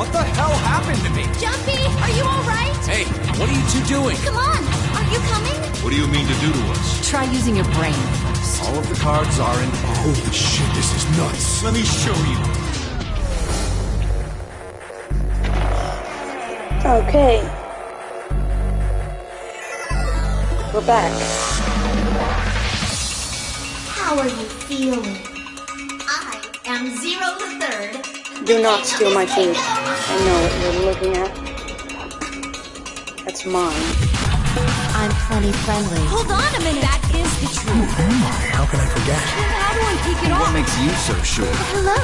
What the hell happened to me? Jumpy, are you alright? Hey, what are you two doing? Come on, are you coming? What do you mean to do to us? Try using your brain first. All of the cards are in... Holy shit, this is nuts. Let me show you. Okay. We're back. How are you feeling? I am 0 the Third. Do not steal my food. I know what you're looking at. That's mine. I'm plenty friendly. Hold on a minute. That is the truth. Who am I? How can I forget? How do I take it off? What makes you so sure? Hello.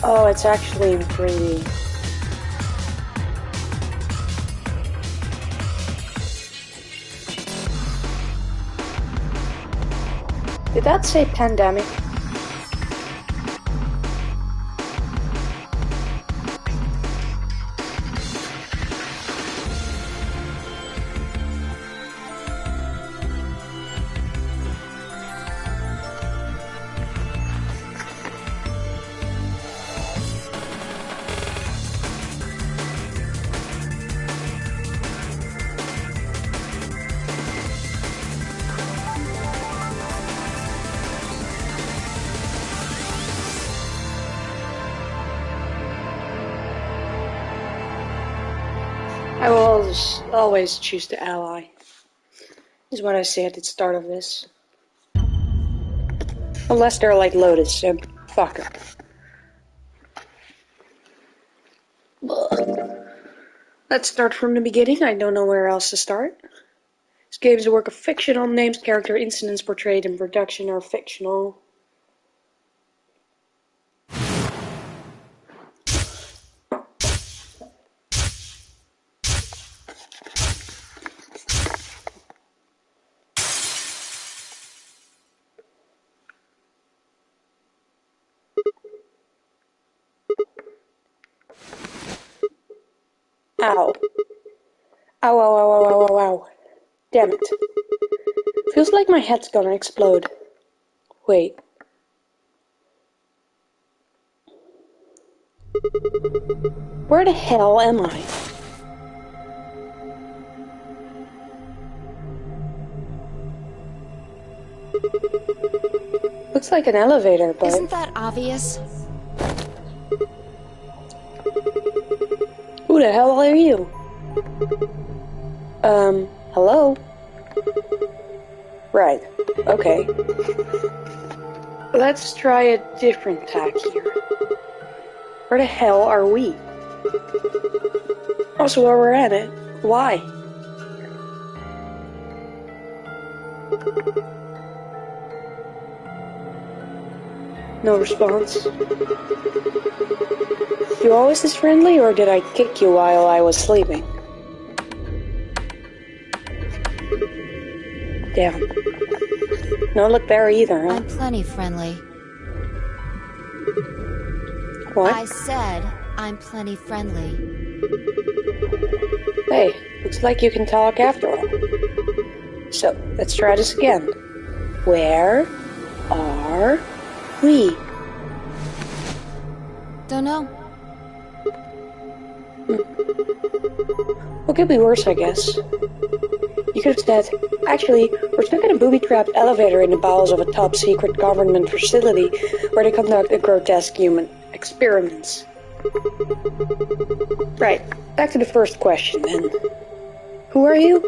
Oh, it's actually in 3D. Did that say pandemic? I will always choose to ally, is what I say at the start of this. Unless they're like Lotus, so fuck her. Let's start from the beginning. I don't know where else to start. This game is a work of fiction. All names, character, incidents portrayed in production are fictional. Ow. Ow, ow, ow, ow, ow, ow, ow. Damn it. Feels like my head's gonna explode. Wait. Where the hell am I? Looks like an elevator, but... Isn't that obvious? Who the hell are you? Hello? Right, okay. Let's try a different tack here. Where the hell are we? Also, while we're at it, why? No response. You always this friendly, or did I kick you while I was sleeping? Damn. No look there either, huh? I'm plenty friendly. What? I said I'm plenty friendly. Hey, looks like you can talk after all. So, let's try this again. Where are we? Don't know. What could be worse, I guess? You could have said, actually, we're stuck in a booby-trapped elevator in the bowels of a top-secret government facility where they conduct a grotesque human experiments. Right, back to the first question then. Who are you?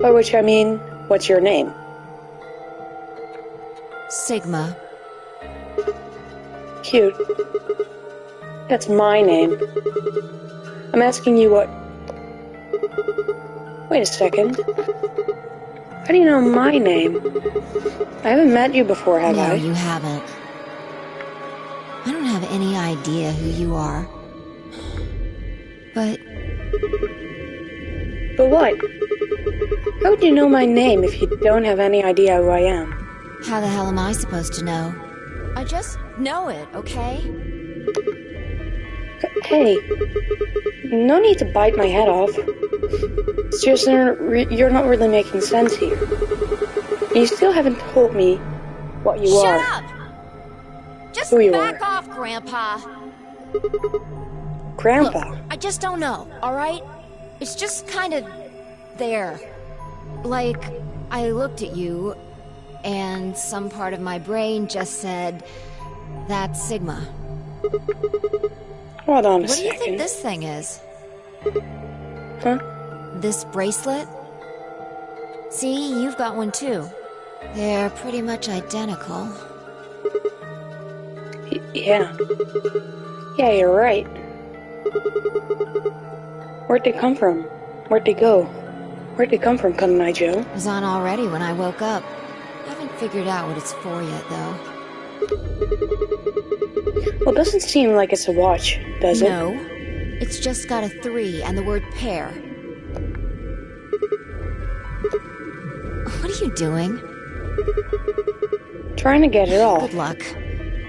By which I mean, what's your name? Sigma. Cute. That's my name. I'm asking you what... Wait a second. How do you know my name? I haven't met you before, have I? No, you haven't. I don't have any idea who you are. But what? How would you know my name if you don't have any idea who I am? how the hell am I supposed to know? I just know it, okay? Hey, no need to bite my head off. It's just you're not really making sense here. You still haven't told me what you are. Shut up! Just Who you back are. off, Grandpa. Grandpa? Look, I just don't know, alright? It's just kind of there. Like, I looked at you, and some part of my brain just said, that's Sigma. Hold on a What do you second. think this thing is? Huh? This bracelet? See, you've got one too. They're pretty much identical. Yeah. Yeah, you're right. Where'd they come from? Where'd they go? Where'd they come from, Cotton Eye Joe? It was on already when I woke up. Haven't figured out what it's for yet, though. Well, it doesn't seem like it's a watch, does it? No. It's just got a 3 and the word pair. What are you doing? Trying to get it off. Good luck.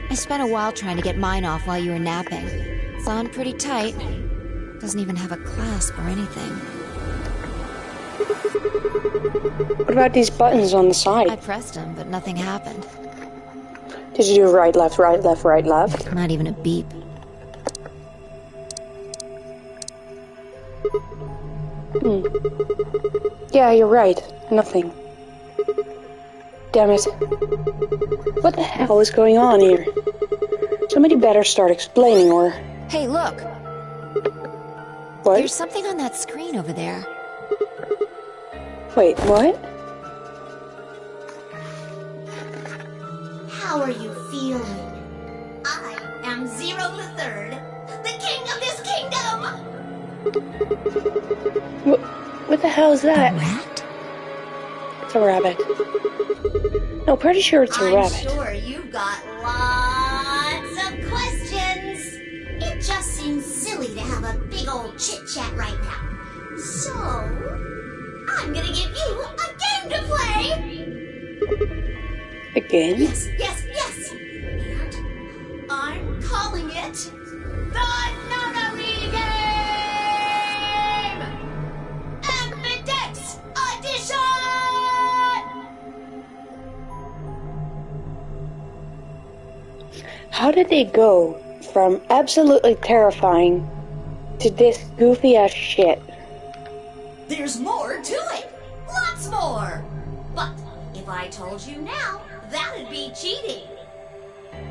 I spent a while trying to get mine off while you were napping. It's on pretty tight. Doesn't even have a clasp or anything. What about these buttons on the I side? pressed them, but nothing happened. Did you do right, left, right, left, right, left? Not even a beep. Yeah, you're right. Nothing. Damn it. What the hell is going on here? Somebody better start explaining, or... Hey, look! What? There's something on that screen over there. Wait, what? How are you feeling? I am Zero the Third, the king of this kingdom! What the hell is that? Rat? It's a rabbit. No, pretty sure it's a I'm rabbit. sure you've got lots of questions. It just seems silly to have a big old chit-chat right now. So, I'm gonna give you a game to play! Again? Yes, yes, yes! And I'm calling it the Nonary game! Ambidex Edition! How did they go from absolutely terrifying to this goofy ass shit? There's more to it! Lots more! But if I told you now, that'd be cheating.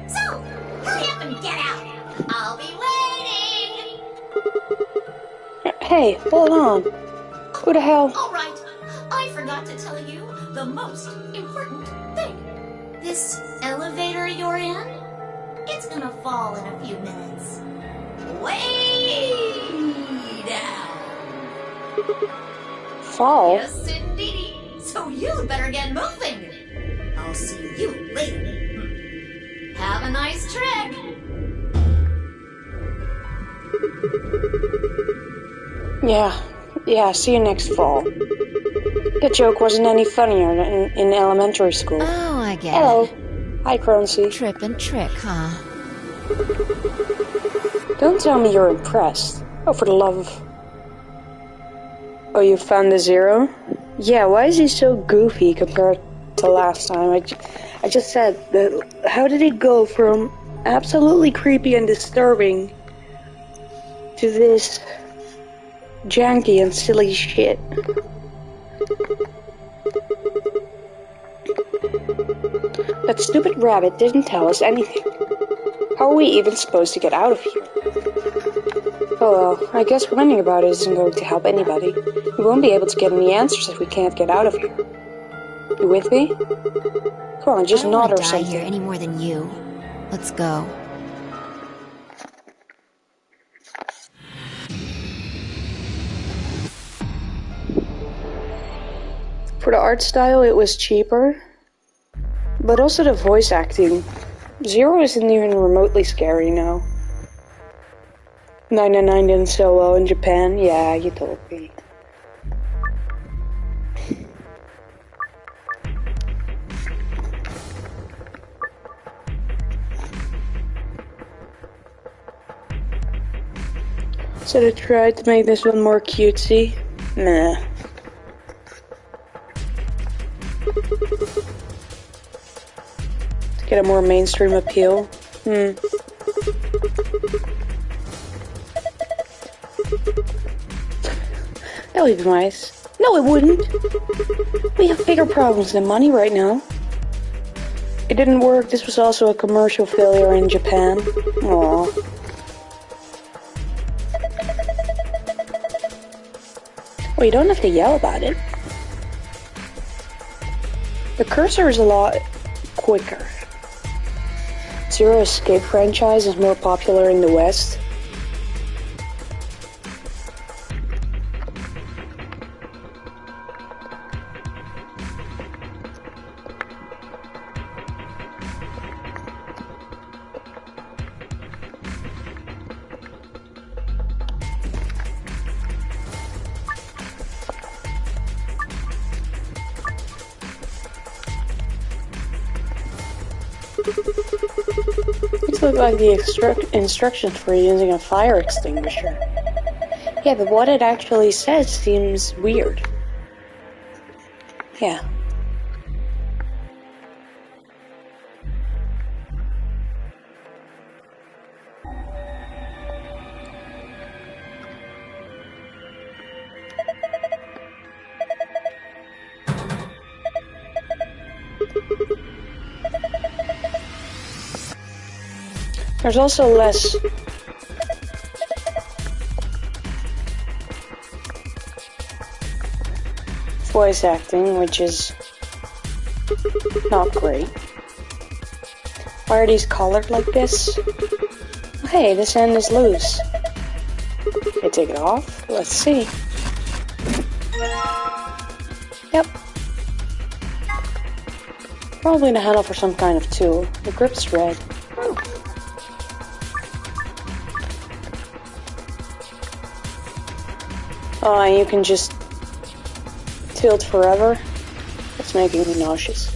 So, hurry up and get out! I'll be waiting! Hey, hold on. Who the hell? Alright, I forgot to tell you the most important thing. This elevator you're in, it's gonna fall in a few minutes. Way down. Fall? Yes, indeedy. So you'd better get moving. I'll see you later. Have a nice trip. Yeah, see you next fall. That joke wasn't any funnier in elementary school. Oh, I get Hello. it. Hi, Croncy. Trip and trick, huh? Don't tell me you're impressed. Oh, for the love of... Oh, you found the Zero? Yeah, why is he so goofy compared to last time? I just said that. How did he go from absolutely creepy and disturbing to this janky and silly shit? That stupid rabbit didn't tell us anything. How are we even supposed to get out of here? Oh well, I guess whining about it isn't going to help anybody. We won't be able to get any answers if we can't get out of here. You with me? Come on, just nod or something. I don't want to die here any more than you. Let's go. For the art style, it was cheaper, but also the voice acting. Zero isn't even remotely scary now. 999 didn't sell well in Japan. Yeah, you told me. So they tried to make this one more cutesy. Nah. To get a more mainstream appeal. That would be nice. No, it wouldn't. We have bigger problems than money right now. It didn't work. This was also a commercial failure in Japan. Aww. Well, you don't have to yell about it. The cursor is a lot quicker. Zero Escape franchise is more popular in the West. These look like the instructions for using a fire extinguisher. Yeah, but what it actually says seems weird. Yeah. There's also less voice acting, which is not great. Why are these colored like this? Oh, hey, this end is loose. Can I take it off? Let's see. Yep. Probably the handle for some kind of tool. The grip's red. Oh, and you can just tilt forever. That's making me nauseous.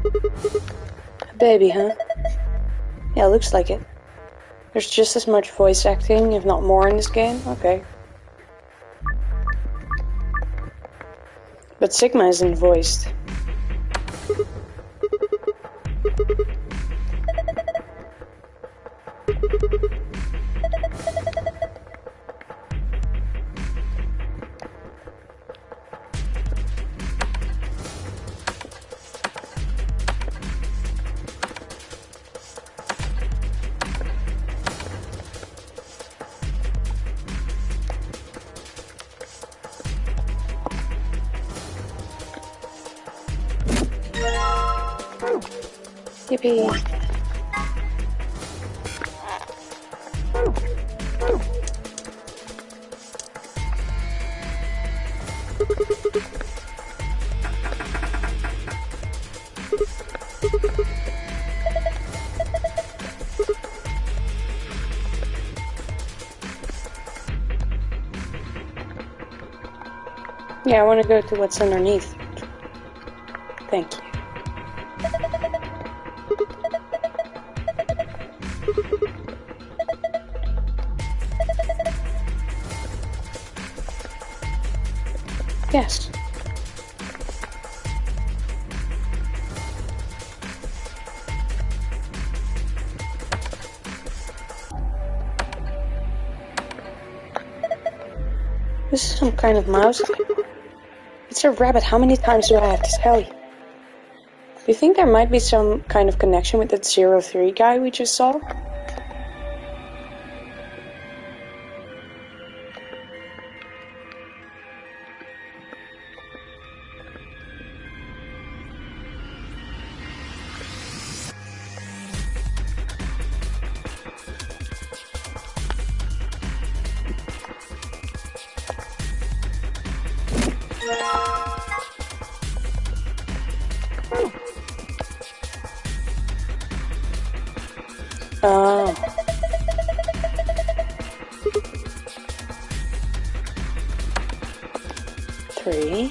A baby, huh? Yeah, looks like it. There's just as much voice acting, if not more, in this game. Okay. But Sigma isn't voiced. Yippee. Yeah, I want to go to what's underneath. Thank you. Yes. This is some kind of mouse. It's a rabbit. How many times do I have to tell you? Do you think there might be some kind of connection with that 03 guy we just saw? Oh. Three.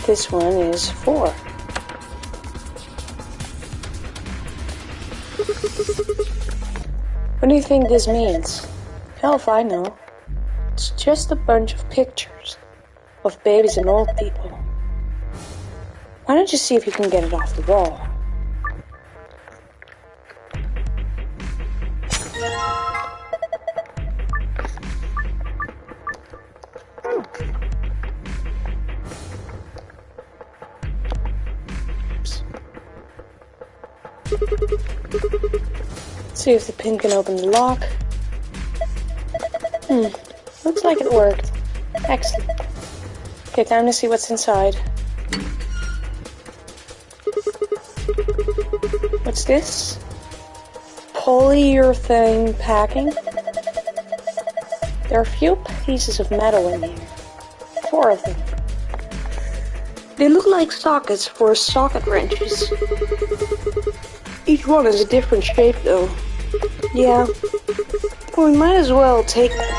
This one is 4. What do you think this means? Hell if I know. It's just a bunch of pictures of babies and old people. Why don't you see if you can get it off the wall? Oops. See if the pin can open the lock. Looks like it worked. Excellent. Okay, time to see what's inside. What's this? Polyurethane packing. There are a few pieces of metal in here. 4 of them. They look like sockets for socket wrenches. Each one is a different shape though. Yeah. Well, we might as well take them.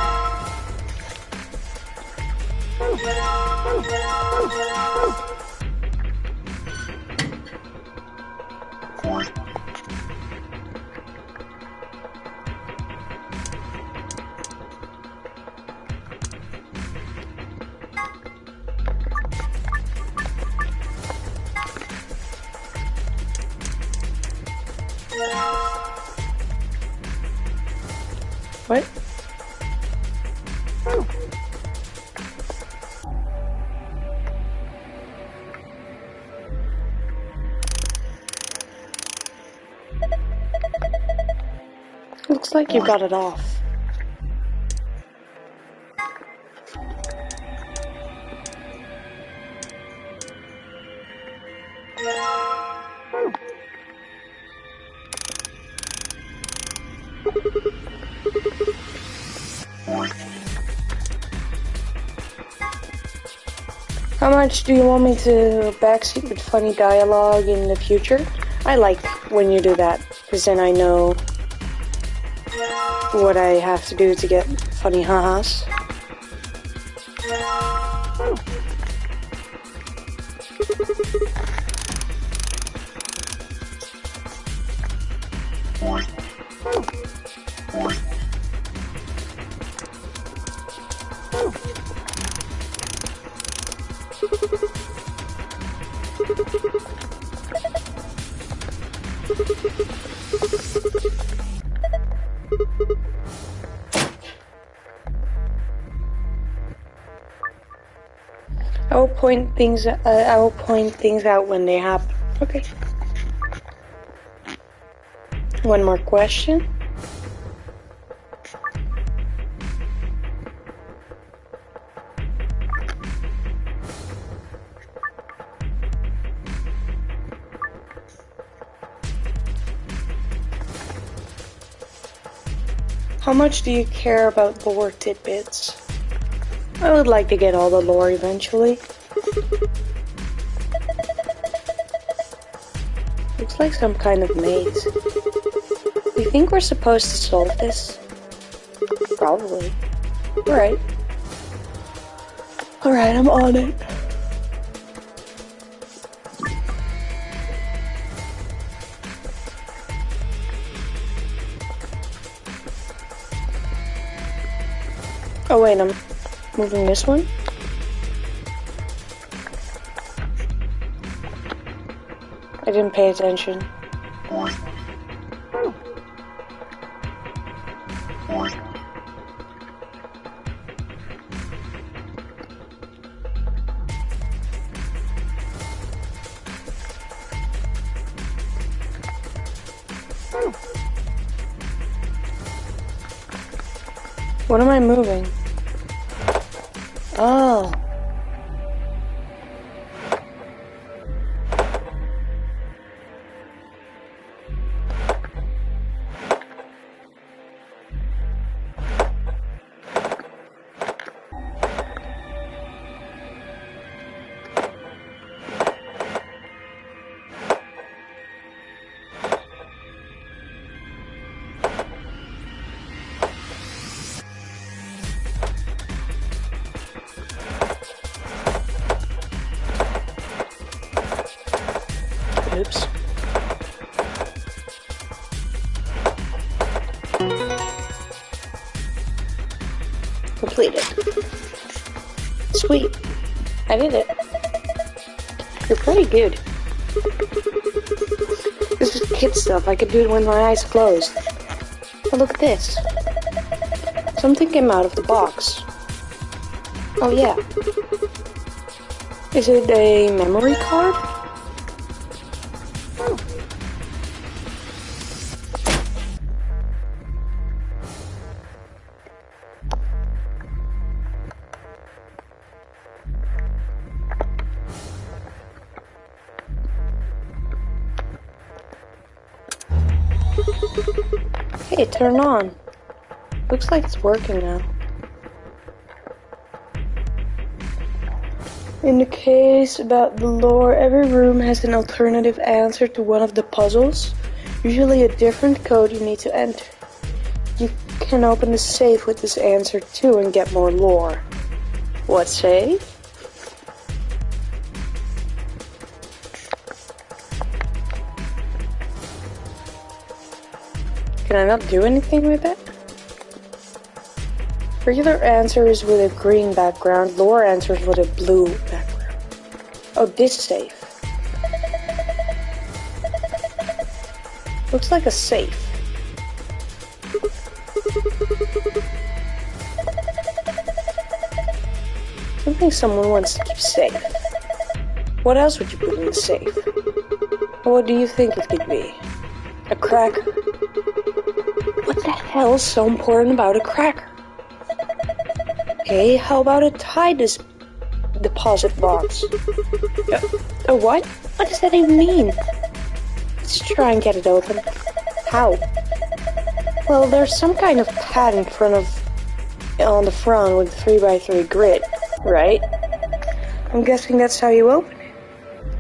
What? Looks like you got it off. How much do you want me to backseat with funny dialogue in the future? I like when you do that, because then I know what I have to do to get funny ha-has. I will point things out when they happen. Okay. One more question. How much do you care about lore tidbits? I would like to get all the lore eventually. Looks like some kind of maze. Do you think we're supposed to solve this? Probably. Alright. Alright, I'm on it. Oh wait, I'm moving this one? I didn't pay attention. What am I moving? Oh. Oops. Completed. Sweet. I did it. You're pretty good. This is kid stuff. I could do it with my eyes closed. But look at this. Something came out of the box. Oh yeah. Is it a memory card? Hey, turn on. Looks like it's working now. In the case about the lore, every room has an alternative answer to one of the puzzles. Usually a different code you need to enter. You can open the safe with this answer too and get more lore. What safe? Can I not do anything with it? Regular answers with a green background, lore answers with a blue background. Oh, this safe. Looks like a safe. Something someone wants to keep safe. What else would you put in the safe? What do you think it could be? A cracker? What the hell is so important about a cracker? Okay, how about a this deposit box? A what? What does that even mean? Let's try and get it open. How? Well, there's some kind of pad in front on the front with a 3x3 grid, right? I'm guessing that's how you open it.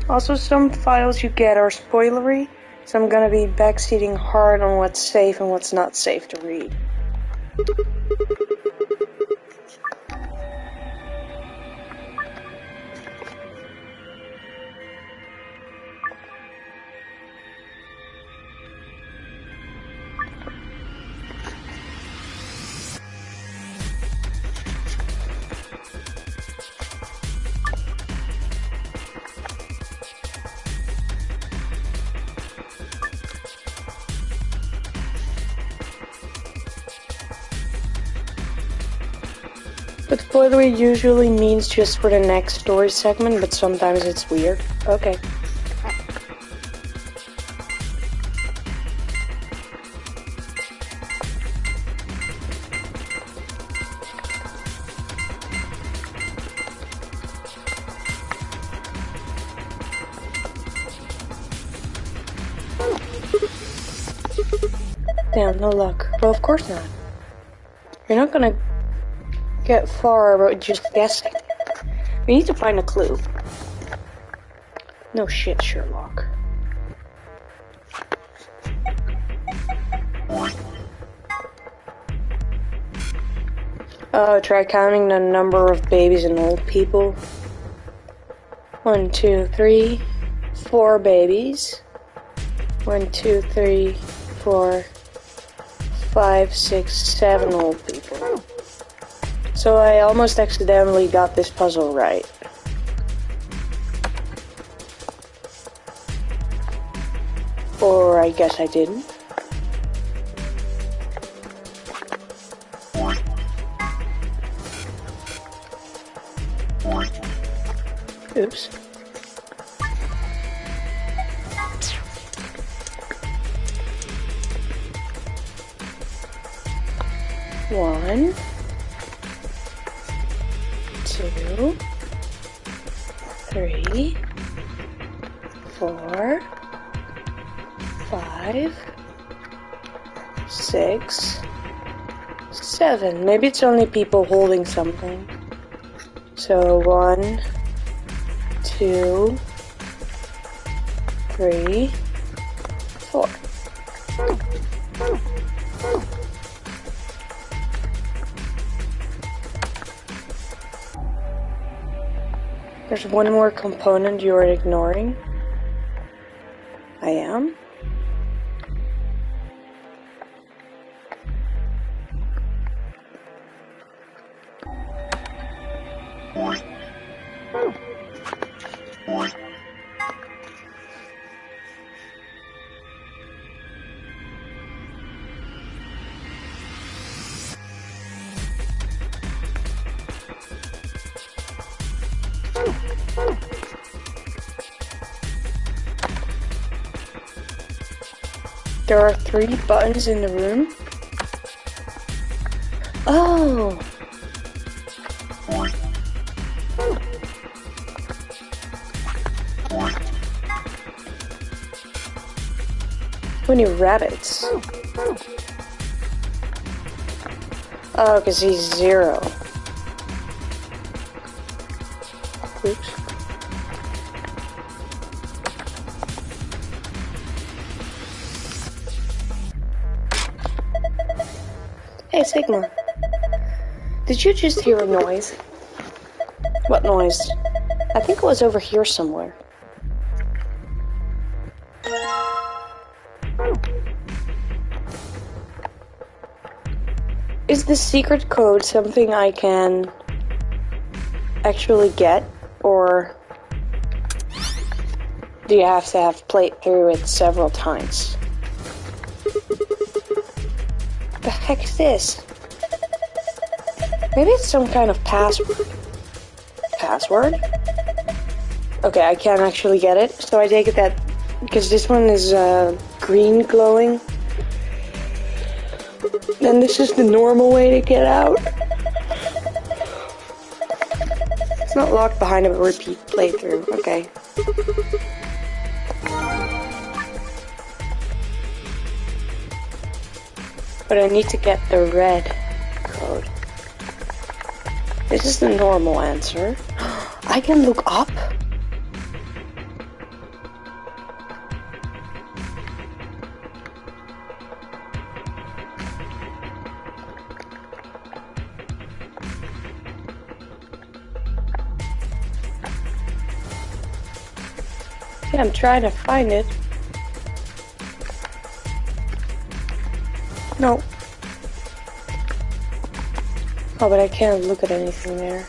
Also, some files you get are spoilery, so I'm gonna be backseating hard on what's safe and what's not safe to read. But spoilery usually means just for the next story segment, but sometimes it's weird. Okay. Damn, no luck. Well, of course not. You're not gonna get far about just guessing. We need to find a clue. No shit, Sherlock. Try counting the number of babies and old people. 1, 2, 3, 4 babies. 1, 2, 3, 4, 5, 6, 7 old people. So I almost accidentally got this puzzle right. Or I guess I didn't. Oops. One. 2, 3, 4, 5, 6, 7. Maybe it's only people holding something. So 1, 2, 3, 4. There's one more component you are ignoring. I am. There are 3 buttons in the room. Oh! How many rabbits? Oh, because he's 0. Oops. Hey, Sigma. Did you just hear a noise? What noise? I think it was over here somewhere. Is the secret code something I can actually get, or do you have to have played through it several times? The heck is this? Maybe it's some kind of password. Password? Okay, I can't actually get it, so I take it that because this one is green glowing, then this is the normal way to get out. It's not locked behind a repeat playthrough. Okay. But I need to get the red code. This is the normal answer. I can look up? Yeah, I'm trying to find it. No. Oh, but I can't look at anything there.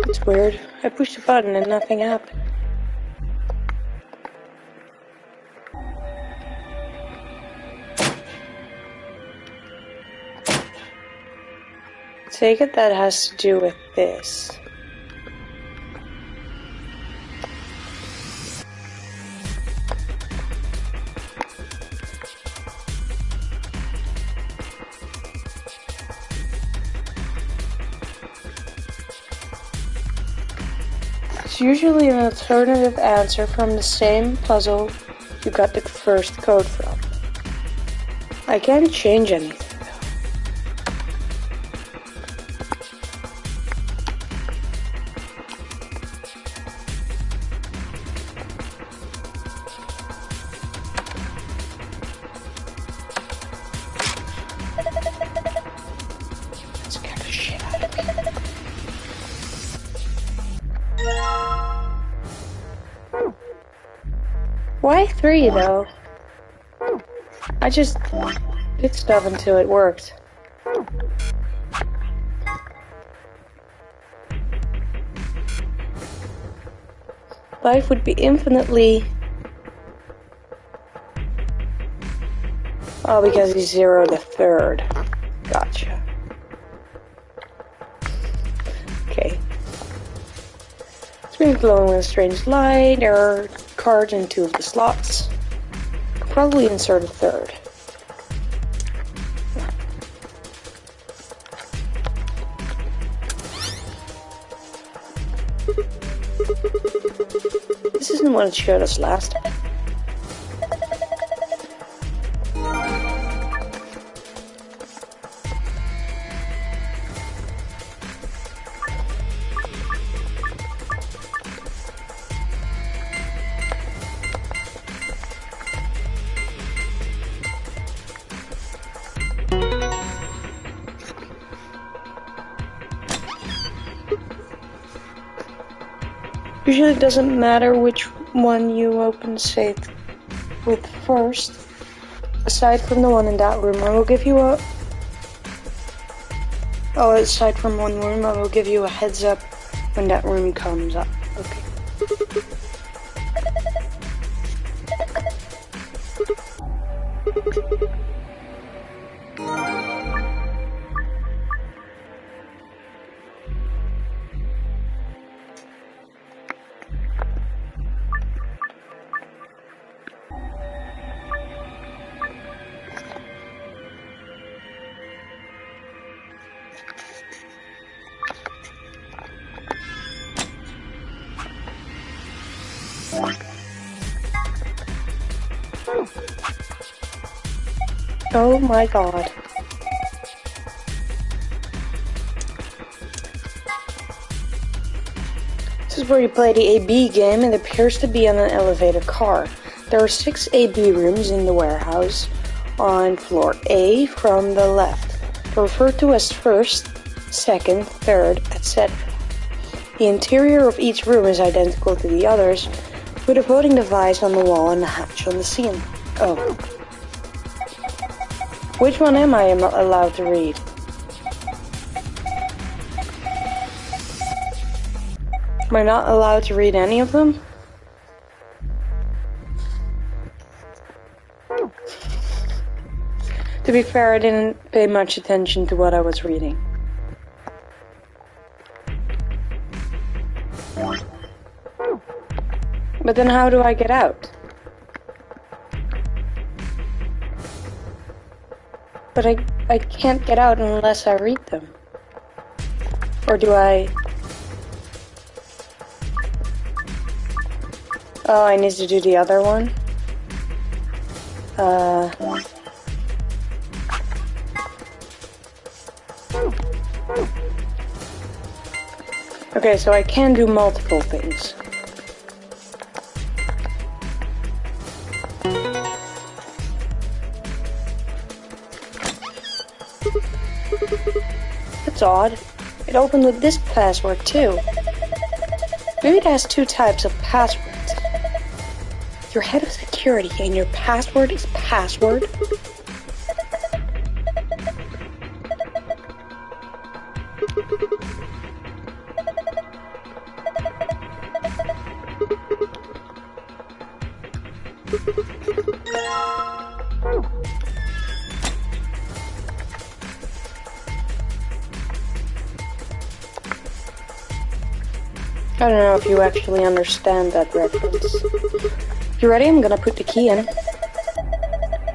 It's weird. I pushed a button and nothing happened. Take it that has to do with this. It's usually an alternative answer from the same puzzle you got the first code from. I can't change anything. Why 3 though? I just did stuff until it worked. Life would be infinitely... Oh, because he's 0 the 3rd. Gotcha. Okay. Screen glowing with a strange light. There are cards in 2 of the slots. Could probably insert a 3rd. isn't what it showed us last time. Usually it doesn't matter which one you open safe with first, aside from the one in that room. I will give you a... Oh, aside from one room, I will give you a heads up when that room comes up. Okay. Oh my god. This is where you play the AB game, and it appears to be on an elevator car. There are 6 AB rooms in the warehouse on floor A from the left. They're referred to as first, second, third, etc. The interior of each room is identical to the others, with a voting device on the wall and a hatch on the ceiling. Oh. Which one am I allowed to read? Am I not allowed to read any of them? To be fair, I didn't pay much attention to what I was reading. But then how do I get out? But I can't get out unless I read them. Or do I... Oh, I need to do the other one? Okay, so I can do multiple things. That's odd. It opened with this password too. Maybe it has 2 types of passwords. You're head of security and your password is password? I don't know if you actually understand that reference. You ready? I'm gonna put the key in.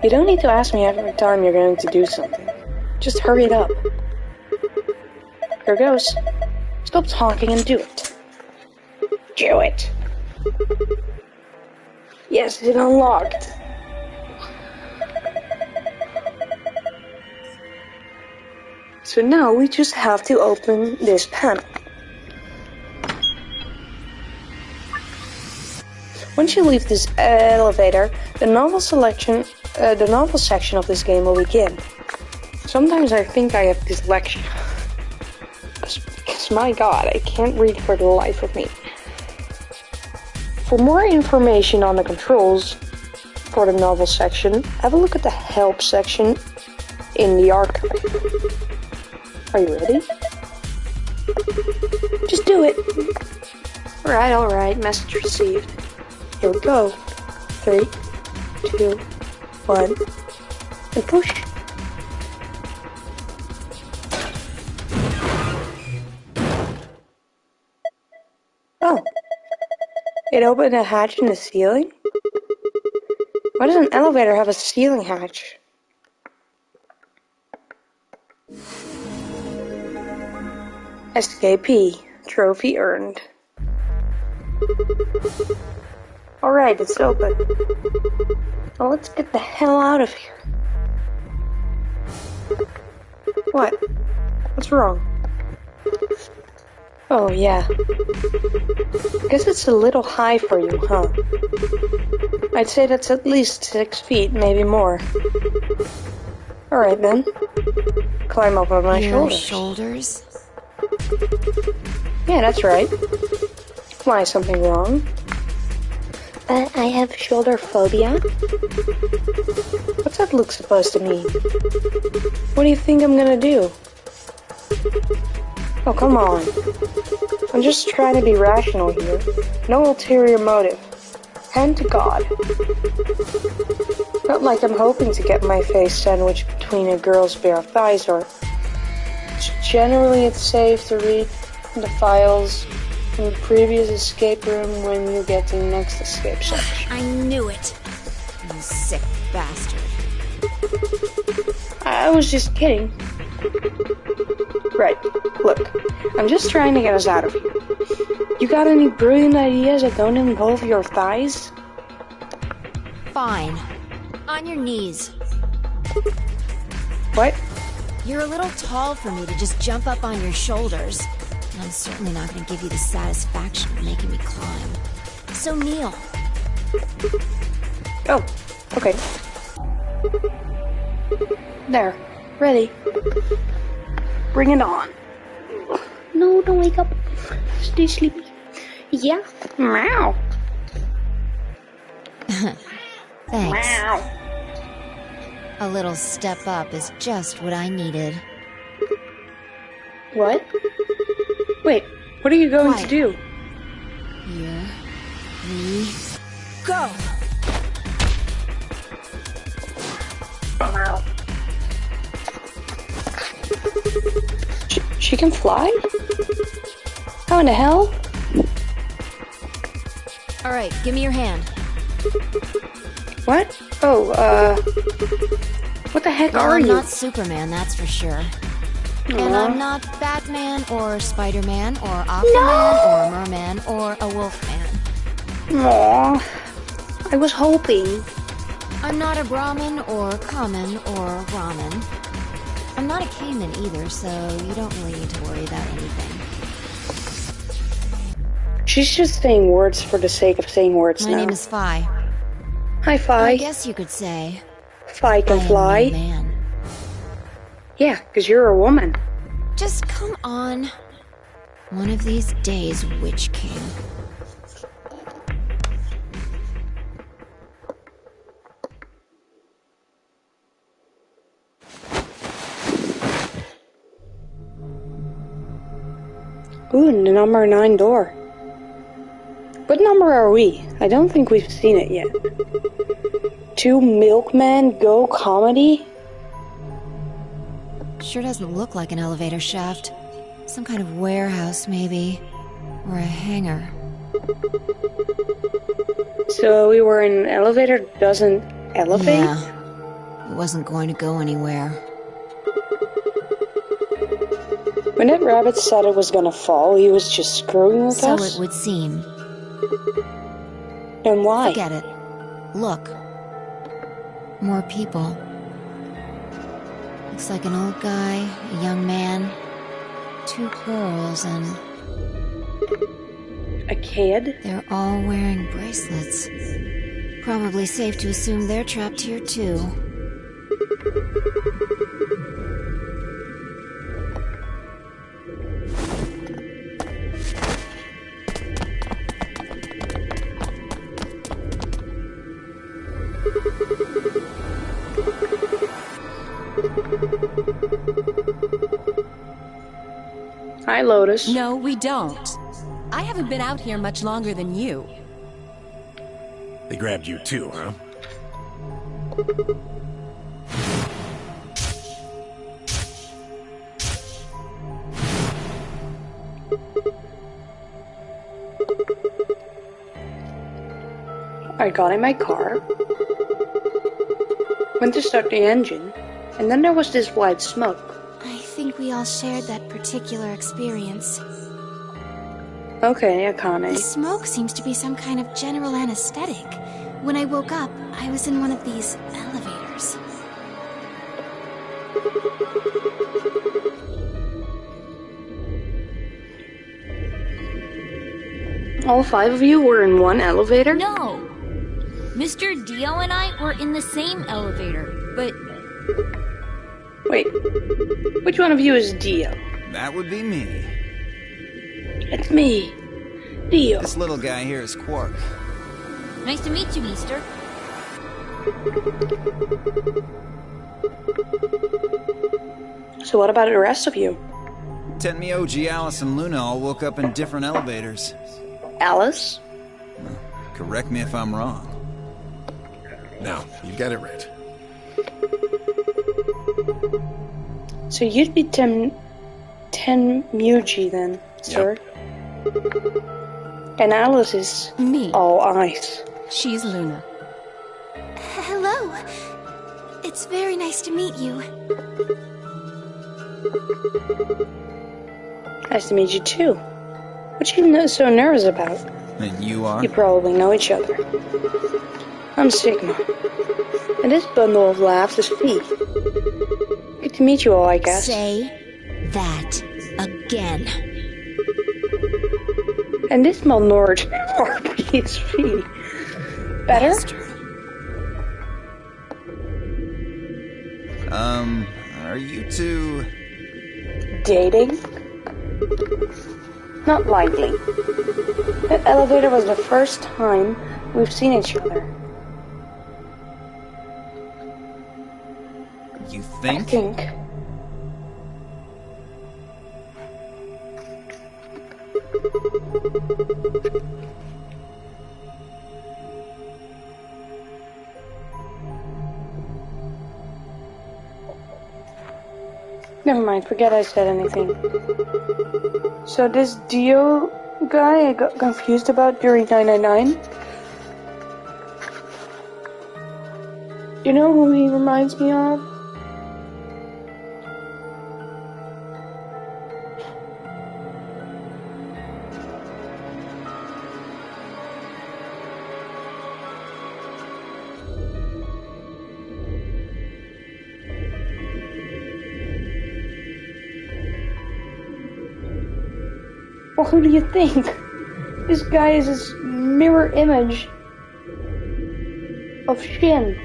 You don't need to ask me every time you're going to do something. Just hurry it up. Here goes. Stop talking and do it. Do it! Yes, it unlocked. So now we just have to open this panel. Once you leave this elevator, the novel section of this game will begin. Sometimes I think I have dyslexia. Because my god, I can't read for the life of me. For more information on the controls for the novel section, have a look at the help section in the archive. Are you ready? Just do it. Alright, message received. Here we go. 3, 2, 1, and push. Oh. It opened a hatch in the ceiling? Why does an elevator have a ceiling hatch? SKP. Trophy earned. Alright, it's open. Well, let's get the hell out of here. What? What's wrong? Oh, yeah. Guess it's a little high for you, huh? I'd say that's at least 6 feet, maybe more. Alright then. Climb up on my shoulders. Yeah, that's right. Why, something wrong? I have shoulder phobia. What's that look supposed to mean? What do you think I'm gonna do? Oh, come on. I'm just trying to be rational here. No ulterior motive. Hand to God. Not like I'm hoping to get my face sandwiched between a girl's bare thighs, or... Generally, it's safe to read the files from the previous escape room when you get to the next escape section. I knew it. You sick bastard. I was just kidding. Right, look, I'm just trying to get us out of here. You got any brilliant ideas that don't involve your thighs? Fine. On your knees. What? You're a little tall for me to just jump up on your shoulders. And I'm certainly not going to give you the satisfaction of making me climb. So kneel. Oh, okay. There, ready. Bring it on. No, don't wake up. Stay sleepy. Yeah. Meow. Thanks. Meow. A little step up is just what I needed. What? Wait, what are you going to do? Here we go! Wow. She can fly? How in the hell? Alright, give me your hand. What? Oh, what the heck are I'm you? not Superman, that's for sure. And I'm not Batman, or Spider-Man, or Aquaman, or Merman, or a Wolfman. Aww. I was hoping. I'm not a Brahmin, or Common, or Ramen. I'm not a Cayman either, so you don't really need to worry about anything. She's just saying words for the sake of saying words now. My name is Phi. Hi, Phi. I guess you could say Phi can I fly. am a man. Yeah, because you're a woman. Just come on. One of these days, Witch King. Ooh, the number 9 door. What number are we? I don't think we've seen it yet. 2 Milkman Go Comedy? Sure doesn't look like an elevator shaft. Some kind of warehouse, maybe. Or a hangar. So we were in an elevator that doesn't elevate? Yeah. It wasn't going to go anywhere. When that rabbit said it was gonna fall, he was just screwing with So us? it would seem. Then why? Forget it. Look. More people. Looks like an old guy, a young man, 2 girls, and A kid? they're all wearing bracelets. Probably safe to assume they're trapped here too. Hi, Lotus. No, we don't. I haven't been out here much longer than you. They grabbed you too, huh? I got in my car, went to start the engine, and then there was this white smoke. I think we all shared that particular experience. Okay, The Akane. smoke seems to be some kind of general anesthetic. When I woke up, I was in one of these elevators. All 5 of you were in one elevator? No! Mr. Dio and I were in the same elevator, but Wait, which one of you is Dio? That would be me. It's me, Dio. This little guy here is Quark. nice to meet you, Easter. So what about the rest of you? Tenmyo, G, Alice, and Luna all woke up in different elevators. Alice? Correct me if I'm wrong. No, you got it right. So you'd be Tenmyuji then, sir? And Alice is Me. all eyes. She's Luna. Hello. It's very nice to meet you. Nice to meet you too. What you so nervous about? And you are? You probably know each other. I'm Sigma. And this bundle of laughs is Fee. Good to meet you all, I guess. Say that again. And this malnourished harpy is Fee. Better? Are you two... Dating? Not likely. That elevator was the first time we've seen each other. You I think? think. Never mind, forget I said anything. So this Dio guy I got confused about during 999? You know who he reminds me of? Well, who do you think? This guy is his mirror image of Shin.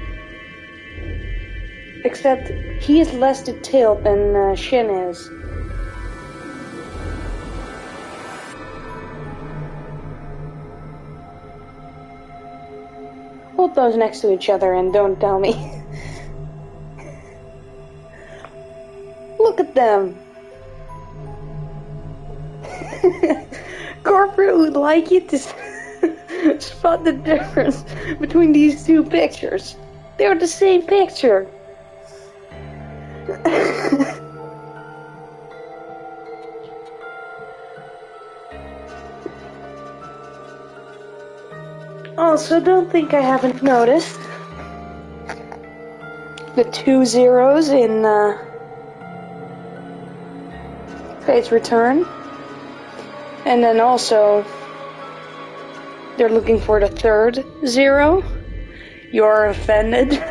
Except he is less detailed than Shin is. Hold those next to each other and don't tell me. Look at them. Corporate would like you to spot the difference between these two pictures. They're the same picture. Also, don't think I haven't noticed the 2 zeros in Fate's Return. And then also, they're looking for the 3rd 0. You're offended?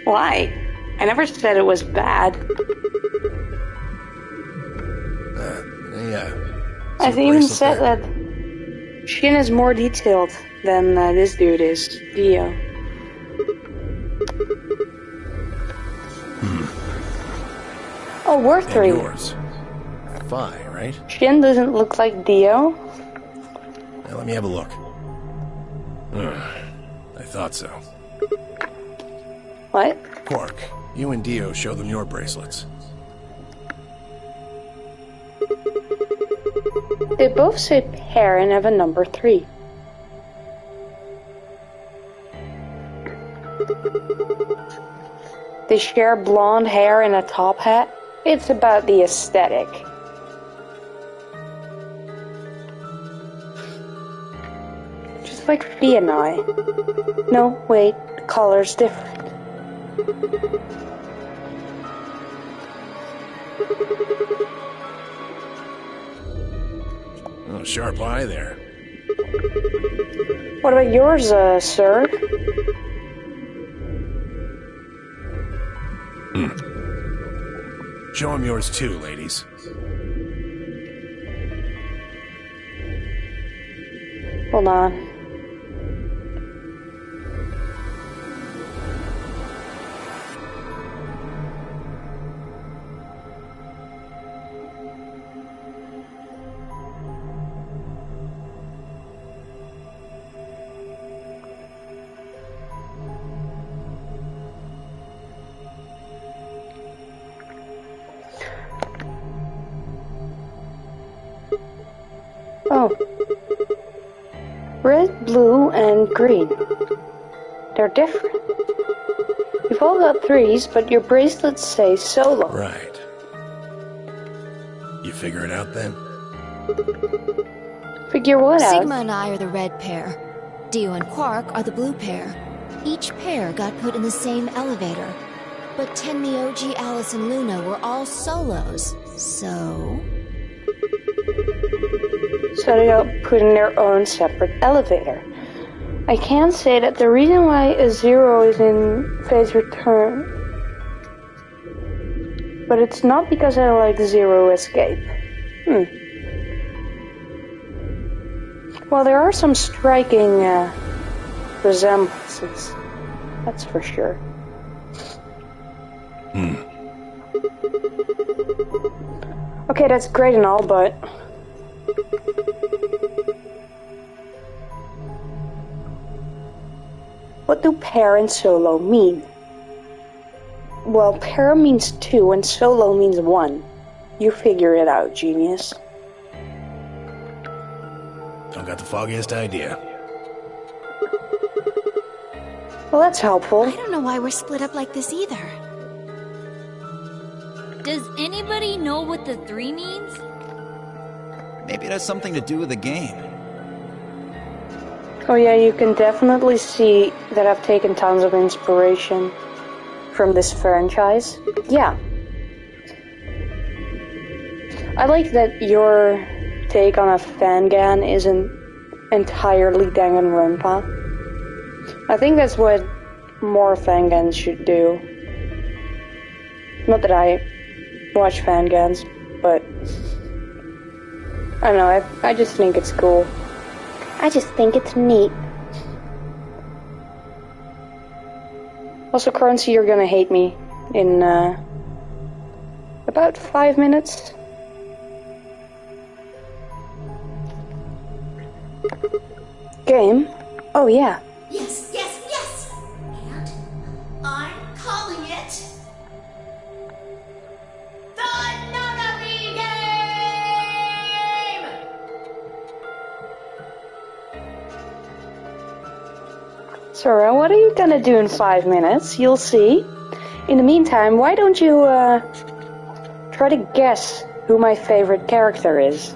Why? I never said it was bad. I even said that Shin is more detailed than this dude is, Dio. Oh, we're 3. Yours. Phi, right? Shin doesn't look like Dio. Now let me have a look. I thought so. What? Quark, you and Dio show them your bracelets. They both say pair and have a number 3. They share blonde hair and a top hat. It's about the aesthetic. Just like Fee and I. No, wait, the color's different. Oh, sharp eye there. What about yours, sir? Show him yours too, ladies. Hold on. Oh. Red, blue, and green. They're different. You've all got 3s, but your bracelets say solo. Right. You figure it out then? Figure what out? Sigma and I are the red pair. Dio and Quark are the blue pair. Each pair got put in the same elevator. But Tenmi, OG, Alice, and Luna were all solos. So they got put in their own separate elevator. I can say that the reason why a 0 is in phase return, but it's not because I like Zero Escape. Well, there are some striking resemblances, that's for sure. Okay, that's great and all, but what do pair and solo mean? Well, pair means 2 and solo means 1. You figure it out, genius. Don't got the foggiest idea. Well, that's helpful. I don't know why we're split up like this either. Does anybody know what the 3 means? Maybe it has something to do with the game. Oh yeah, you can definitely see that I've taken tons of inspiration from this franchise. Yeah. I like that your take on a Fangan isn't entirely Danganronpa. I think that's what more Fangans should do. Not that I watch Fangans, but I don't know, I just think it's cool. I just think it's neat. Also, Currency, you're gonna hate me in about 5 minutes. Game? Oh yeah. Yes, yes, yes! And I'm calling it the Nonary game! Sora, what are you gonna do in 5 minutes? You'll see. In the meantime, why don't you try to guess who my favorite character is?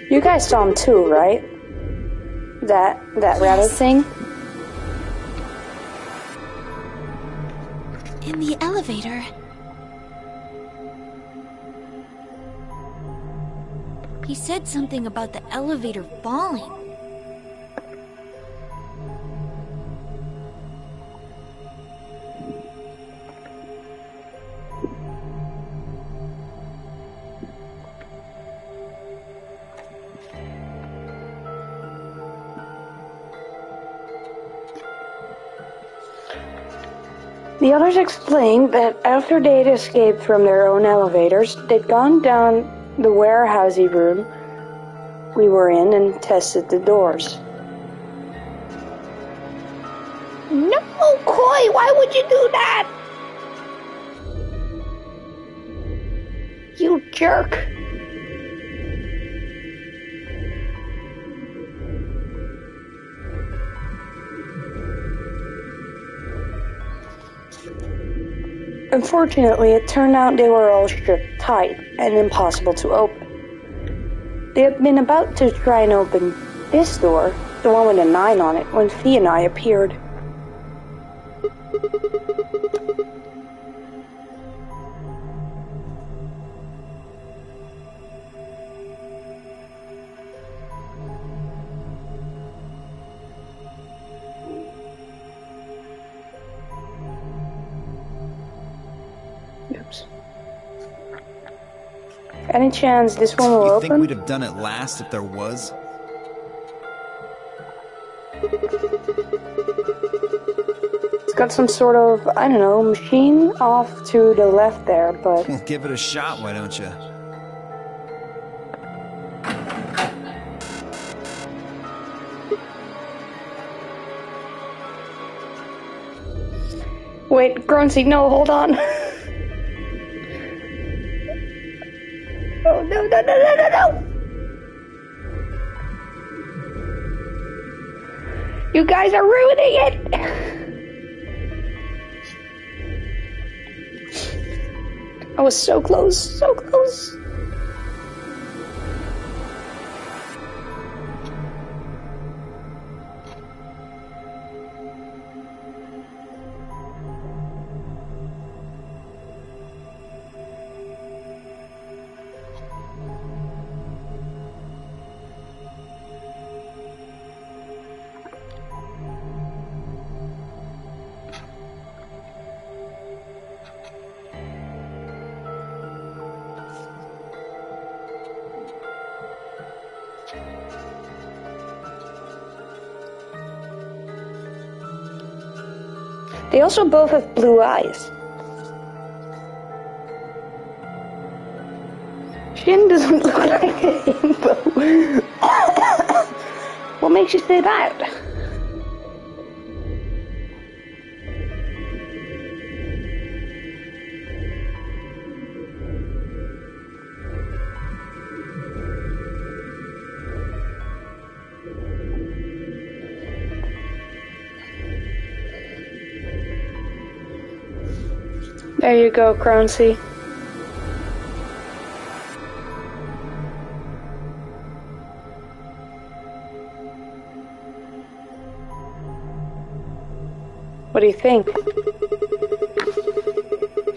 You guys saw him too, right? That rabbit thing? In the elevator. He said something about the elevator falling. The others explained that after they'd escaped from their own elevators, they'd gone down the warehousey room we were in and tested the doors. No, Koi, why would you do that? You jerk. Unfortunately, it turned out they were all stripped tight and impossible to open. They had been about to try and open this door, the one with a 9 on it, when Fee and I appeared. Oops. Any chance this one will You open? think we'd have done it last if there was? It's got some sort of, I don't know, machine off to the left there, but... Well, give it a shot, why don't you? Wait, Gruncy, no, hold on. Oh, no, no, no, no, no, no! You guys are ruining it! I was so close, so close. They also both have blue eyes. Shin doesn't look like a himbo. What makes you say that? There you go, Croncy. What do you think?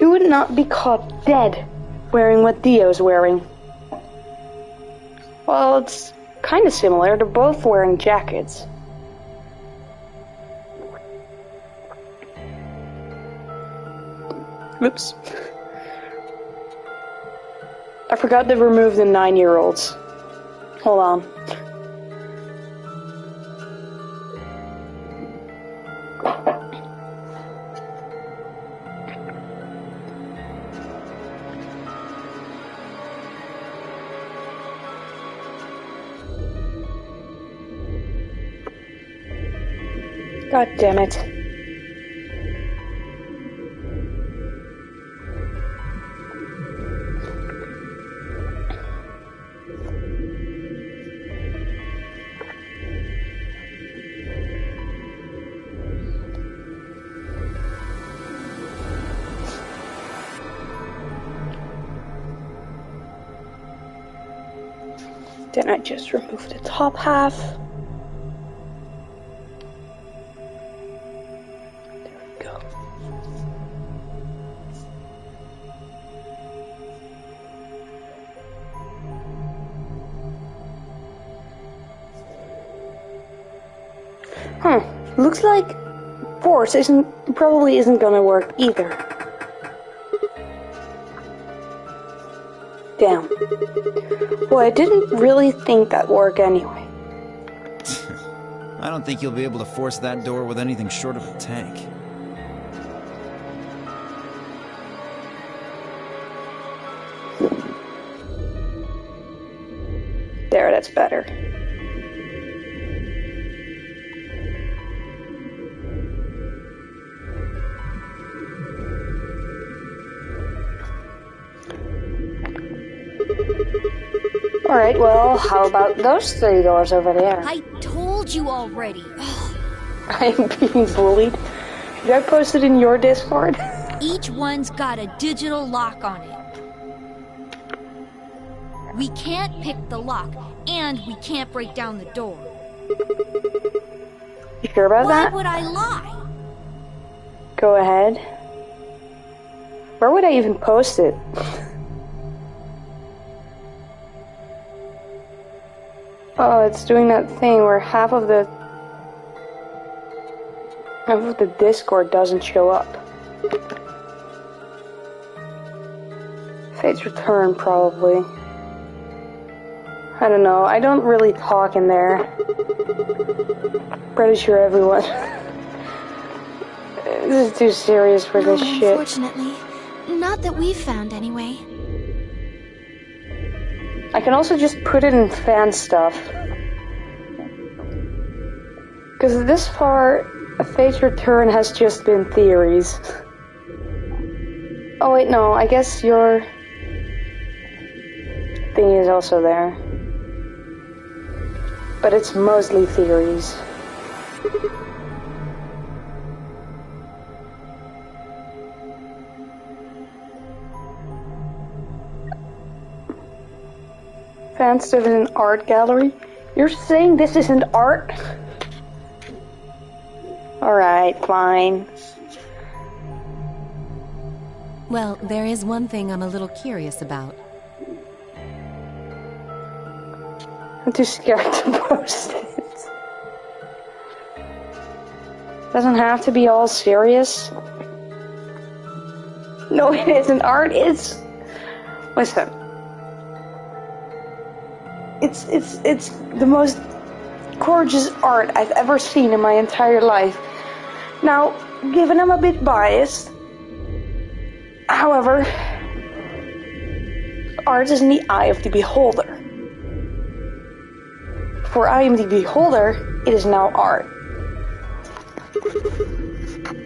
You would not be caught dead wearing what Dio's wearing. Well, it's kind of similar. They're both wearing jackets. Oops. I forgot to remove the 9-year-olds. Hold on. God damn it. Then I just remove the top half. There we go. Looks like force probably isn't gonna work either. Damn. Well, I didn't really think that'd work anyway. I don't think you'll be able to force that door with anything short of a tank. There, that's better. Alright, well, how about those 3 doors over there? I told you already. I'm being bullied. Should I post it in your Discord? Each one's got a digital lock on it. We can't pick the lock, and we can't break down the door. You sure about Why that? would I lie? Go ahead. Where would I even post it? Oh, it's doing that thing where half of the Discord doesn't show up. Fate's Return, probably. I don't know. I don't really talk in there. Pretty sure everyone. This is too serious for this shit. Unfortunately. Not that we've found, anyway. I can also just put it in fan stuff. Because this far, Fate's Return has just been theories. Oh wait, no, I guess your thing is also there. But it's mostly theories. Fan stuff in an art gallery? You're saying this isn't art? Alright, fine. Well, there is one thing I'm a little curious about. I'm too scared to post it. Doesn't have to be all serious. No, it isn't art, it's... Listen. It's the most gorgeous art I've ever seen in my entire life. Now, given I'm a bit biased, however, art is in the eye of the beholder. For I am the beholder, it is now art.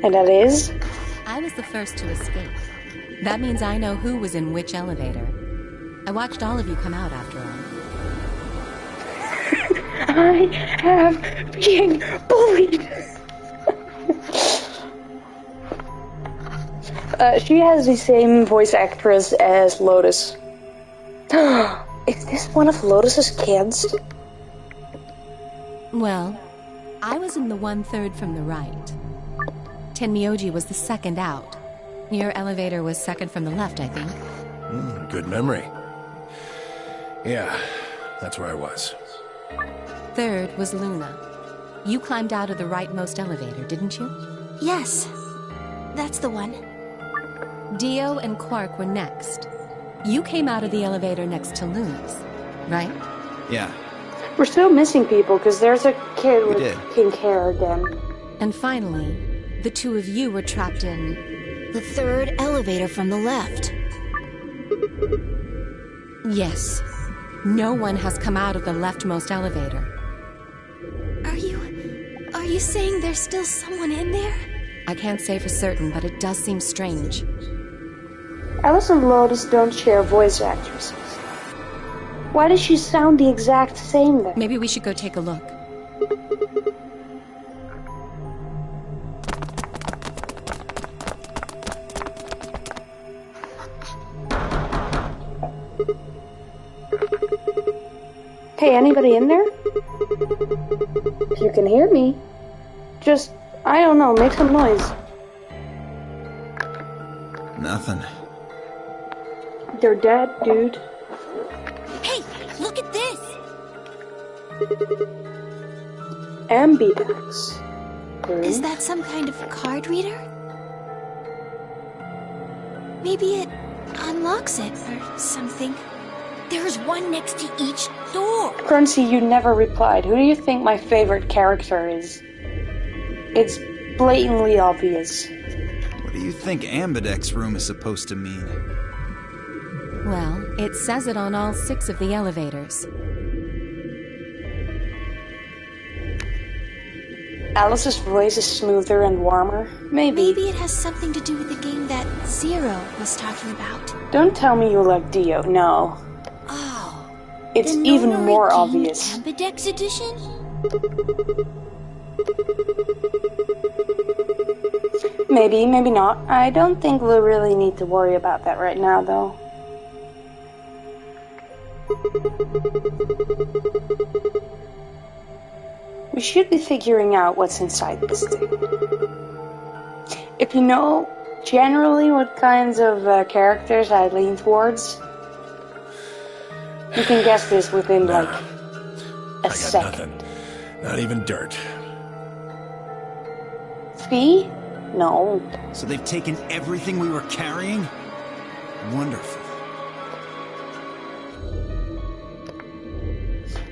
And that is? I was the first to escape. That means I know who was in which elevator. I watched all of you come out after all. I have been bullied. She has the same voice actress as Lotus. Is this one of Lotus's kids? Well, I was in the 1/3 from the right. Tenmyoji was the second out. Your elevator was second from the left, I think. Good memory. Yeah, that's where I was. Third was Luna. You climbed out of the rightmost elevator, didn't you? Yes. That's the one. Dio and Quark were next. You came out of the elevator next to Luna's, right? Yeah. We're still missing people because there's a kid We with did. pink hair again. And finally, the two of you were trapped in... The third elevator from the left. Yes. No one has come out of the leftmost elevator. Are you saying there's still someone in there? I can't say for certain, but it does seem strange. Alice and Lotus don't share voice actresses. Why does she sound the exact same then? Maybe we should go take a look. Hey, anybody in there? If you can hear me, just, I don't know, make some noise. Nothing. They're dead, dude. Hey, look at this! Ambidex. Is that some kind of card reader? Maybe it unlocks it or something. There's one next to each door. Currency, you never replied. Who do you think my favorite character is? It's blatantly obvious. What do you think Ambidex room is supposed to mean? Well, it says it on all 6 of the elevators. Alice's voice is smoother and warmer. Maybe. Maybe it has something to do with the game that Zero was talking about. Don't tell me you like Dio. No. Oh. It's the even Nonary more game obvious. Ambidex edition? Maybe, maybe not. I don't think we'll really need to worry about that right now, though. We should be figuring out what's inside this thing. If you know generally what kinds of characters I lean towards, you can guess this within like a second. Nothing. Not even dirt. Fee? No. So they've taken everything we were carrying? Wonderful.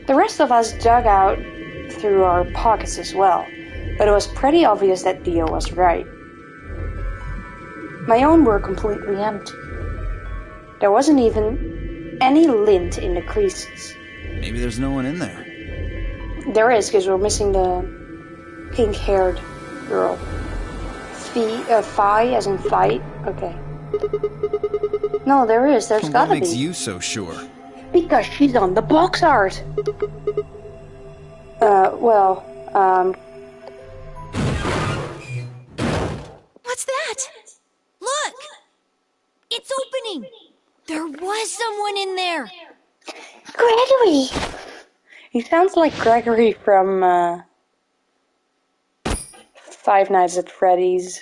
The rest of us dug out through our pockets as well, but it was pretty obvious that Dio was right. My own were completely empty. There wasn't even any lint in the creases. Maybe there's no one in there. There is, because we're missing the pink-haired girl. Fi, as in fight? Okay. No, there is. There's gotta be. What makes you so sure? Because she's on the box art. What's that? Look! It's opening! There was someone in there! Gregory! He sounds like Gregory from, Five Nights at Freddy's.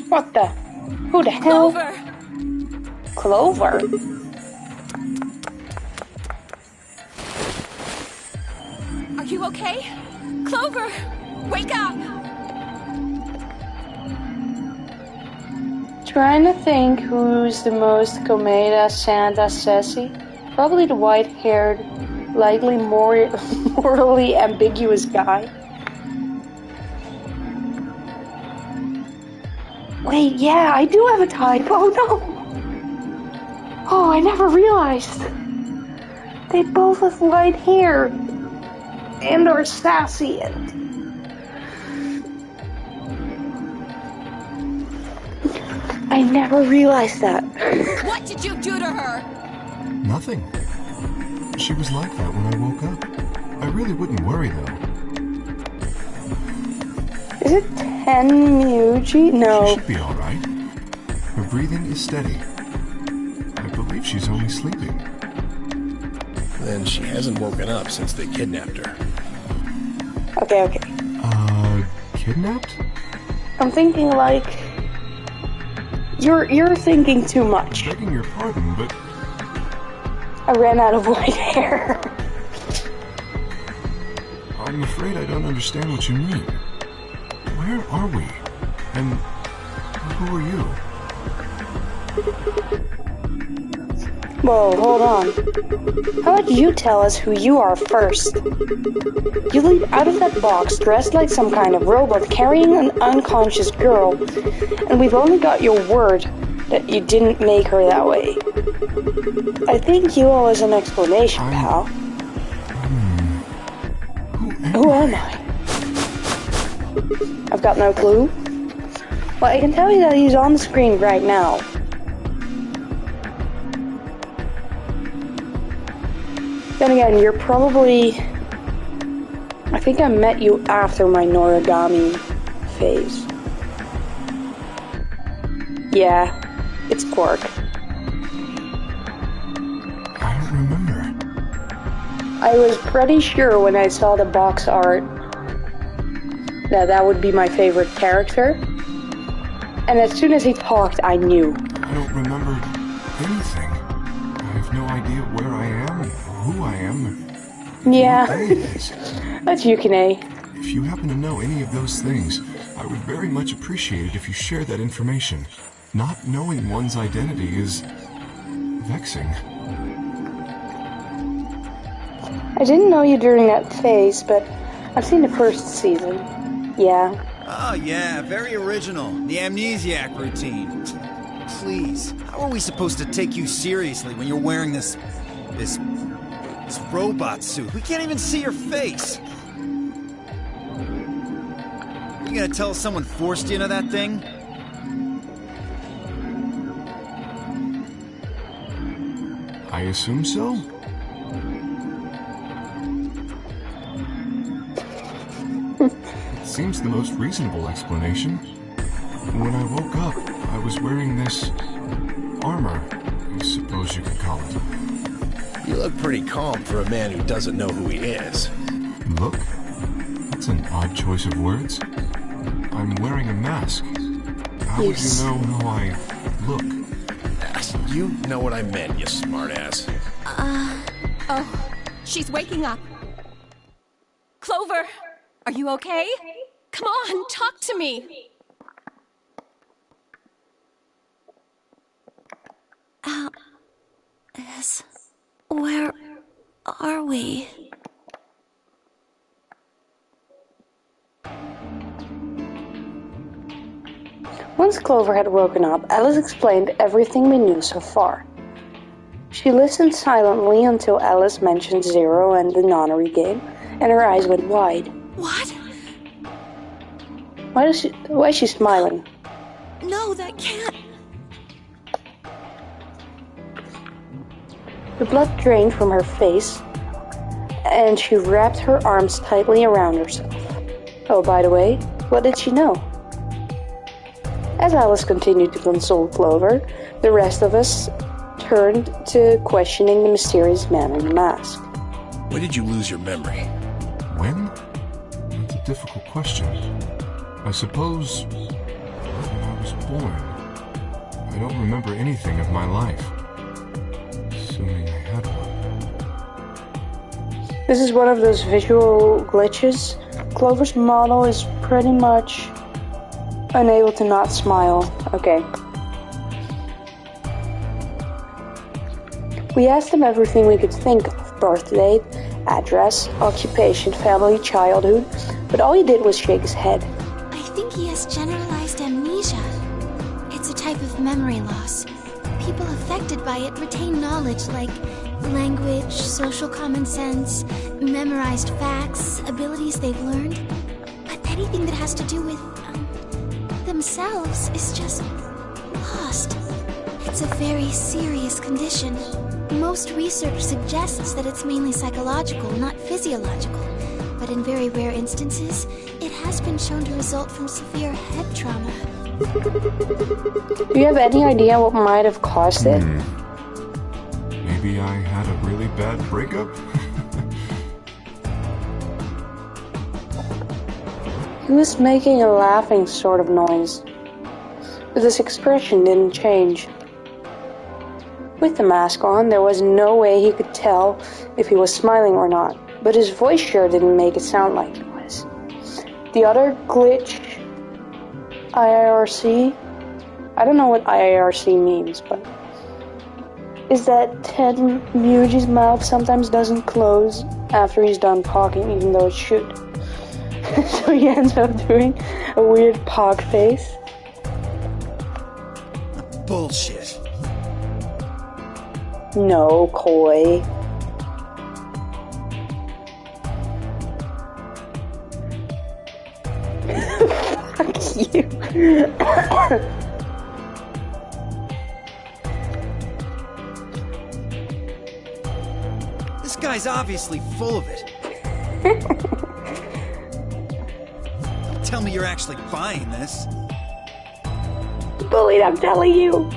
What the? Who the hell? Clover! Clover? Are you okay? Clover! Wake up! Trying to think who's the most Comeda Santa sassy. Probably the white-haired, likely morally ambiguous guy. Wait, yeah, I do have a type. Oh no! Oh, I never realized. They both have white hair. And are sassy and... I never realized that. What did you do to her? Nothing. She was like that when I woke up. I really wouldn't worry, though. Is it Tenmyuji? No. She should be all right. Her breathing is steady. I believe she's only sleeping. Then she hasn't woken up since they kidnapped her. Okay. Kidnapped? I'm thinking like... You're thinking too much. Begging your pardon, but... I ran out of white hair. I'm afraid I don't understand what you mean. Where are we? And who are you? Whoa, hold on. How about you tell us who you are first? You leap out of that box dressed like some kind of robot carrying an unconscious girl, and we've only got your word that you didn't make her that way. I think you owe us an explanation, pal. Who am I? I've got no clue. Well, I can tell you that he's on the screen right now. Then again, you're probably... I think I met you after my Noragami phase. Yeah, it's Quark. I don't remember. I was pretty sure when I saw the box art that would be my favorite character. And as soon as he talked, I knew. I don't remember anything. I have no idea where I am, who I am. Yeah, what day it is. that's Yukine. If you happen to know any of those things, I would very much appreciate it if you shared that information. Not knowing one's identity is... vexing. I didn't know you during that phase, but I've seen the first season. Yeah. Oh yeah, very original. The amnesiac routine. Please, how are we supposed to take you seriously when you're wearing this robot suit? We can't even see your face. You gonna tell us someone forced you into that thing? I assume so? seems the most reasonable explanation. When I woke up, I was wearing this armor, I suppose you could call it. You look pretty calm for a man who doesn't know who he is. Look? That's an odd choice of words. I'm wearing a mask. How would you know how I look? You know what I meant, you smartass. Oh, she's waking up. Clover, are you okay? Come on, talk to me. Alice, where are we? Once Clover had woken up, Alice explained everything we knew so far. She listened silently until Alice mentioned Zero and the Nonary game, and her eyes went wide. What? Why is she smiling? No, that can't. The blood drained from her face, and she wrapped her arms tightly around herself. Oh, by the way, what did she know? As Alice continued to console Clover, the rest of us turned to questioning the mysterious man in the mask. When did you lose your memory? When? That's a difficult question. I suppose when I was born. I don't remember anything of my life. Assuming I had one. This is one of those visual glitches. Clover's model is pretty much unable to not smile. Okay. We asked him everything we could think of: birth date, address, occupation, family, childhood, but all he did was shake his head. I think he has generalized amnesia. It's a type of memory loss. People affected by it retain knowledge like language, social common sense, memorized facts, abilities they've learned. But anything that has to do with themselves is just lost. It's a very serious condition. Most research suggests that it's mainly psychological, not physiological. But in very rare instances, it has been shown to result from severe head trauma. Do you have any idea what might have caused it? Maybe I had a really bad breakup? He was making a laughing sort of noise, but his expression didn't change. With the mask on, there was no way he could tell if he was smiling or not, but his voice sure didn't make it sound like it was. The other glitch, IIRC, I don't know what IIRC means, but is that Ryuji's mouth sometimes doesn't close after he's done talking, even though it should. So he ends up doing a weird pog face. Bullshit. No, Koi. Fuck you. This guy's obviously full of it. Tell me you're actually buying this. Bullied, I'm telling you.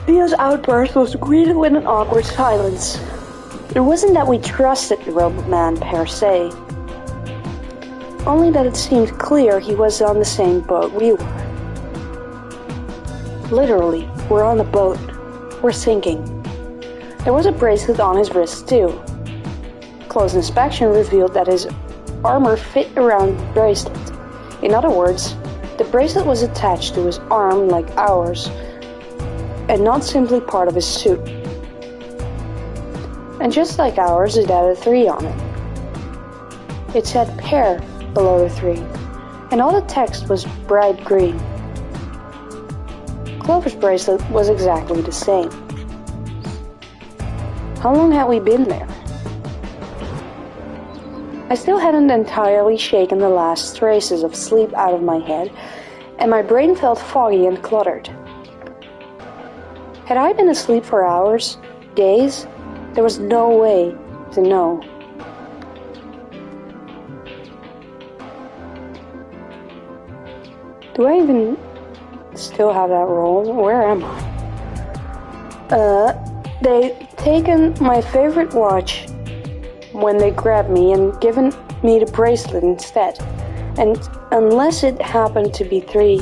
Theo's outburst was greeted with an awkward silence. It wasn't that we trusted the robot man per se, only that it seemed clear he was on the same boat we were. Literally, we're on a boat. We're sinking. There was a bracelet on his wrist too. Close inspection revealed that his armor fit around the bracelet. In other words, the bracelet was attached to his arm like ours, and not simply part of his suit. And just like ours, it had a 3 on it. It said pair below the 3, and all the text was bright green. Clover's bracelet was exactly the same. How long had we been there? I still hadn't entirely shaken the last traces of sleep out of my head, and my brain felt foggy and cluttered. Had I been asleep for hours, days? There was no way to know. Do I even still have that role? Where am I? They've taken my favorite watch when they grabbed me and given me the bracelet instead. And unless it happened to be 3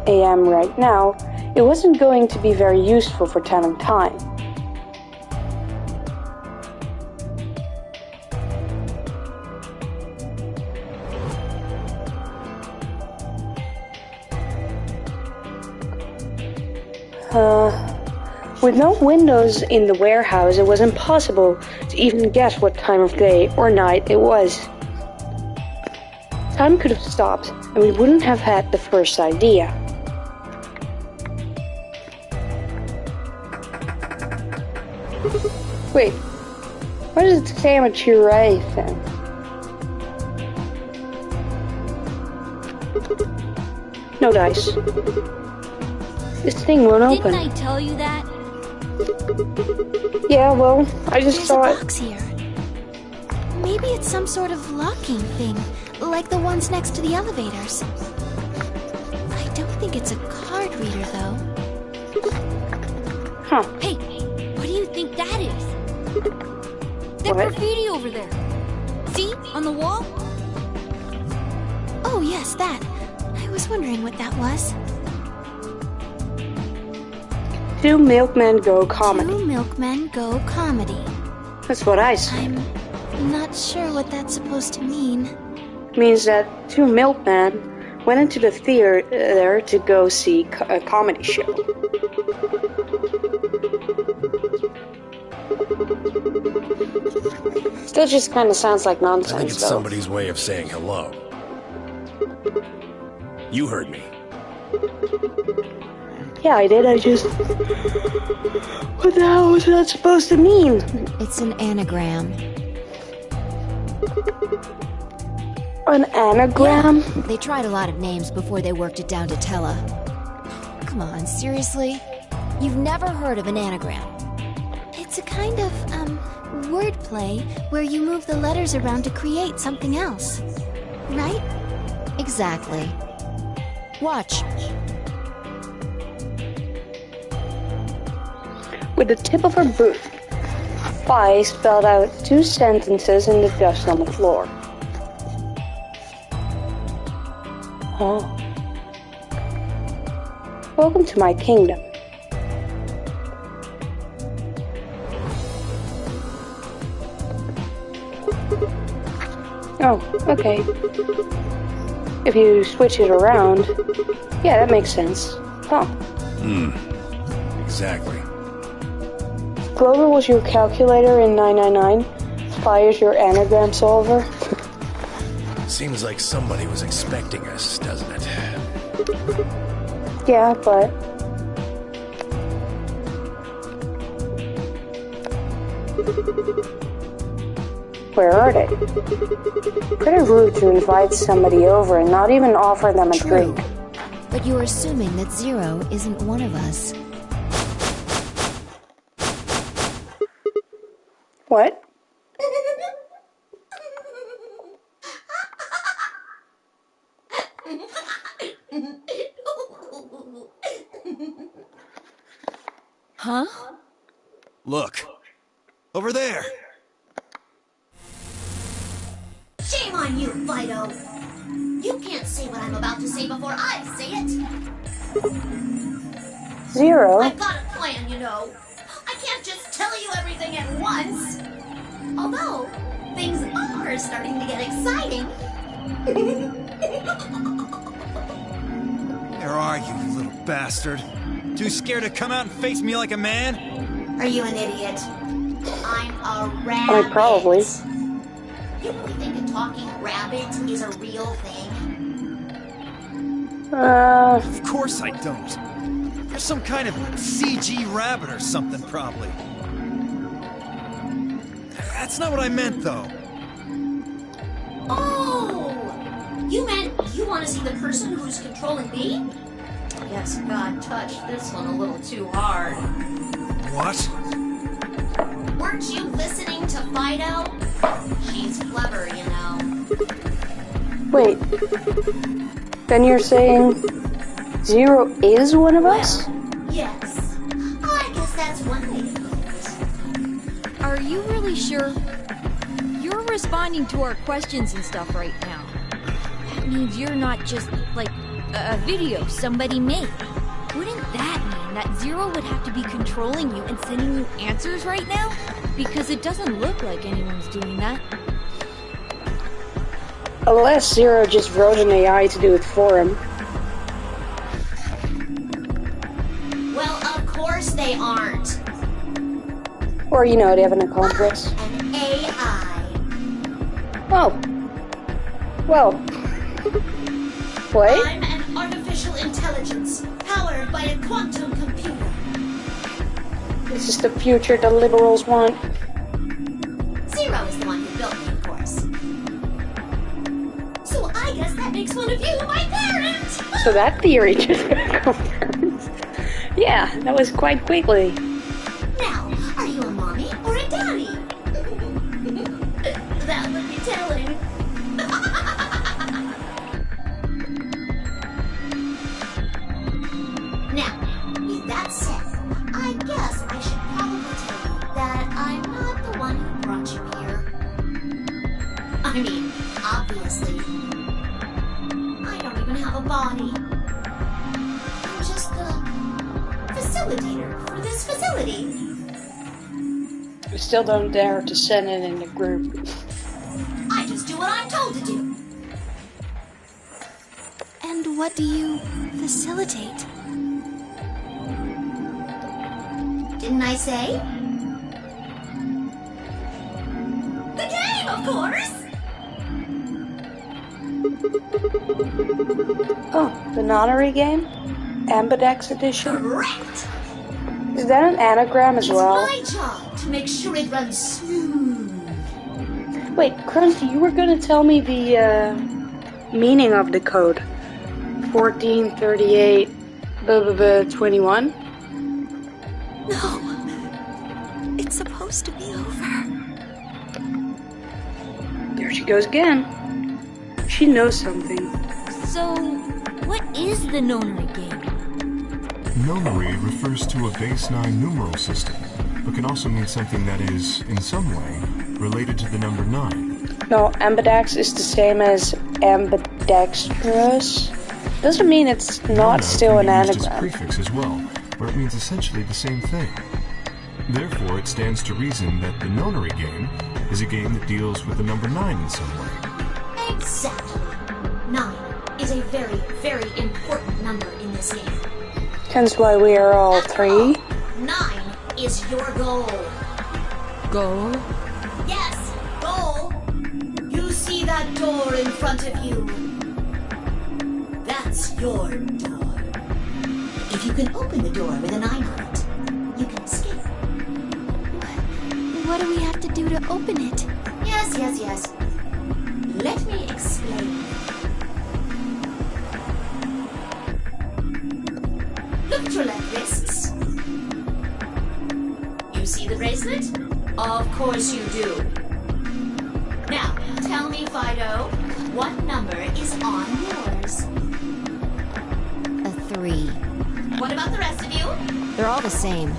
a.m. right now, it wasn't going to be very useful for telling time. With no windows in the warehouse, it was impossible to even guess what time of day or night it was. Time could have stopped, and we wouldn't have had the first idea. Wait, what does it say amateur ray thing? No dice. This thing won't open. Didn't I tell you that? Yeah, well, I just There's saw a it. box here. Maybe it's some sort of locking thing, like the ones next to the elevators. I don't think it's a card reader, though. Huh. Hey, what do you think that is? That What? graffiti over there. See? On the wall? Oh, yes, that. I was wondering what that was. 2 milkmen go comedy. 2 milkmen go comedy. That's what I said. I'm not sure what that's supposed to mean. Means that 2 milkmen went into the theater to go see a comedy show. Still just kind of sounds like nonsense, I think it's though. somebody's way of saying hello. You heard me. Yeah, I did. I just... What the hell was that supposed to mean? It's an anagram. An anagram? Yeah, they tried a lot of names before they worked it down to Tella. Come on, seriously? You've never heard of an anagram? It's a kind of, wordplay where you move the letters around to create something else. Right? Exactly. Watch. With the tip of her boot, Fi spelled out 2 sentences in the dust on the floor. Oh. Welcome to my kingdom. Oh, okay. If you switch it around, yeah, that makes sense. Huh. Exactly. Clover was your calculator in 999. Fi is your anagram solver. Seems like somebody was expecting us, doesn't it? Yeah, but... Where are they? Pretty rude to invite somebody over and not even offer them a True. drink. But you're assuming that Zero isn't one of us. What? Huh? Look. Over there. Shame on you, Fido. You can't say what I'm about to say before I say it. Zero? I've got a plan, you know. I can't just tell you everything at once. Although, things are starting to get exciting. Where are you, you little bastard? Too scared to come out and face me like a man? Are you an idiot? I'm a rabbit. Probably. You really think a talking rabbit is a real thing? Of course I don't. You're some kind of CG rabbit or something, probably. That's not what I meant, though. Oh! You meant you want to see the person who's controlling me? Guess God touched this one a little too hard. What? Weren't you listening to Fido? She's clever, you know. Wait. Then you're saying Zero is one of us? Yes. I guess that's one way to put it. Are you really sure? You're responding to our questions and stuff right now. That means you're not just, like, a video somebody made. Wouldn't that mean that Zero would have to be controlling you and sending you answers right now? Because it doesn't look like anyone's doing that. Unless Zero just wrote an AI to do it for him. Well, of course they aren't. Or, you know, they have an accomplice. An AI. Oh. Well. Wait. I'm an artificial intelligence powered by a quantum computer. This is the future the liberals want. Zero is the one who built me, of course. So I guess that makes one of you my parent! So that theory just got confirmed. Yeah, that was quite quickly. Now, are you a mommy or a daddy? That would be telling. Now, with that said, I guess I should probably tell you that I'm not the one who brought you here. I mean, obviously. I don't even have a body. I'm just the facilitator for this facility. I still don't dare to send it in the group. I just do what I'm told to do. And what do you facilitate? Didn't I say? The game, of course! Oh, the Nonary game? Ambidex edition? Correct! Is that an anagram as well? It's my job to make sure it runs smooth. Wait, Crunchy, you were gonna tell me the meaning of the code. 1438 blah blah blah 21? No. It's supposed to be over. There she goes again. She knows something. So, what is the Nonary game? Nonary refers to a base 9 numeral system, but can also mean something that is, in some way, related to the number 9. No, ambidex is the same as ambidextrous. Doesn't mean it's not still an can be used as anagram. prefix as well, where it means essentially the same thing. Therefore, it stands to reason that the Nonary game is a game that deals with the number 9 in some way. Exactly. 9 is a very, very important number in this game. Hence why we are all After 3. all, 9 is your goal. Goal? Yes, goal. You see that door in front of you? That's your door. If you can open the door with a 9 on it, you can escape. What do we have to do to open it? Yes. Let me explain. Look at your left wrists. You see the bracelet? Of course you do. Now, tell me, Fido, what number is on yours? A 3. What about the rest of you? They're all the same.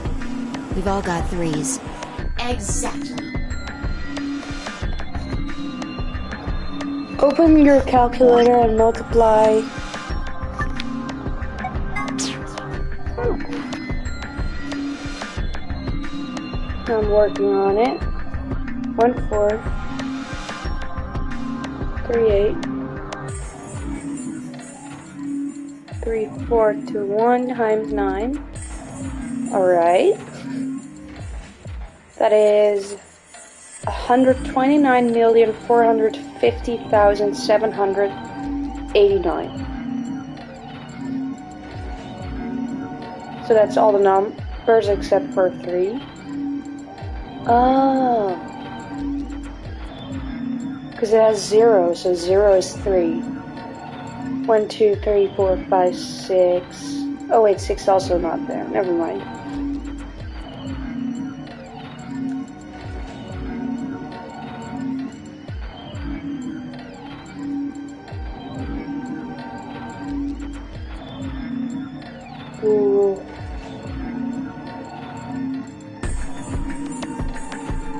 We've all got 3s. Exactly. Open your calculator and multiply. I'm working on it. 1438 3421 times 9. Alright. That is 129,450,789. So that's all the numbers except for 3. Oh. Because it has 0, so 0 is 3. 1, 2, 3, 4, 5, 6. Oh wait, 6 is also not there. Never mind.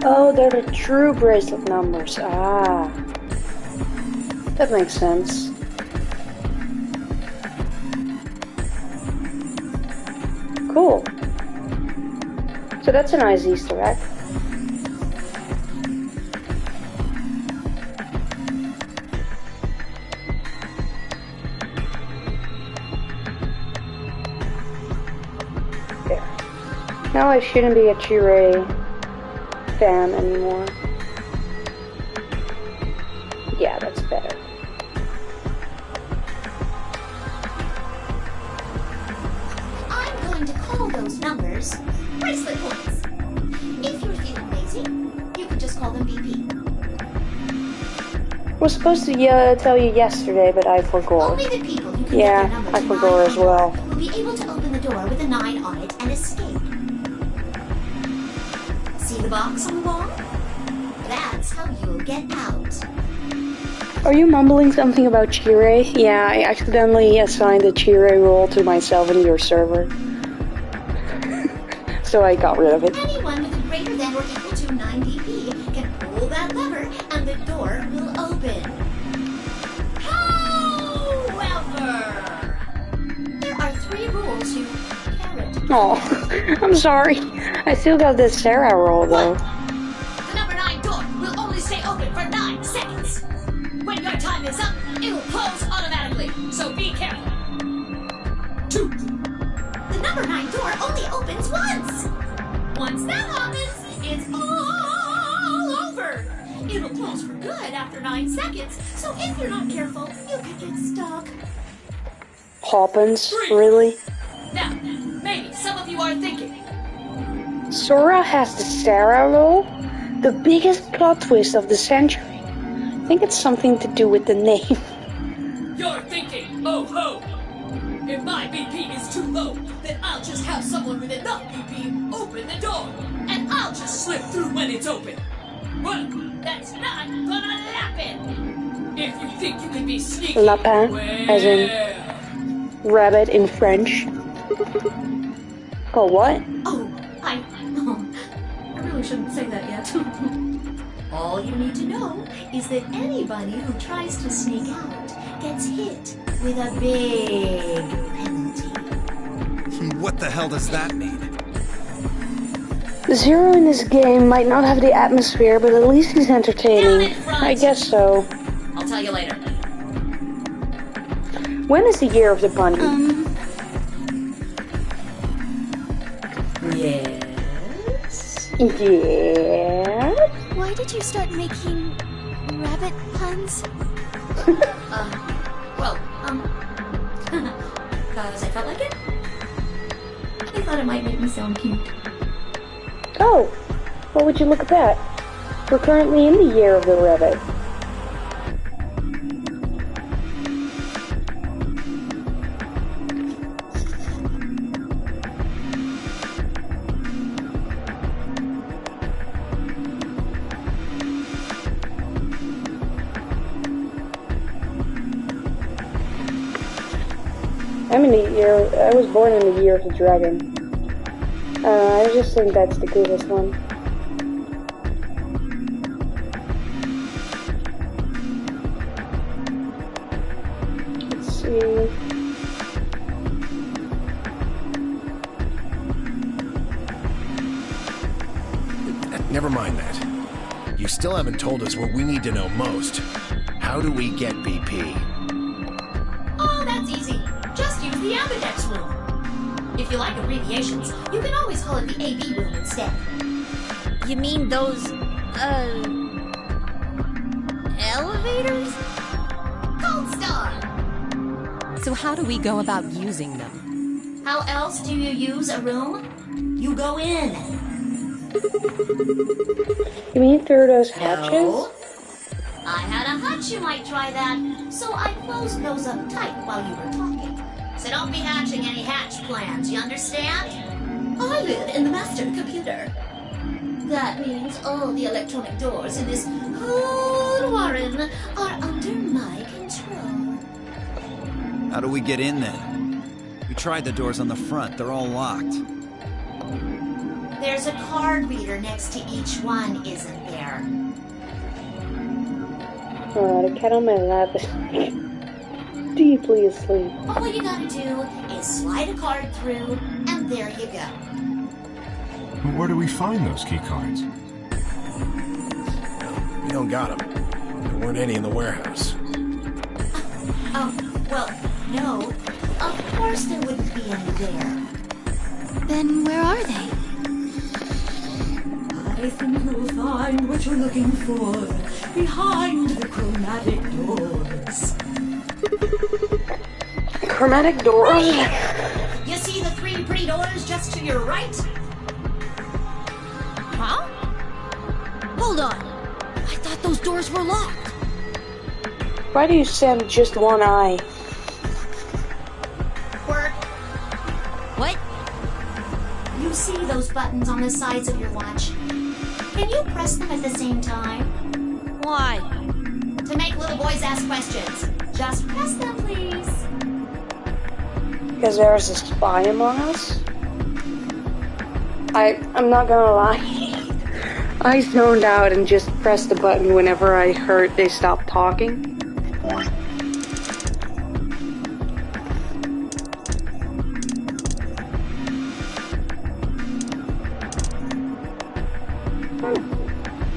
Oh, they're the true bracelet numbers. Ah. That makes sense. Cool. So that's a nice Easter egg. There. Now I shouldn't be a Chire fan anymore. Yeah, that's better. I'm going to call those numbers bracelet points. If you're feeling lazy, you could just call them BP. I was supposed to tell you yesterday, but I forgot. Only the people who can Yeah, get their number I to forgot 9 as well. will be able to open the door with a 9 on it and escape. See the box on the wall? That's how you'll get out. Are you mumbling something about Chire? Yeah, I accidentally assigned a Chire role to myself in your server. So I got rid of it. Anyone with a greater than or equal to 9 BP can pull that lever and the door will open. However, there are 3 rules you can't. Oh, I'm sorry. I still got this Sarah role though. The number 9 door will only stay open for 9 seconds. When your time is up, it'll close automatically, so be careful. 2. The number 9 door only opens once. Once that happens, it's all over. It'll close for good after 9 seconds, so if you're not careful, you could get stuck. Happens? 3. Really? Now, maybe some of you are thinking, Sora has the Sarah role? The biggest plot twist of the century. I think it's something to do with the name. you're thinking, oh ho! If my BP is too low, then I'll just have someone with enough BP open the door, and I'll just slip through when it's open. Well, that's not gonna happen. If you think you can be sneaky, Lapin, as in rabbit in French. Oh, what? Oh, I really shouldn't say that yet. All you need to know is that anybody who tries to sneak out gets hit with a big penalty. What the hell does that mean? The Zero in this game might not have the atmosphere, but at least he's entertaining. I guess so. I'll tell you later. When is the year of the bunny? Yes? Yeah? Why did you start making rabbit puns? Because I felt like it. I thought it might make me sound cute. Oh, what would you look at that? We're currently in the year of the rabbit. I was born in the year of the dragon. I just think that's the coolest one. Let's see. Never mind that. You still haven't told us what we need to know most. How do we get BP? Oh, that's easy. Just use the Ambidex room. If you like abbreviations, you can always call it the AB room instead. You mean those, elevators? Gold Star! So how do we go about using them? How else do you use a room? You go in. You mean through those hatches? No. I had a hunch you might try that, so I closed those up tight while you were talking. So don't be hatching any hatch plans, you understand? I live in the master computer. That means all the electronic doors in this whole warren are under my control. How do we get in then? We tried the doors on the front. They're all locked. There's a card reader next to each one, isn't there? Alright, a cat on my lap is deeply asleep. All you gotta do is slide a card through, and there you go. Where do we find those key cards? We don't got them. There weren't any in the warehouse. Oh, well, no. Of course there wouldn't be any there. Then where are they? I think you'll find what you're looking for behind the chromatic doors. Chromatic doors? You see the 3 pretty doors just to your right? Huh? Hold on. I thought those doors were locked. Why do you send just one eye? Quirk, What? you see those buttons on the sides of your watch? Can you press them at the same time? Why? To make little boys ask questions. Just press them, please. Because there's a spy among us? I'm not gonna lie. I zoned out and just pressed the button whenever I heard they stopped talking.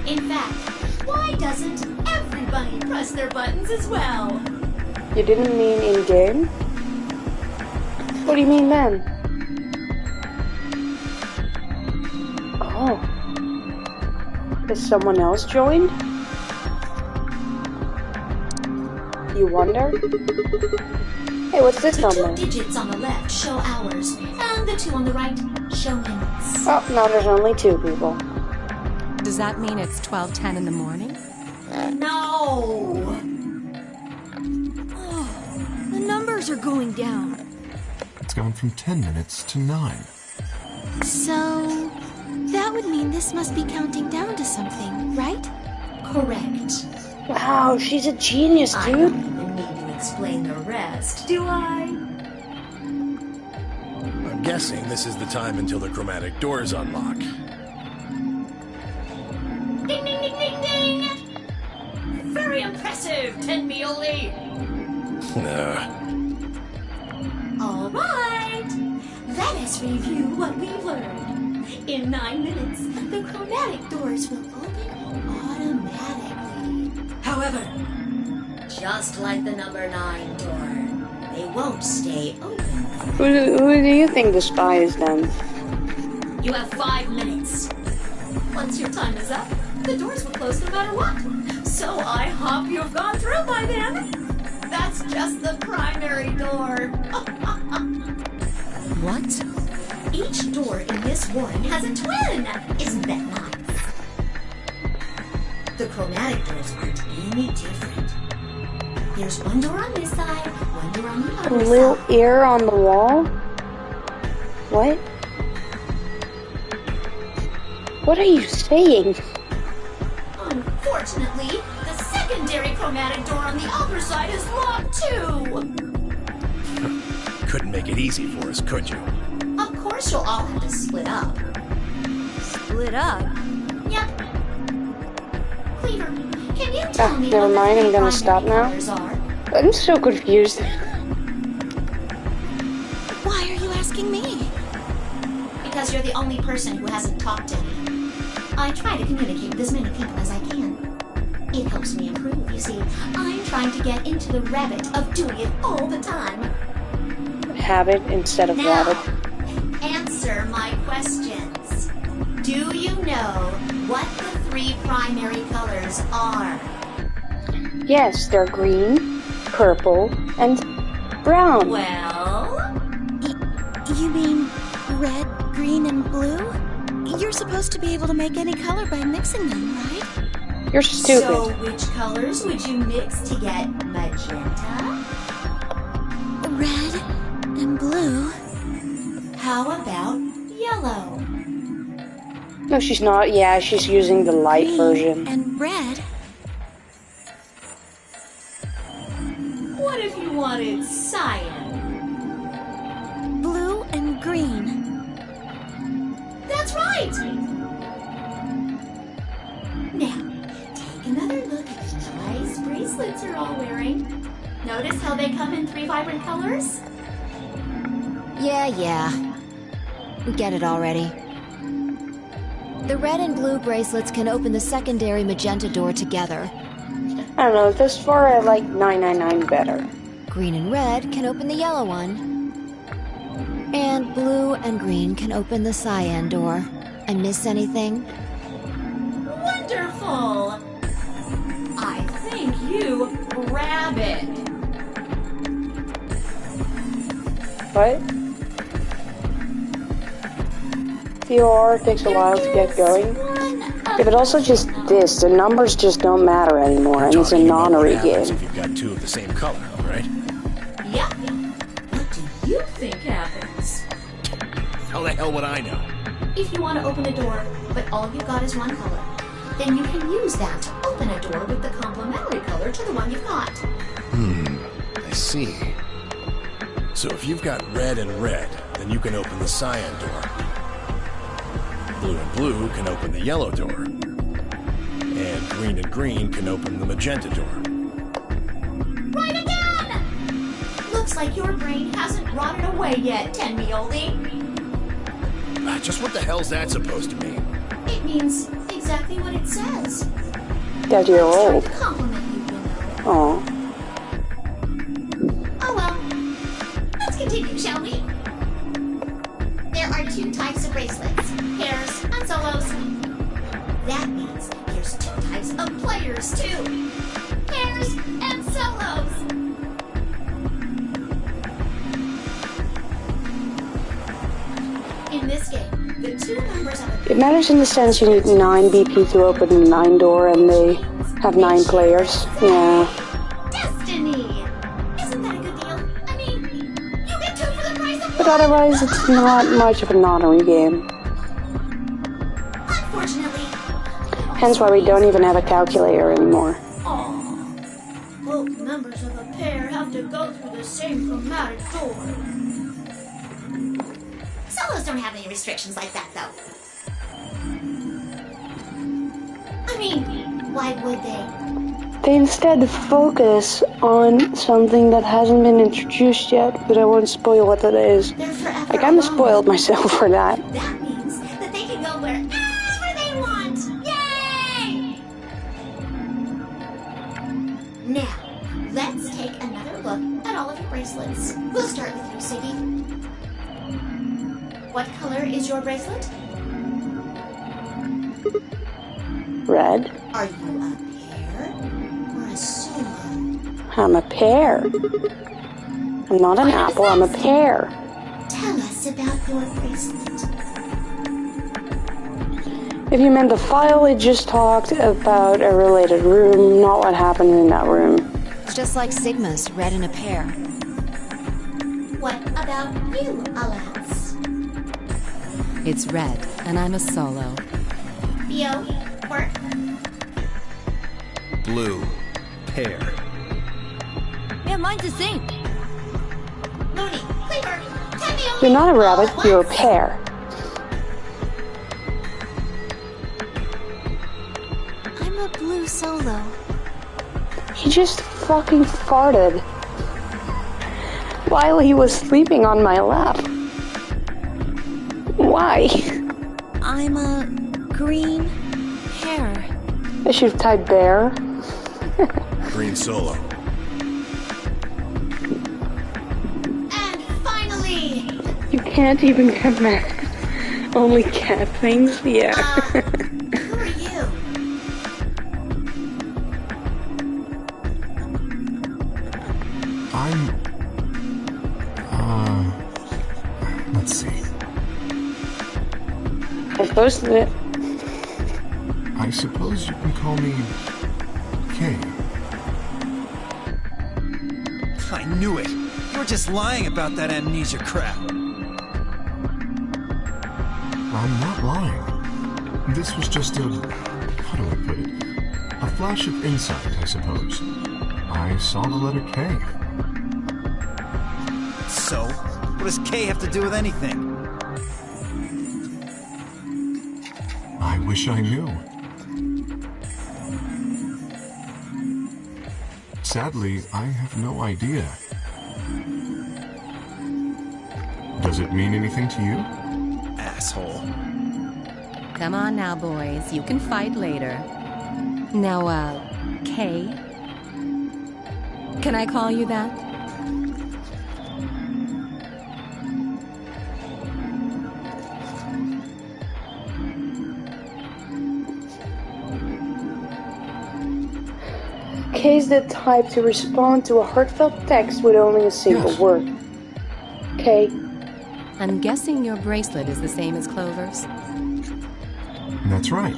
In fact, why doesn't everybody press their buttons as well? You didn't mean in-game? What do you mean then? Oh. Has someone else joined? You wonder? Hey, what's this The number? 2 digits on the left show hours, and the 2 on the right show minutes. Oh, no, there's only 2 people. Does that mean it's 12:10 in the morning? No! Oh, the numbers are going down. It's gone from 10 minutes to 9. So, that would mean this must be counting down to something, right? Correct. Wow, she's a genius, I dude. don't even need to explain the rest, do I? I'm guessing this is the time until the chromatic doors unlock. Ding, ding, ding, ding, ding! Very impressive, Tenmioli! All right! Let us review what we've learned. In 9 minutes, the chromatic doors will open automatically. However, Just like the number 9 door, they won't stay open. Who do you think the spy is then? You have 5 minutes. Once your time is up, the doors will close no matter what. So I hope you've gone through by then. That's just the primary door. What? Each door in this one has a twin. Isn't that nice? The chromatic doors aren't any different. There's one door on this side, one door on the A other little side. ear on the wall? What? What are you saying? Unfortunately, the secondary chromatic door on the other side is locked too. Couldn't make it easy for us, could you? Of course you'll all have to split up. Split up? Yep. Cleaver, can you tell me never what mind, the I'm 3 gonna stop primary now. colors are? I'm so confused. Why are you asking me? Because you're the only person who hasn't talked to me. I try to communicate with as many people as I can. It helps me improve, you see. I'm trying to get into the habit of doing it all the time. Habit instead of Now, rabbit. answer my questions. Do you know what the 3 primary colors are? Yes, they're green, purple, and brown. Well, You mean red, green, and blue? You're supposed to be able to make any color by mixing them, right? You're stupid. so which colors would you mix to get magenta? Red and blue. How about yellow? No, she's not. Yeah, she's using the light Green version. and red. What if you wanted cyan? Blue and green. That's right! Great! Now, take another look at the nice bracelets you're all wearing. Notice how they come in 3 vibrant colors? Yeah. We get it already. The red and blue bracelets can open the secondary magenta door together. I don't know, this far I like 999 better. Green and red can open the yellow one. And blue and green can open the cyan door. I miss anything? Wonderful! I think you grab it. What? VLR takes a while to get going. Yeah, but also just this, the numbers just don't matter anymore, and it's a Nonary game. If you've got 2 of the same color, right? Yep. What do you think happens? How the hell would I know? If you want to open a door, but all you've got is one color, then you can use that to open a door with the complementary color to the one you've got. I see. So if you've got red and red, then you can open the cyan door. Blue and blue can open the yellow door. And green can open the magenta door. Right again! Looks like your brain hasn't rotted away yet, 10-me-oldie. Just what the hell's that supposed to mean? It means exactly what it says. That you're old. Trying to compliment you, you know. Aw. Oh well. Let's continue, shall we? There are 2 types of bracelets. Pairs and solos. That means there's 2 types of players, too. Pairs and solos. In this game, the 2 members of a It matters in the sense you need 9 BP to open a 9 door, and they have 9 players. Yeah. Destiny! Isn't that a good deal? I mean, you get 2 for the price of But 1! otherwise, it's not much of a Nonary game. Unfortunately. Hence why we don't even have a calculator anymore. Aw. Both members of a pair have to go through the same chromatic door. Solos don't have any restrictions like that, though. I mean, why would they? They instead focus on something that hasn't been introduced yet, but I won't spoil what that is. They're forever I kinda alone. spoiled myself for that. That means that they can go wherever they want! Yay! Now, let's take another look at all of your bracelets. We'll start with you, Siggy. What color is your bracelet? Red. Are you a pair or a solo? I'm a pear. I'm not an apple, I'm a pear. Tell us about your bracelet. If you meant the file, it just talked about a related room, not what happened in that room. It's just like Sigma's, red in a pair. What about you, Alance? It's red, and I'm a solo. Theo, work? Blue. Pear. Yeah, mine's the same. Mooney, Cleaver, Temmie. You're not a rabbit, you're a pear. I'm a blue solo. He just fucking farted while he was sleeping on my lap. Why? I'm a green pear. I should have typed bear. Green solo. And finally, You can't even get mad. Only cat things? Yeah. who are you? Let's see. I posted it. I suppose you can call me Kay. I knew it. You were just lying about that amnesia crap. I'm not lying. This was just a... how do I put it? A flash of insight, I suppose. I saw the letter K. So, what does K have to do with anything? I wish I knew. Sadly, I have no idea. Does it mean anything to you? Asshole. Come on now, boys. You can fight later. Now, Kay? Can I call you that? Kay's the type to respond to a heartfelt text with only a single word. Kay. I'm guessing your bracelet is the same as Clover's? That's right.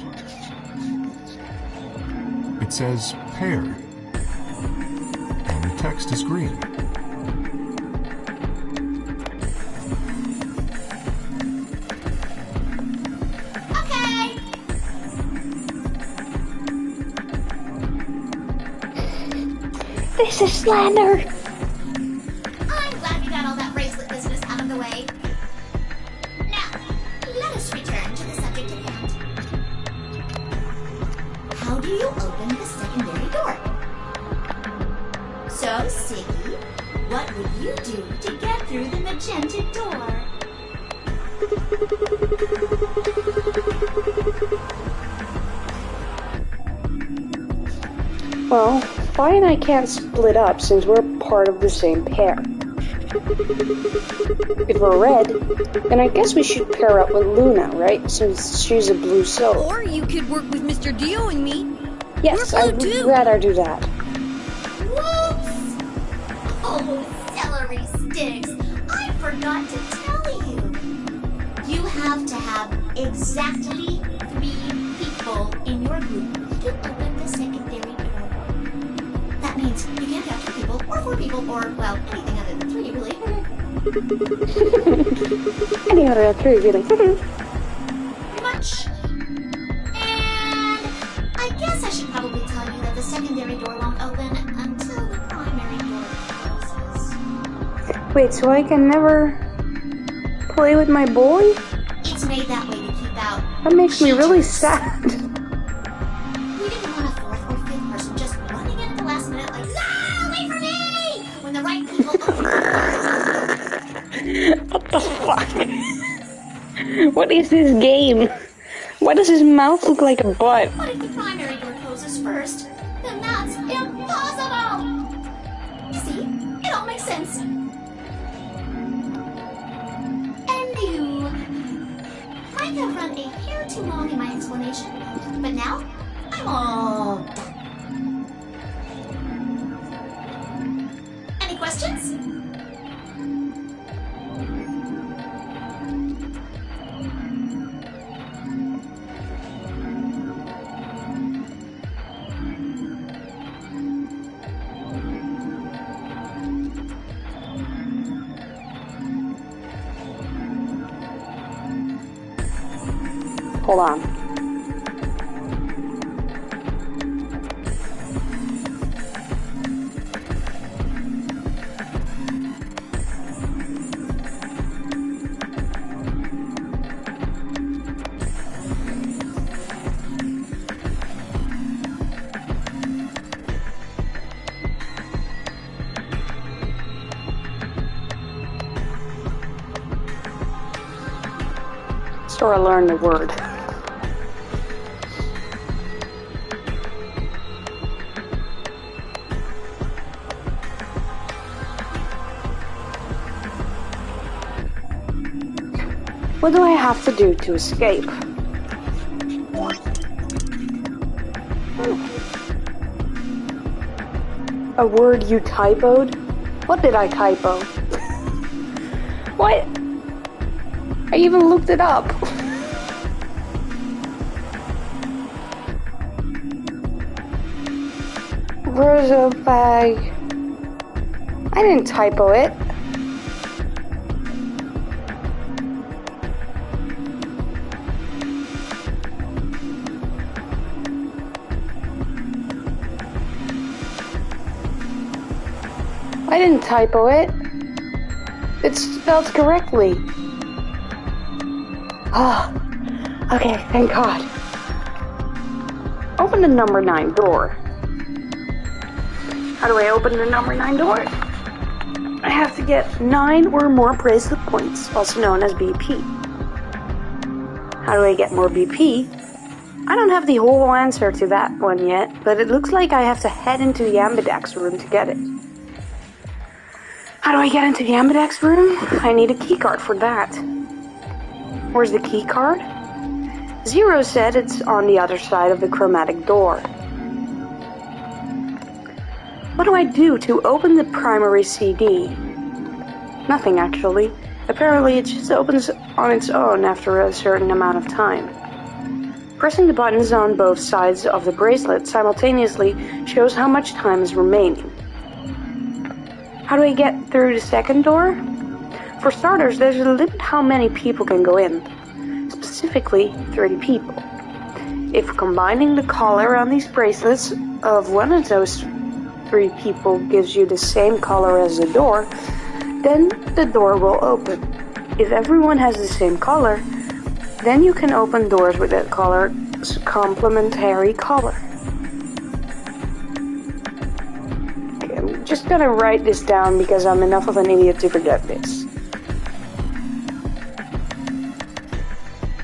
It says paired. And the text is green. Okay. This is slander. I'm glad we got all that bracelet business out of the way. Now, let us return to the subject at hand. How do you open the secondary door? So, Siggy, what would you do to get through the magenta door? Well, Vi and I can't split up since we're part of the same pair. If we're red, then I guess we should pair up with Luna, right? Since she's a blue soul. Or you could work with Mr. Dio and me. Yes, We're I blue would too. rather do that. Whoops! Oh, celery sticks! I forgot to tell you. You have to have exactly 3 people in your group to open the secondary door. That means you can't have 2 people, or 4 people, or, well, anything other than 3, really. Any other than 3, really. Pretty much. And I guess I should probably tell you that the secondary door won't open until the primary door closes. Wait, so I can never play with my boy? It's made that way to keep out. That makes me really cheaters. sad. We didn't want a 4th or 5th person just running in at the last minute like, "Ah, wait for me!" when the right people open the What the fuck? What is this game? Why does his mouth look like a butt? But if the primary door closes first, then that's impossible! You see, it all makes sense. And you might have run a hair too long in my explanation, but now I'm all done. Any questions? Hold on. Sora learned the word. What do I have to do to escape? A word you typoed? What did I typo? What? I even looked it up. Rosa bag. I didn't typo it. I didn't typo it. It's spelled correctly. Ah, Okay, thank God. Open the number 9 door. How do I open the number 9 door? I have to get 9 or more bracelet points, also known as BP. How do I get more BP? I don't have the whole answer to that one yet, but it looks like I have to head into the ambidex room to get it. How do I get into the ambidex room? I need a keycard for that. Where's the keycard? Zero said it's on the other side of the chromatic door. What do I do to open the primary CD? Nothing, actually. Apparently it just opens on its own after a certain amount of time. Pressing the buttons on both sides of the bracelet simultaneously shows how much time is remaining. How do I get through the second door? For starters, there's a limit how many people can go in. Specifically, 30 people. If combining the color on these bracelets of one of those 3 people gives you the same color as the door, then the door will open. If everyone has the same color, then you can open doors with that color's complementary color. Okay, I'm just gonna write this down because I'm enough of an idiot to forget this.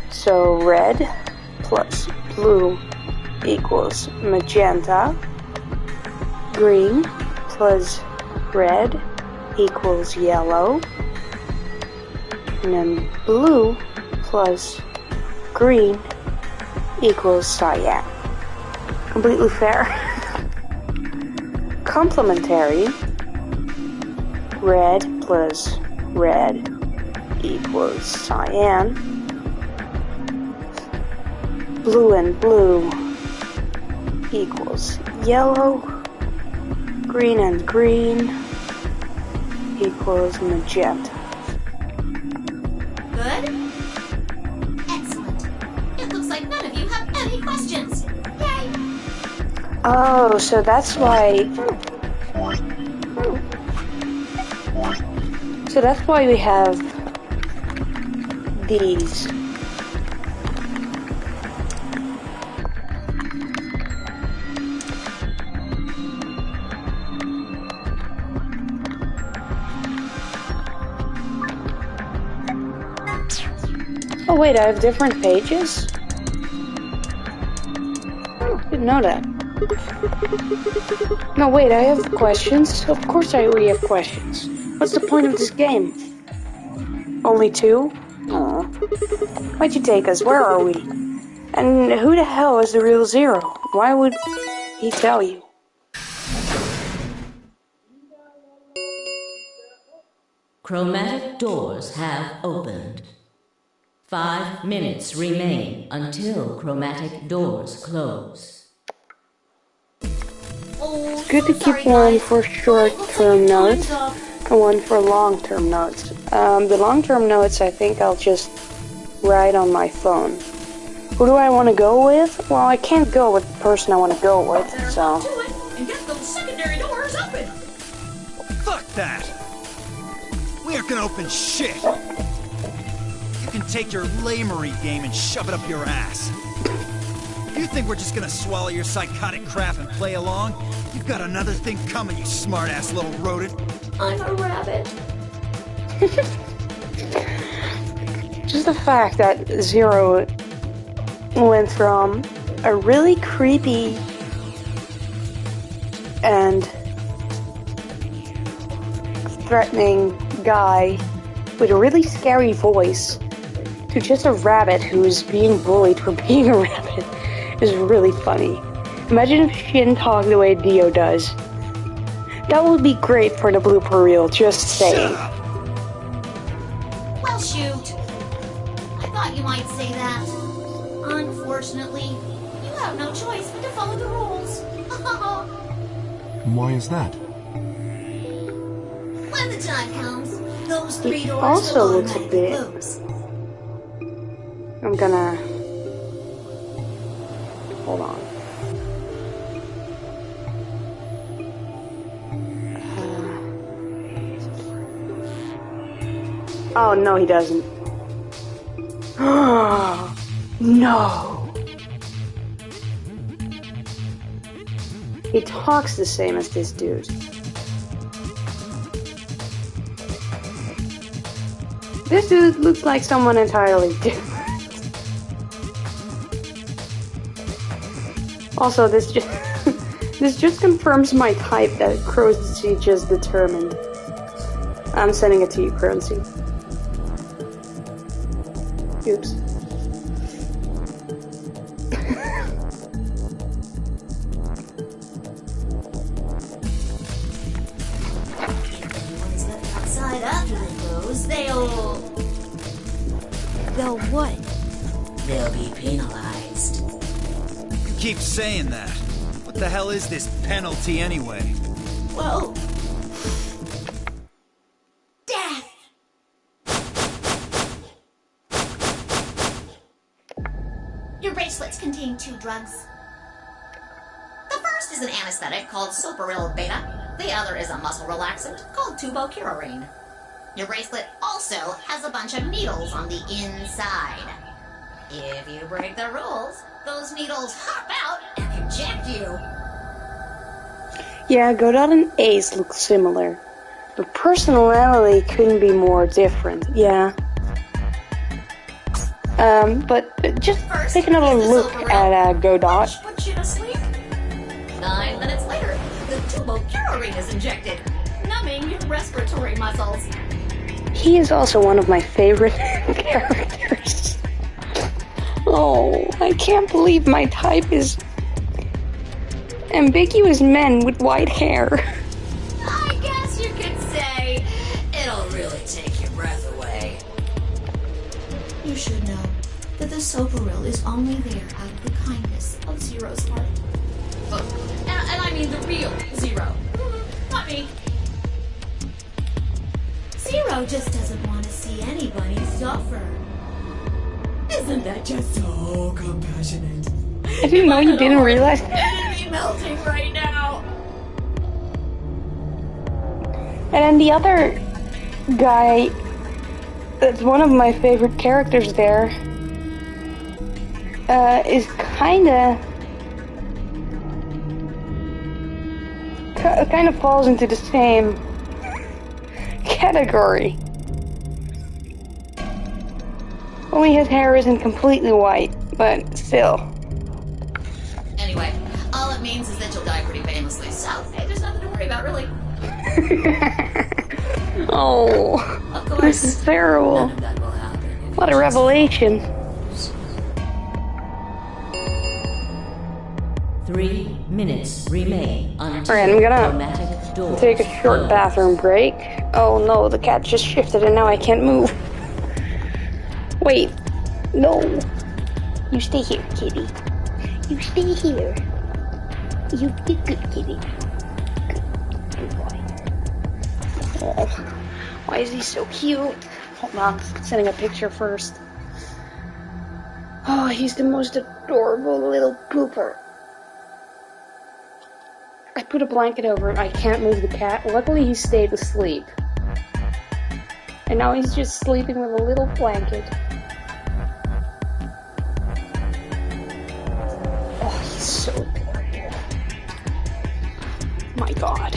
So red plus blue equals magenta. Green plus red equals yellow. And then blue plus green equals cyan. Completely fair. Complementary. Red plus red equals cyan. Blue and blue equals yellow. Green and green equals magenta. Good? Excellent. It looks like none of you have any questions. Yay! Oh, so that's why... So that's why we have these. Oh wait, I have different pages? Didn't know that. No wait, I have questions. Of course I already have questions. What's the point of this game? Only 2? Aw. Why'd you take us? Where are we? And who the hell is the real Zero? Why would he tell you? Chromatic doors have opened. 5 minutes remain until chromatic doors close. Oh, Good to keep one for short-term notes and one for long-term notes. The long-term notes I think I'll just write on my phone. Who do I want to go with? Well, I can't go with the person I want to go with, so... Do it and get those secondary doors open! Fuck that! We aren't gonna open shit! You can take your lamery game and shove it up your ass. If you think we're just gonna swallow your psychotic crap and play along, you've got another thing coming, you smart-ass little rodent. I'm a rabbit. Just the fact that Zero went from a really creepy and threatening guy with a really scary voice to just a rabbit who's being bullied for being a rabbit is really funny. Imagine if she didn't talk the way Dio does. That would be great for the blooper reel, just saying. Shut up. Well, shoot. I thought you might say that. Unfortunately, you have no choice but to follow the rules. Why is that? When the time comes, those 3 He doors also will looks a automatically bit... close. I'm gonna... Hold on. Oh, no, he doesn't. No! He talks the same as this dude. This dude looks like someone entirely different. Also, this just confirms my type that Currency just determined. I'm sending it to you, Currency. Oops. Ones left outside after they close, they'll what? They'll be penalized. You keep saying that. What the hell is this penalty anyway? Well, death. Your bracelets contain 2 drugs. The first is an anesthetic called Soparil Beta. The other is a muscle relaxant called tubocurarine. Your bracelet also has a bunch of needles on the inside. If you break the rules, those needles hop out and inject you. Yeah, Godot and Ace look similar. But personality couldn't be more different, yeah. But just First, take another is the look Soparil, at Godot. which puts you to sleep. 9 minutes later, the tubocurarine is injected, numbing your respiratory muscles. He is also one of my favorite characters. Oh, I can't believe my type is ambiguous men with white hair. I guess you could say it'll really take your breath away. You should know that the Soparil is only there out of the kindness of Zero's heart. And I mean the real Zero. Not me. Zero just doesn't want to see anybody suffer. Isn't that just so compassionate? I didn't know you didn't realize. I'd be melting right now. And then the other guy, that's one of my favorite characters there, is kind of falls into the same category. Only his hair isn't completely white, but still. Anyway, all it means is that you'll die pretty painlessly, so hey, there's nothing to worry about, really. Oh, Of course, this is terrible. none of that will happen. What a revelation. 3 minutes remain until Alright, I'm gonna chromatic doors take a short close. bathroom break. Oh no, the cat just shifted and now I can't move. Wait, no. You stay here, kitty. You stay here. You be good, kitty. Good boy. Oh, why is he so cute? Hold on, sending a picture first. Oh, he's the most adorable little pooper. I put a blanket over it. I can't move the cat. Luckily, he stayed asleep. And now he's just sleeping with a little blanket. Oh, he's so adorable. My God.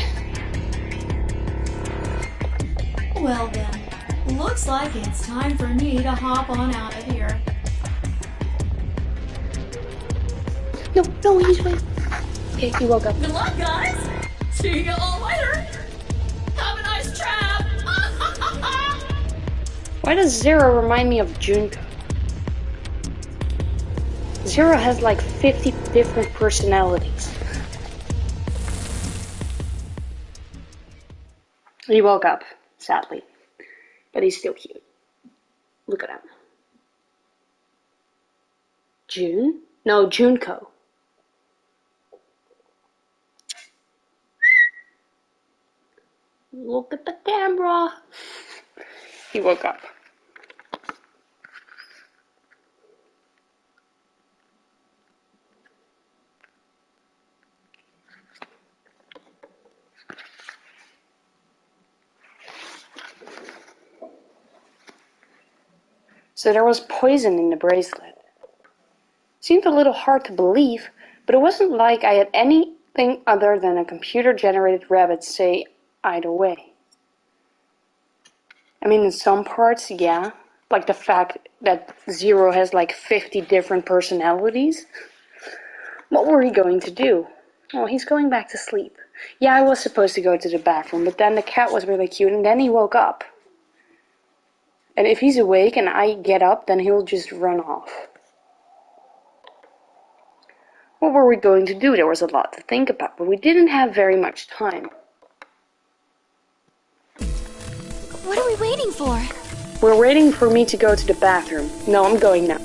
Well then, looks like it's time for me to hop on out of here. No, he's awake. Okay, he woke up. Good luck, guys. See you all later. Have a nice trap. Why does Zero remind me of Junko? Zero has like 50 different personalities. He woke up, sadly. But he's still cute. Look at him. June? No, Junko. Look at the camera. He woke up. So there was poison in the bracelet. Seemed a little hard to believe, but it wasn't like I had anything other than a computer-generated rabbit say either way. I mean, in some parts, yeah. Like the fact that Zero has like 50 different personalities. What were he going to do? Oh, he's going back to sleep. Yeah, I was supposed to go to the bathroom, but then the cat was really cute, and then he woke up. And if he's awake and I get up, then he'll just run off. What were we going to do? There was a lot to think about, but we didn't have very much time. What are we waiting for? We're waiting for me to go to the bathroom. No, I'm going now.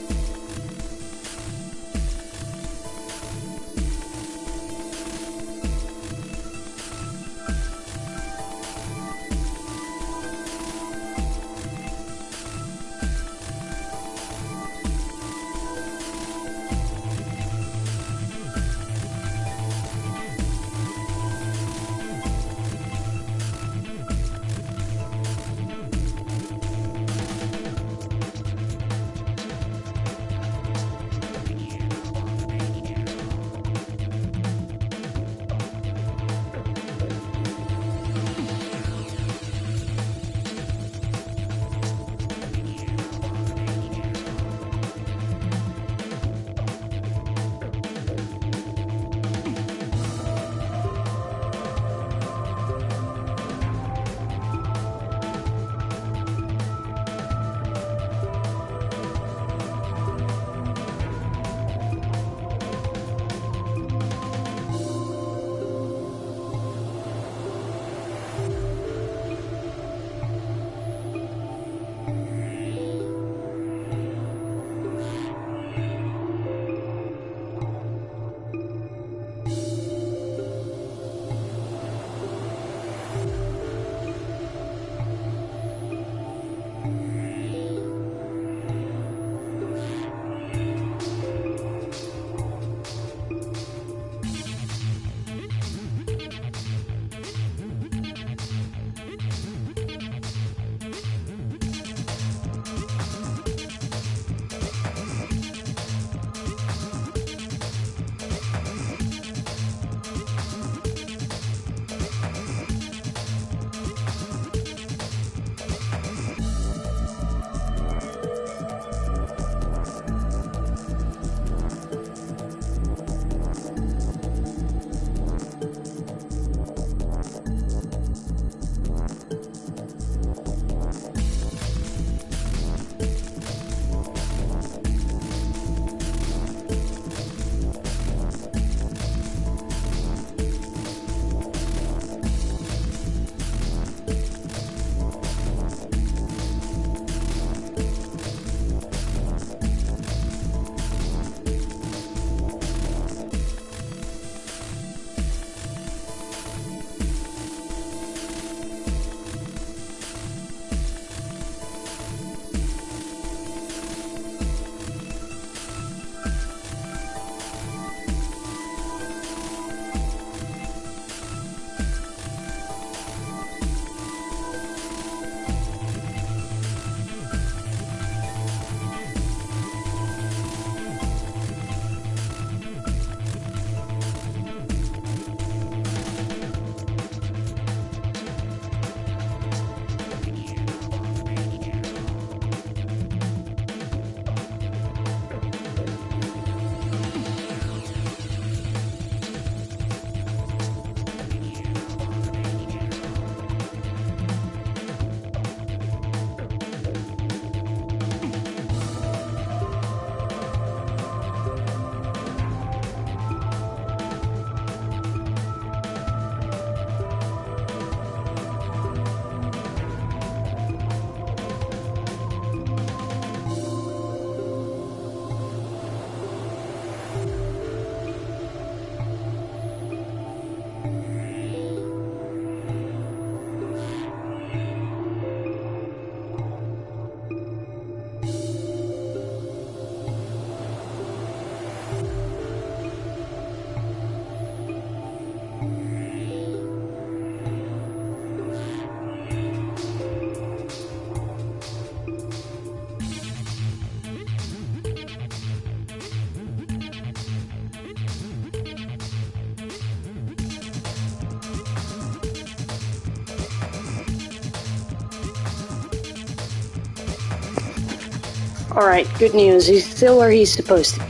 Alright, good news. He's still where he's supposed to be.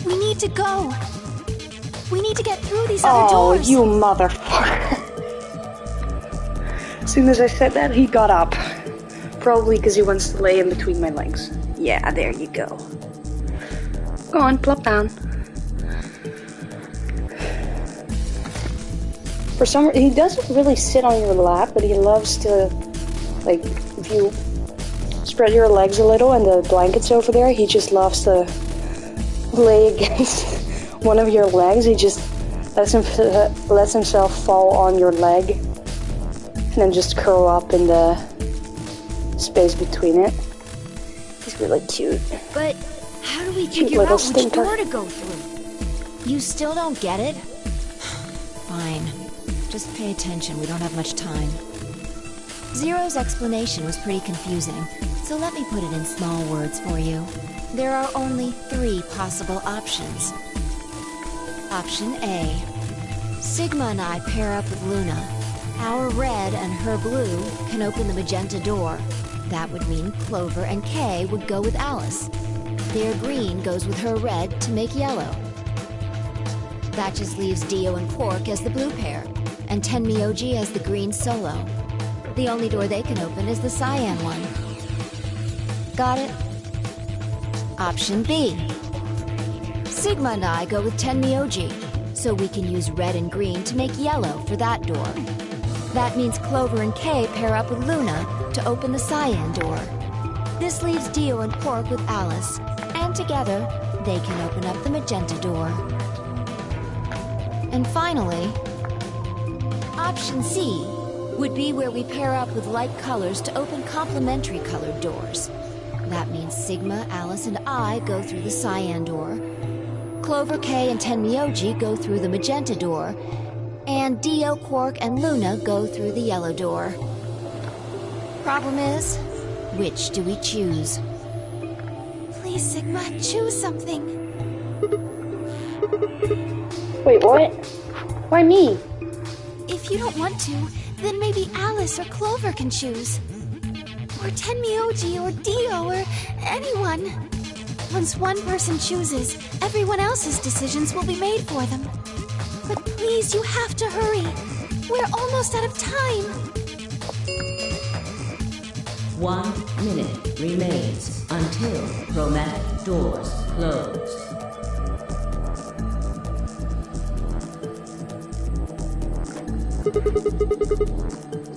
We need to go. We need to get through these other doors. Oh, you motherfucker. As soon as I said that, he got up. Probably because he wants to lay in between my legs. Yeah, there you go. Go on, plop down. For some reason, he doesn't really sit on your lap, but he loves to, like, if you spread your legs a little and the blanket's over there, he just loves to lay against one of your legs. He just lets himself fall on your leg and then just curl up in the space between it. He's really cute. But how do we Cute figure little out which stinker. door to go through? You still don't get it? Fine. Just pay attention, we don't have much time. Zero's explanation was pretty confusing, so let me put it in small words for you. There are only 3 possible options. Option A. Sigma and I pair up with Luna. Our red and her blue can open the magenta door. That would mean Clover and Kay would go with Alice. Their green goes with her red to make yellow. That just leaves Dio and Quark as the blue pair, and Tenmyoji as the green solo. The only door they can open is the cyan one. Got it? Option B. Sigma and I go with Tenmyoji, so we can use red and green to make yellow for that door. That means Clover and Kay pair up with Luna to open the cyan door. This leaves Dio and Quark with Alice, and together, they can open up the magenta door. And finally, option C would be where we pair up with light colors to open complementary colored doors. That means Sigma, Alice, and I go through the cyan door. Clover, Kay, and Tenmyoji go through the magenta door. And Dio, Quark, and Luna go through the yellow door. Problem is, which do we choose? Please, Sigma, choose something. Wait, what? Why me? If you don't want to, then maybe Alice or Clover can choose. Or Tenmyoji or Dio or anyone. Once one person chooses, everyone else's decisions will be made for them. But please, you have to hurry. We're almost out of time. 1 minute remains until chromatic doors close.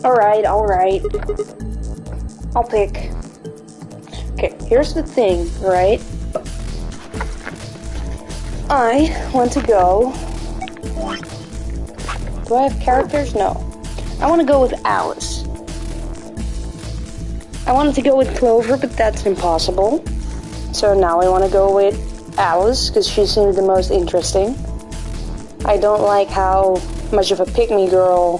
Alright. I'll pick. Okay, here's the thing, right? I want to go... Do I have characters? No. I want to go with Alice. I wanted to go with Clover, but that's impossible. So now I want to go with Alice, because she seems the most interesting. I don't like how much of a pick-me girl...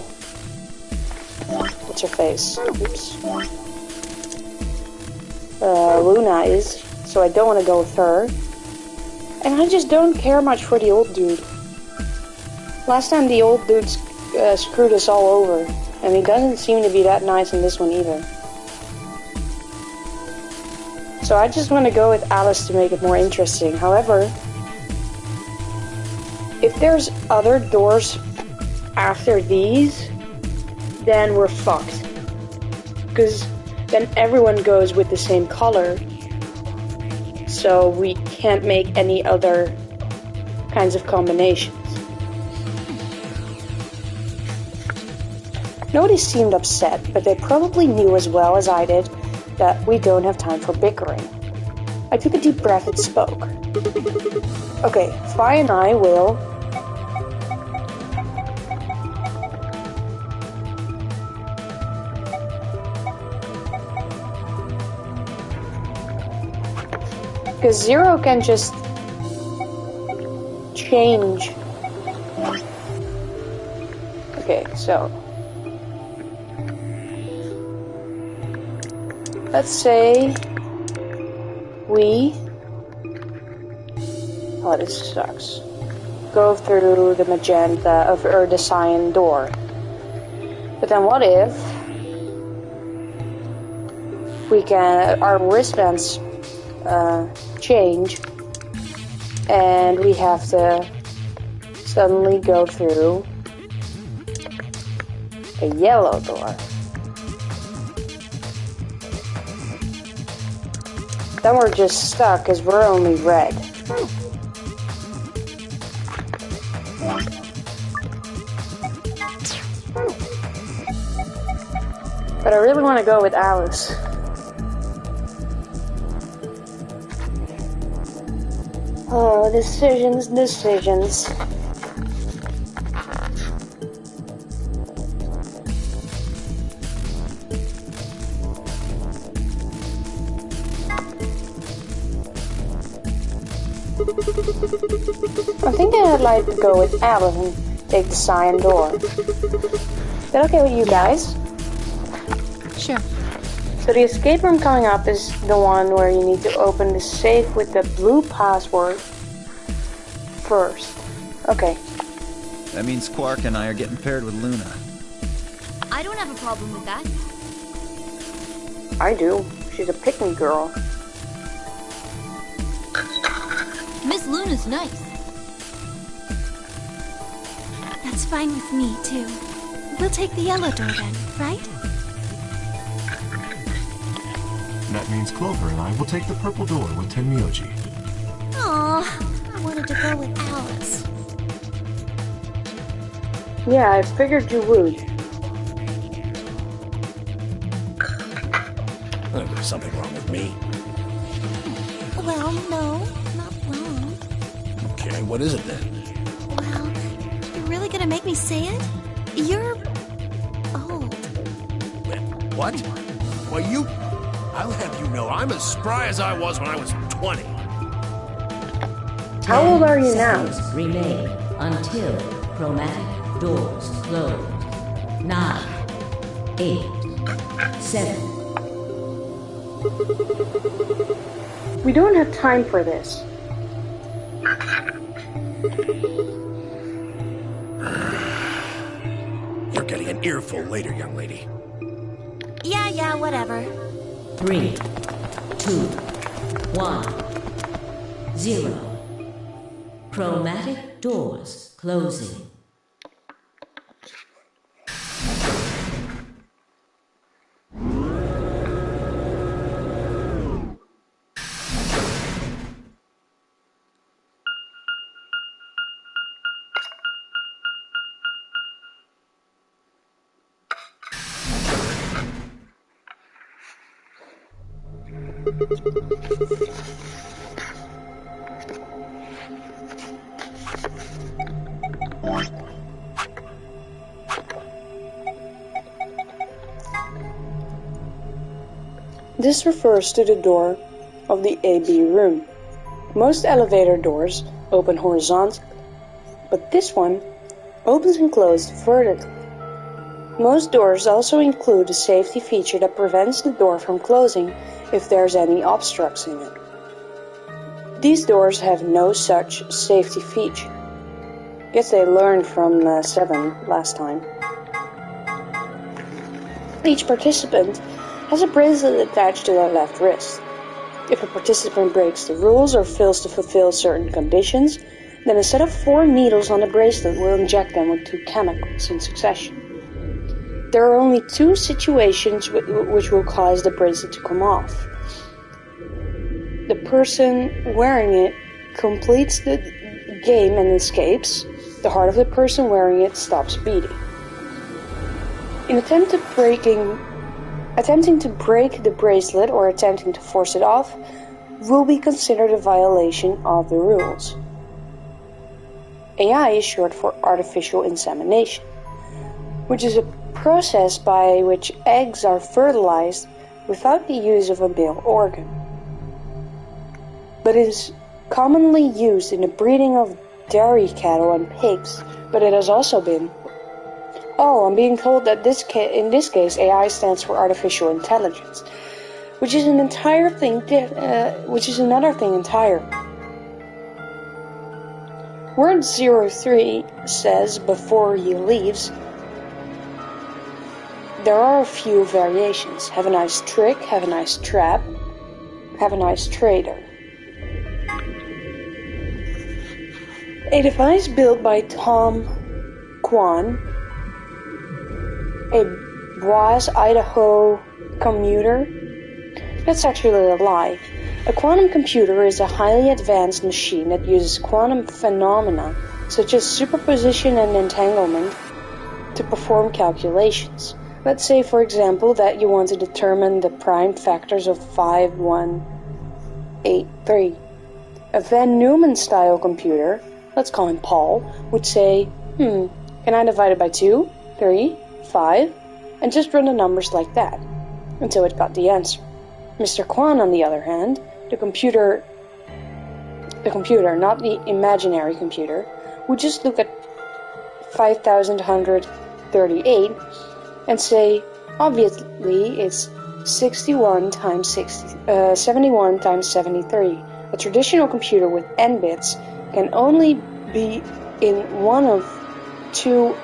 What's her face? Oops. Luna is, so I don't want to go with her. And I just don't care much for the old dude. Last time the old dude screwed us all over, and he doesn't seem to be that nice in this one either. So I just want to go with Alice to make it more interesting. However, if there's other doors after these, then we're fucked. Because then everyone goes with the same color, so we can't make any other kinds of combinations. Nobody seemed upset, but they probably knew as well as I did that we don't have time for bickering. I took a deep breath and spoke. Okay, Fi and I will... Because Zero can just change. Okay, so let's say we... Oh, this sucks. Go through the magenta or the cyan door. But then what if we can... Our wristbands change, and we have to suddenly go through a yellow door. Then we're just stuck because we're only red. But I really want to go with Alice. Oh, decisions. I think I'd like to go with Alice and take the cyan door. Is that okay with you guys? Sure. So the escape room coming up is the one where you need to open the safe with the blue password first. Okay. That means Quark and I are getting paired with Luna. I don't have a problem with that. I do. She's a pick-me girl. Miss Luna's nice. That's fine with me, too. We'll take the yellow door then, right? That means Clover and I will take the purple door with Tenmyoji. Aw, I wanted to go with Alice. Yeah, I figured you would. There's something wrong with me. Well, no, not wrong. Okay, what is it then? Well, you're really gonna make me say it? You're old. What? Well, I'll have you know, I'm as spry as I was when I was 20. How old are you now? Seconds remain until chromatic doors close. 9, 8, 7. We don't have time for this. You're getting an earful later, young lady. Yeah, whatever. 3, 2, 1, 0. Chromatic doors closing. This refers to the door of the AB room. Most elevator doors open horizontally, but this one opens and closes vertically. Most doors also include a safety feature that prevents the door from closing if there's any obstructs in it. These doors have no such safety feature. Guess they learned from 7 last time. Each participant has a bracelet attached to their left wrist. If a participant breaks the rules or fails to fulfill certain conditions, then a set of 4 needles on the bracelet will inject them with 2 chemicals in succession. There are only 2 situations which will cause the bracelet to come off. The person wearing it completes the game and escapes. The heart of the person wearing it stops beating. In attempting to break the bracelet or attempting to force it off will be considered a violation of the rules. AI is short for artificial insemination, which is a process by which eggs are fertilized without the use of a male organ, but is commonly used in the breeding of dairy cattle and pigs, but it has also been... Oh, I'm being told that in this case AI stands for artificial intelligence, which is another thing entirely. Word 03 says before he leaves, there are a few variations. Have a nice trick, have a nice trap, Have a nice trader. A device built by Tom Kwan, a Boise, Idaho commuter. That's actually a lie. A quantum computer is a highly advanced machine that uses quantum phenomena, such as superposition and entanglement, to perform calculations. Let's say, for example, that you want to determine the prime factors of 5183. A Van Neumann-style computer, let's call him Paul, would say, can I divide it by 2, 3, 5, and just run the numbers like that, until it got the answer. Mr. Kwan, on the other hand, the computer, not the imaginary computer, would just look at 5138 and say, obviously it's 71 times 71 times 73. A traditional computer with n bits can only be in one of 2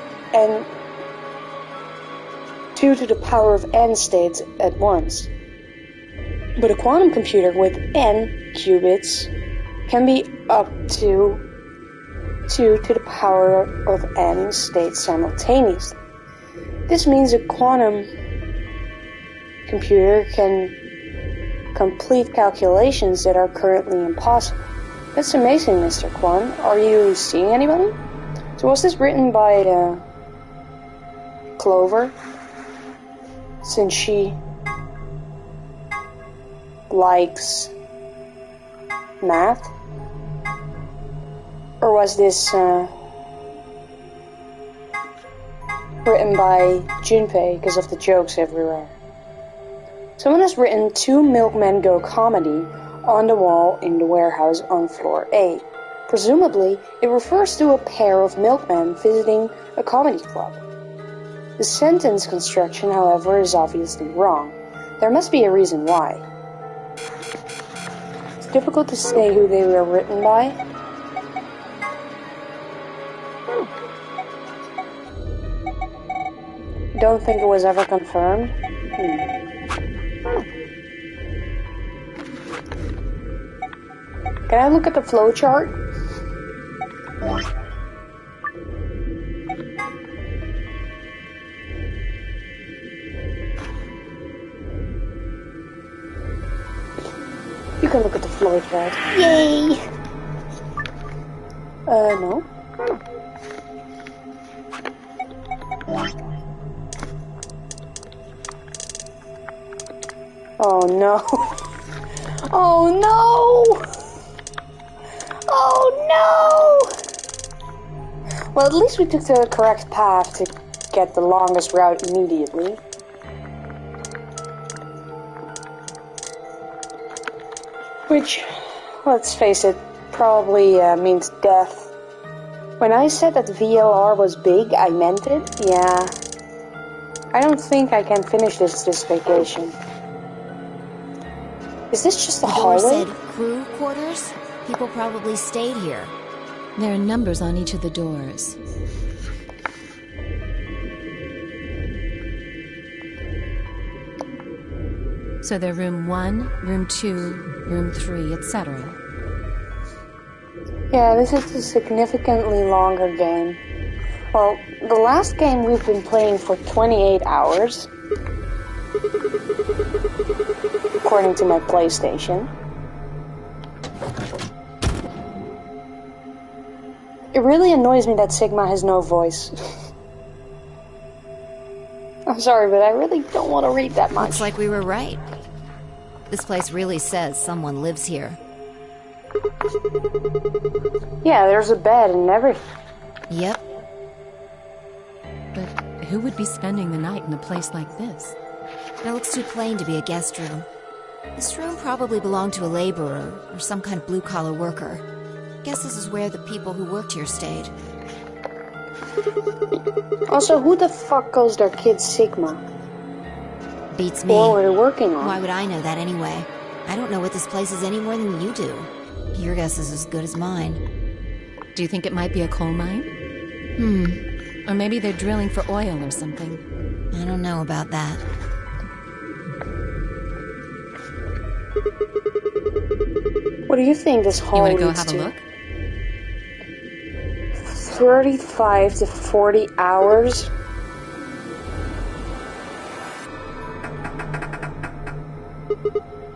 to the power of n states at once. But a quantum computer with n qubits can be up to 2 to the power of n states simultaneously. This means a quantum computer can complete calculations that are currently impossible. That's amazing, Mr. Kwan. Are you seeing anybody? So was this written by Clover? Since she likes math? Or was this written by Junpei because of the jokes everywhere? Someone has written 2 milkmen go comedy on the wall in the warehouse on floor A. Presumably, it refers to a pair of milkmen visiting a comedy club. The sentence construction, however, is obviously wrong. There must be a reason why. It's difficult to say who they were written by. Don't think it was ever confirmed. Can I look at the flowchart? You can look at the flowchart. Yay! No. Oh no. Oh no! Oh no! Well, at least we took the correct path to get the longest route immediately. Which, let's face it, probably means death. When I said that VLR was big, I meant it, yeah. I don't think I can finish this vacation. Is this just a hallway? The door said crew quarters? People probably stayed here. There are numbers on each of the doors. So they're room 1, room 2, room 3, etc. Yeah, this is a significantly longer game. Well, the last game we've been playing for 28 hours. According to my PlayStation. It really annoys me that Sigma has no voice. I'm sorry, but I really don't want to read that much. Looks like we were right. This place really says someone lives here. Yeah, there's a bed and everything. Yep. But who would be spending the night in a place like this? It looks too plain to be a guest room. This room probably belonged to a laborer or some kind of blue-collar worker. Guess this is where the people who worked here stayed. Also, who the fuck calls their kids Sigma? Beats me. What were they working on? Why would I know that anyway? I don't know what this place is any more than you do. Your guess is as good as mine. Do you think it might be a coal mine? Or maybe they're drilling for oil or something. I don't know about that. do you think this hall You wanna go leads have a to? look? 35 to 40 hours?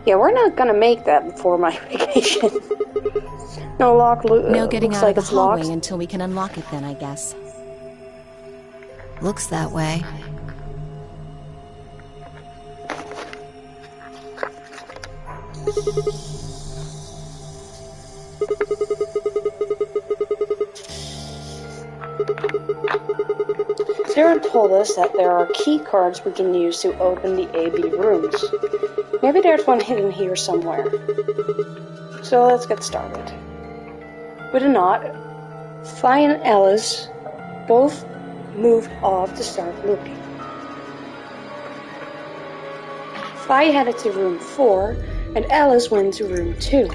Yeah, we're not gonna make that before my vacation. No lock No getting looks out like of the it's hallway locked. until we can unlock it then, I guess. Looks that way. Sarah told us that there are key cards we can use to open the AB rooms. Maybe there's one hidden here somewhere. So let's get started. With a nod, Fi and Alice both moved off to start looking. Fi headed to room 4, and Alice went to room 2.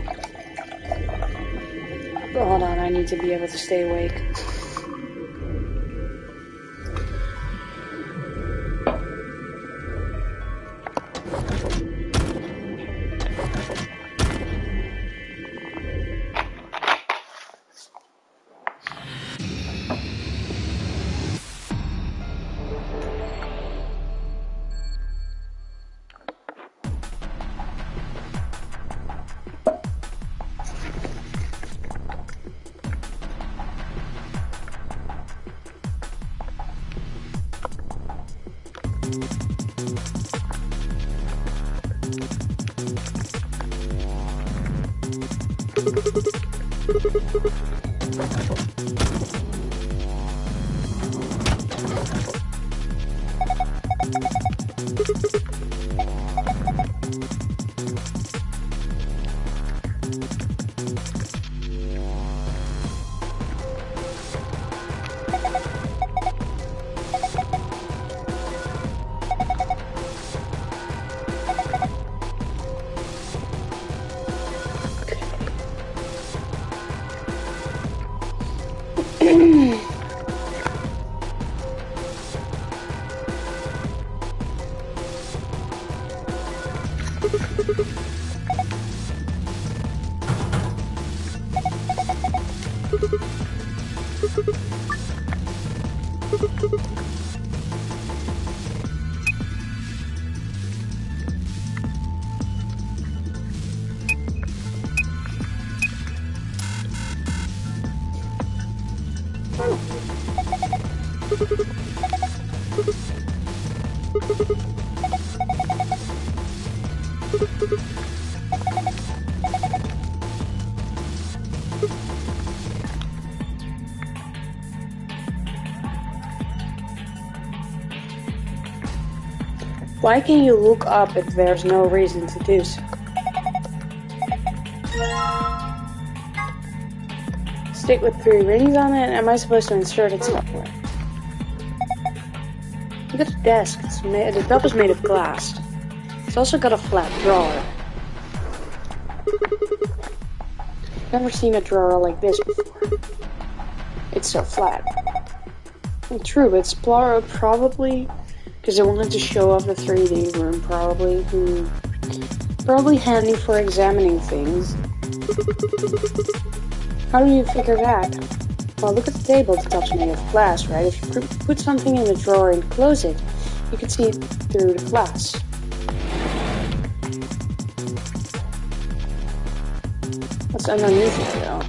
Hold on, I need to be able to stay awake. Why can you look up if there's no reason to do so? Stick with 3 rings on it? Am I supposed to insert it somewhere? Look at the desk. The top is made of glass. It's also got a flat drawer. Never seen a drawer like this before. It's so flat. True, but it's probably because I wanted to show off the 3D room, probably. Probably handy for examining things. How do you figure that? Well, look at the table. The top's made of glass, right? If you put something in the drawer and close it, you can see it through the glass. What's underneath it, though?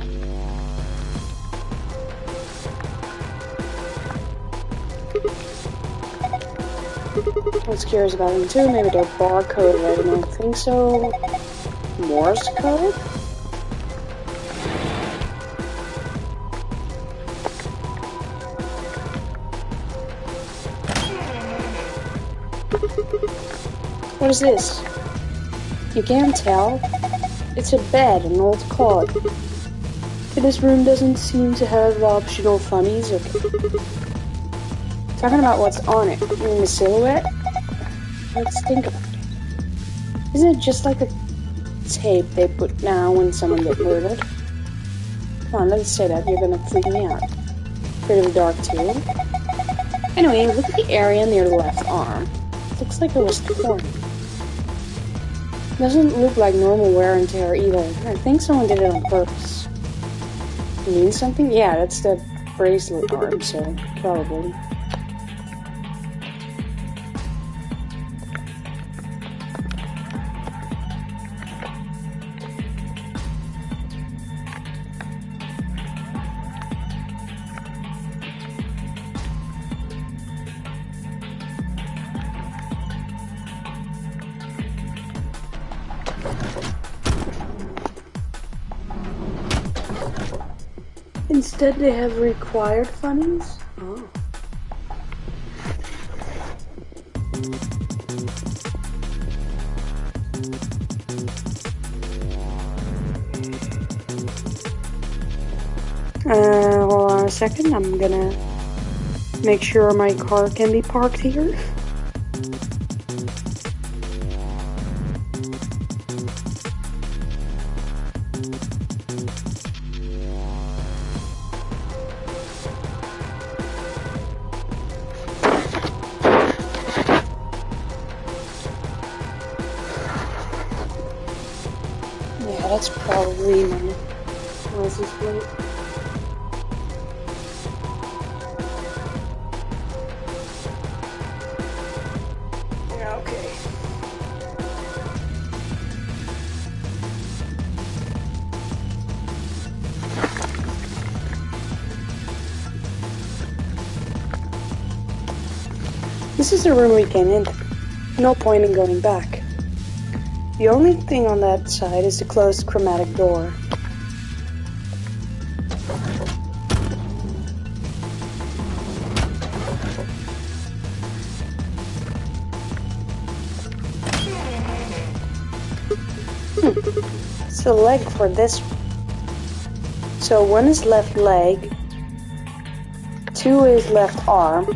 I was curious about them too. Maybe they're barcoded. I don't think so. Morse code? What is this? You can't tell. It's a bed, an old cot. Okay, this room doesn't seem to have optional funnies. Okay. Talking about what's on it. You mean the silhouette? Let's think about it. Isn't it just like a tape they put down when someone gets murdered? Come on, let's say that. You're gonna freak me out. Pretty dark too. Anyway, look at the area near the left arm. It looks like it was torn. Doesn't look like normal wear and tear either. I think someone did it on purpose. It means something? Yeah, that's the bracelet arm, so probably. Instead they have required funnies? Oh. Hold on a second, I'm gonna make sure my car can be parked here. Yeah, that's probably my license plate. Yeah, okay. This is the room we came in. No point in going back. The only thing on that side is the closed chromatic door. It's a leg for this one. So 1 is left leg, 2 is left arm,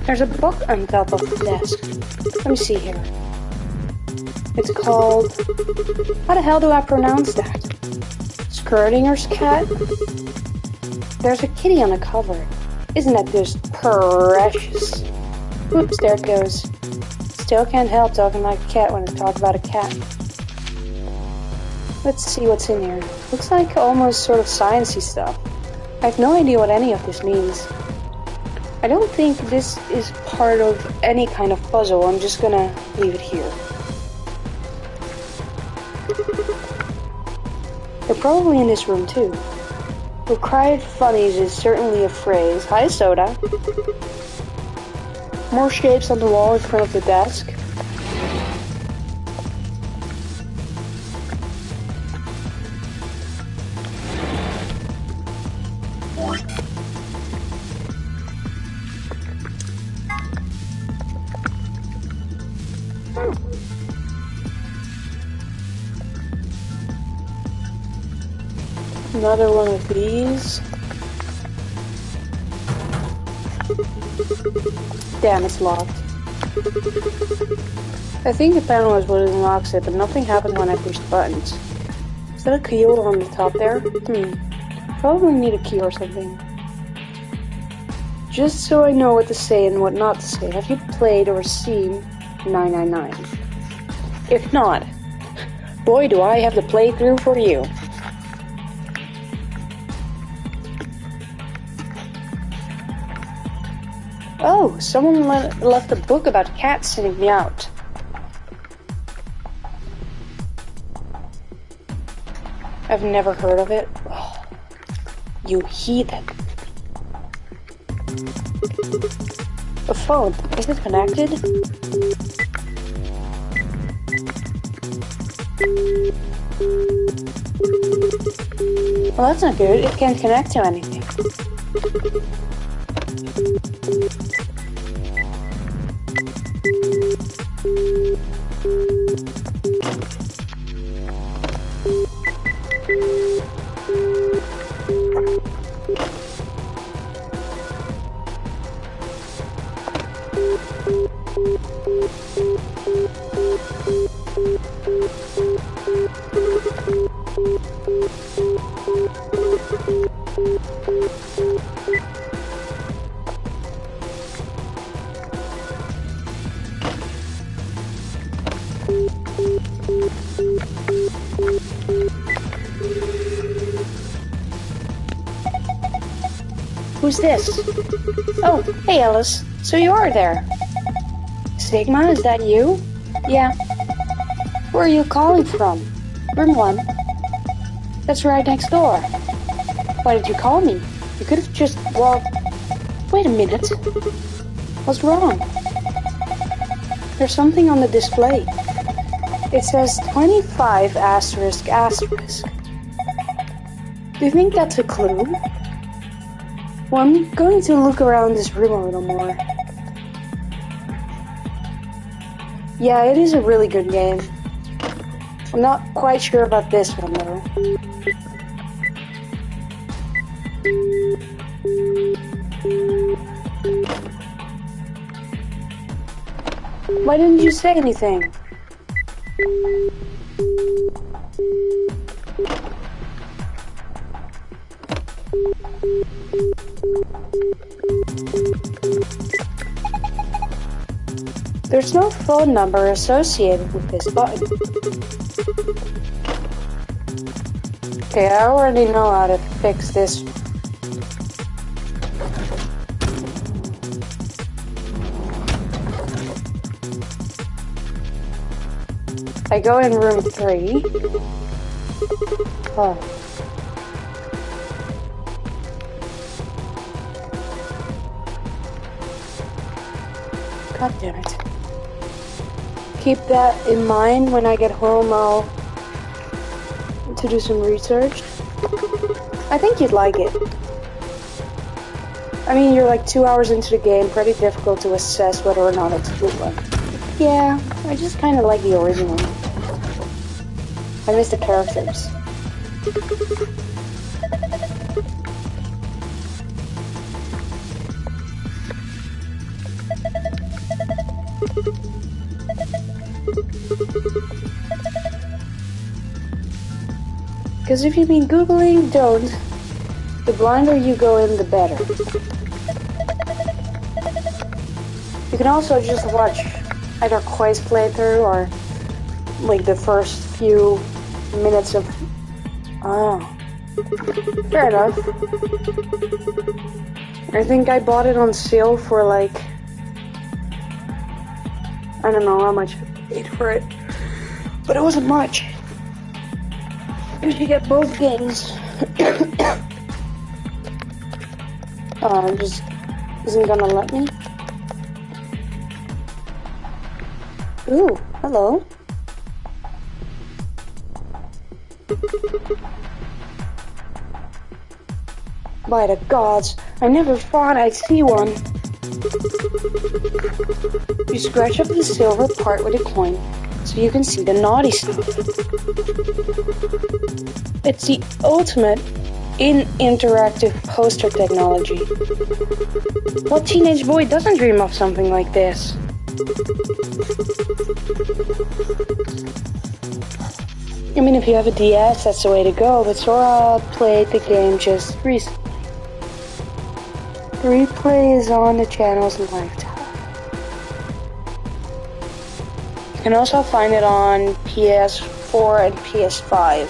there's a book on top of the desk. Let me see here. It's called... How the hell do I pronounce that? Skirtinger's Cat? There's a kitty on the cover. Isn't that just precious? Oops, there it goes. Still can't help talking like a cat when I talk about a cat. Let's see what's in here. Looks like almost sort of sciencey stuff. I have no idea what any of this means. I don't think this is part of any kind of puzzle. I'm just gonna leave it here. They're probably in this room too. Required funnies is certainly a phrase. Hi, Soda. More shapes on the wall in front of the desk. Another one of these. Damn, it's locked. I think the panel is what unlocks it, but nothing happens when I push the buttons. Is that a key holder on the top there? Probably need a key or something. Just so I know what to say and what not to say, have you played or seen 999? If not, boy do I have the playthrough for you. Oh, someone left a book about cats sending me out. I've never heard of it. Oh, you heathen. A phone. Is it connected? Well, that's not good. It can't connect to anything. Who's this? Oh, hey Alice. So you are there. Sigma, is that you? Yeah. Where are you calling from? Room 1. That's right next door. Why did you call me? You could have just walked... Wait a minute. What's wrong? There's something on the display. It says 25 asterisk asterisk. Do you think that's a clue? Well, I'm going to look around this room a little more. Yeah, it is a really good game. I'm not quite sure about this one, though. Why didn't you say anything? There's no phone number associated with this button. Okay, I already know how to fix this. I go in room 3. Oh. God damn it. Keep that in mind when I get home. I'll to do some research. I think you'd like it. I mean, you're like 2 hours into the game, pretty difficult to assess whether or not it's a good one. Yeah, I just kind of like the original. I miss the characters. Because if you've been Googling, don't. The blinder you go in, the better. You can also just watch either Koi's playthrough or like the first few minutes of... Oh. Fair enough. I think I bought it on sale for like... I don't know how much I paid for it. But it wasn't much. You should get both games. Oh, it just isn't gonna let me. Ooh, hello. By the gods, I never thought I'd see one. You scratch up the silver part with a coin, so you can see the naughty stuff. It's the ultimate in interactive poster technology. What teenage boy doesn't dream of something like this? I mean, if you have a DS, that's the way to go, but Sora played the game just recently. The replay is on the channel's lifetime. You can also find it on PS4 and PS5.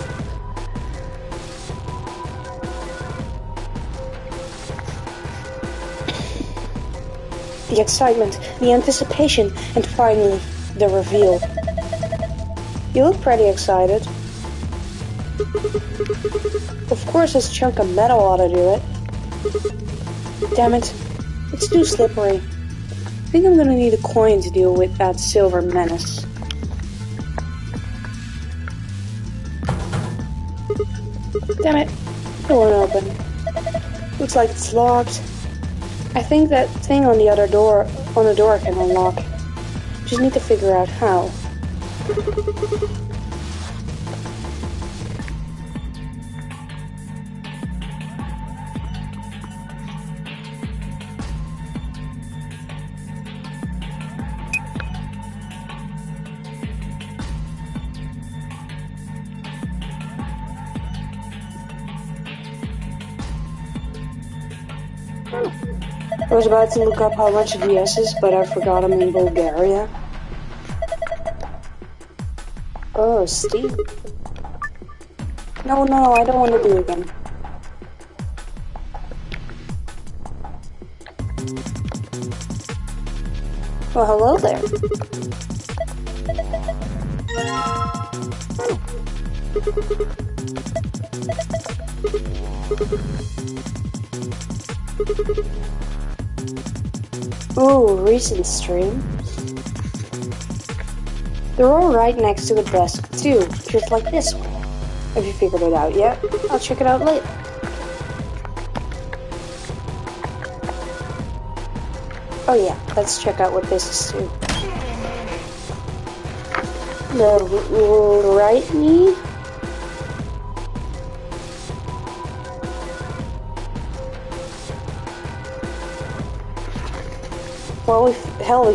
The excitement, the anticipation, and finally, the reveal. You look pretty excited. Of course, this chunk of metal ought to do it. Damn it, it's too slippery. I think I'm gonna need a coin to deal with that silver menace. Damn it, it won't open. Looks like it's locked. I think that thing on the door can unlock. Just need to figure out how. I was about to look up how much DS is, but I forgot I'm in Bulgaria. Oh, Steve. No, I don't want to do it again. Well, hello there. Ooh, recent stream. They're all right next to the desk, too, just like this one. Have you figured it out yet? I'll check it out later. Oh yeah, let's check out what this is too. The right knee? Well, we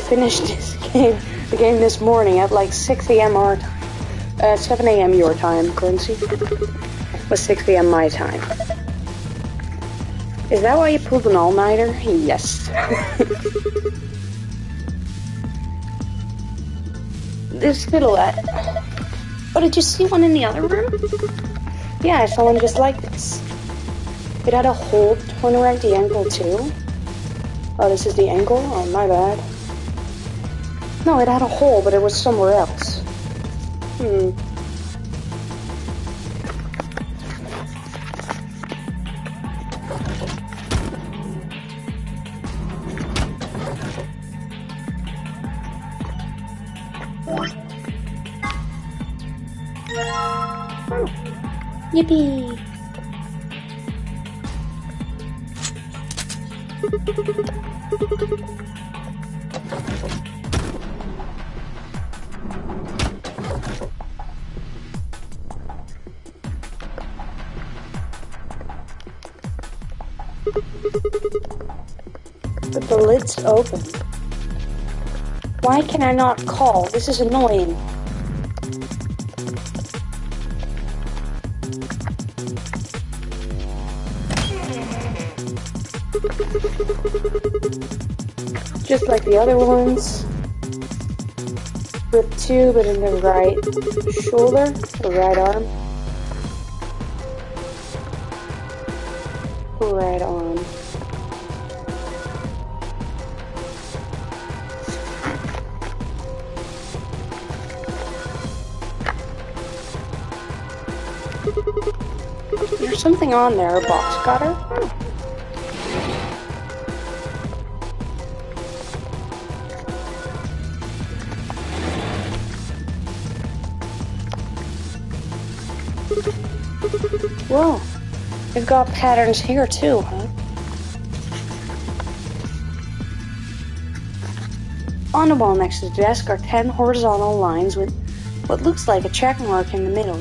finished this game, the game this morning at like 6 a.m. our time. 7 a.m. your time, Quincy. It was 6 a.m. my time. Is that why you pulled an all-nighter? Yes. This fiddleette. Oh, did you see one in the other room? Yeah, I saw one just like this. It had a hole torn around the ankle too. Oh, this is the ankle? Oh, my bad. No, it had a hole, but it was somewhere else. Yippee! But the lid's open. Why can I not call? This is annoying. Just like the other ones. Rip 2, but in the right shoulder, the right arm. Right arm. There's something on there, a box cutter. Whoa, they've got patterns here too, huh? On the wall next to the desk are 10 horizontal lines with what looks like a check mark in the middle.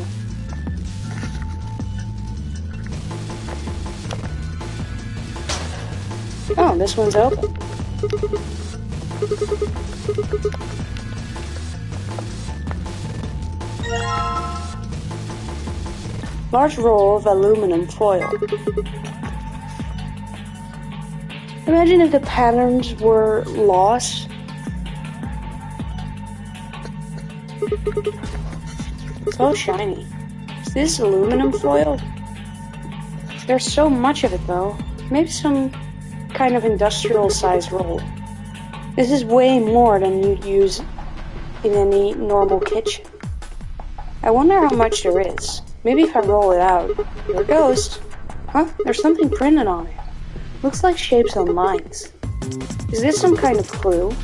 Oh, this one's open. Large roll of aluminum foil. Imagine if the patterns were lost. So shiny. Is this aluminum foil? There's so much of it though. Maybe some kind of industrial size roll. This is way more than you'd use in any normal kitchen. I wonder how much there is. Maybe if I roll it out. Here it goes. Huh? There's something printed on it. Looks like shapes on lines. Is this some kind of clue?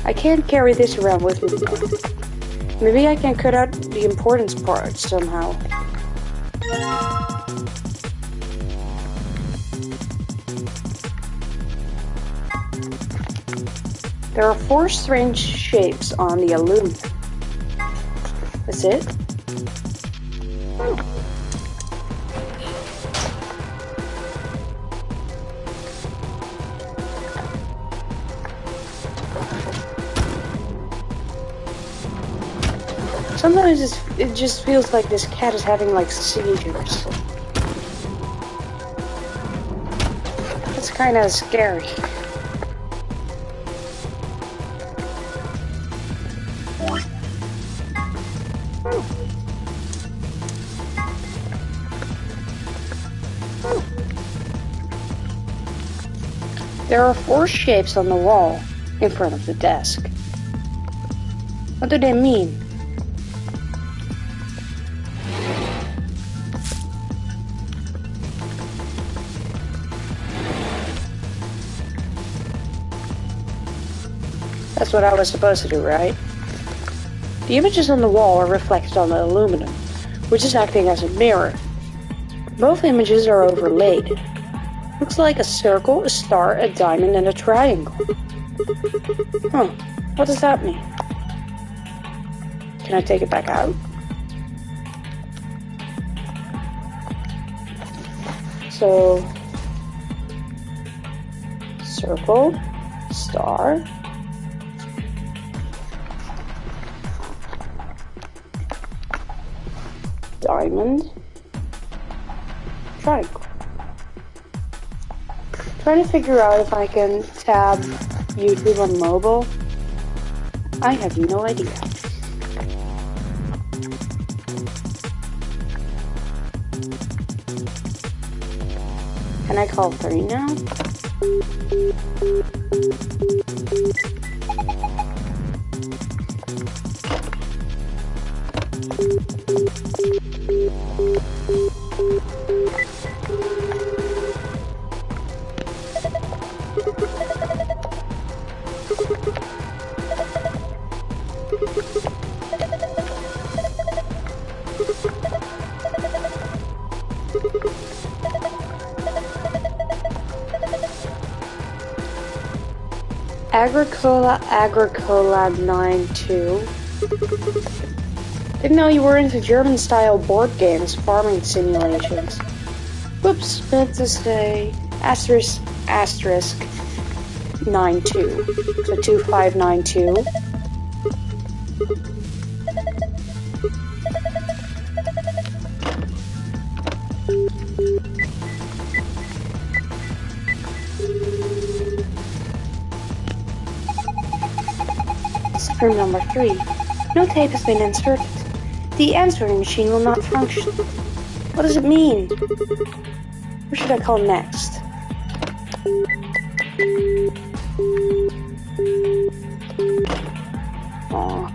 I can't carry this around with me though. Maybe I can cut out the importance part somehow. There are 4 strange shapes on the aluminum. That's it? Sometimes it just feels like this cat is having like seizures. It's kind of scary. There are 4 shapes on the wall in front of the desk. What do they mean? That's what I was supposed to do, right? The images on the wall are reflected on the aluminum, which is acting as a mirror. Both images are overlaid. Looks like a circle, a star, a diamond, and a triangle. Huh, what does that mean? Can I take it back out? So, circle, star, diamond, triangle. Trying to figure out if I can tab YouTube on mobile. I have no idea. Can I call 3 now? Agricola 92. Didn't know you were into German-style board games, farming simulations. Whoops, meant to say asterisk 92. So 2592. Room number 3. No tape has been inserted. The answering machine will not function. What does it mean? Who should I call next? Aww.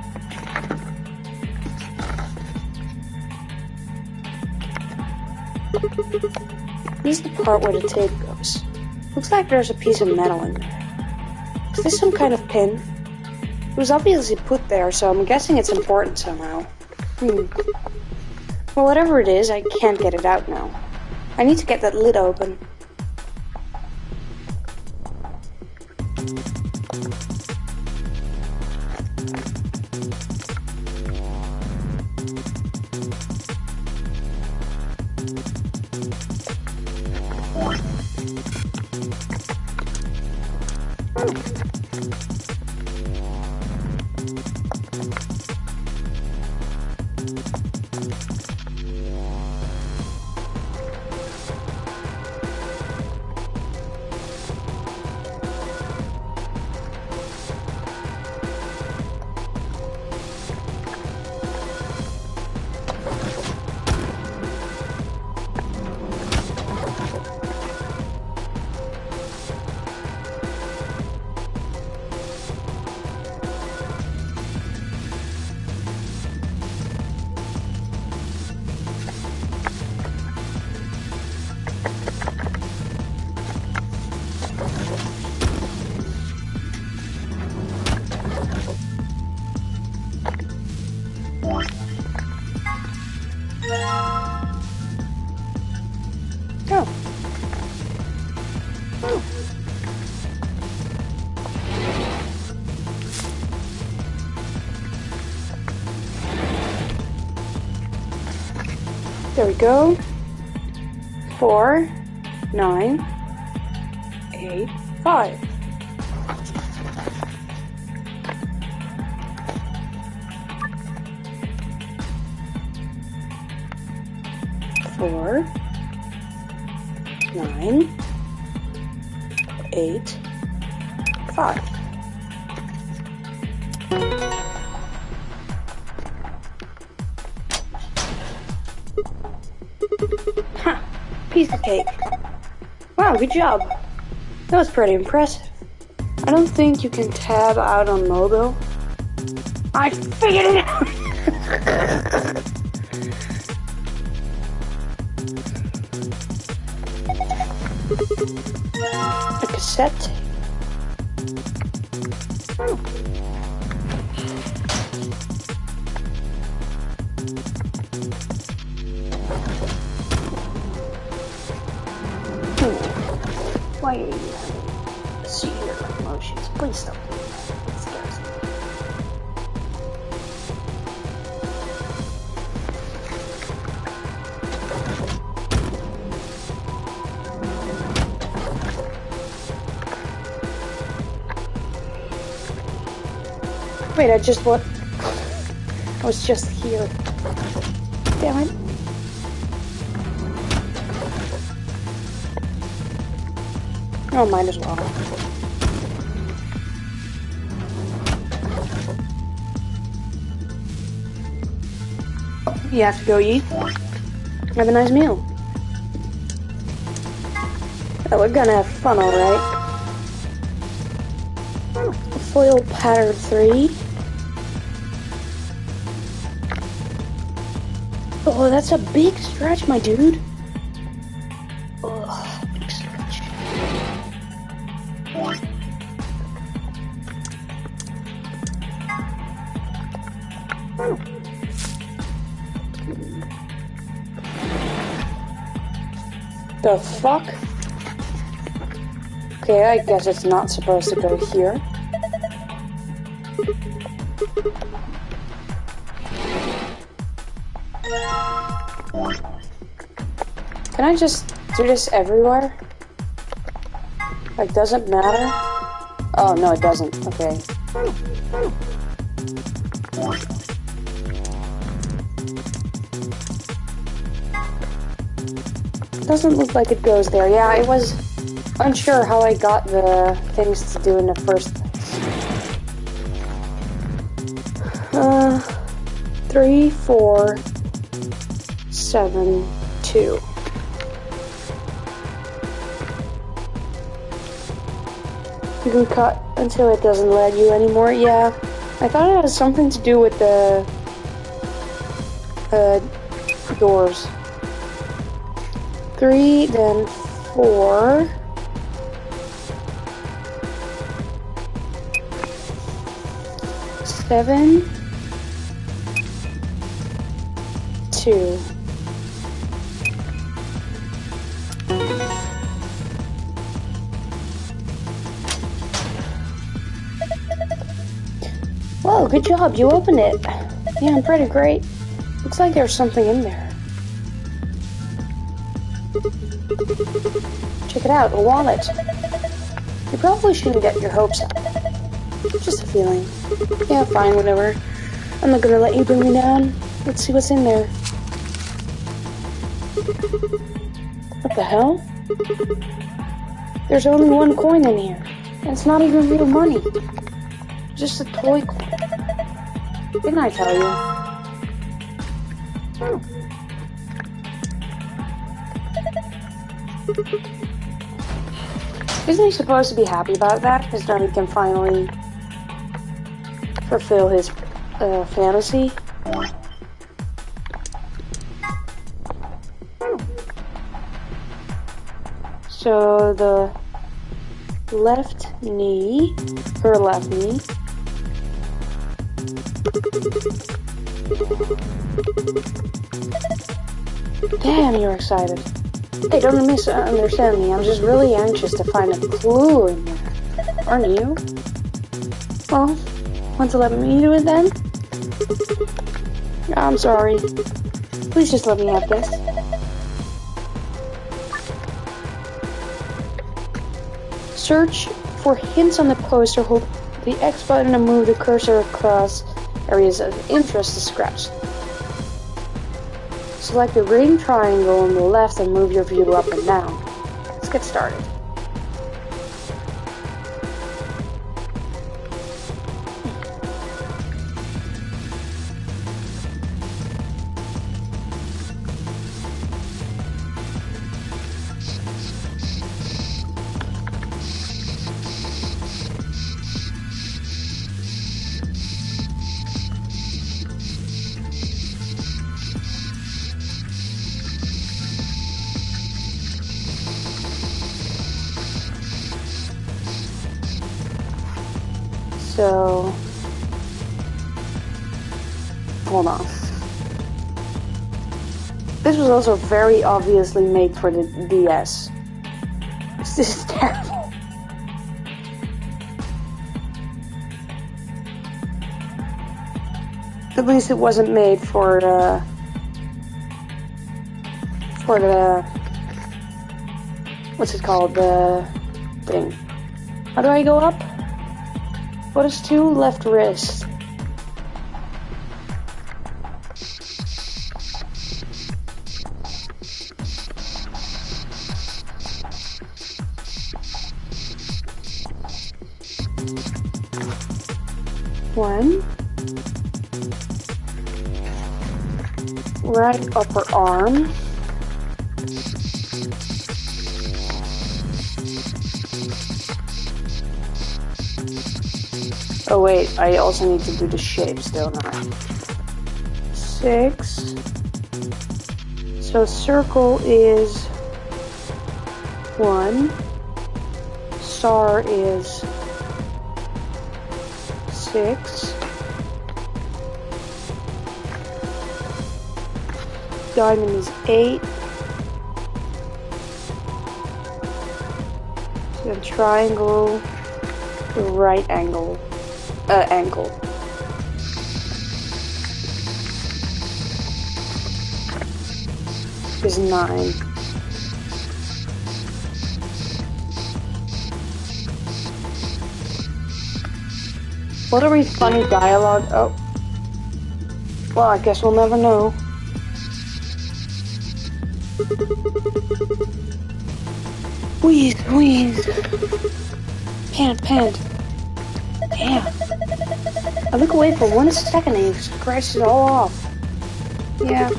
This is the part where the tape goes. Looks like there's a piece of metal in there. Is this some kind of pin? It was obviously put there, so I'm guessing it's important somehow. Well, whatever it is, I can't get it out now. I need to get that lid open. There we go. 4, 9, 8, 5. Four, 9, 8, 5. Huh, piece of cake. Wow, good job. That was pretty impressive. I don't think you can tab out on mobile. I figured it out! A cassette tape. Why are you having seizure emotions? Please stop doing that. It scares me. Wait, I was just here. Damn it. Oh, might as well. You have to go eat. Have a nice meal. Oh, we're gonna have fun, alright. Foil pattern 3. Oh, that's a big stretch, my dude. Oh, big stretch. The fuck? Okay, I guess it's not supposed to go here. Can I just do this everywhere? Like, does it matter? Oh, no, it doesn't. Okay. Doesn't look like it goes there. Yeah, I was unsure how I got the things to do in the first place. 3, 4, 7, 2. You can cut until it doesn't let you anymore. Yeah, I thought it has something to do with the doors. 3, then 4. 7, 2. Whoa, good job, you opened it. Yeah, I'm pretty great. Looks like there's something in there. Check it out, a wallet. You probably shouldn't get your hopes up. Just a feeling. Yeah, fine, whatever. I'm not gonna let you bring me down. Let's see what's in there. What the hell? There's only 1 coin in here. And it's not even real money. Just a toy coin. Didn't I tell you? Isn't he supposed to be happy about that? Because now he can finally fulfill his fantasy. So the left knee, her left knee. Damn, you're excited. Hey, don't misunderstand me. I'm just really anxious to find a clue in there. Aren't you? Well, want to let me do it then? I'm sorry. Please just let me have this. Search for hints on the poster. Hold the X button and move the cursor across areas of interest to scratch. Select the green triangle on the left and move your view up and down. Let's get started. So, hold on. This was also very obviously made for the DS. This is terrible. At least it wasn't made for the what's it called, the thing. How do I go up? What is 2? Left wrist. One. Right upper arm. Oh wait, I also need to do the shapes, don't I? 6. So circle is 1. Star is 6. Diamond is 8. So triangle, the right angle. Angle. Is 9. What a really funny dialogue. Oh. Well, I guess we'll never know. Wheeze, wheeze. Pant, pant. Damn. I look away for 1 second and you scratched it all off. Yeah.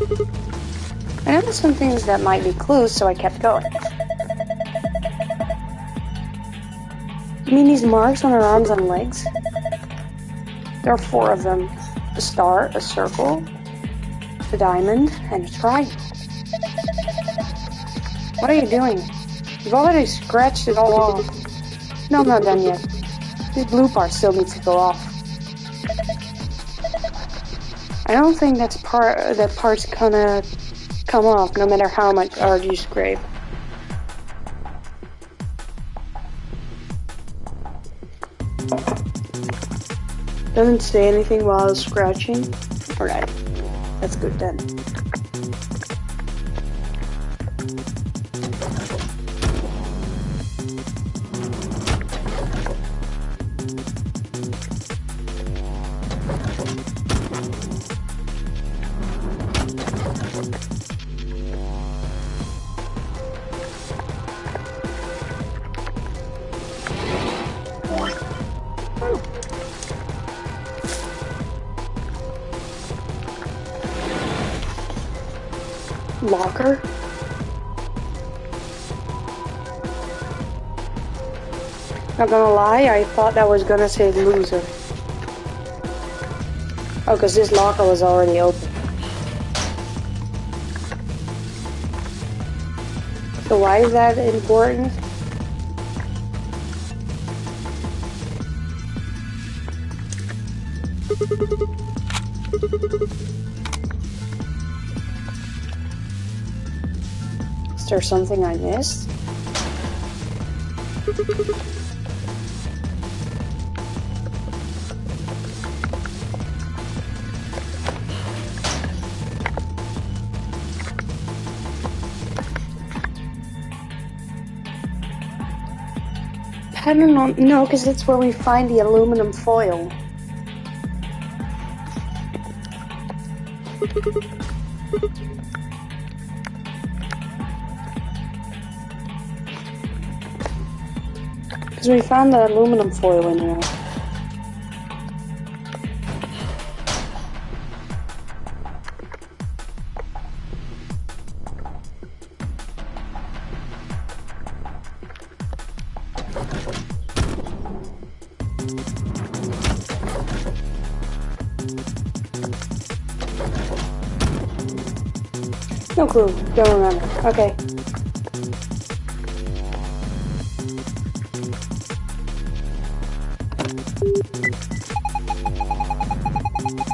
I noticed some things that might be clues, so I kept going. You mean these marks on her arms and legs? There are 4 of them. A star, a circle, a diamond, and a triangle. What are you doing? You've already scratched it all off. No, I'm not done yet. This blue part still needs to go off. I don't think that part's gonna come off, no matter how much art you scrape. Doesn't say anything while I was scratching. Alright, that's good then. Locker? Not gonna lie, I thought that was gonna say loser. Oh, because this locker was already open. So why is that important? Is there something I missed? Pattern on... No, because that's where we find the aluminum foil. Because we found the aluminum foil in here. No clue. Don't remember. Okay.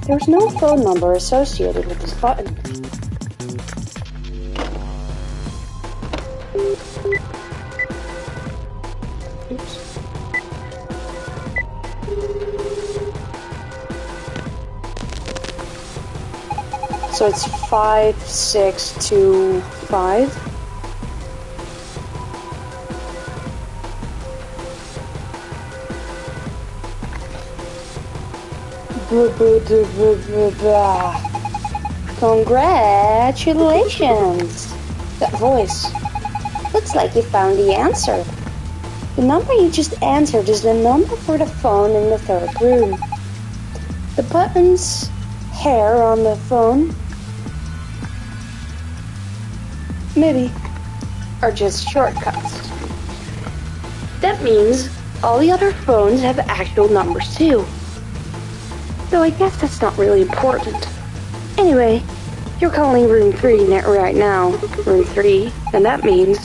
There's no phone number associated with this button. Oops. So it's 5625. Congratulations! That voice. Looks like you found the answer. The number you just answered is the number for the phone in the third room. The buttons, hair on the phone, maybe, are just shortcuts. That means all the other phones have actual numbers too. Though I guess that's not really important. Anyway, you're calling room 3 right now, room 3, and that means,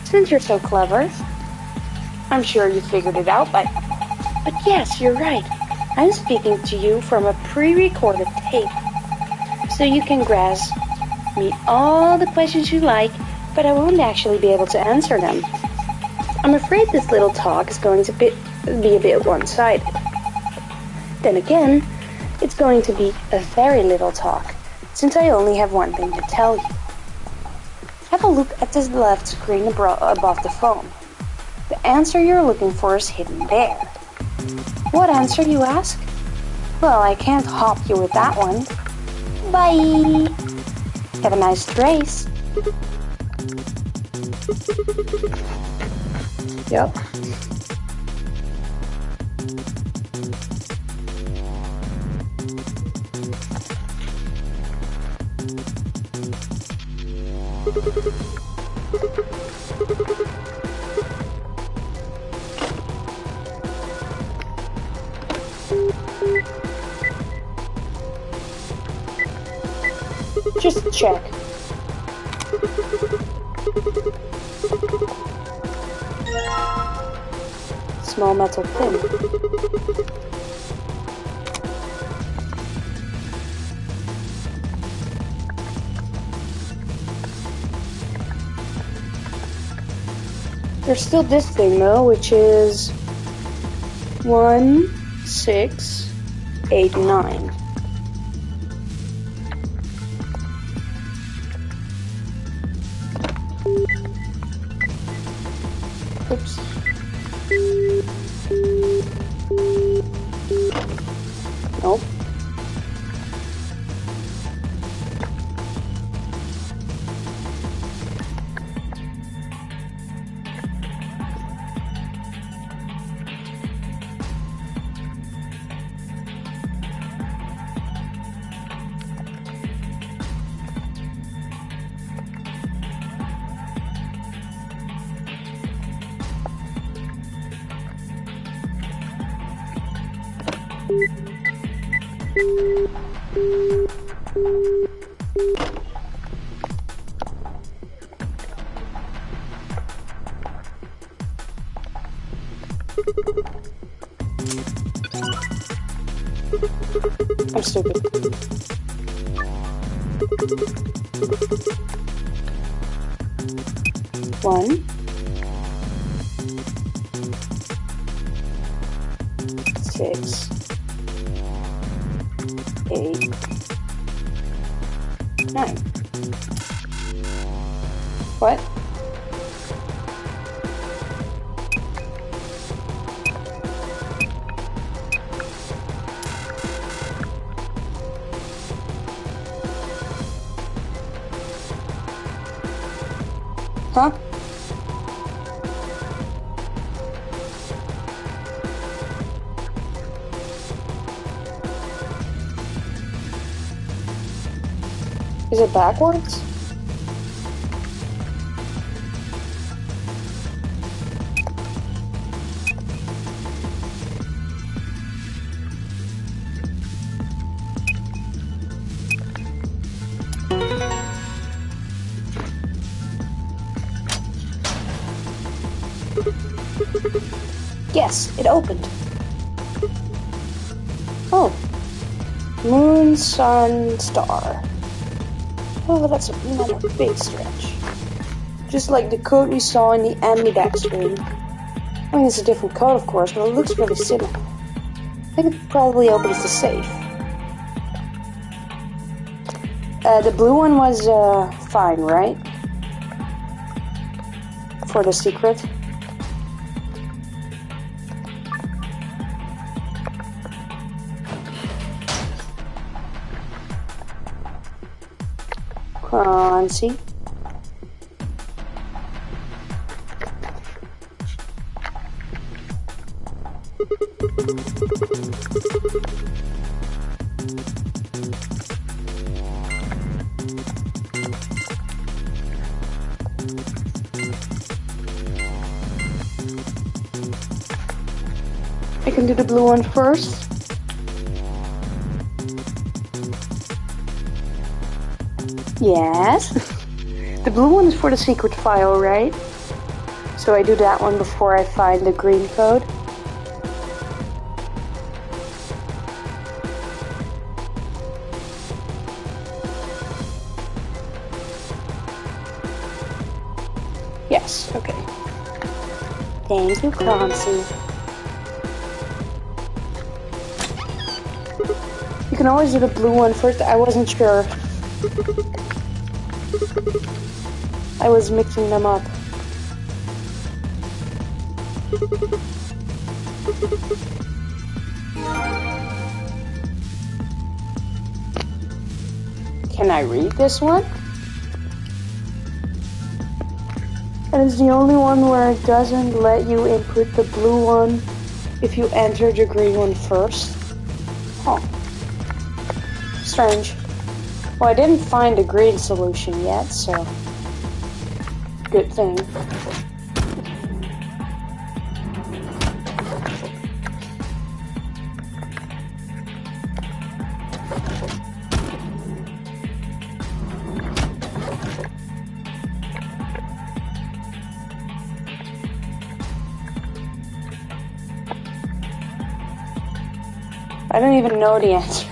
since you're so clever, I'm sure you figured it out, but yes, you're right. I'm speaking to you from a pre-recorded tape. So you can ask me all the questions you like, but I won't actually be able to answer them. I'm afraid this little talk is going to be a bit one-sided. Then again, it's going to be a very little talk, since I only have one thing to tell you. Have a look at the left screen above the phone. The answer you're looking for is hidden there. What answer, you ask? Well, I can't help you with that one. Bye! Have a nice race. Yep. Just check. Small metal pin. There's still this thing though, which is 1689. Oops. Nope. I'm stupid. One. 6. 8. 9. What? Huh? Is it backwards? Yes, it opened. Oh, Moon, sun, star. Oh, that's not a big stretch. Just like the code we saw in the ambidex screen. I mean, it's a different code, of course, but it looks really similar. I think it probably opens the safe. The blue one was fine, right? For the secret. Crunchy. I can do the blue one first. Yes. The blue one is for the secret file, right? So I do that one before I find the green code. Yes, okay. Thank you, Clancy. You can always do the blue one first. I wasn't sure. I was mixing them up. Can I read this one? And it's the only one where it doesn't let you input the blue one if you enter the green one first. Oh. Strange. Well, I didn't find a green solution yet, so good thing. I don't even know the answer.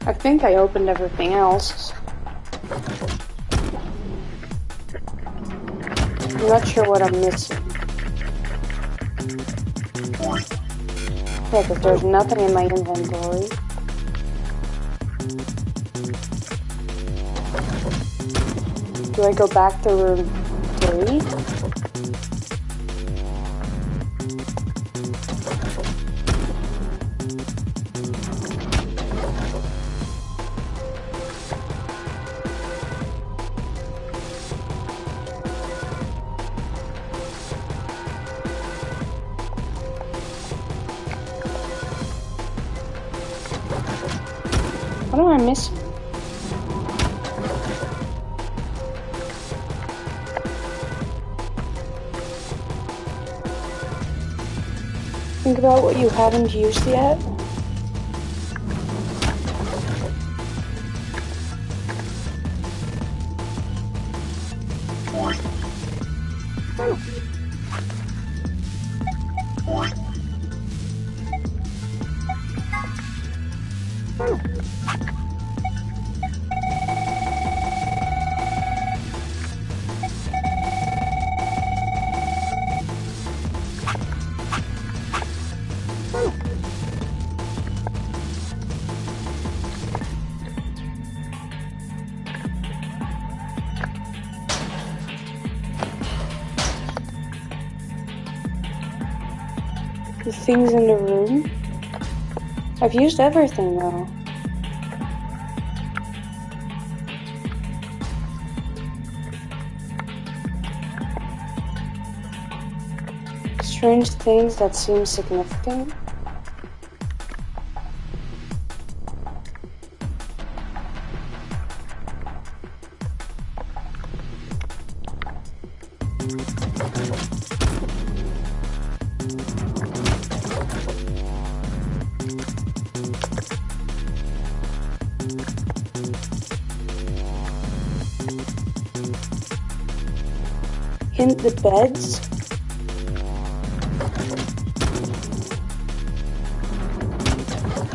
I think I opened everything else. I'm not sure what I'm missing. Yeah, because there's nothing in my inventory. Do I go back to room 3? What am I missing? Think about what you haven't used yet. The things in the room? I've used everything though. Strange things that seem significant. In the beds.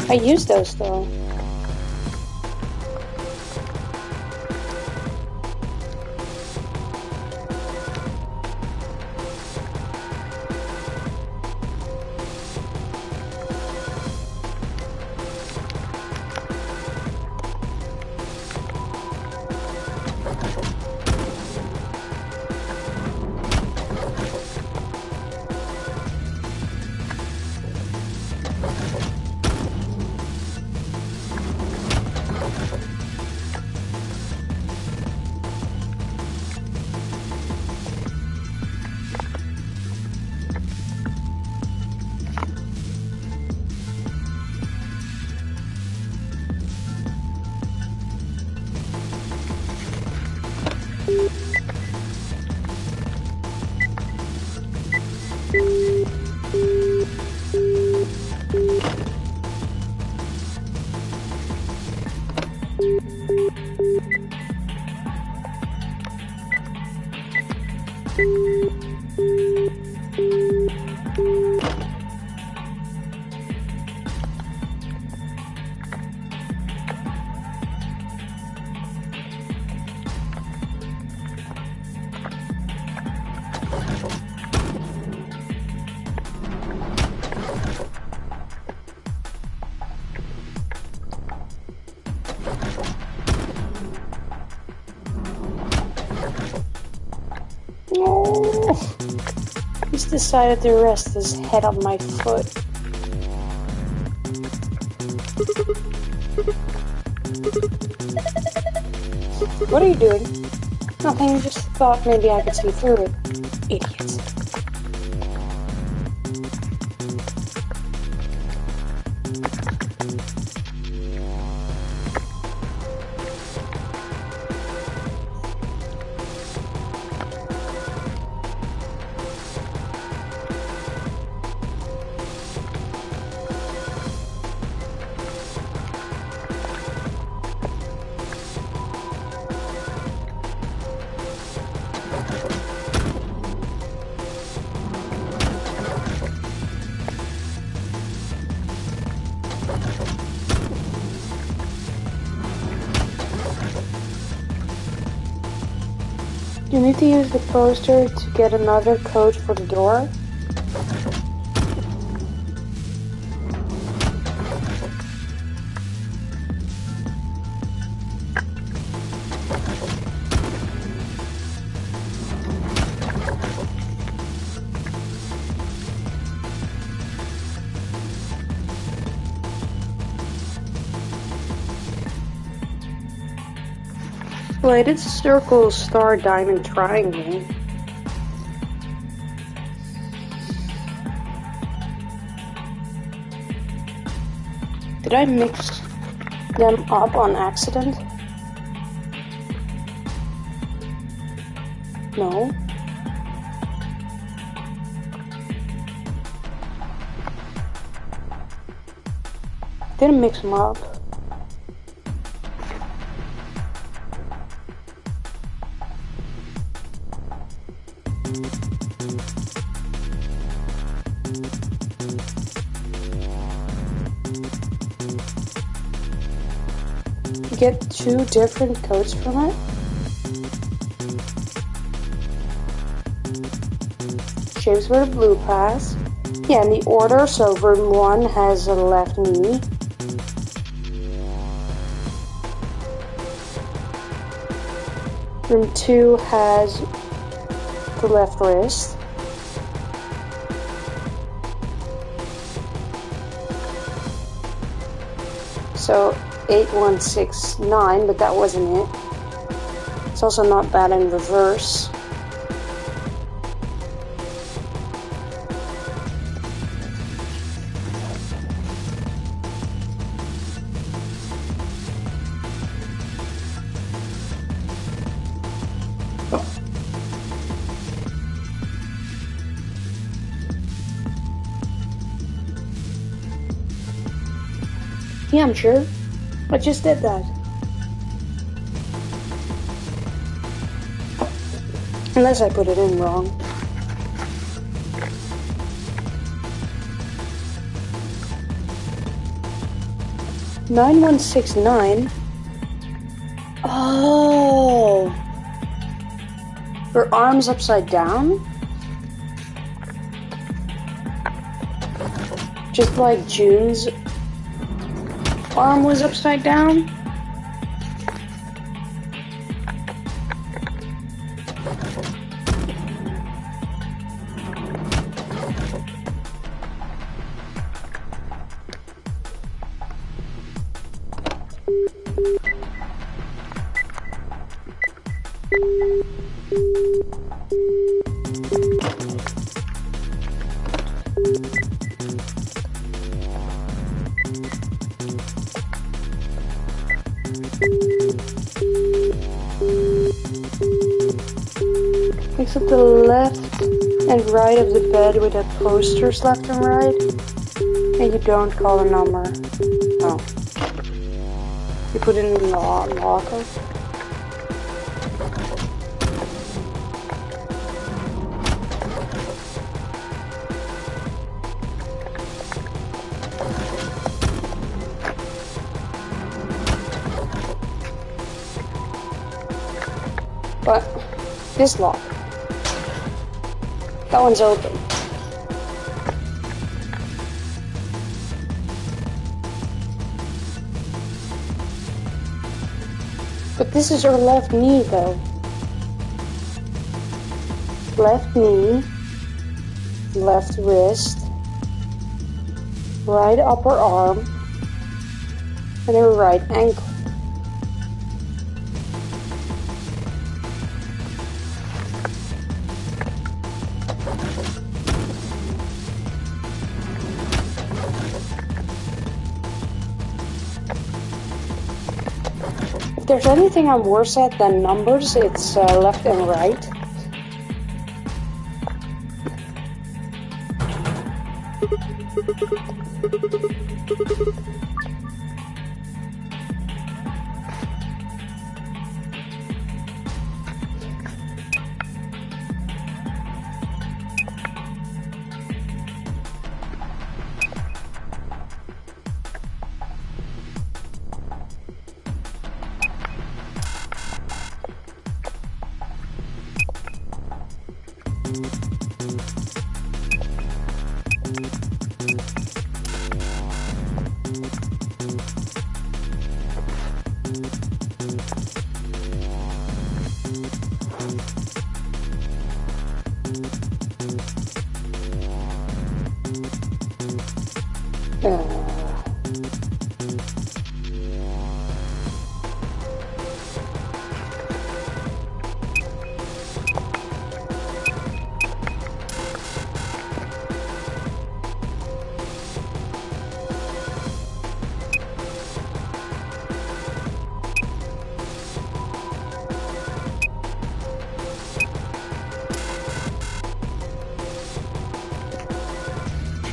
I use those though. He's decided to rest his head on my foot. What are you doing? Nothing, just thought maybe I could see through it. Idiots. You need to use the poster to get another code for the door. Wait, it's a circle, star, diamond, triangle. Did I mix them up on accident? No. Didn't mix them up. Get two different codes from it. Shapes where the blue pass. Yeah, in the order, so room 1 has a left knee. Room 2 has the left wrist. So 8169, but that wasn't it. It's also not bad in reverse. Yeah, I'm sure. I just did that. Unless I put it in wrong. 9169. Oh. Her arm's upside down? Just like June's arm was upside down? Except the left and right of the bed with the posters left and right. And you don't call a number. No. You put it in the locker. But this lock. That one's open. But this is her left knee, though. Left knee, left wrist, right upper arm, and her right ankle. If there's anything I'm worse at than numbers, it's left and right.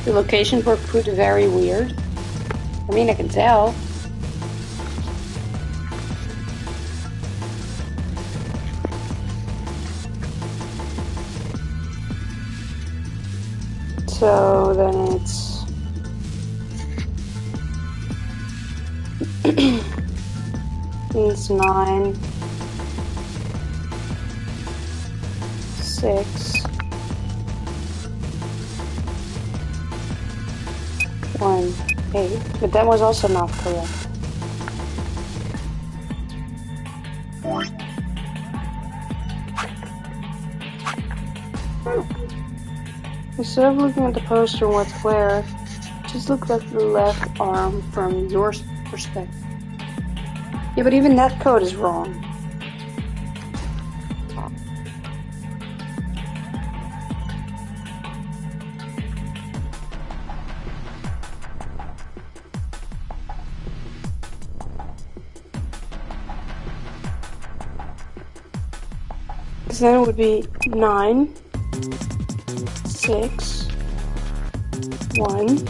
The locations were put very weird. I mean, I can tell. So then it's it's 9, 6, 1, 8, but that was also not correct. Instead of looking at the poster and what's where, just look at the left arm from your perspective. Yeah, but even that code is wrong. Because then it would be 9, 6, 1,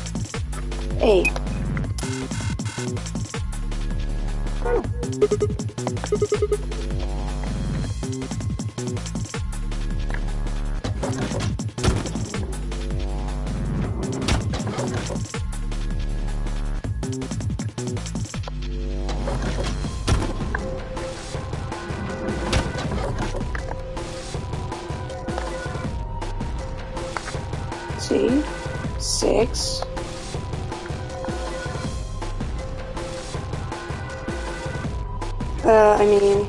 8. see, 6. I mean,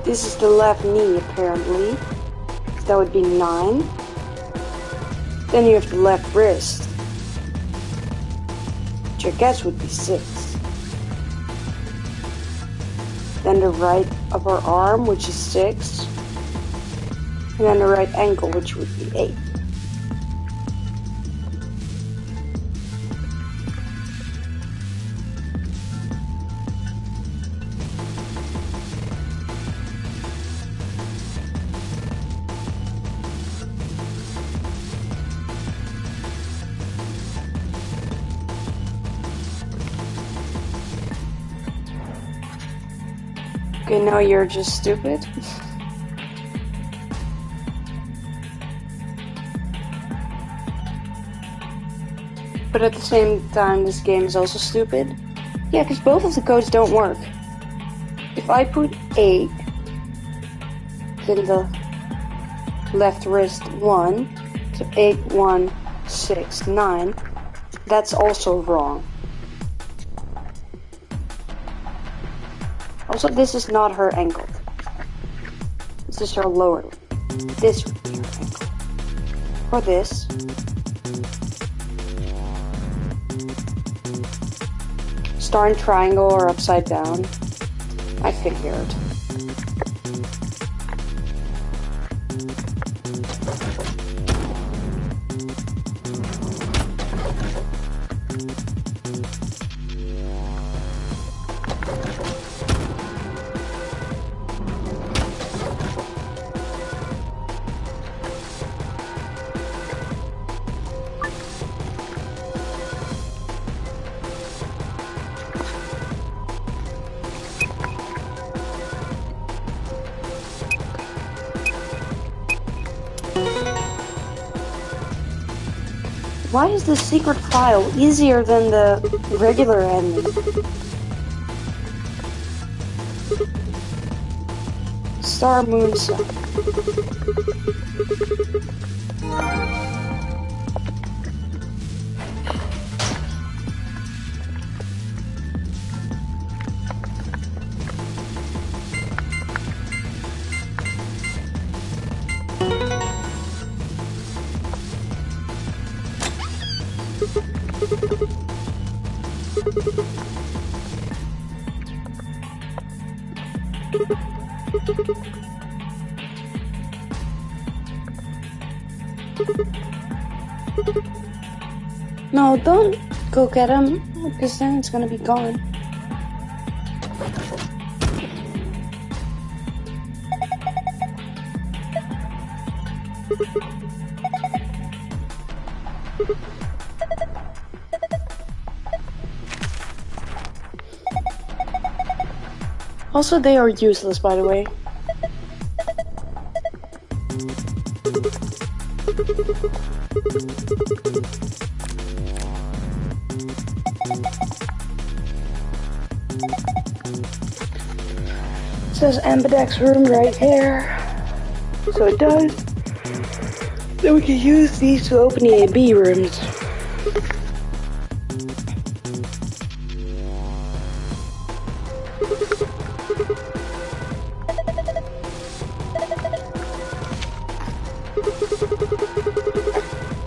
this is the left knee apparently. That would be 9. Then you have the left wrist, which I guess would be 6. Then the right upper arm, which is 6. And then the right ankle, which would be 8. Okay, now you're just stupid. But at the same time, this game is also stupid. Yeah, because both of the codes don't work. If I put 8, then the left wrist 1, so 8, 1, 6, 9, that's also wrong. Also, this is not her ankle. This is her lower leg. This would be her ankle. Or this. Star and triangle or upside down. I figured. Why is the secret file easier than the regular ending? Star, moon, sun. No, don't go get him, because then it's gonna be gone. Also, they are useless, by the way. It says Ambidex room right here. So it does. Then we can use these to open the AB rooms.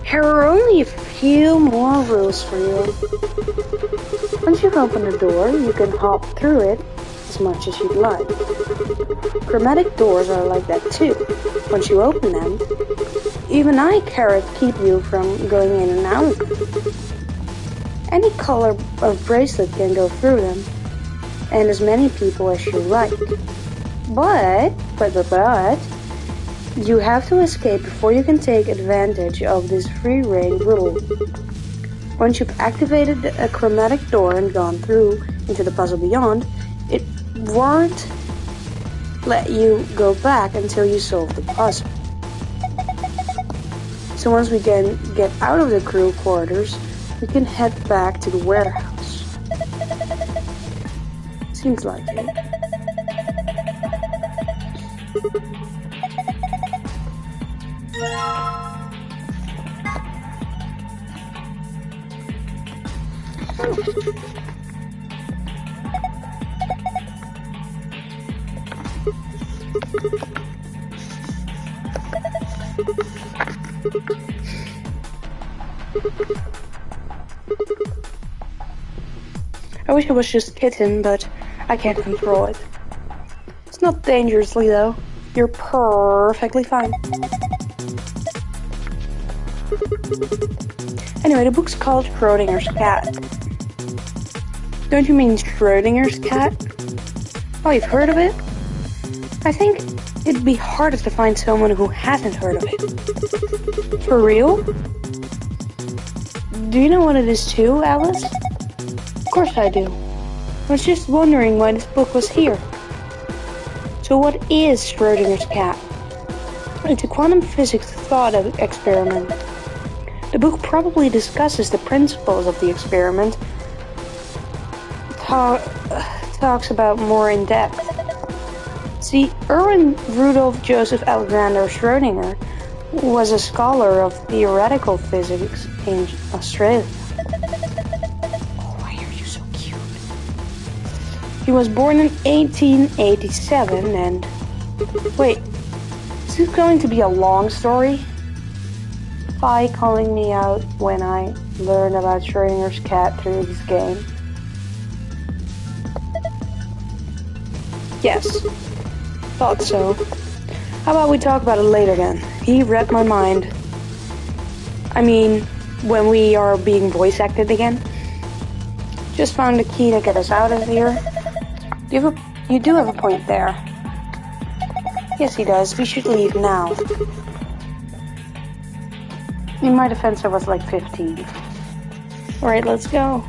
Here are only a few more rules for you. Once you've opened the door, you can hop through it as much as you'd like. Chromatic doors are like that too. Once you open them, even I carrot keep you from going in and out. Any color of bracelet can go through them, and as many people as you like. But, you have to escape before you can take advantage of this free reign rule. Once you've activated a chromatic door and gone through into the puzzle beyond, it won't let you go back until you solve the puzzle. So once we can get out of the crew quarters, we can head back to the warehouse. Seems like it. wish it was just kitten, but I can't control it. It's not dangerously though. You're perfectly fine. Anyway, the book's called Schrodinger's Cat. Don't you mean Schrodinger's cat? Oh, you've heard of it? I think it'd be harder to find someone who hasn't heard of it. For real? Do you know what it is too, Alice? Of course I do. I was just wondering why this book was here. So what is Schrodinger's cat? It's a quantum physics thought experiment. The book probably discusses the principles of the experiment, talks about more in depth. See, Erwin Rudolf Joseph Alexander Schrödinger was a scholar of theoretical physics in Australia. Oh, why are you so cute? He was born in 1887 and... Wait, is this going to be a long story? By calling me out when I learn about Schrödinger's cat through this game. Yes, thought so. How about we talk about it later then? He read my mind. I mean, when we are being voice acted again. Just found a key to get us out of here. You do have a point there. Yes, he does. We should leave now. In my defense, I was like 15. Alright, let's go.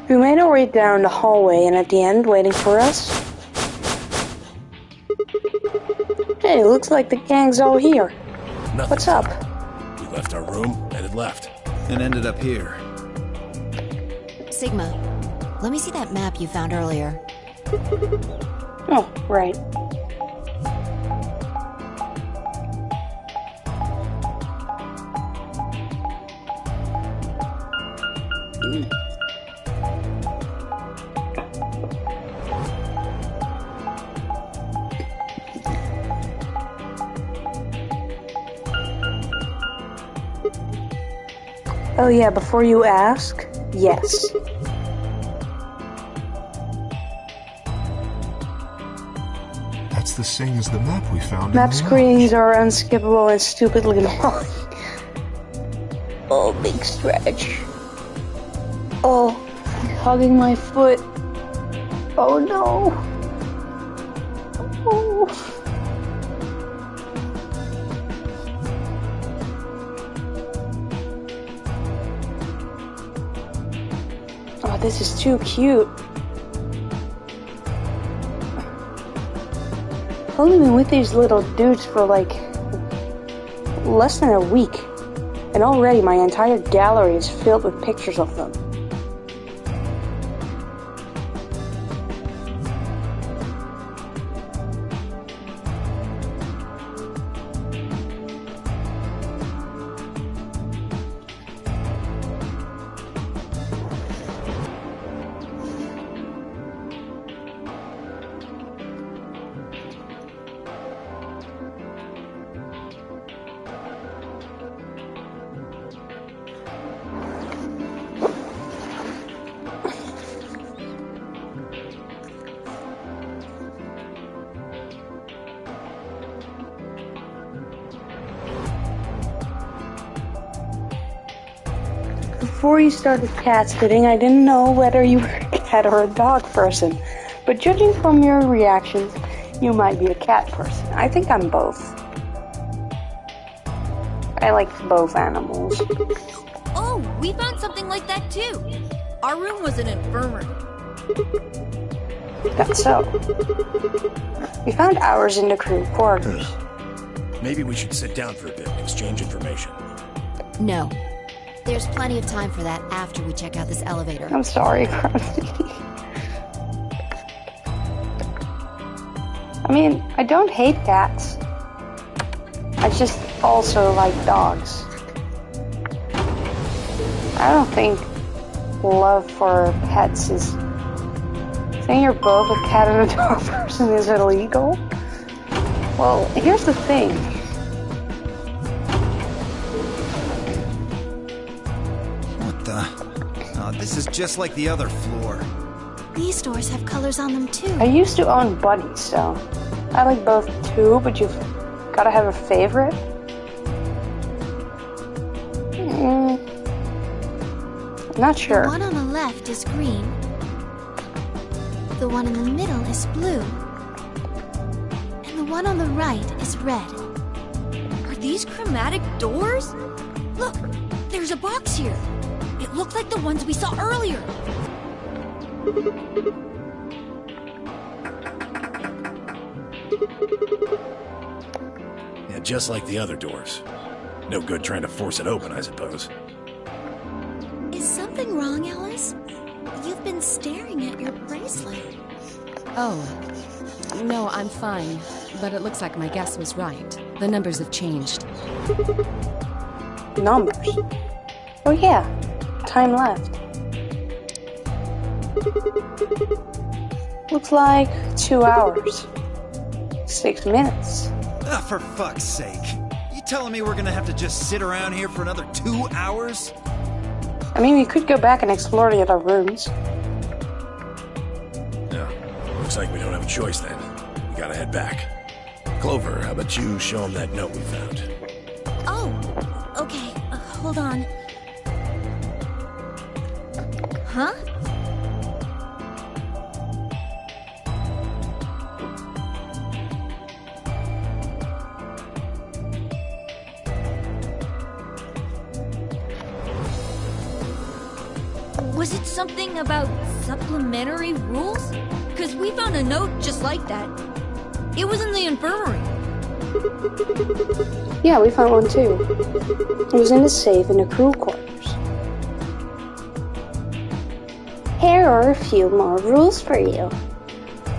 We made our way down the hallway and at the end, waiting for us. Hey, looks like the gang's all here. Nothing. What's up? We left our room, headed left. And ended up here. Sigma, let me see that map you found earlier. Oh, right. Oh yeah, before you ask, yes. That's the same as the map we found. Map in the screens are unskippable and stupidly long. Oh, big stretch. Oh, hugging my foot. Oh no. Oh. Oh, this is too cute. I've only been with these little dudes for like less than a week, and already my entire gallery is filled with pictures of them. Before you started cat sitting, I didn't know whether you were a cat or a dog person. But judging from your reactions, you might be a cat person. I think I'm both. I like both animals. Oh, we found something like that too. Our room was an infirmary. That's so. We found ours in the crew quarters. Maybe we should sit down for a bit and exchange information. No. There's plenty of time for that after we check out this elevator. I'm sorry, Carly. I mean, I don't hate cats. I just also like dogs. I don't think love for pets is... Saying you're both a cat and a dog person is illegal? Well, here's the thing. What the? Oh, this is just like the other floor. These doors have colors on them too. I used to own buddies, so I like both too, but you've gotta have a favorite. Not sure. The one on the left is green. The one in the middle is blue. And the one on the right is red. Are these chromatic doors? Look, there's a box here. It looked like the ones we saw earlier. Yeah, just like the other doors. No good trying to force it open, I suppose. Is something wrong, Alice? You've been staring at your bracelet. Oh, no, I'm fine. But it looks like my guess was right. The numbers have changed. Numbers? Oh yeah, time left. Looks like 2 hours. 6 minutes. Ah, for fuck's sake. You telling me we're gonna have to just sit around here for another 2 hours? I mean, we could go back and explore the other rooms. No, looks like we don't have a choice then. We gotta head back. Clover, how about you show him that note we found? Oh, okay. Hold on. Huh? Was it something about supplementary rules? Because we found a note just like that. It was in the infirmary. Yeah, we found one too. It was in the safe in the crew quarters. Here are a few more rules for you.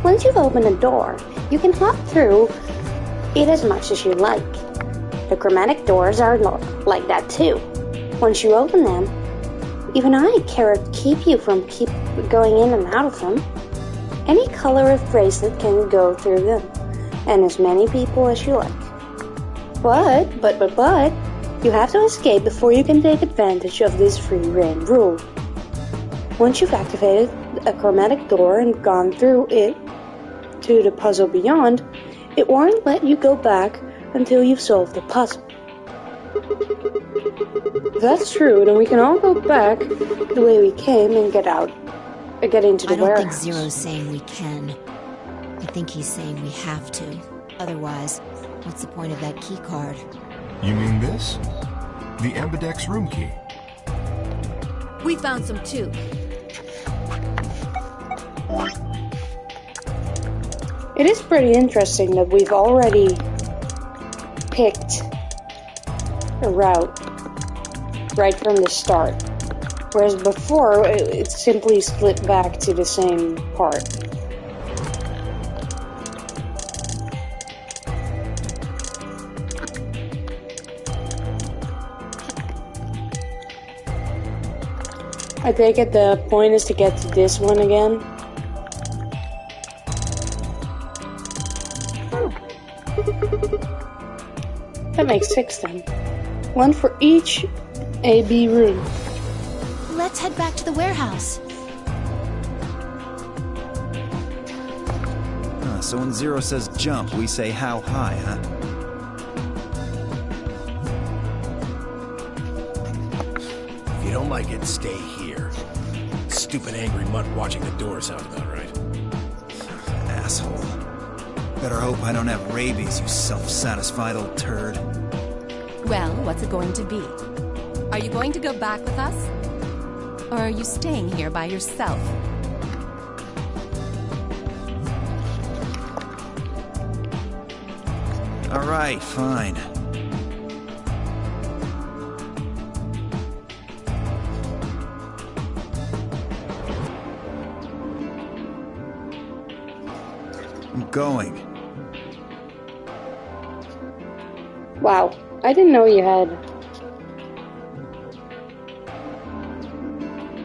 Once you've opened a door, you can hop through it as much as you like. The chromatic doors are like that too. Once you open them, even I care to keep you from going in and out of them. Any color of bracelet can go through them, and as many people as you like. But, you have to escape before you can take advantage of this free reign rule. Once you've activated a chromatic door and gone through it to the puzzle beyond, it won't let you go back until you've solved the puzzle. If that's true, then we can all go back the way we came and get into the warehouse. I don't think Zero's saying we can. I think he's saying we have to. Otherwise, what's the point of that key card? You mean this? The Ambidex room key. We found some too. It is pretty interesting that we've already picked a route right from the start, whereas before it simply split back to the same part. I take it the point is to get to this one again. That makes 6 then. One for each A-B room. Let's head back to the warehouse. So when Zero says jump, we say how high, huh? If you don't like it, stay here. Stupid angry mutt watching the door sounds about right. Asshole. Better hope I don't have rabies, you self-satisfied old turd. Well, what's it going to be? Are you going to go back with us? Or are you staying here by yourself? All right, fine. I'm going. Wow, I didn't know you had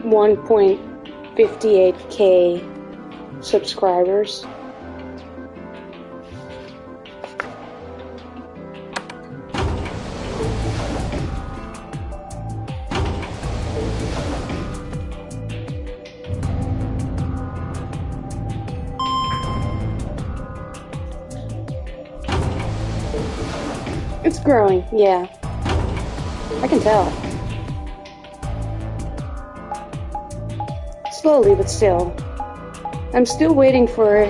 1.58k subscribers. It's growing, yeah. I can tell. Slowly, but still. I'm still waiting for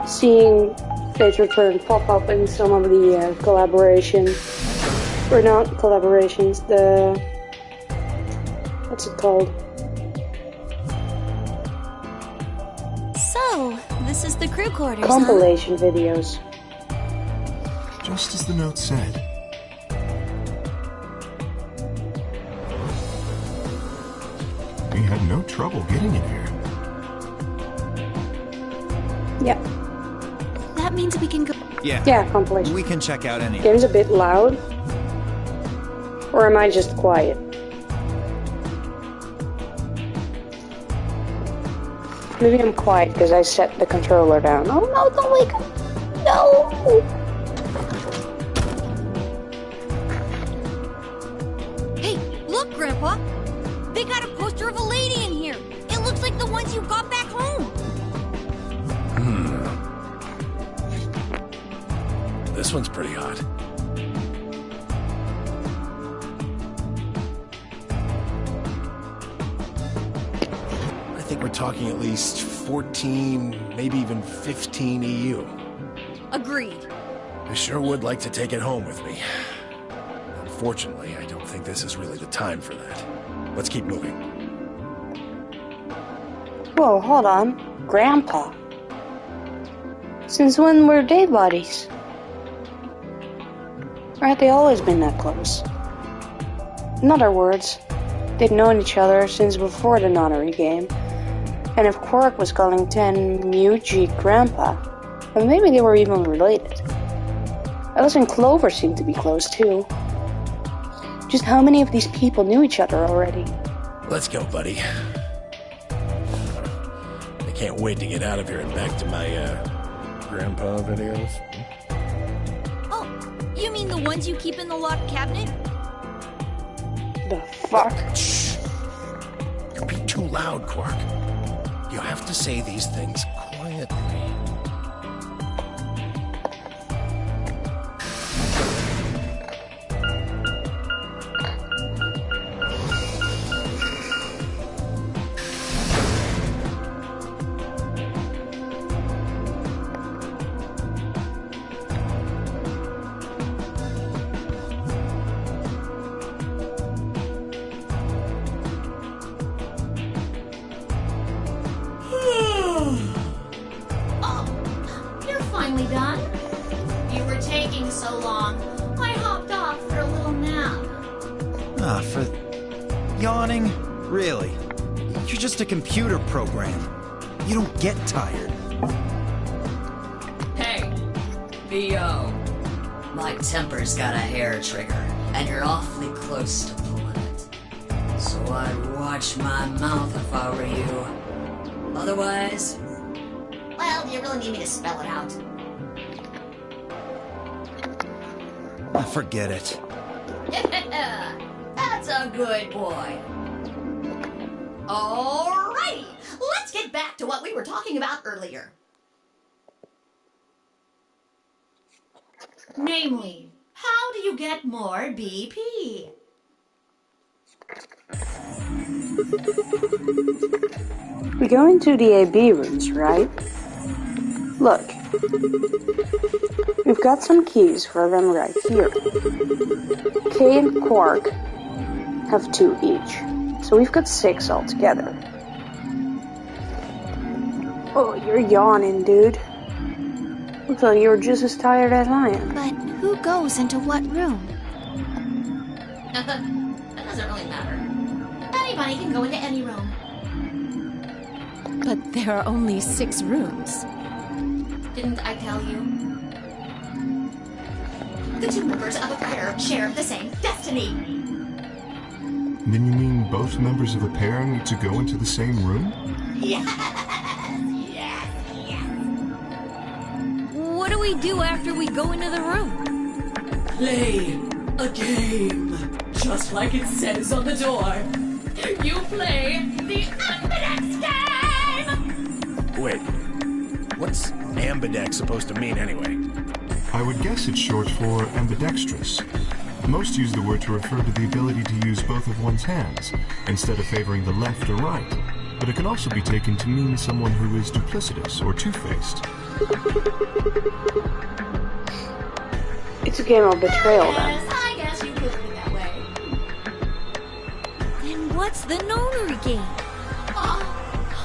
seeing Fate's Return pop up in some of the collaborations. Or not collaborations, the... what's it called? So, this is the crew quarters, Compilation videos. Just as the note said. We had no trouble getting in here. Yeah. That means we can go. Yeah, compilation. We can check out any. Game's a bit loud? Or am I just quiet? Maybe I'm quiet because I set the controller down. Oh no, don't wake up! No! Hey, look, Grandpa! They got a poster of a lady in here! It looks like the ones you got back home! This one's pretty hot. I think we're talking at least 14, maybe even 15 EU. Agreed. I sure would like to take it home with me. Unfortunately, I don't think this is really the time for that. Let's keep moving. Whoa, hold on. Grandpa. Since when were they buddies? Or had they always been that close? In other words, they'd known each other since before the Nonary game. And if Quark was calling Tenmuji Grandpa, then maybe they were even related. Alice and Clover seemed to be close too. Just how many of these people knew each other already? Let's go, buddy. I can't wait to get out of here and back to my, grandpa videos. Oh, you mean the ones you keep in the locked cabinet? The fuck? Shh. You're being too loud, Quark. You have to say these things quietly. Done? You were taking so long. I hopped off for a little nap. Ah, for yawning? Really? You're just a computer program. You don't get tired. Hey, B.O. My temper's got a hair trigger, and you're awfully close to pulling it. So I'd watch my mouth if I were you. Otherwise... Well, do you really need me to spell it out? Forget it. That's a good boy. Alrighty, let's get back to what we were talking about earlier. Namely, how do you get more BP? We go into the AB rooms, right? Look. We've got some keys for them right here. K and Quark have 2 each. So we've got 6 altogether. Oh, you're yawning, dude. Looks like you're just as tired as I am. But who goes into what room? That doesn't really matter. Anybody can go into any room. But there are only 6 rooms. Didn't I tell you? The 2 members of a pair share the same destiny. Then you mean both members of a pair need to go into the same room? Yes. What do we do after we go into the room? Play a game, just like it says on the door. You play the ambidex game! Wait, what's ambidex supposed to mean anyway? I would guess it's short for ambidextrous. Most use the word to refer to the ability to use both of one's hands, instead of favoring the left or right. But it can also be taken to mean someone who is duplicitous or two-faced. It's a game of betrayal, then. Yes, I guess you could put it that way. Then what's the Nonary game?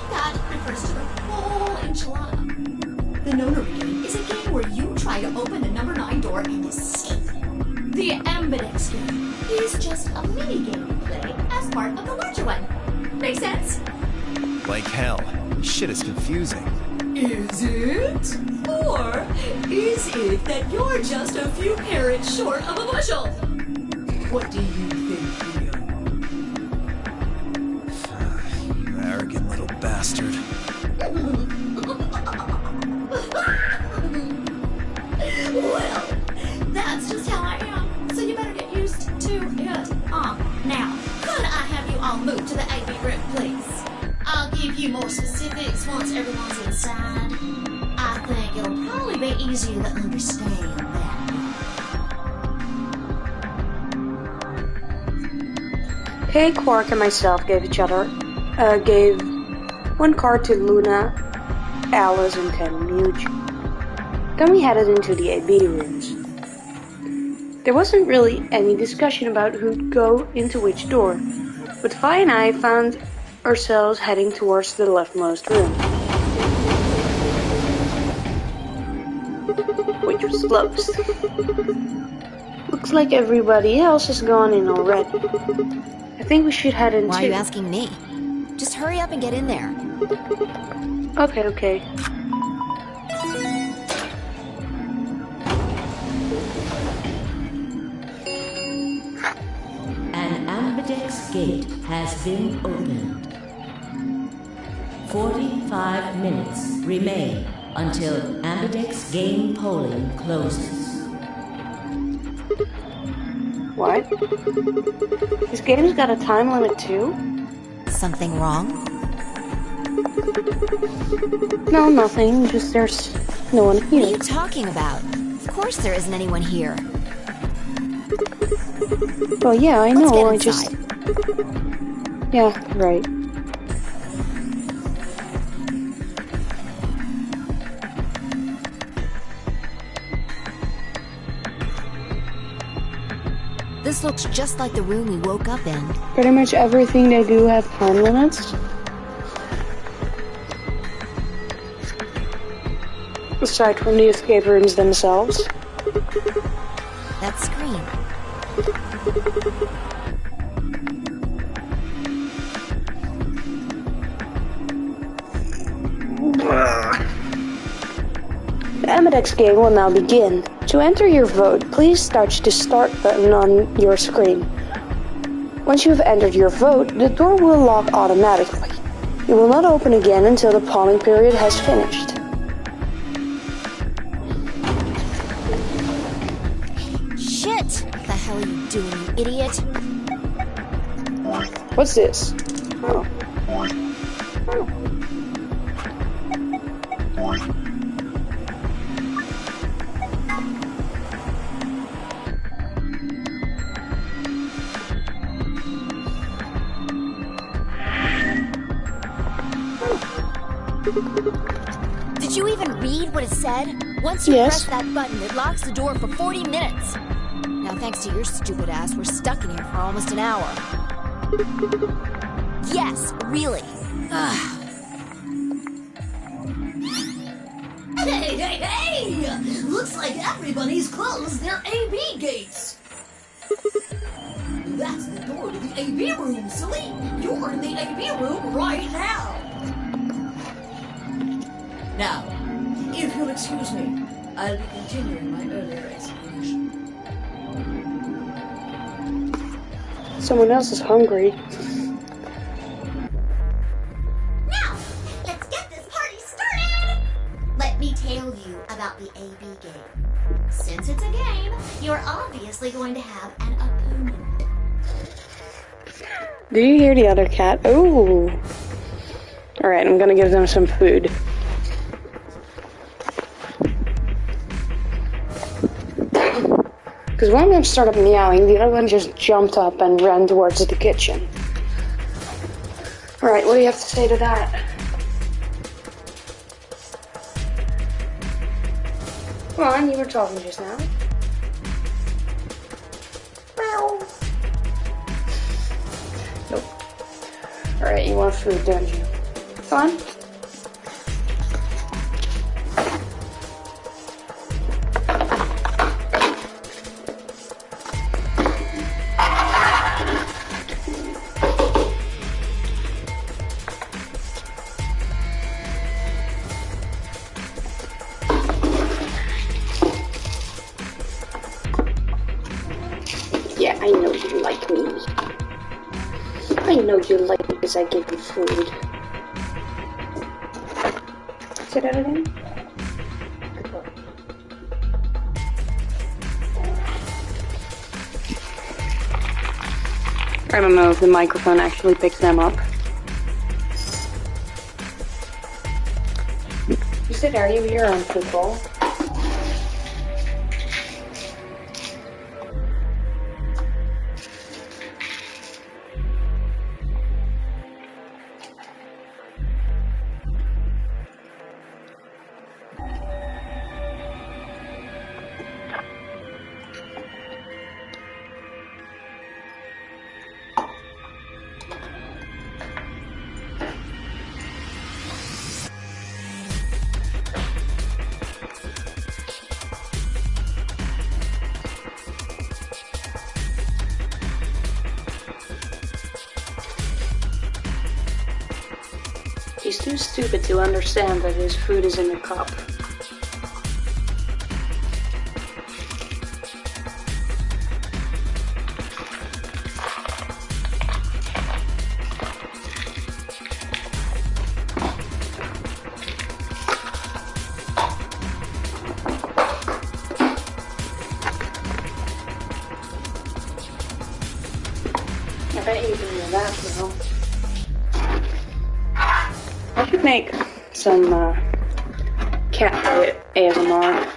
That refers to the whole enchilada. The Nonary game is a game where you try to open the number 9 door and escape. The ambidex game is just a mini game you play as part of the larger one. Make sense? Like hell. This shit is confusing. Is it? Or is it that you're just a few carrots short of a bushel? What do you think, Leo? You arrogant little bastard. Well, that's just how I am. So you better get used to it. Now, could I have you all move to the AV room, please? I'll give you more specifics once everyone's inside. I think it'll probably be easier to understand that. Okay, Quark and myself gave gave 1 card to Luna, Alice, and Muji. Then we headed into the AV rooms. There wasn't really any discussion about who'd go into which door, but Vi and I found ourselves heading towards the leftmost room, which was closed. Looks like everybody else has gone in already. I think we should head in Why too. are you asking me? Just hurry up and get in there. Okay. An ambidex gate has been opened. 45 minutes remain until ambidex game polling closes. What? This game's got a time limit too? Something wrong? No, nothing. Just there's no one What are you here. talking about? Of course there isn't anyone here. Well, yeah, I Let's know. get inside. Yeah, right. This looks just like the room we woke up in. Pretty much everything they do have time limits. Aside from the escape rooms themselves. That screen. The ambidex game will now begin. To enter your vote, please touch the start button on your screen. Once you have entered your vote, the door will lock automatically. It will not open again until the polling period has finished. Shit! What the hell are you doing, you idiot? What's this? Oh. Did you even read what it said? Once you Yes. press that button, it locks the door for 40 minutes. Now, thanks to your stupid ass, we're stuck in here for almost an hour. Yes, really. Hey! Looks like everybody's closed their AB gates. That's the door to the AB room, silly. You're in the AB room right now. Now, if you'll excuse me, I'll be continuing my earlier explanation. Someone else is hungry. Now, let's get this party started! Let me tell you about the AB game. Since it's a game, you're obviously going to have an opponent. Do you hear the other cat? Oh. Alright, I'm gonna give them some food. Because one of them started meowing, the other one just jumped up and ran towards the kitchen. Alright, what do you have to say to that? Come on, you were talking just now. Meow. Nope. Alright, you want food, don't you? Come on. Yeah, I know you like me. I know you like me because I give you food. Say that again? Good boy. I don't know if the microphone actually picks them up. You said, are you here on football? He's too stupid to understand that his food is in a cup. I bet you can do that, though. I should make some cat ASMR.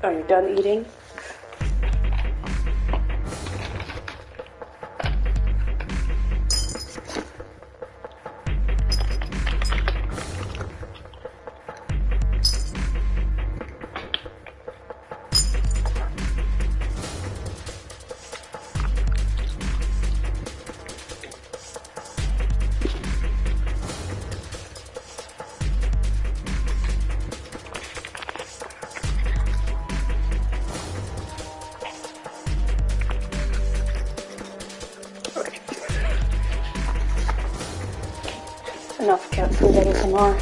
Are you done eating? Enough cat food ASMR.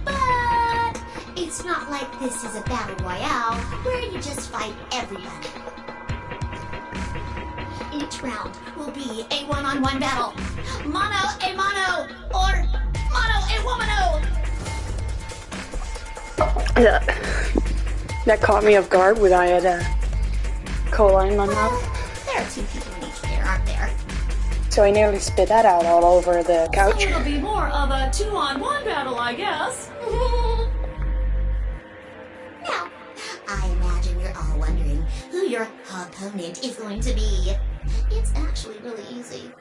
But it's not like this is a battle royale where you just fight everybody. Each round will be a one-on-one battle. Mono a mono, or mono a womano. That caught me off guard when I had a cola in my mouth. There are two people in each pair, aren't there? So I nearly spit that out all over the couch. So it'll be more of a 2-on-1 battle, I guess. Now, I imagine you're all wondering who your opponent is going to be. It's actually really easy.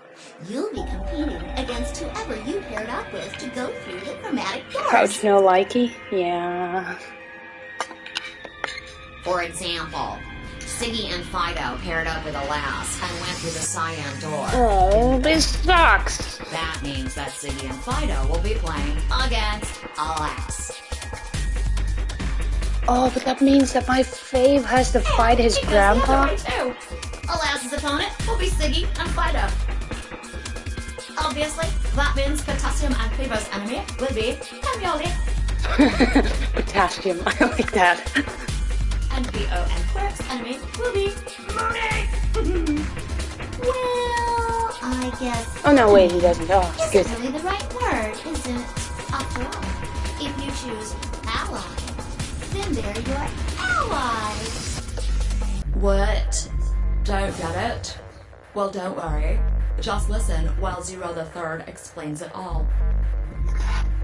You'll be competing against whoever you paired up with to go through the chromatic doors. Couch no likey? Yeah. For example, Siggy and Fido paired up with Alas and went through the cyan door. Oh, this sucks. That means that Siggy and Fido will be playing against Alas. Oh, but that means that my fave has to fight his grandpa? Alas's opponent will be Siggy and Fido. Obviously, that means Potassium and Fido's enemy will be Camioli. Potassium, I like that. And Bo and Quirk's enemy will be Mooney. Well, I guess. Oh no, wait, he doesn't. Oh, good. Isn't really the right word, is it? After all, if you choose ally, then they're your allies. What? Don't get it? Well, don't worry. Just listen while Zero the Third explains it all.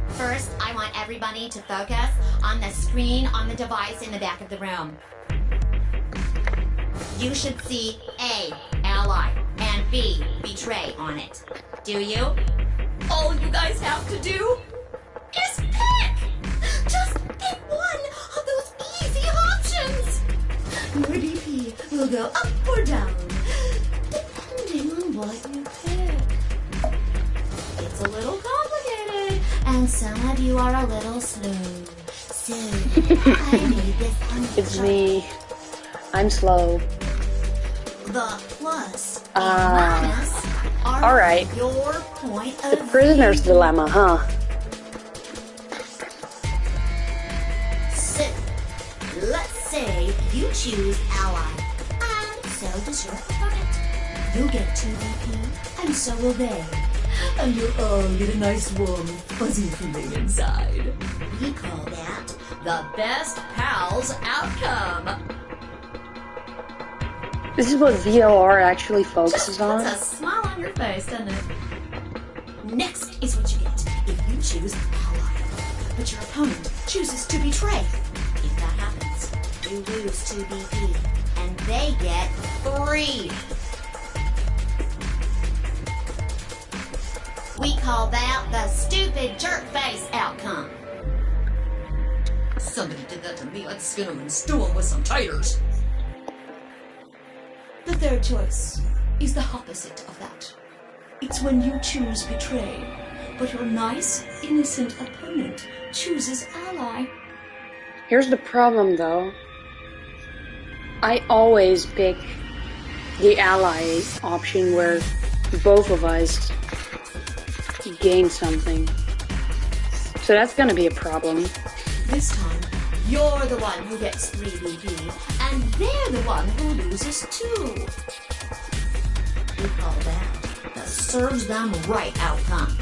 First, I want everybody to focus on the screen on the device in the back of the room. You should see A, ally, and B, betray on it. Do you? All you guys have to do is pick! Just pick one of those easy options! Your DP will go up or down, depending on what you pick. It's a little complicated, and some of you are a little slow. So, I made this on the It's me. I'm slow. The plus and minus are alright. your point of The prisoner's dilemma, huh? So, let's say you choose ally, and so does your opponent. You'll get 2 VP, and so will they. And you'll all get a nice warm, fuzzy feeling inside. We call that The best pals outcome. This is what VLR actually focuses Just on. puts a smile on your face, doesn't it? next is what you get if you choose ally, but your opponent chooses to betray. If that happens, you lose 2 BP, and they get 3. We call that the stupid jerk face outcome. Somebody did that to me, I'd skin them and stew them with some taters. The third choice is the opposite of that. It's when you choose betray, but your nice, innocent opponent chooses ally. Here's the problem, though. I always pick the ally option where both of us gain something. So that's gonna be a problem. This time, you're the one who gets 3 BP, and they're the one who loses 2. We call that the serves them right outcome.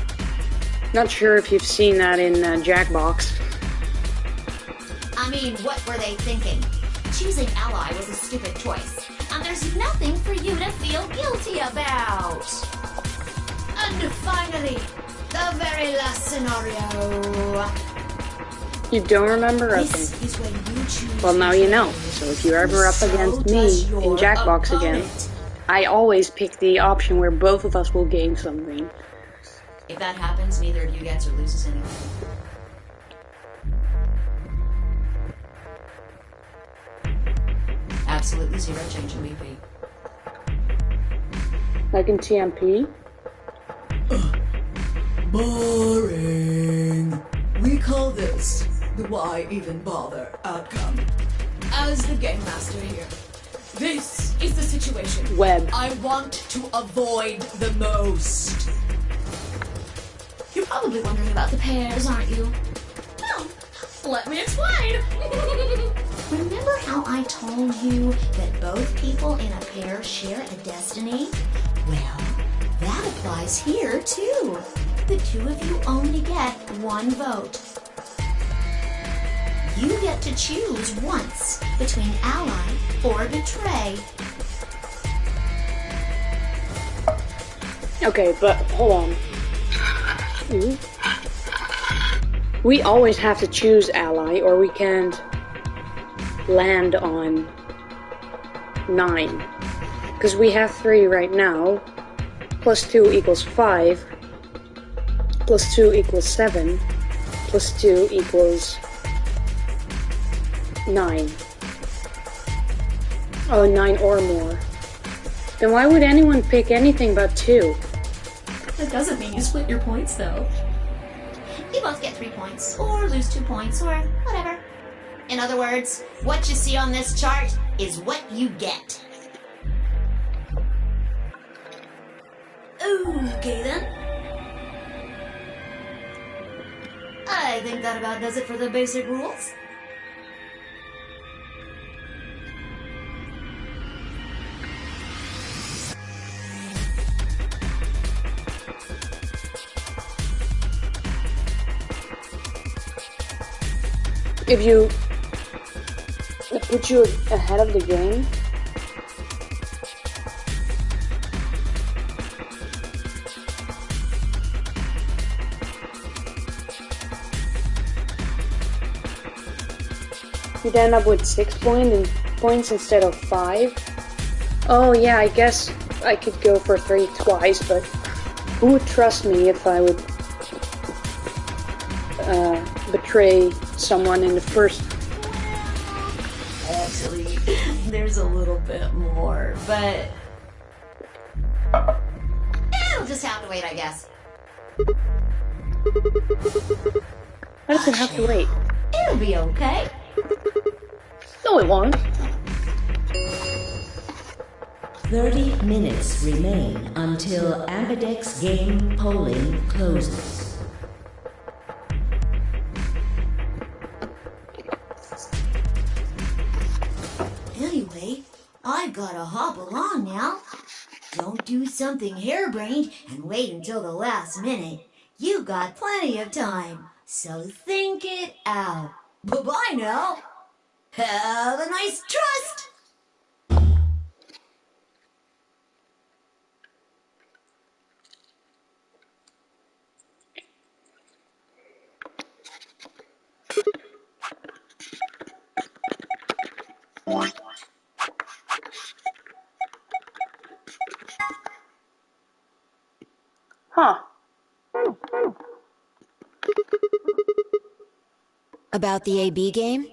Not sure if you've seen that in Jackbox. I mean, what were they thinking? Choosing ally was a stupid choice, and there's nothing for you to feel guilty about. And finally, the very last scenario. You don't remember? Okay. This is when you choose. Well, now you know. So if you're ever up against me in Jackbox again, I always pick the option where both of us will gain something. If that happens, neither of you gets or loses anything. Absolutely zero change in BP. Like in TMP? Boring. We call this the why even bother outcome. As the game master here, this is the situation Web. I want to avoid the most. You're probably wondering about the pairs, aren't you? Well, let me explain. Remember how I told you that both people in a pair share a destiny? Well, that applies here too. The 2 of you only get 1 vote. You get to choose once between ally or betray. Okay, but hold on. We always have to choose ally or we can't land on 9. Because we have 3 right now. Plus 2 equals 5. Plus 2 equals 7. Plus 2 equals 9. Oh, 9 or more. Then why would anyone pick anything but 2? That doesn't mean you split your points, though. You both get 3 points, or lose 2 points, or whatever. In other words, what you see on this chart is what you get. Okay then. I think that about does it for the basic rules. If you put you ahead of the game, you'd end up with 6 points instead of 5. Oh yeah, I guess I could go for 3 twice, but who would trust me if I would betray someone in the first? Actually, there's a little bit more, but It'll just have to wait, I guess. Why does it have to wait? It'll be okay. No, it won't. 30 minutes remain until Ambidex game polling closes. Anyway, I've gotta hop along now. Don't do something harebrained and wait until the last minute. You got plenty of time, so think it out. Bye-bye now. Have a nice trust. Huh. About the AB game?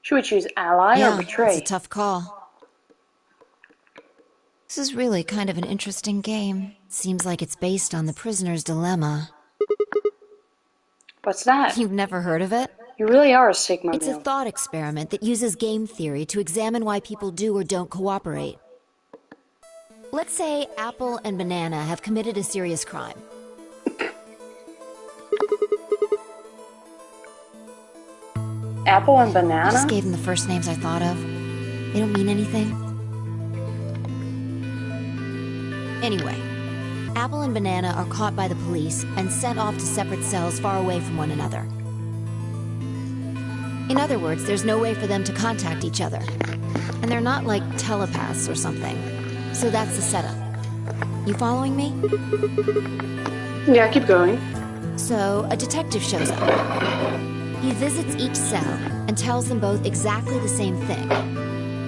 Should we choose ally or betray? It's a tough call. This is really kind of an interesting game. Seems like it's based on the prisoner's dilemma. What's that? You've never heard of it? You really are a Sigma It's a male. thought experiment that uses game theory to examine why people do or don't cooperate. Let's say Apple and Banana have committed a serious crime. Apple and I banana? just gave them the first names I thought of. They don't mean anything. Anyway, Apple and Banana are caught by the police and sent off to separate cells far away from one another. In other words, there's no way for them to contact each other. And they're not like telepaths or something. So that's the setup. You following me? Yeah, keep going. So, a detective shows up. He visits each cell and tells them both exactly the same thing.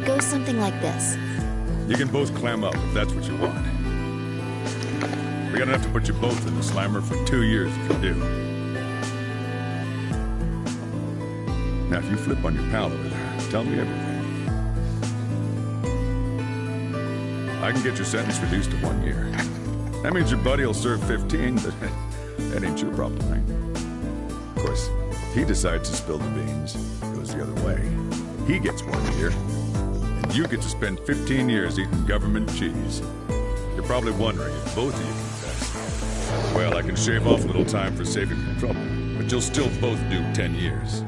Goes something like this. You can both clam up if that's what you want. We're gonna have to put you both in the slammer for 2 years if you do. Now, if you flip on your pal over there, tell me everything. I can get your sentence reduced to 1 year. That means your buddy will serve 15, but that ain't your problem, right? Of course, if he decides to spill the beans, it goes the other way. He gets 1 year, and you get to spend 15 years eating government cheese. You're probably wondering if both of you confess. Well, I can shave off a little time for saving you trouble, but you'll still both do 10 years.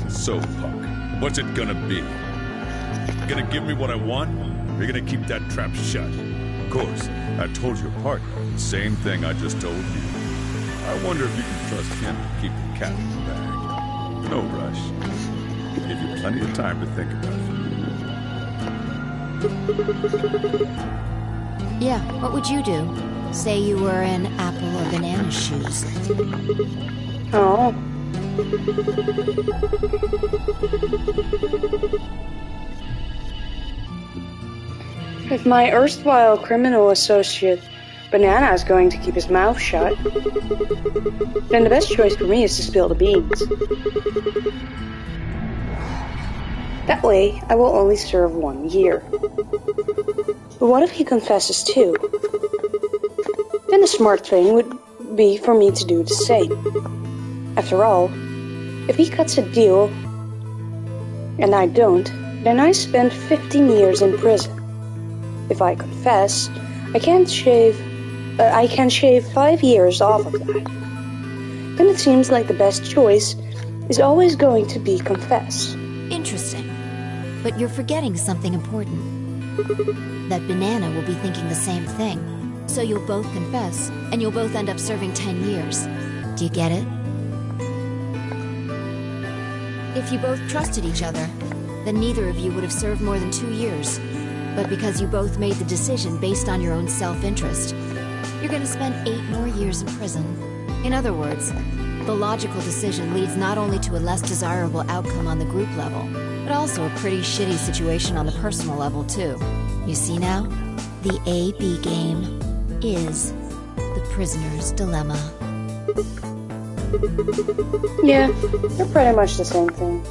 So, Puck, what's it gonna be? Gonna give me what I want? Or you gonna keep that trap shut? Of course, I told your partner the same thing I just told you. I wonder if you can trust him to keep the cat in the bag. No rush. Give you plenty of time to think about it. Yeah, what would you do? Say you were in Apple or Banana's shoes. Oh, If my erstwhile criminal associate Banana is going to keep his mouth shut, then the best choice for me is to spill the beans. That way, I will only serve 1 year. But what if he confesses too? Then the smart thing would be for me to do the same. After all, if he cuts a deal and I don't, then I spend 15 years in prison. If I confess, I can shave 5 years off of that. Then it seems like the best choice is always going to be confess. Interesting. But you're forgetting something important. That Banana will be thinking the same thing. So you'll both confess, and you'll both end up serving 10 years. Do you get it? If you both trusted each other, then neither of you would have served more than 2 years. But because you both made the decision based on your own self-interest, you're gonna spend 8 more years in prison. In other words, the logical decision leads not only to a less desirable outcome on the group level, but also a pretty shitty situation on the personal level too. You see now? The A-B game is the prisoner's dilemma. Yeah, they're pretty much the same thing.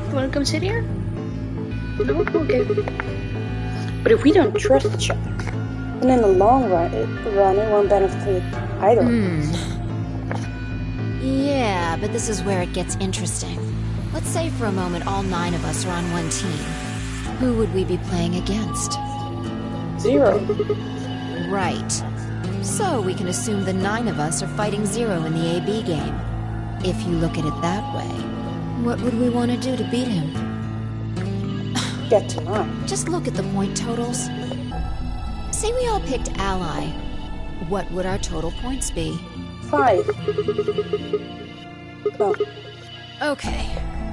You wanna come sit here? No? Okay. But if we don't trust each other, then in the long run, it won't benefit either. Yeah, but this is where it gets interesting. Let's say for a moment all 9 of us are on one team. Who would we be playing against? 0. Right. So we can assume the 9 of us are fighting 0 in the AB game. If you look at it that way, what would we want to do to beat him? Get to 9. Just look at the point totals. Say we all picked Ally. What would our total points be? 5. Oh. Okay.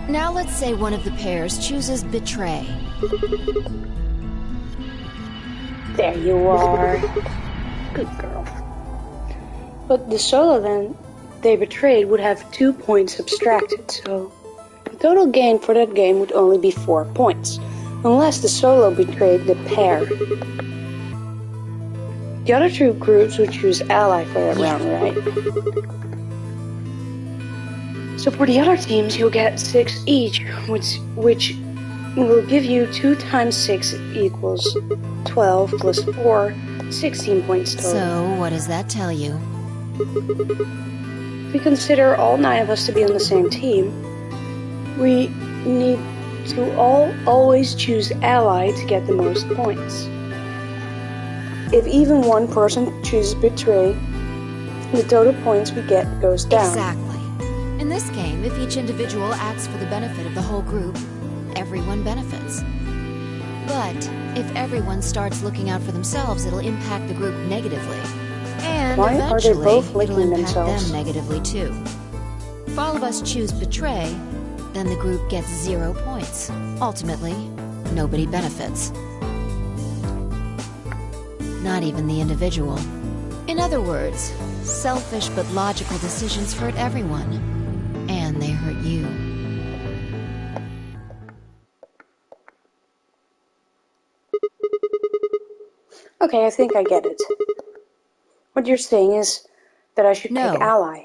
Now let's say one of the pairs chooses Betray. There you are. Good girl. But the solo then they betrayed would have 2 points subtracted, so the total gain for that game would only be 4 points, unless the solo betrayed the pair. The other 2 groups would choose Ally for that round, right? So for the other teams, you'll get 6 each, which will give you 2 times 6 equals 12 plus 4, 16 points total. So what does that tell you? If we consider all 9 of us to be on the same team, we need to always choose Ally to get the most points. If even one person chooses Betray, the total points we get goes down. Exactly. In this game, if each individual acts for the benefit of the whole group, everyone benefits. But if everyone starts looking out for themselves, it'll impact the group negatively. And why eventually, are they both it'll licking impact themselves? them negatively too. If all of us choose Betray, then the group gets 0 points. Ultimately, nobody benefits. Not even the individual. In other words, selfish but logical decisions hurt everyone. And they hurt you. Okay, I think I get it. What you're saying is that I should pick Ally.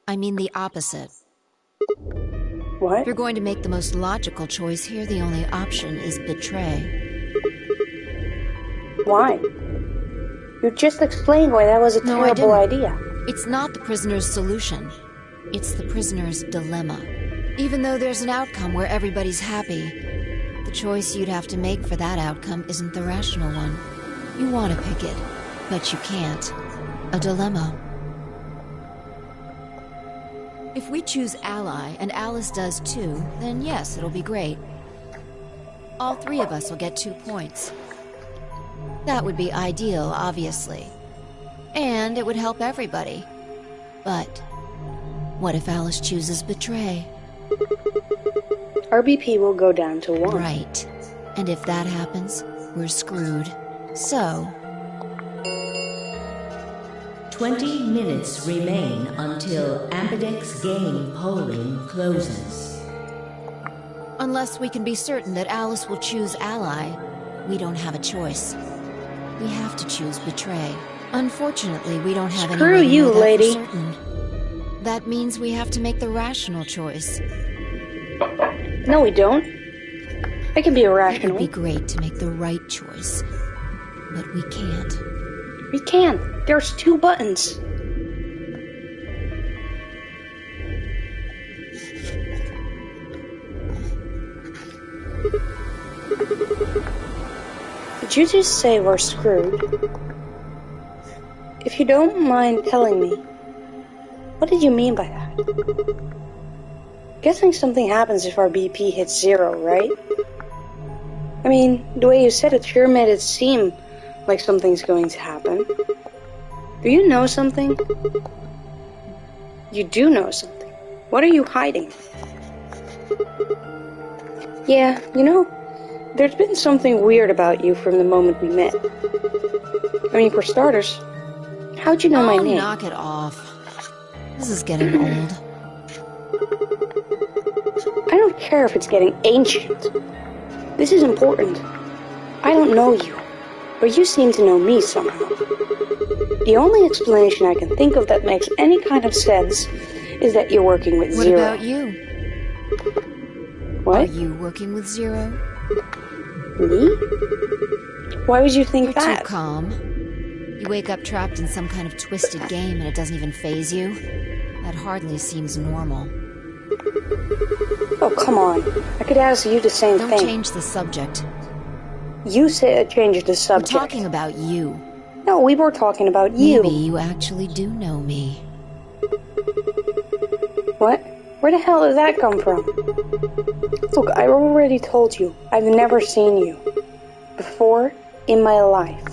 I mean the opposite. What? If you're going to make the most logical choice here, the only option is Betray. Why? You just explained why that was a terrible idea. It's not the prisoner's solution. It's the prisoner's dilemma. Even though there's an outcome where everybody's happy, the choice you'd have to make for that outcome isn't the rational one. You want to pick it, but you can't. A dilemma. If we choose Ally, and Alice does too, then yes, it'll be great. All 3 of us will get 2 points. That would be ideal, obviously. And it would help everybody. But what if Alice chooses Betray? Our BP will go down to 1. Right. And if that happens, we're screwed. So, 20 minutes remain until Ambidex game polling closes. Unless we can be certain that Alice will choose Ally, we don't have a choice. We have to choose Betray. Unfortunately, we don't have any way to know that for certain. That means we have to make the rational choice. No, we don't. I can be irrational. It would be great to make the right choice, but we can't. We can. There's 2 buttons. Did you just say we're screwed? If you don't mind telling me, what did you mean by that? Guessing something happens if our BP hits 0, right? I mean, the way you said it sure made it seem like something's going to happen. Do you know something? You do know something. What are you hiding? Yeah, you know, there's been something weird about you from the moment we met. I mean, for starters, how'd you know my name? Knock it off. This is getting old. I don't care if it's getting ancient. This is important. I don't know you, but you seem to know me somehow. The only explanation I can think of that makes any kind of sense is that you're working with Zero. What about you? What? Are you working with Zero? Me? Why would you think You're that? too calm. You wake up trapped in some kind of twisted game and it doesn't even faze you? That hardly seems normal. Oh, come on. I could ask you the same thing. Don't change the subject. You said change the subject. We're talking about you. No, we were talking about you. Maybe you actually do know me. What? Where the hell did that come from? Look, I already told you, I've never seen you before in my life.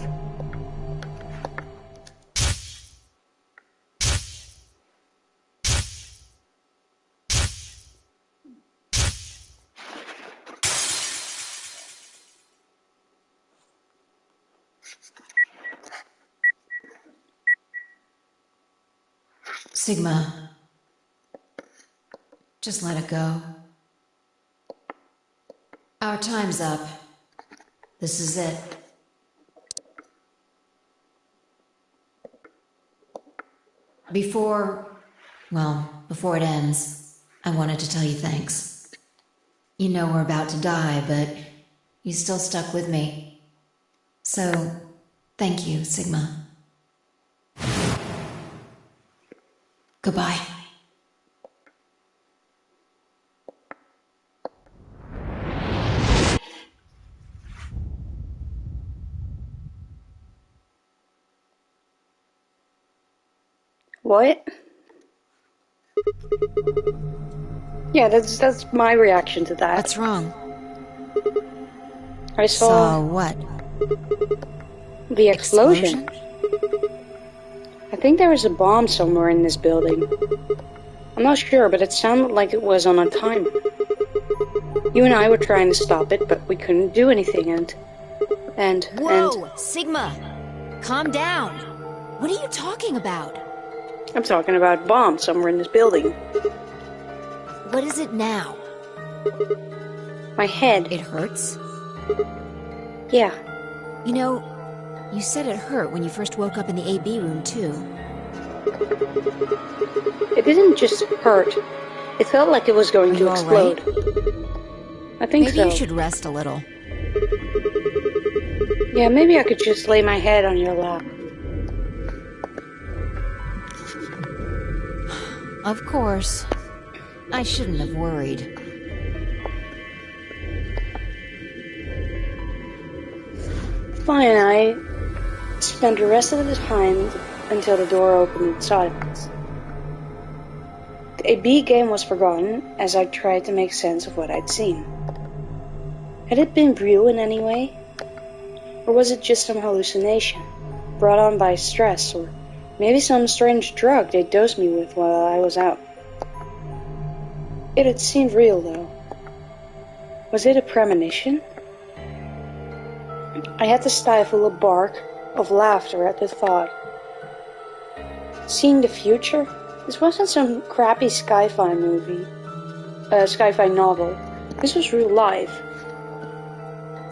Sigma. Just let it go. Our time's up. This is it. Before it ends, I wanted to tell you thanks. You know we're about to die, but you still stuck with me. So, thank you, Sigma. Goodbye. What? Yeah, that's my reaction to that. What's wrong? I saw what? The explosion. I think there was a bomb somewhere in this building. I'm not sure, but it sounded like it was on a timer. You and I were trying to stop it, but we couldn't do anything, Whoa, Sigma! Calm down! What are you talking about? I'm talking about a bomb somewhere in this building. What is it now? My head. It hurts? Yeah. You know, you said it hurt when you first woke up in the AB room, too. It didn't just hurt. It felt like it was going to explode. Right? I think so. Maybe you should rest a little. Yeah, maybe I could just lay my head on your lap. Of course. I shouldn't have worried. Fine, I spent the rest of the time until the door opened in silence. The AB game was forgotten as I tried to make sense of what I'd seen. Had it been real in any way? Or was it just some hallucination, brought on by stress, or maybe some strange drug they dosed me with while I was out? It had seemed real, though. Was it a premonition? I had to stifle a bark of laughter at the thought. seeing the future? This wasn't some crappy sci-fi movie. Sci-fi novel. This was real life.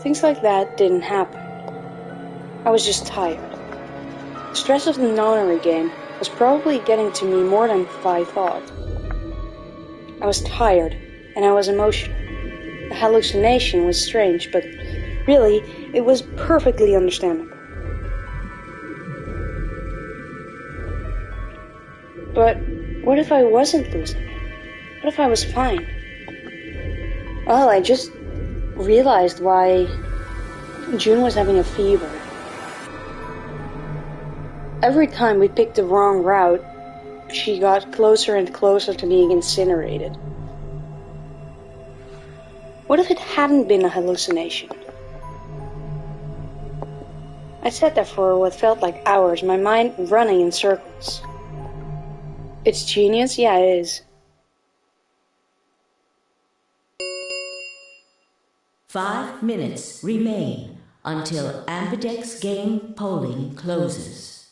Things like that didn't happen. I was just tired. The stress of the Nonary game was probably getting to me more than I thought. I was tired, and I was emotional. The hallucination was strange, but really, it was perfectly understandable. But what if I wasn't losing it? What if I was fine? Well, I just realized why June was having a fever. Every time we picked the wrong route, she got closer and closer to being incinerated. What if it hadn't been a hallucination? I sat there for what felt like hours, my mind running in circles. It's genius? Yeah, it is. 5 minutes remain until Ambidex game polling closes.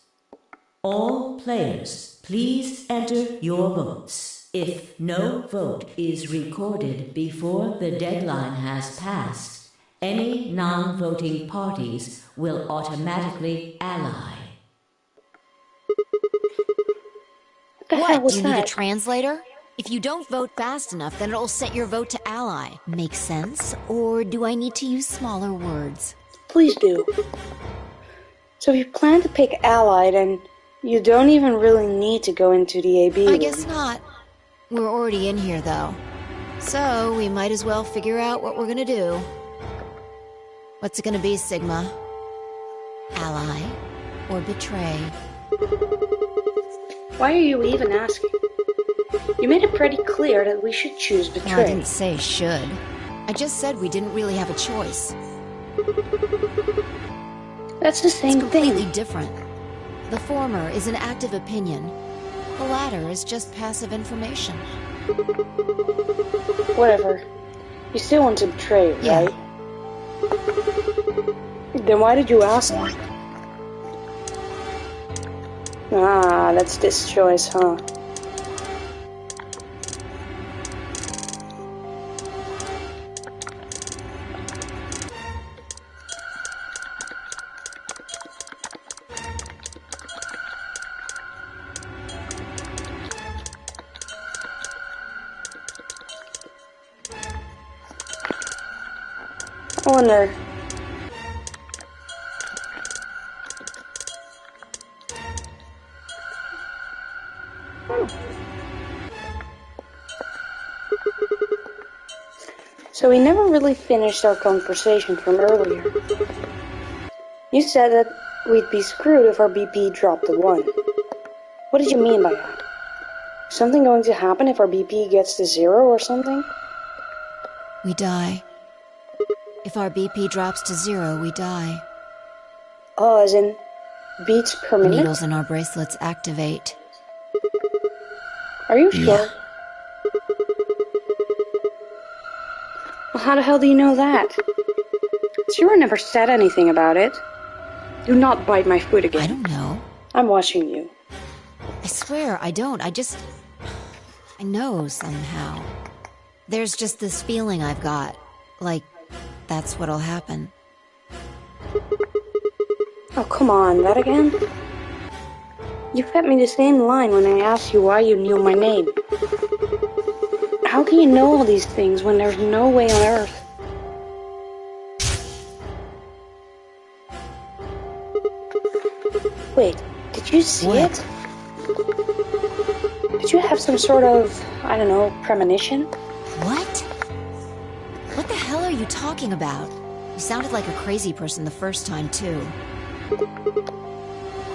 All players, please enter your votes. If no vote is recorded before the deadline has passed, any non-voting parties will automatically ally. What? Do you need a translator? If you don't vote fast enough, then it'll set your vote to ally. Make sense? Or do I need to use smaller words? Please do. So if you plan to pick ally, then you don't even really need to go into the AB room. I guess not. We're already in here, though. So we might as well figure out what we're gonna do. What's it gonna be, Sigma? Ally or betray? Why are you even asking? You made it pretty clear that we should choose betray. No, I didn't say should. I just said we didn't really have a choice. That's the same thing. It's completely different. The former is an active opinion. The latter is just passive information. Whatever. You still want to betray, right? Yeah. Then why did you ask me? Ah, that's this choice, huh? I wonder. So we never really finished our conversation from earlier. You said that we'd be screwed if our BP dropped to 1. What did you mean by that? Something going to happen if our BP gets to 0 or something? We die. If our BP drops to 0, we die. Oh, as in beats per minute? Needles in our bracelets activate. Are you sure? Yeah. Well, how the hell do you know that? Sora never said anything about it. Do not bite my foot again. I don't know. I'm watching you. I swear, I don't. I know somehow. There's just this feeling I've got. Like, that's what'll happen. Oh, come on, that again? You fed me the same line when I asked you why you knew my name. How can you know all these things when there's no way on Earth? Wait, did you see it? Did you have some sort of, I don't know, premonition? What? What the hell are you talking about? You sounded like a crazy person the first time, too.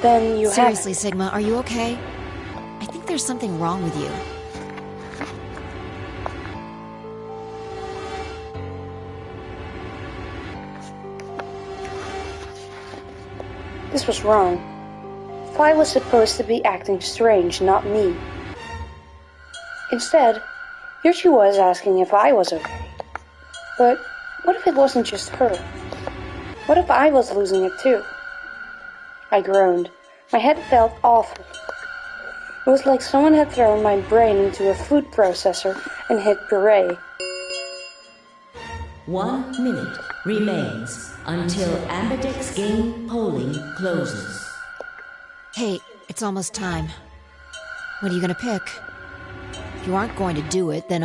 Then you Seriously, Sigma, are you okay? I think there's something wrong with you. This was wrong. Phi was supposed to be acting strange, not me. Instead, here she was asking if I was okay. But what if it wasn't just her? What if I was losing it too? I groaned. My head felt awful. It was like someone had thrown my brain into a food processor and hit puree. 1 minute remains until Ambidex game polling closes. Hey, it's almost time. What are you gonna pick? If you aren't going to do it, then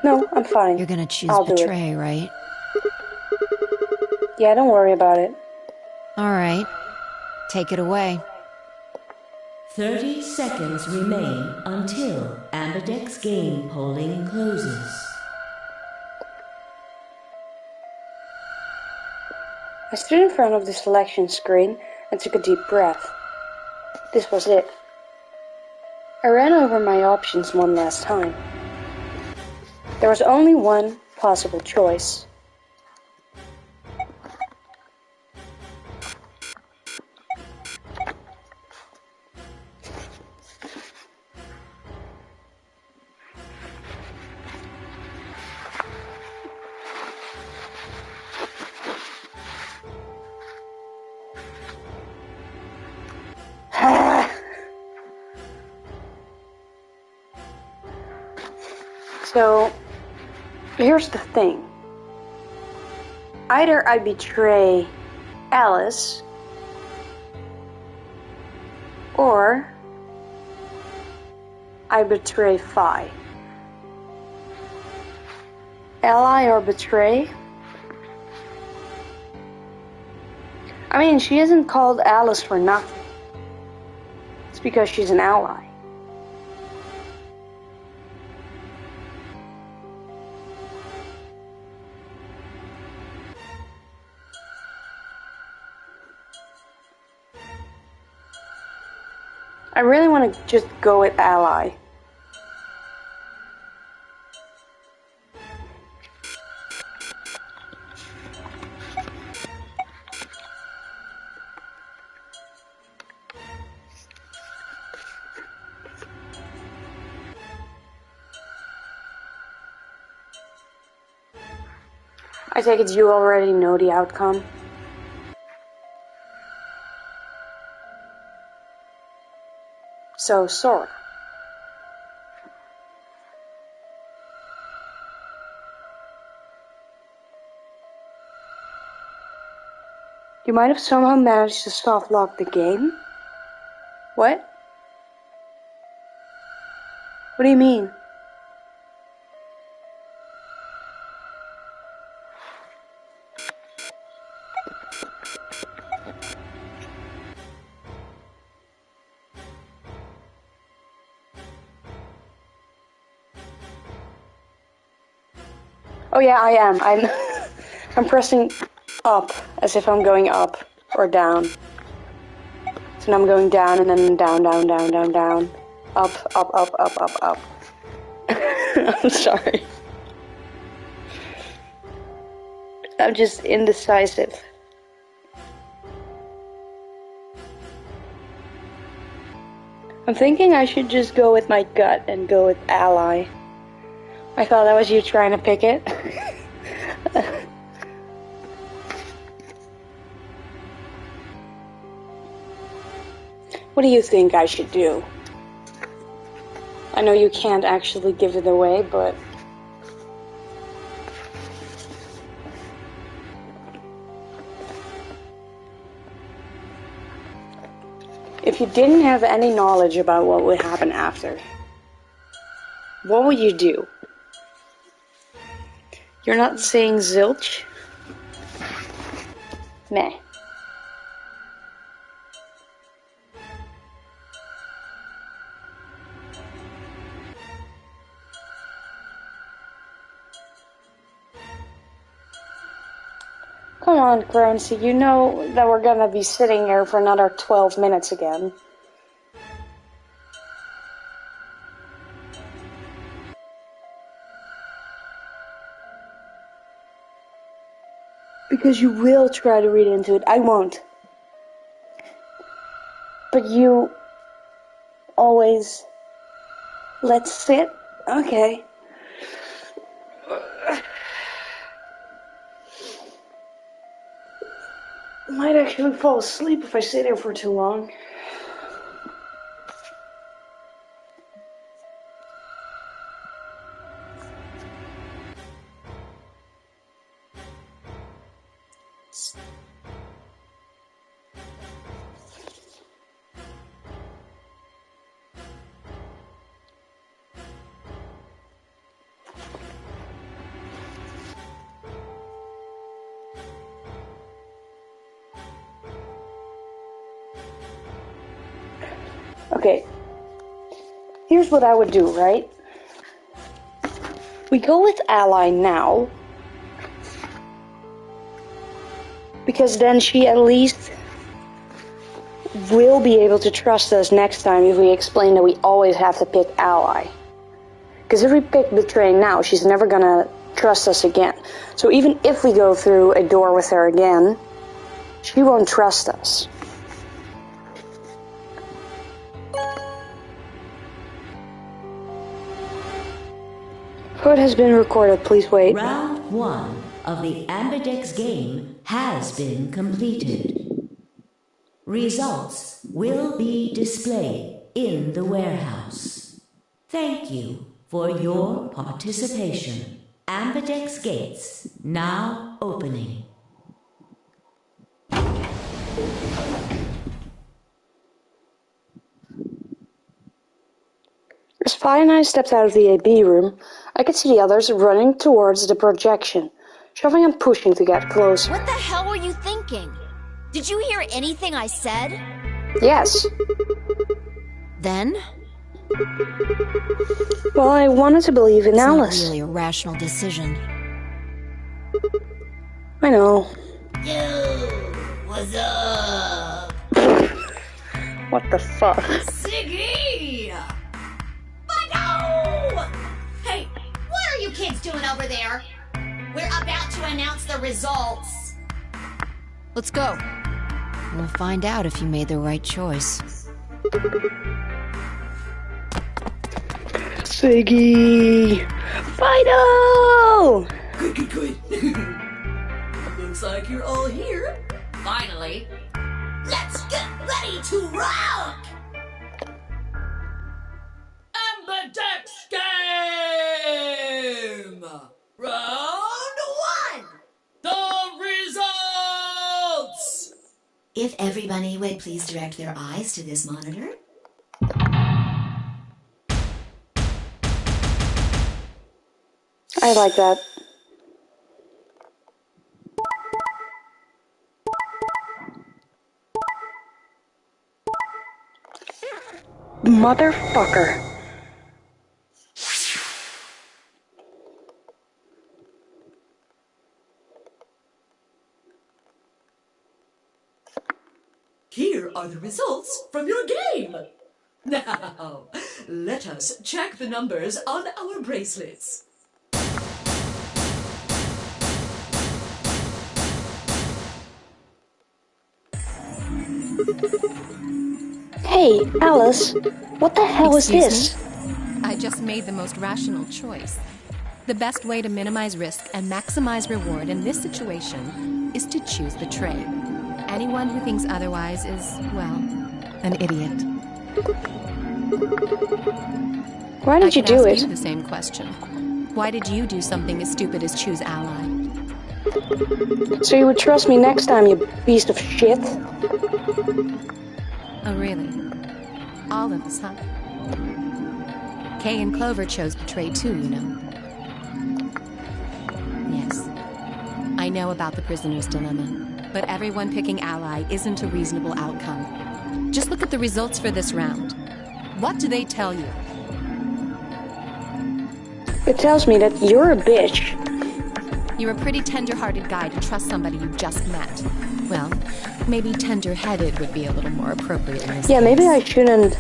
No, I'm fine. You're gonna choose I'll betray, right? Yeah, don't worry about it. Alright. Take it away. 30 seconds remain until Ambidex game polling closes. I stood in front of the selection screen and took a deep breath. This was it. I ran over my options one last time. There was only one possible choice. So, here's the thing. Either I betray Alice, or I betray Phi. Ally or betray? I mean, she isn't called Alice for nothing. It's because she's an ally. I really want to just go with ally. I take it you already know the outcome. So, Sora. You might have somehow managed to soft lock the game? What? What do you mean? Oh yeah, I am. I'm pressing up as if I'm going up or down. So now I'm going down and then down, down, down, down, down. Up, up, up, up, up, up. I'm sorry. I'm just indecisive. I'm thinking I should just go with my gut and go with ally. I thought that was you trying to pick it. What do you think I should do? I know you can't actually give it away, but... If you didn't have any knowledge about what would happen after, what would you do? You're not saying zilch? Meh. Come on, Croncy, you know that we're gonna be sitting here for another 12 minutes again. Because you will try to read into it. I won't. But you always let sit? Okay. I might actually fall asleep if I sit here for too long. Okay. Here's what I would do, right? We go with Ally now. Because then she at least will be able to trust us next time if we explain that we always have to pick Ally. Because if we pick Betray now, she's never gonna trust us again. So even if we go through a door with her again, she won't trust us. Code has been recorded, please wait. Round 1 of the Ambidex game has been completed. Results will be displayed in the warehouse. Thank you for your participation. Ambidex gates now opening. As Spy and I stepped out of the AB room, I could see the others running towards the projection, shoving and pushing to get closer. What the hell were you thinking? Did you hear anything I said? Yes. Then? Well, I wanted to believe in Alice. It's not really a rational decision. I know. Yo, what's up? What the fuck? Siggy! But no! Hey, what are you kids doing over there? We're about to announce the results. Let's go. We'll find out if you made the right choice. Siggy! Fido! Good. Looks like you're all here. Finally. Let's get ready to rock! Ambidex game! Round 1! The results! If everybody would please direct their eyes to this monitor. I like that. Motherfucker. Here are the results from your game. Now, let us check the numbers on our bracelets. Hey, Alice, what the hell is this? I just made the most rational choice. The best way to minimize risk and maximize reward in this situation is to choose the tray. Anyone who thinks otherwise is, well, an idiot. Why did you do I could it? ask you the same question. Why did you do something as stupid as choose ally? So you would trust me next time, you piece of shit? Oh, really? All of us, huh? Kay and Clover chose Betray too, you know. Yes. I know about the prisoner's dilemma, but everyone picking ally isn't a reasonable outcome. Just look at the results for this round. What do they tell you? It tells me that you're a bitch. You're a pretty tender-hearted guy to trust somebody you just met. Well, maybe tender-headed would be a little more appropriate in this Yeah, case. maybe I shouldn't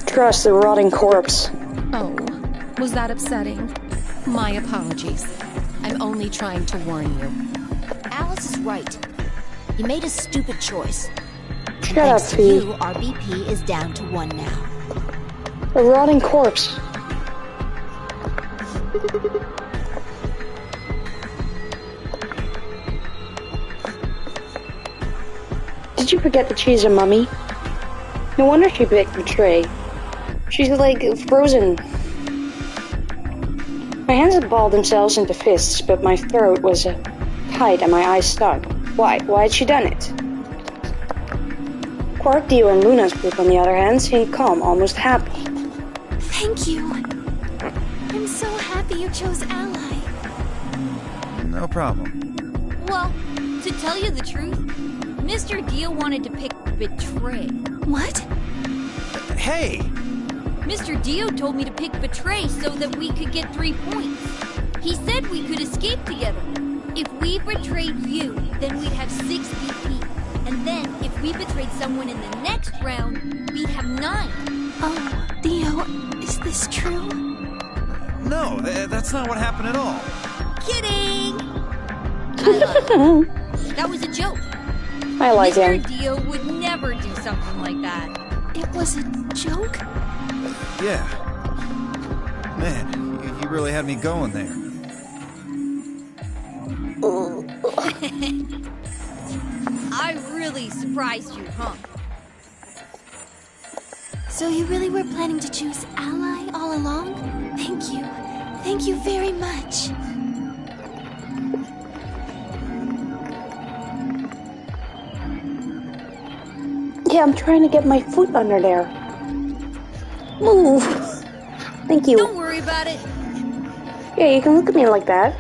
trust a rotting corpse. Oh, was that upsetting? My apologies. I'm only trying to warn you. Alice is right. You made a stupid choice. Shut and up, thanks to Fee. you, our BP is down to 1 now. A rotting corpse. Did you forget that she's a mummy? No wonder she picked Betray. She's like frozen. My hands had balled themselves into fists, but my throat was tight and my eyes stung. Why? Why had she done it? Quark, Dio, and Luna's group, on the other hand, seemed calm, almost happy. Thank you. I'm so happy you chose ally. No problem. Well, to tell you the truth, Mr. Dio wanted to pick Betray. What? Hey! Mr. Dio told me to pick Betray so that we could get 3 points. He said we could escape together. If we betrayed you, then we'd have 6 BP. And then, if we betrayed someone in the next round, we'd have 9. Oh, Dio, is this true? No, that's not what happened at all. Kidding! That was a joke. I like him. Mr. Dio would never do something like that. It was a joke? Yeah. Man, you really had me going there. I really surprised you, huh? So you really were planning to choose Ally all along? Thank you. Thank you very much. Yeah, I'm trying to get my foot under there. Move. Thank you. Don't worry about it. Yeah, you can look at me like that.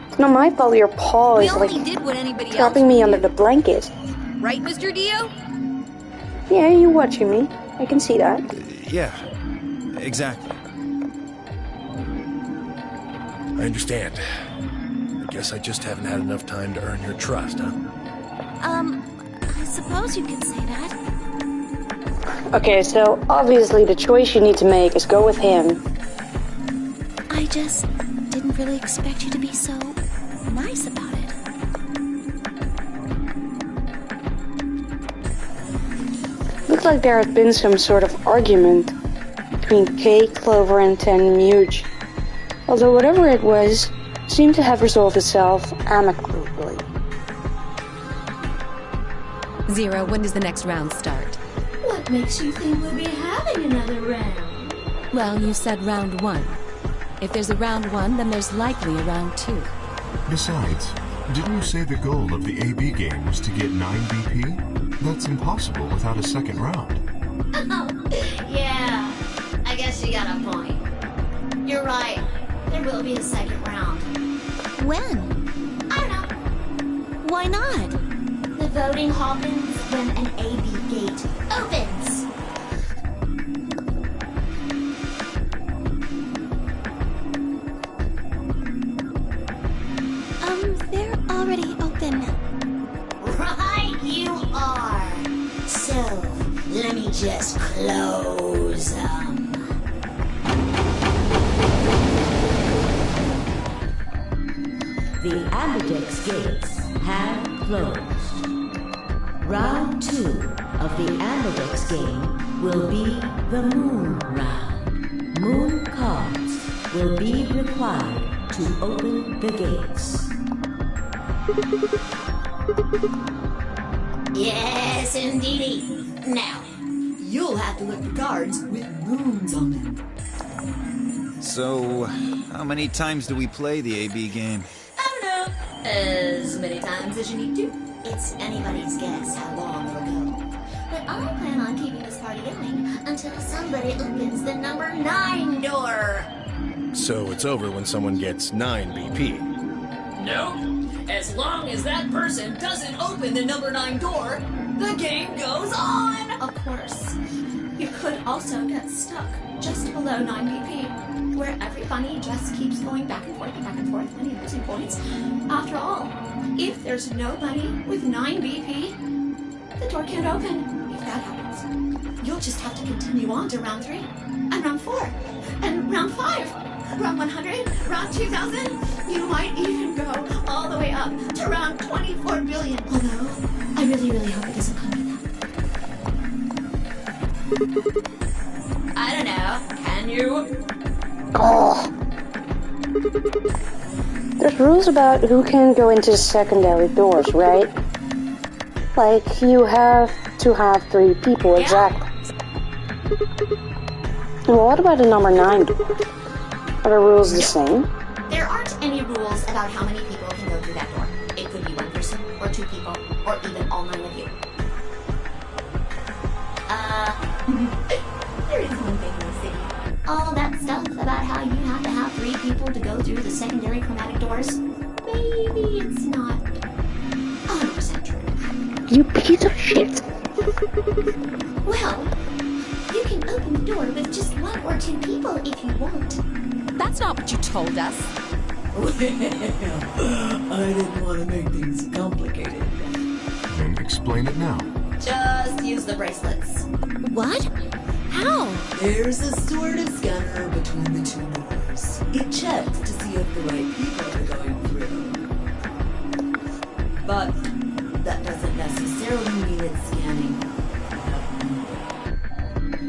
It's not my fault your paw is like did what anybody trapping me under the blanket. Right, Mr. Dio? Yeah, you're watching me. I can see that. Yeah, exactly. I understand. I guess I just haven't had enough time to earn your trust, huh? I suppose you could say that. Okay, so obviously the choice you need to make is go with him. I just didn't really expect you to be so nice about it. Looks like there had been some sort of argument between Kay, Clover, and Muge. Although whatever it was, seemed to have resolved itself amicably. Zero, when does the next round start? What makes you think we'll be having another round? Well, you said round 1. If there's a round 1, then there's likely a round 2. Besides, didn't you say the goal of the AB game was to get 9 BP? That's impossible without a second round. Oh, yeah. I guess you got a point. You're right. There will be a second round. When? I don't know. Why not? The voting happens when an AB gate opens. They're already open. Right you are. So, let me just close them. The Ambidex gates have closed. Round 2 of the Ambidex game will be the Moon round. Moon cards will be required to open the gates. Yes, indeedy. Now, You'll have to look for cards with moons on them. So, how many times do we play the AB game? I don't know. As many times as you need to. it's anybody's guess how long it'll go. But I plan on keeping this party going until somebody opens the number 9 door. So it's over when someone gets 9 BP. No. As long as that person doesn't open the number 9 door, the game goes on! Of course. You could also get stuck just below 9 BP, where every bunny just keeps going back and forth when you're losing points. After all, if there's no bunny with 9 BP, the door can't open. If that happens, you'll just have to continue on to round 3, and round 4, and round 5, round 100, round 2000. You might even go all the way up to round 24 billion. Although, I really, really hope it doesn't come to that. I don't know. Can you? Oh. There's rules about who can go into secondary doors, right? Like, you have to have 3 people, exactly. Well, what about the number 9 door? Are the rules the same? There aren't any rules about how many people can go through that door. It could be 1 person, or 2 people, or even all 9 of you. There is one thing in the city. All that stuff about how you have to have 3 people to go through the secondary chromatic doors, maybe it's not 100% true. You piece of shit. Well, open the door with just 1 or 2 people if you want. That's not what you told us. Well, I didn't want to make things complicated. Then explain it now. Just use the bracelets. What? How? There's a sort of scanner between the 2 doors. It checks to see if the right people are going through. But that doesn't necessarily mean it's scanning.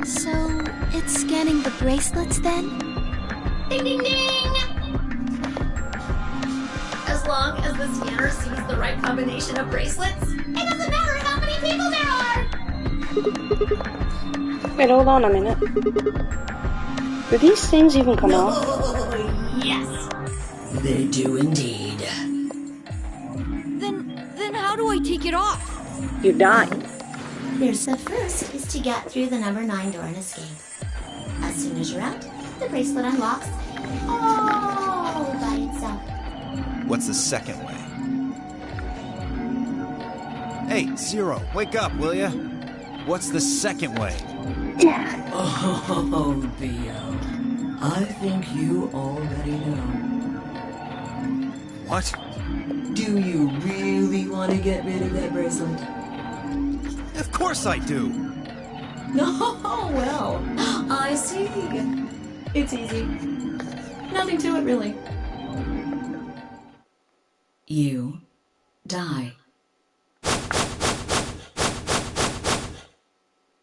So, it's scanning the bracelets then? Ding ding ding! As long as the scanner sees the right combination of bracelets, it doesn't matter how many people there are! Wait, hold on a minute. Do these things even come off? Yes! They do indeed. Then how do I take it off? You die. Your step first is to get through the number 9 door and escape. As soon as you're out, the bracelet unlocks all by itself. What's the second way? Hey, Zero, wake up, will ya? What's the second way? Oh, Theo. I think you already know. What? Do you really want to get rid of that bracelet? Of course I do! No, well, I see. It's easy. Nothing to it, really. You die.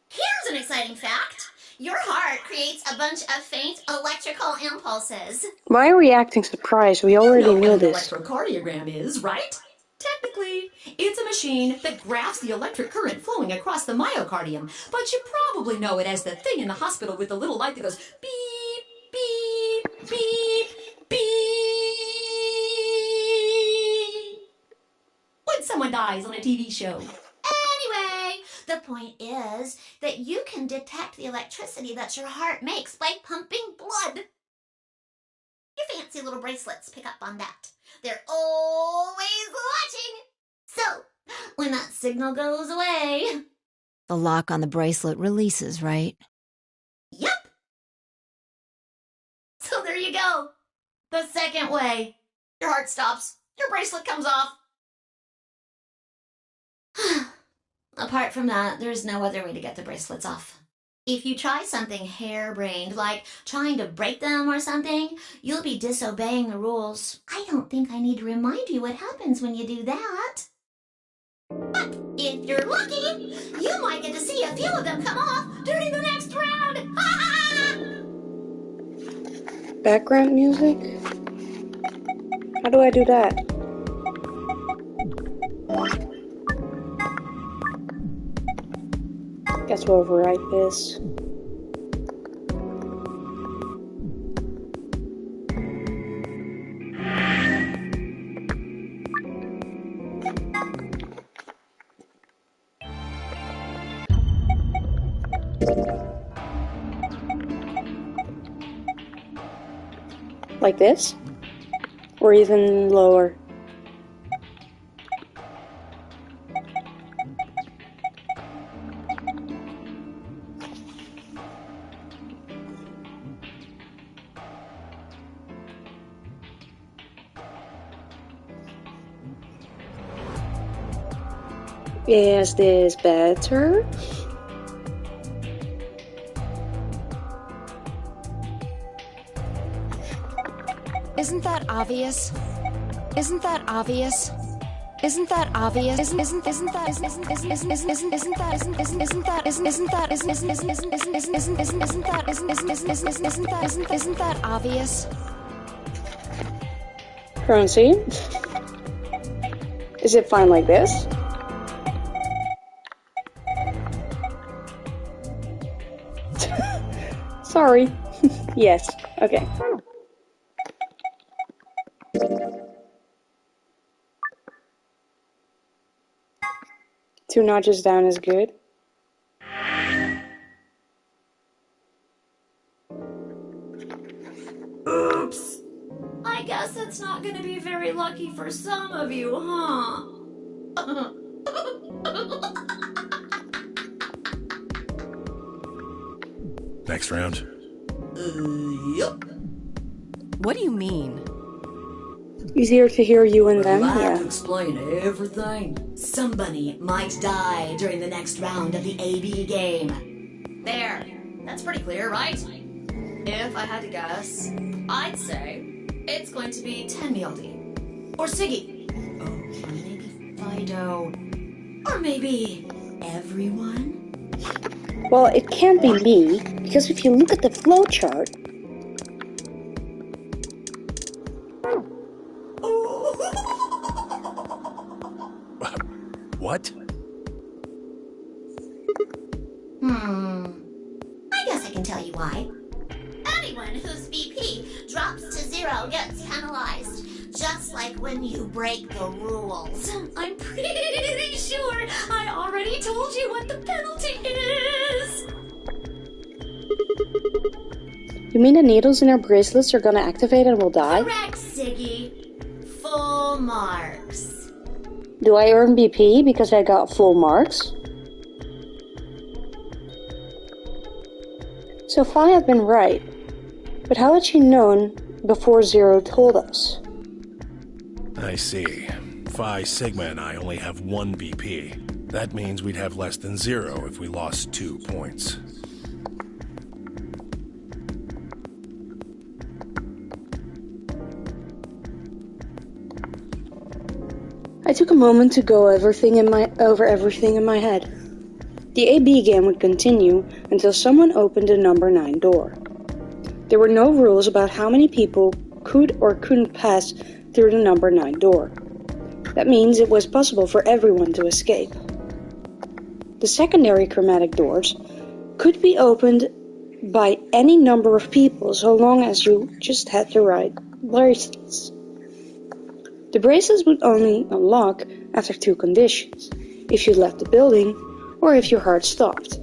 Here's an exciting fact. Your heart creates a bunch of faint electrical impulses. Why are we acting surprised? We already You know knew what an this. electrocardiogram is, right? Technically, it's a machine that graphs the electric current flowing across the myocardium, but you probably know it as the thing in the hospital with the little light that goes beep, beep, beep, beep when someone dies on a TV show. Anyway, the point is that you can detect the electricity that your heart makes by pumping blood. Your fancy little bracelets pick up on that. They're always watching. So, when that signal goes away... The lock on the bracelet releases, right? Yep. So there you go. The second way. Your heart stops. Your bracelet comes off. Apart from that, there's no other way to get the bracelets off. If you try something harebrained, like trying to break them or something, you'll be disobeying the rules. I don't think I need to remind you what happens when you do that. But if you're lucky, you might get to see a few of them come off during the next round. Background music? How do I do that? Guess we'll overwrite this. Like this? Or even lower? Is this better? Isn't that obvious? Isn't that obvious? Isn't that obvious? Isn't that obvious? Currency? Is it fine like this? Sorry. Yes. Okay. Two notches down is good. Oops. I guess it's not going to be very lucky for some of you, huh? Next round? Yup. What do you mean? Easier to hear you and them, I have yeah. to explain everything. Somebody might die during the next round of the AB game. There. That's pretty clear, right? If I had to guess, I'd say it's going to be Tenmyaldi. Or Siggy. Oh, or maybe Fido. Or maybe everyone? Well, it can't be me, because if you look at the flowchart... What? I guess I can tell you why. Anyone whose VP drops to 0 gets penalized. Just like when you break the rules. I'm pretty sure I already told you what the penalty is. You mean the needles in our bracelets are gonna activate and we'll die? Correct, Siggy. Full marks. Do I earn BP because I got full marks? So Phi had been right, but how had she known before Zero told us? I see. Phi, Sigma, and I only have 1 BP. That means we'd have less than 0 if we lost 2 points. I took a moment to go over everything in my head. The AB game would continue until someone opened the number 9 door. There were no rules about how many people could or couldn't pass through the number 9 door. That means it was possible for everyone to escape. The secondary chromatic doors could be opened by any number of people so long as you just had the right bracelets. The bracelets would only unlock after 2 conditions: if you left the building or if your heart stopped.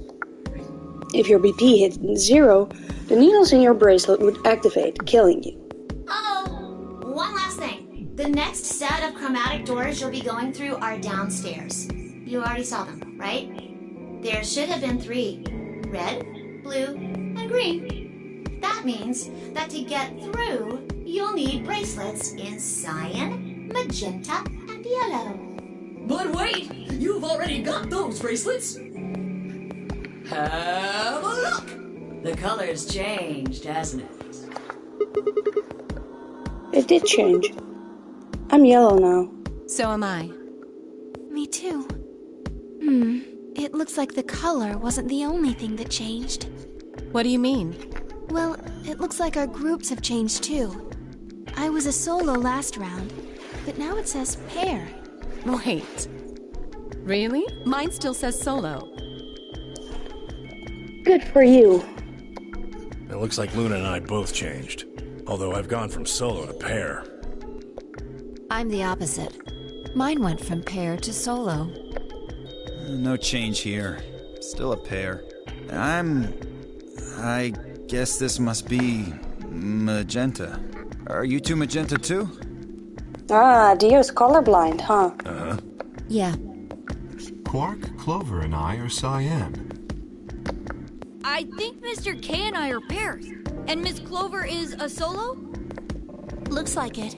If your BP hit 0, the needles in your bracelet would activate, killing you. Oh, one last thing. The next set of chromatic doors you'll be going through are downstairs. You already saw them, right? There should have been 3. Red, blue, and green. That means that to get through, you'll need bracelets in cyan, magenta, and yellow. But wait! You've already got those bracelets! Have a look! The color's changed, hasn't it? It did change. I'm yellow now. So am I. Me too. It looks like the color wasn't the only thing that changed. What do you mean? Well, it looks like our groups have changed too. I was a solo last round, but now it says pair. Wait. Really? Mine still says solo. Good for you. It looks like Luna and I both changed. Although I've gone from solo to pair. I'm the opposite. Mine went from pair to solo. No change here. Still a pair. I guess this must be magenta. Are you 2 magenta too? Ah, Dio's colorblind, huh? Uh-huh. Yeah. Quark, Clover, and I are cyan. I think Mr. K and I are pairs. And Miss Clover is a solo? Looks like it.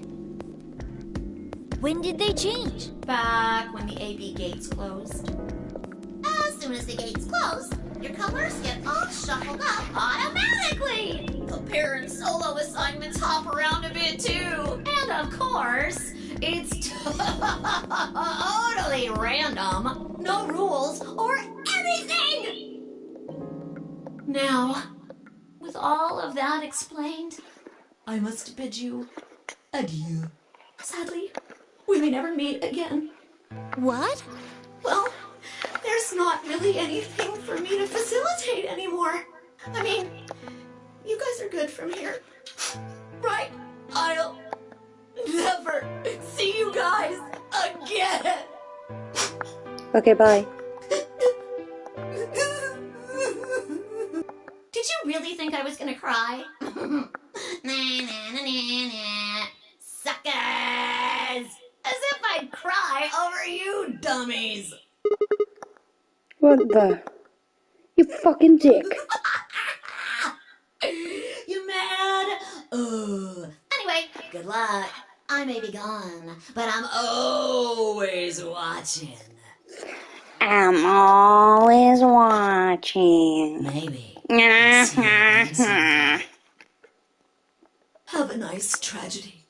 When did they change? Back when the AB gates closed. As soon as the gates close, your colors get all shuffled up automatically. The pair and solo assignments hop around a bit too. And of course, it's totally random. No rules or anything. Now, with all of that explained, I must bid you adieu. Sadly, we may never meet again. What? Well, there's not really anything for me to facilitate anymore. I mean, you guys are good from here, right? I'll never see you guys again. Okay, bye. Did you really think I was gonna cry? Nah, nah, nah, nah, nah. Suckers! As if I'd cry over you dummies! What the? You fucking dick. Good luck. I may be gone, but I'm always watching. I'm always watching. Maybe. I'll see you again someday. Have a nice tragedy.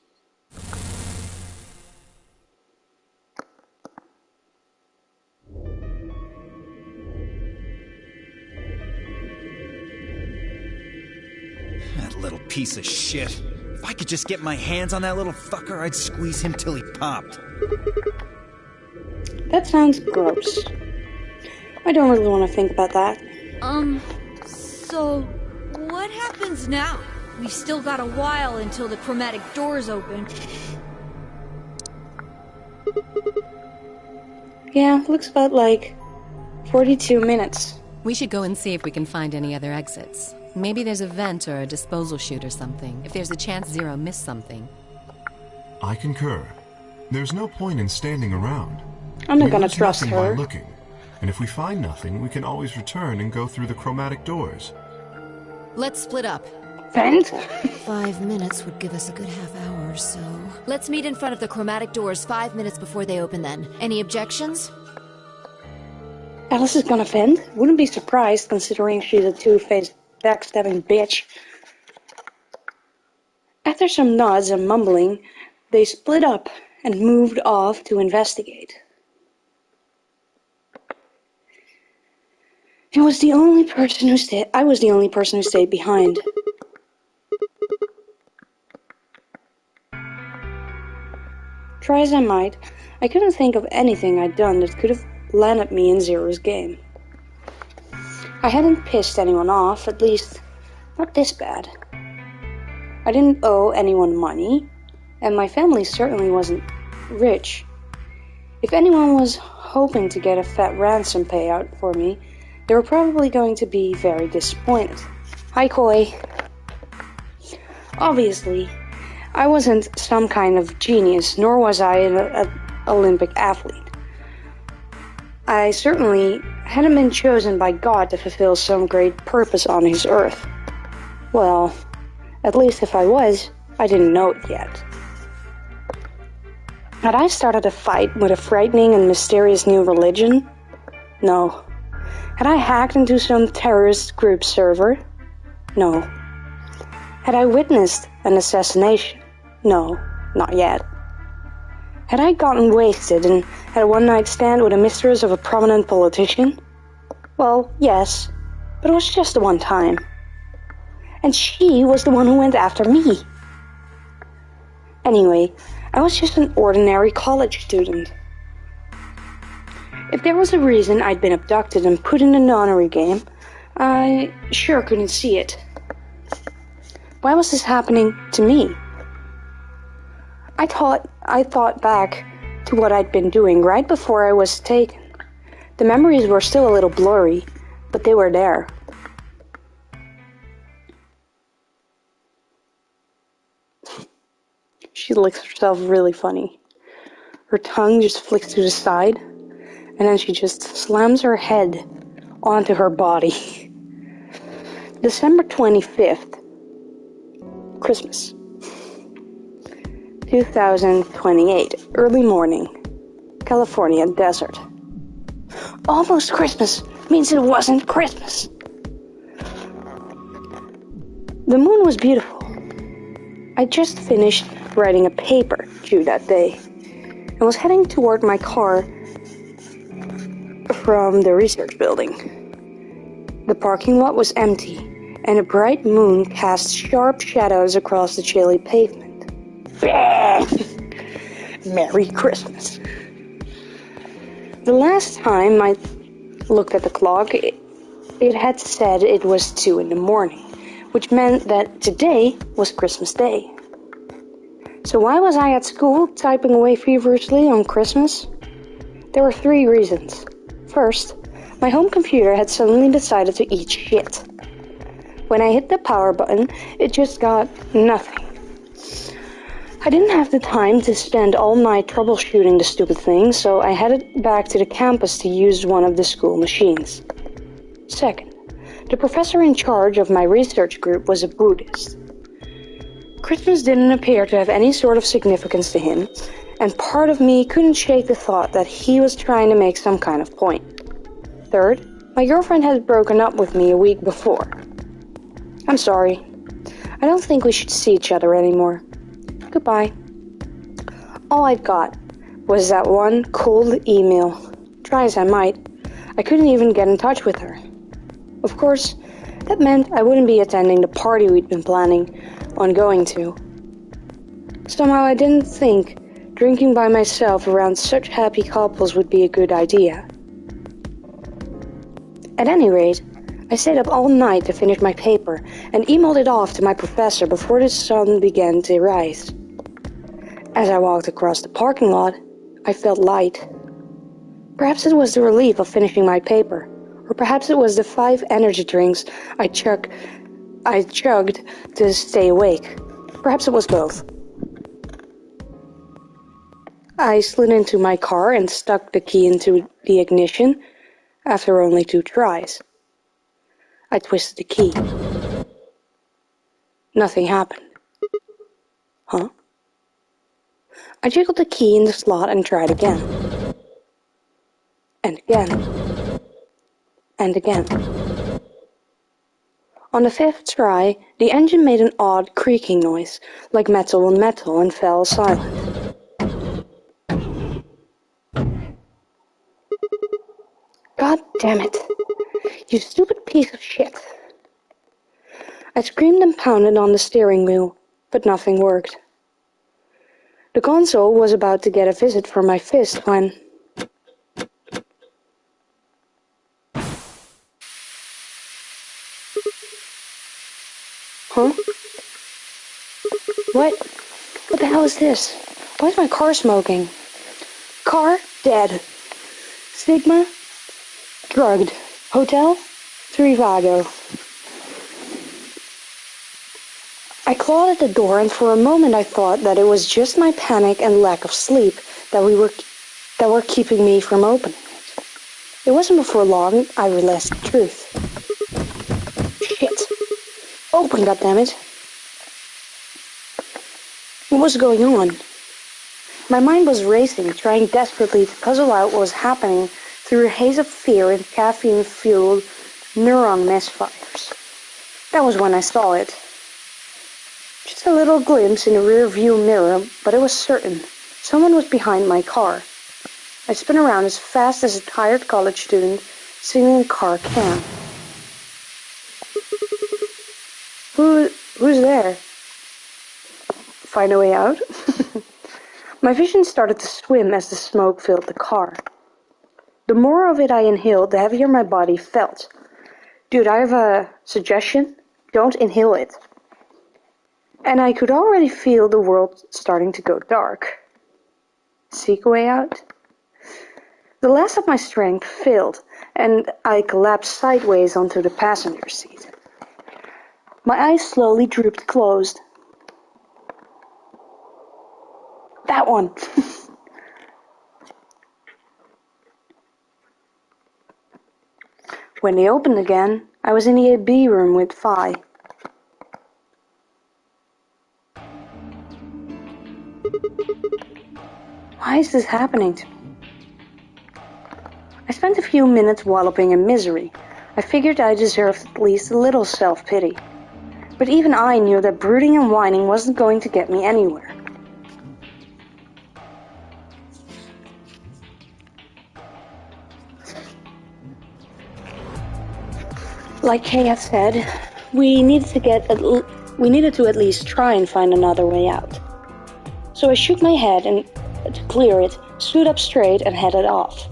That little piece of shit. If I could just get my hands on that little fucker, I'd squeeze him till he popped. That sounds gross. I don't really want to think about that. So what happens now? We've still got a while until the chromatic doors open. Yeah, looks about like 42 minutes. We should go and see if we can find any other exits. Maybe there's a vent or a disposal chute or something, if there's a chance Zero missed something. I concur. There's no point in standing around. I'm not We gonna lose trust nothing her. by looking, and if we find nothing, we can always return and go through the chromatic doors. Let's split up. Vent? 5 minutes would give us a good half hour or so. Let's meet in front of the chromatic doors 5 minutes before they open then. Any objections? Alice is gonna vent? Wouldn't be surprised considering she's a two-faced, backstabbing bitch. After some nods and mumbling, they split up and moved off to investigate. I was the only person who stayed behind. Try as I might, I couldn't think of anything I'd done that could have landed me in Zero's game. I hadn't pissed anyone off, at least not this bad. I didn't owe anyone money, and my family certainly wasn't rich. If anyone was hoping to get a fat ransom payout for me, they were probably going to be very disappointed. Hi, Koi. Obviously, I wasn't some kind of genius, nor was I an Olympic athlete. I certainly hadn't been chosen by God to fulfill some great purpose on his earth. Well, at least if I was, I didn't know it yet. Had I started a fight with a frightening and mysterious new religion? No. Had I hacked into some terrorist group server? No. Had I witnessed an assassination? No, not yet. Had I gotten wasted and had a one-night stand with a mistress of a prominent politician? Well, yes, but it was just the one time. And she was the one who went after me. Anyway, I was just an ordinary college student. If there was a reason I'd been abducted and put in a Nonary game, I sure couldn't see it. Why was this happening to me? I thought back to what I'd been doing right before I was taken. The memories were still a little blurry, but they were there. She licks herself really funny. Her tongue just flicks to the side, and then she just slams her head onto her body. December 25th. Christmas. 2028. Early morning. California desert. Almost Christmas means it wasn't Christmas. The moon was beautiful. I just finished writing a paper due that day and was heading toward my car from the research building. The parking lot was empty, and a bright moon cast sharp shadows across the chilly pavement. Merry Christmas. The last time I looked at the clock, it had said it was 2 in the morning, which meant that today was Christmas Day. So why was I at school typing away feverishly on Christmas? There were 3 reasons. First, my home computer had suddenly decided to eat shit. When I hit the power button, it just got nothing. I didn't have the time to spend all night troubleshooting the stupid thing, so I headed back to the campus to use one of the school machines. Second, the professor in charge of my research group was a Buddhist. Christmas didn't appear to have any sort of significance to him, and part of me couldn't shake the thought that he was trying to make some kind of point. Third, my girlfriend had broken up with me a week before. I'm sorry. I don't think we should see each other anymore. Goodbye. All I got was that one cold email. Try as I might, I couldn't even get in touch with her. Of course, that meant I wouldn't be attending the party we'd been planning on going to. Somehow I didn't think drinking by myself around such happy couples would be a good idea. At any rate, I stayed up all night to finish my paper and emailed it off to my professor before the sun began to rise. As I walked across the parking lot, I felt light. Perhaps it was the relief of finishing my paper, or perhaps it was the 5 energy drinks I chugged to stay awake. Perhaps it was both. I slid into my car and stuck the key into the ignition after only 2 tries. I twisted the key. Nothing happened. Huh? I jiggled the key in the slot and tried again. And again. And again. On the 5th try, the engine made an odd creaking noise, like metal on metal, and fell silent. God damn it. You stupid piece of shit. I screamed and pounded on the steering wheel, but nothing worked. The console was about to get a visit from my fist when... Huh? What the hell is this? Why is my car smoking? Car? Dead. Sigma? Drugged. Hotel? Trivago. I clawed at the door, and for a moment I thought that it was just my panic and lack of sleep that were keeping me from opening it. It wasn't before long I realized the truth. Shit. Open, goddammit. What was going on? My mind was racing, trying desperately to puzzle out what was happening through a haze of fear and caffeine-fueled neuron misfires. That was when I saw it. Just a little glimpse in the rear-view mirror, but it was certain. Someone was behind my car. I spun around as fast as a tired college student sitting in a car can. Who's there? Find a way out? My vision started to swim as the smoke filled the car. The more of it I inhaled, the heavier my body felt. Dude, I have a suggestion. Don't inhale it. And I could already feel the world starting to go dark. Seek a way out? The last of my strength failed, and I collapsed sideways onto the passenger seat. My eyes slowly drooped closed. That one! When they opened again, I was in the AB room with Phi. Why is this happening to me? I spent a few minutes wallowing in misery. I figured I deserved at least a little self-pity. But even I knew that brooding and whining wasn't going to get me anywhere. Like Kay had said, we needed to at least try and find another way out. So I shook my head and, to clear it, stood up straight and headed off.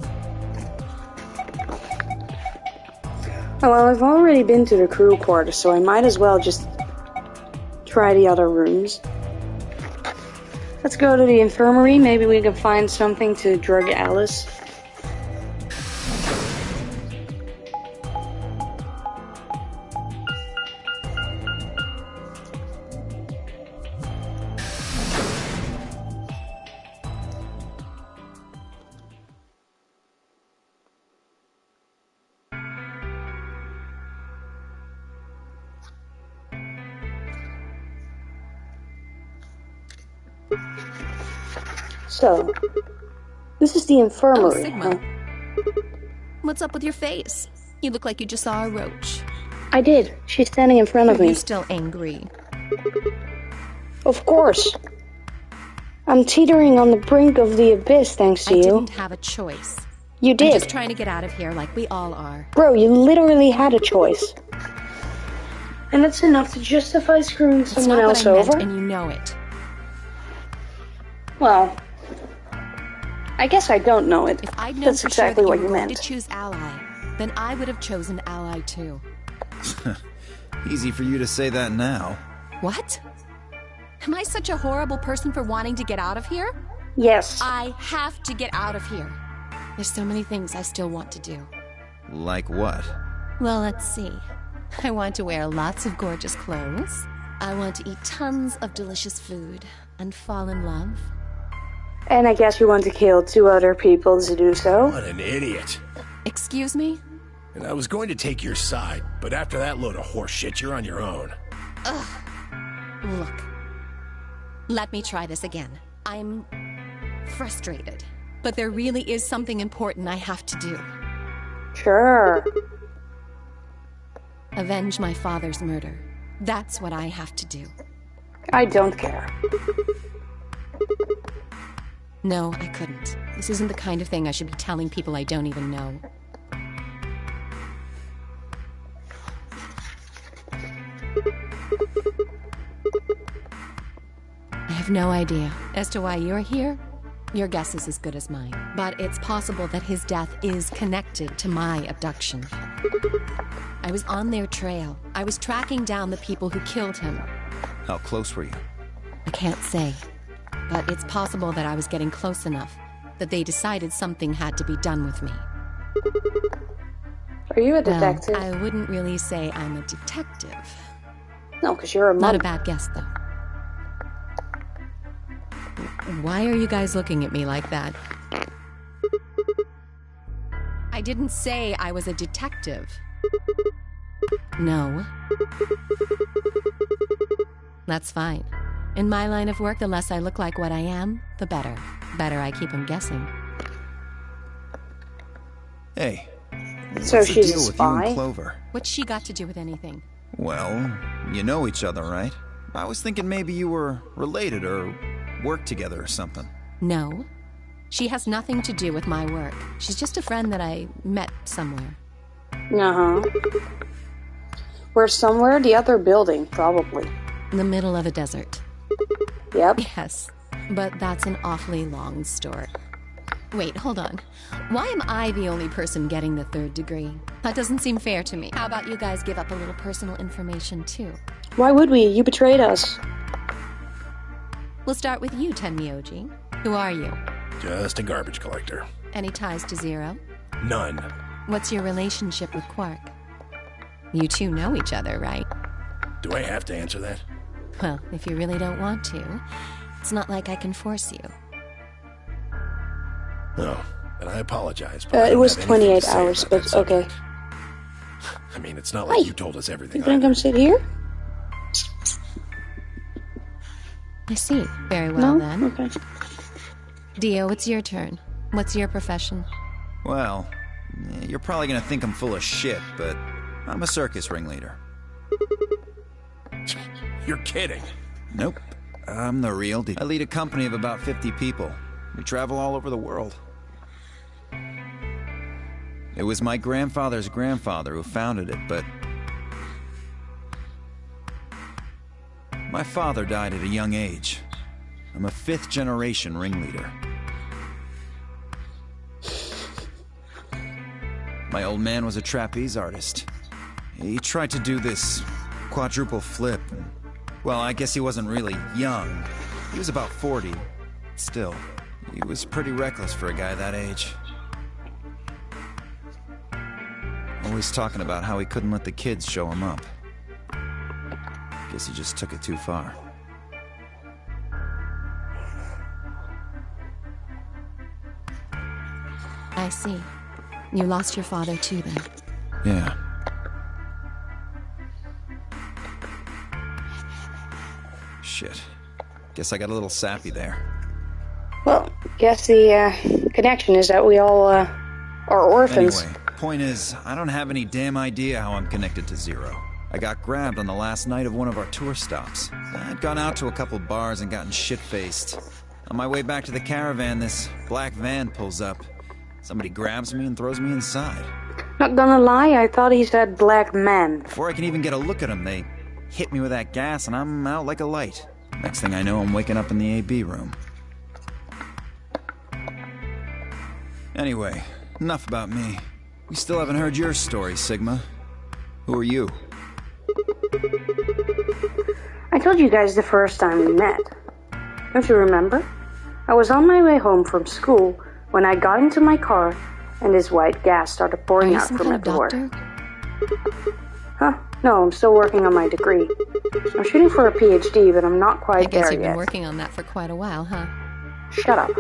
Well, I've already been to the crew quarters, so I might as well just try the other rooms. Let's go to the infirmary. Maybe we can find something to drug Alice. So, this is the Oh, infirmary, Sigma. huh? What's up with your face? You look like you just saw a roach. I did. She's standing in front of Are me. you still angry? Of course. I'm teetering on the brink of the abyss thanks to I you. didn't have a choice. You I'm did. just trying to get out of here like we all are. Bro, you literally had a choice. And it's enough to justify screwing It's someone not else what I meant, over? and you know it. Well, I guess I don't know it. If I'd known That's for sure exactly that what you you were going meant. to choose ally, then I would have chosen ally too. Easy for you to say that now. What? Am I such a horrible person for wanting to get out of here? Yes. I have to get out of here. There's so many things I still want to do. Like what? Well, let's see. I want to wear lots of gorgeous clothes. I want to eat tons of delicious food and fall in love. And I guess you want to kill 2 other people to do so? What an idiot. Excuse me? And I was going to take your side, but after that load of horse shit, you're on your own. Ugh. Look. Let me try this again. I'm frustrated, but there really is something important I have to do. Sure. Avenge my father's murder. That's what I have to do. I don't care. No, I couldn't. This isn't the kind of thing I should be telling people I don't even know. I have no idea as to why you're here. Your guess is as good as mine. But it's possible that his death is connected to my abduction. I was on their trail. I was tracking down the people who killed him. How close were you? I can't say. But it's possible that I was getting close enough that they decided something had to be done with me. Are you a detective? Well, I wouldn't really say I'm a detective. No, because you're a Not mother. a bad guess, though. Why are you guys looking at me like that? I didn't say I was a detective. No. That's fine. In my line of work, the less I look like what I am, the better. Better I keep them guessing. Hey. So what's the she's deal a with you and spy? Clover? What's she got to do with anything? Well, you know each other, right? I was thinking maybe you were related or worked together or something. No. She has nothing to do with my work. She's just a friend that I met somewhere. Uh-huh. We're somewhere? The other building, probably. In the middle of a desert. Yep. Yes, but that's an awfully long story. Wait, hold on. Why am I the only person getting the 3rd degree? That doesn't seem fair to me. How about you guys give up a little personal information, too? Why would we? You betrayed us. We'll start with you, Tenmyoji. Who are you? Just a garbage collector. Any ties to Zero? None. What's your relationship with Quark? You two know each other, right? Do I have to answer that? Well, if you really don't want to, it's not like I can force you. No, and I apologize. But I It don't was have anything 28 to say hours, about that but subject. okay. I mean, it's not like Hey, you told us everything. You gonna come sit here? I see. Very well, No? then. Okay. Dio, it's your turn. What's your profession? Well, you're probably gonna think I'm full of shit, but I'm a circus ringleader. You're kidding. Nope. I'm the real deal. I lead a company of about 50 people. We travel all over the world. It was my grandfather's grandfather who founded it, but my father died at a young age. I'm a 5th generation ringleader. My old man was a trapeze artist. He tried to do this quadruple flip. And, well, I guess he wasn't really young. He was about 40. Still, he was pretty reckless for a guy that age. Always talking about how he couldn't let the kids show him up. Guess he just took it too far. I see. You lost your father too, then. Yeah. Shit. Guess I got a little sappy there. Well, guess the connection is that we all are orphans. Anyway, point is, I don't have any damn idea how I'm connected to Zero. I got grabbed on the last night of one of our tour stops. I'd gone out to a couple bars and gotten shit-faced. On my way back to the caravan, this black van pulls up. Somebody grabs me and throws me inside. Not gonna lie, I thought he said black man. Before I can even get a look at him, they hit me with that gas and I'm out like a light. Next thing I know, I'm waking up in the AB room. Anyway, enough about me. We still haven't heard your story, Sigma. Who are you? I told you guys the first time we met. Don't you remember? I was on my way home from school when I got into my car and this white gas started pouring out from the door. Huh? No, I'm still working on my degree. I'm shooting for a PhD, but I'm not quite there yet. I guess you've been working on that for quite a while, huh? Shut up.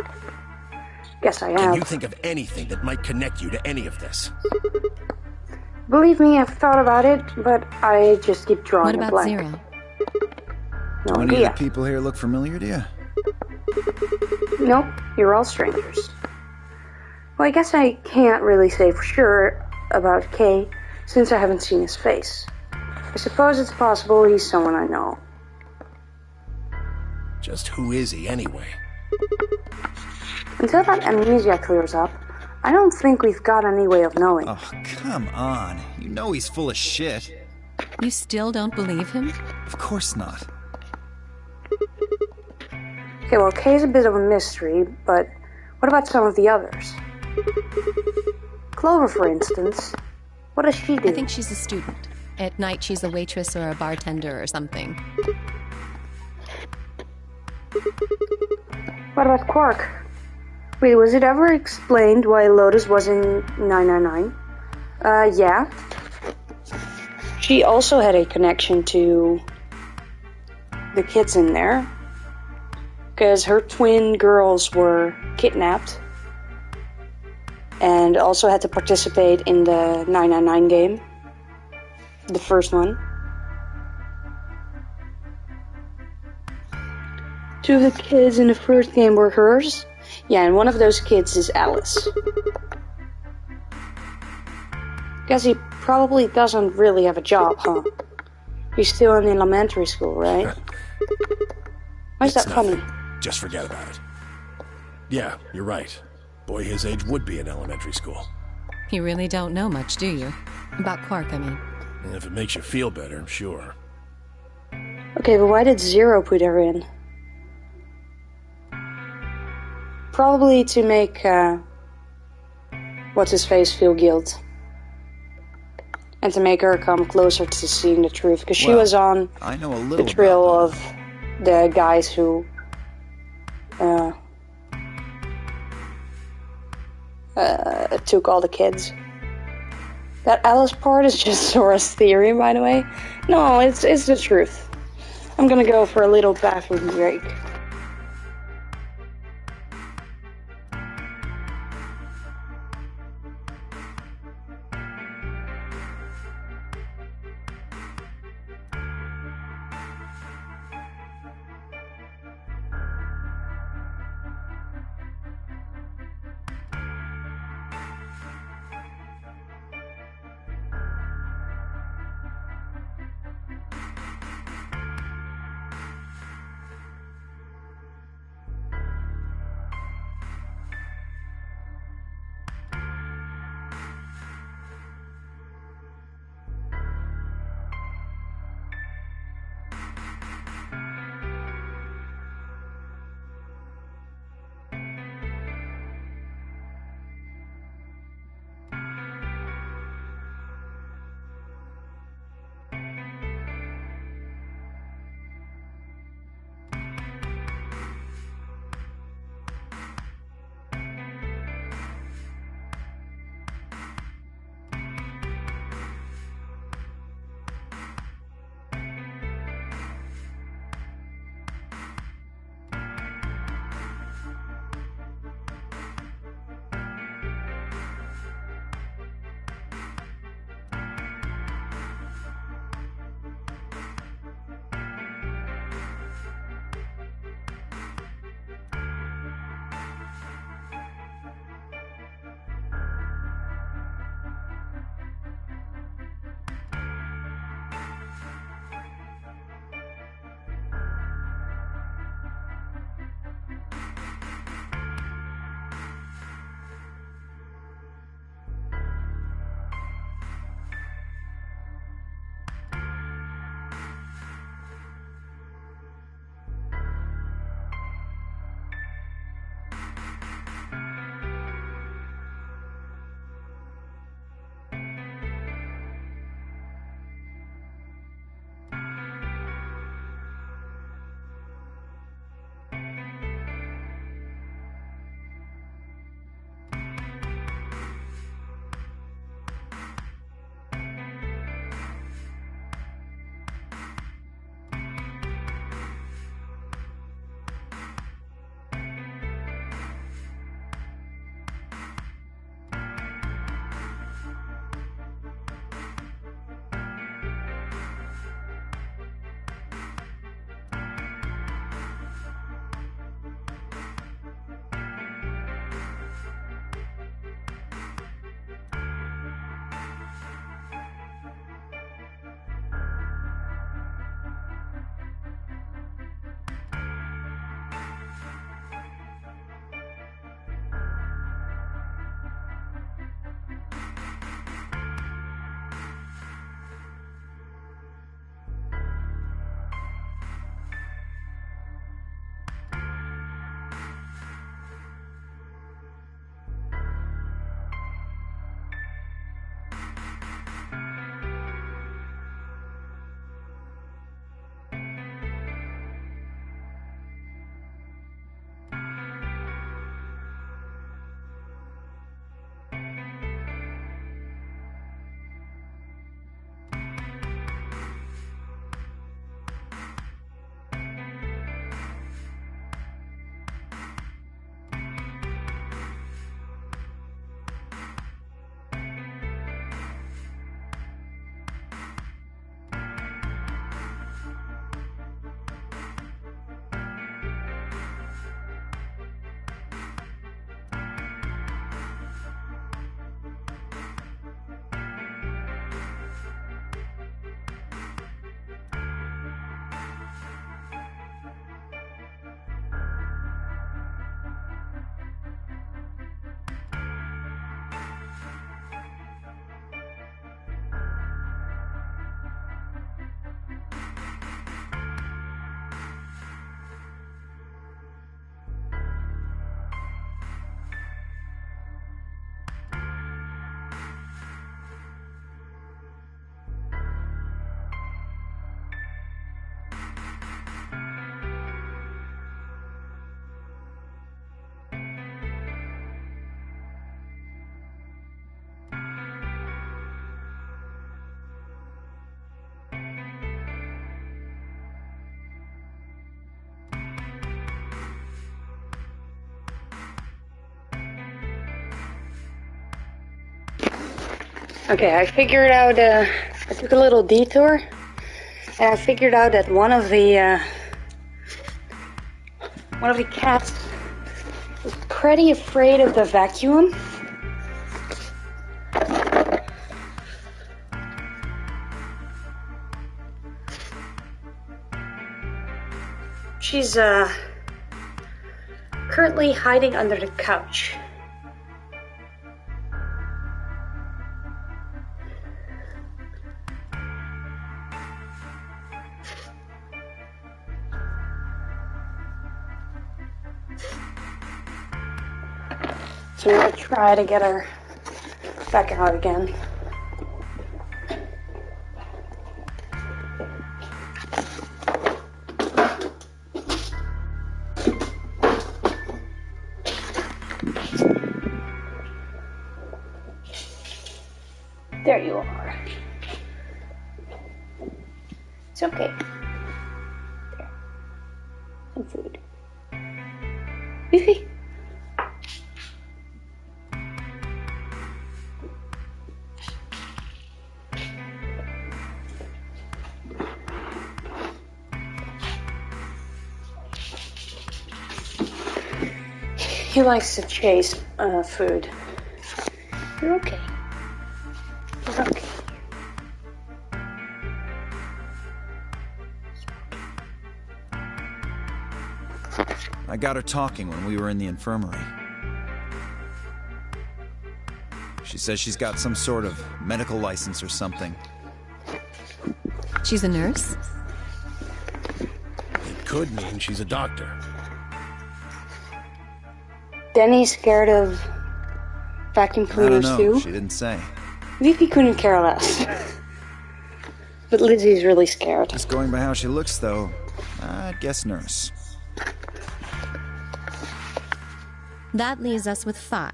Guess I am. Can you think of anything that might connect you to any of this? Believe me, I've thought about it, but I just keep drawing a blank. What about Zero? No Do any idea. of the people here look familiar to you? Nope, you're all strangers. Well, I guess I can't really say for sure about Kay, since I haven't seen his face. I suppose it's possible he's someone I know. Just who is he anyway? Until that amnesia clears up, I don't think we've got any way of knowing. Oh, come on. You know he's full of shit. You still don't believe him? Of course not. Okay, well, Kay's a bit of a mystery, but what about some of the others? Clover, for instance. What does she do? I think she's a student. At night, she's a waitress or a bartender or something. What about Quark? Wait, was it ever explained why Lotus was in 999? Yeah. She also had a connection to the kids in there, because her twin girls were kidnapped and also had to participate in the 999 game, the first one. Two of the kids in the first game were hers. Yeah, and one of those kids is Alice. Guess he probably doesn't really have a job, huh? He's still in elementary school, right? Why is that funny? Just forget about it. Yeah, you're right. Boy his age would be in elementary school. You really don't know much, do you? About Quark, I mean. And if it makes you feel better, sure. Okay, but why did Zero put her in? Probably to make, what's-his-face feel guilt. And to make her come closer to seeing the truth, because she was on I know a little the trail of the guys who took all the kids. That Alice part is just Sora's theory, by the way. No, it's the truth. I'm gonna go for a little bathroom break. Okay, I figured out, I took a little detour, and I figured out that one of the cats was pretty afraid of the vacuum. She's, currently hiding under the couch. So we're gonna try to get her back out again. There you are. It's okay. There. Some food. Beefy. He likes to chase food. You're okay. You're okay. I got her talking when we were in the infirmary. She says she's got some sort of medical license or something. She's a nurse? It could mean she's a doctor. Denny's scared of vacuum cleaners I don't know. too? She didn't say. Vicky couldn't care less. But Lizzie's really scared. Just going by how she looks, though, I'd guess nurse. That leaves us with Phi.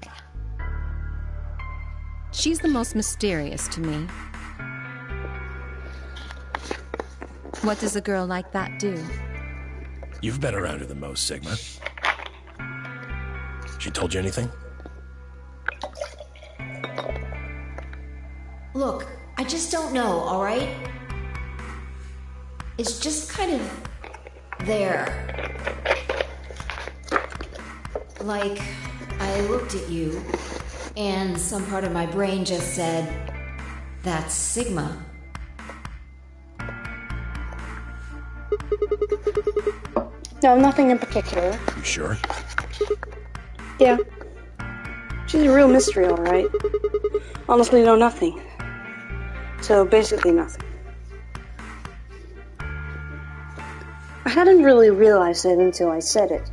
She's the most mysterious to me. What does a girl like that do? You've been around her the most, Sigma. She told you anything? Look, I just don't know, alright? It's just kind of there. Like, I looked at you, and some part of my brain just said, that's Sigma. No, nothing in particular. You sure? Yeah. She's a real mystery, alright. Honestly, know nothing. So, basically nothing. I hadn't really realized it until I said it.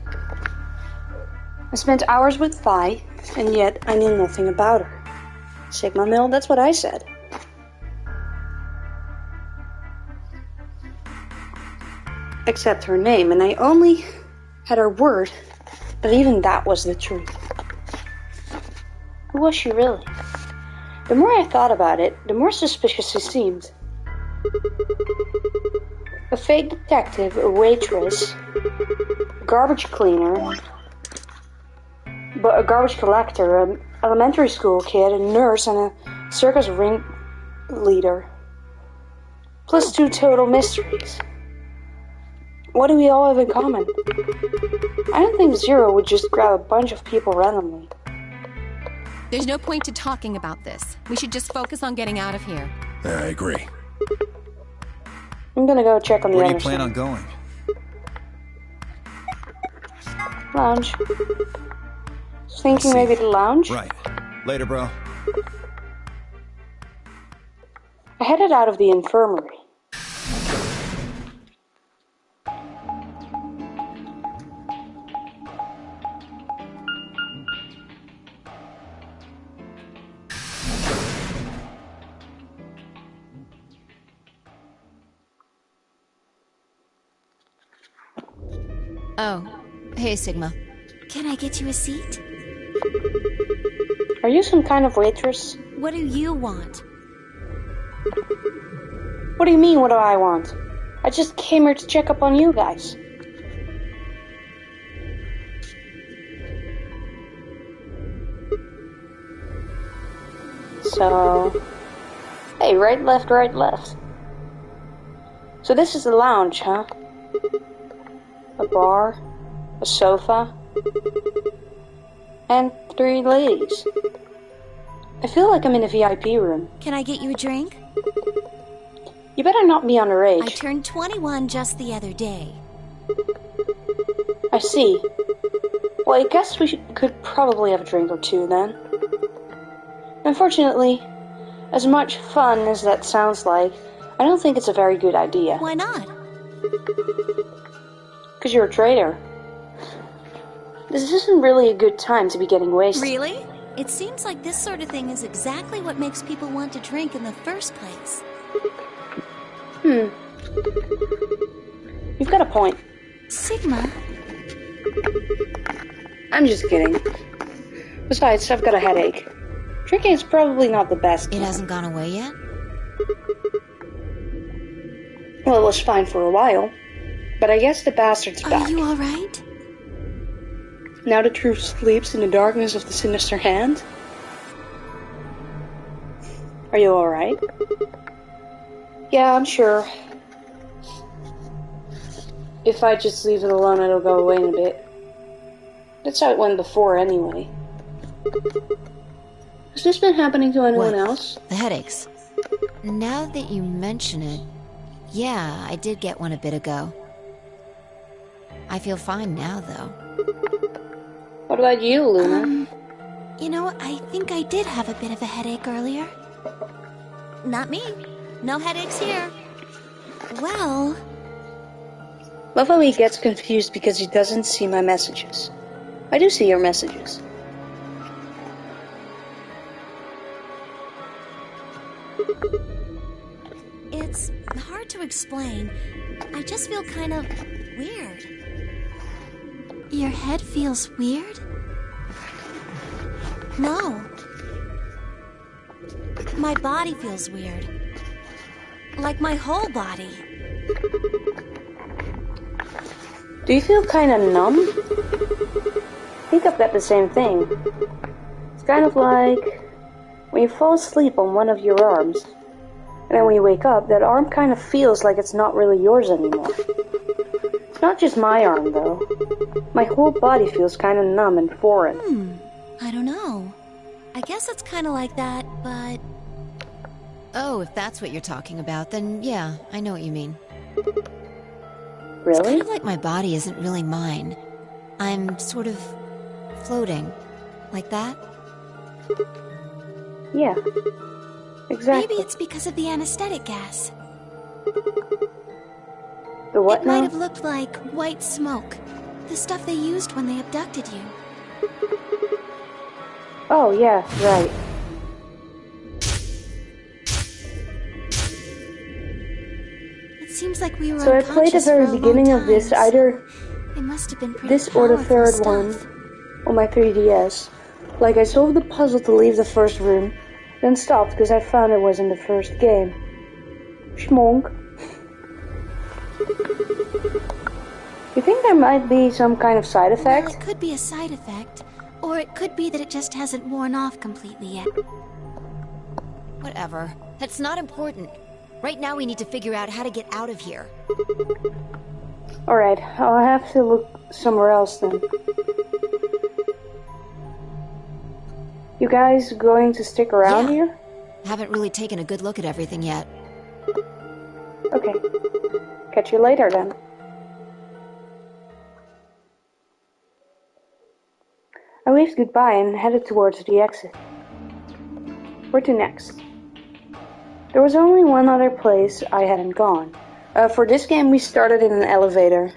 I spent hours with Phi, and yet I knew nothing about her. Sigma Mill, that's what I said. Except her name, and I only had her word, but even that was the truth. Who was she really? The more I thought about it, the more suspicious she seemed. A fake detective, a waitress, a garbage cleaner, but a garbage collector, an elementary school kid, a nurse, and a circus ringleader. Plus 2 total mysteries. What do we all have in common? I don't think Zero would just grab a bunch of people randomly. There's no point to talking about this. We should just focus on getting out of here. I agree. I'm gonna go check on the Where do other you plan side. on going? Lounge. Thinking maybe the lounge? Right. Later, bro. I headed out of the infirmary. Oh, hey, Sigma. Can I get you a seat? Are you some kind of waitress? What do you want? What do you mean, what do I want? I just came here to check up on you guys. So, Hey, right, left, right, left. So this is the lounge, huh? A bar, a sofa, and 3 ladies. I feel like I'm in a VIP room. Can I get you a drink? You better not be underage. I turned 21 just the other day. I see. Well, I guess we could probably have a drink or two then. Unfortunately, as much fun as that sounds like, I don't think it's a very good idea. Why not? Because you're a traitor. This isn't really a good time to be getting wasted. Really? It seems like this sort of thing is exactly what makes people want to drink in the first place. You've got a point. Sigma? I'm just kidding. Besides, I've got a headache. Drinking is probably not the best. It hasn't gone away yet? Well, it was fine for a while. But I guess the bastard's back. Are you alright? Now the truth sleeps in the darkness of the sinister hand? Are you alright? Yeah, I'm sure. If I just leave it alone, it'll go away in a bit. That's how it went before, anyway. Has this been happening to anyone else? The headaches. Now that you mention it, yeah, I did get one a bit ago. I feel fine now, though. What about you, Luna? You know, I think I did have a bit of a headache earlier. Not me. No headaches here. Well... Love how he gets confused because he doesn't see my messages. I do see your messages. It's hard to explain. I just feel kind of weird. Your head feels weird? No. My body feels weird. Like my whole body. Do you feel kind of numb? I think I've got the same thing. It's kind of like when you fall asleep on one of your arms, and then when you wake up, that arm kind of feels like it's not really yours anymore. It's not just my arm, though. My whole body feels kind of numb and foreign. I don't know. I guess it's kind of like that, but... Oh, if that's what you're talking about, then yeah, I know what you mean. Really? It's kind of like my body isn't really mine. I'm sort of floating. Like that? Yeah. Exactly. Maybe it's because of the anesthetic gas. The what It now? might have looked like white smoke. The stuff they used when they abducted you. Oh, yeah, right. It seems like we were So I played the unconscious for very a long beginning of time, this, so either it must have been pretty this or the powerful third stuff. one on my 3DS. Like, I solved the puzzle to leave the first room, then stopped because I found it was in the first game. Schmonk. You think there might be some kind of side effect? Well, it could be a side effect, or it could be that it just hasn't worn off completely yet. Whatever. That's not important. Right now we need to figure out how to get out of here. Alright, I'll have to look somewhere else then. You guys going to stick around here? Haven't really taken a good look at everything yet. Okay. Catch you later then. I waved goodbye and headed towards the exit. Where to next? There was only one other place I hadn't gone. For this game we started in an elevator.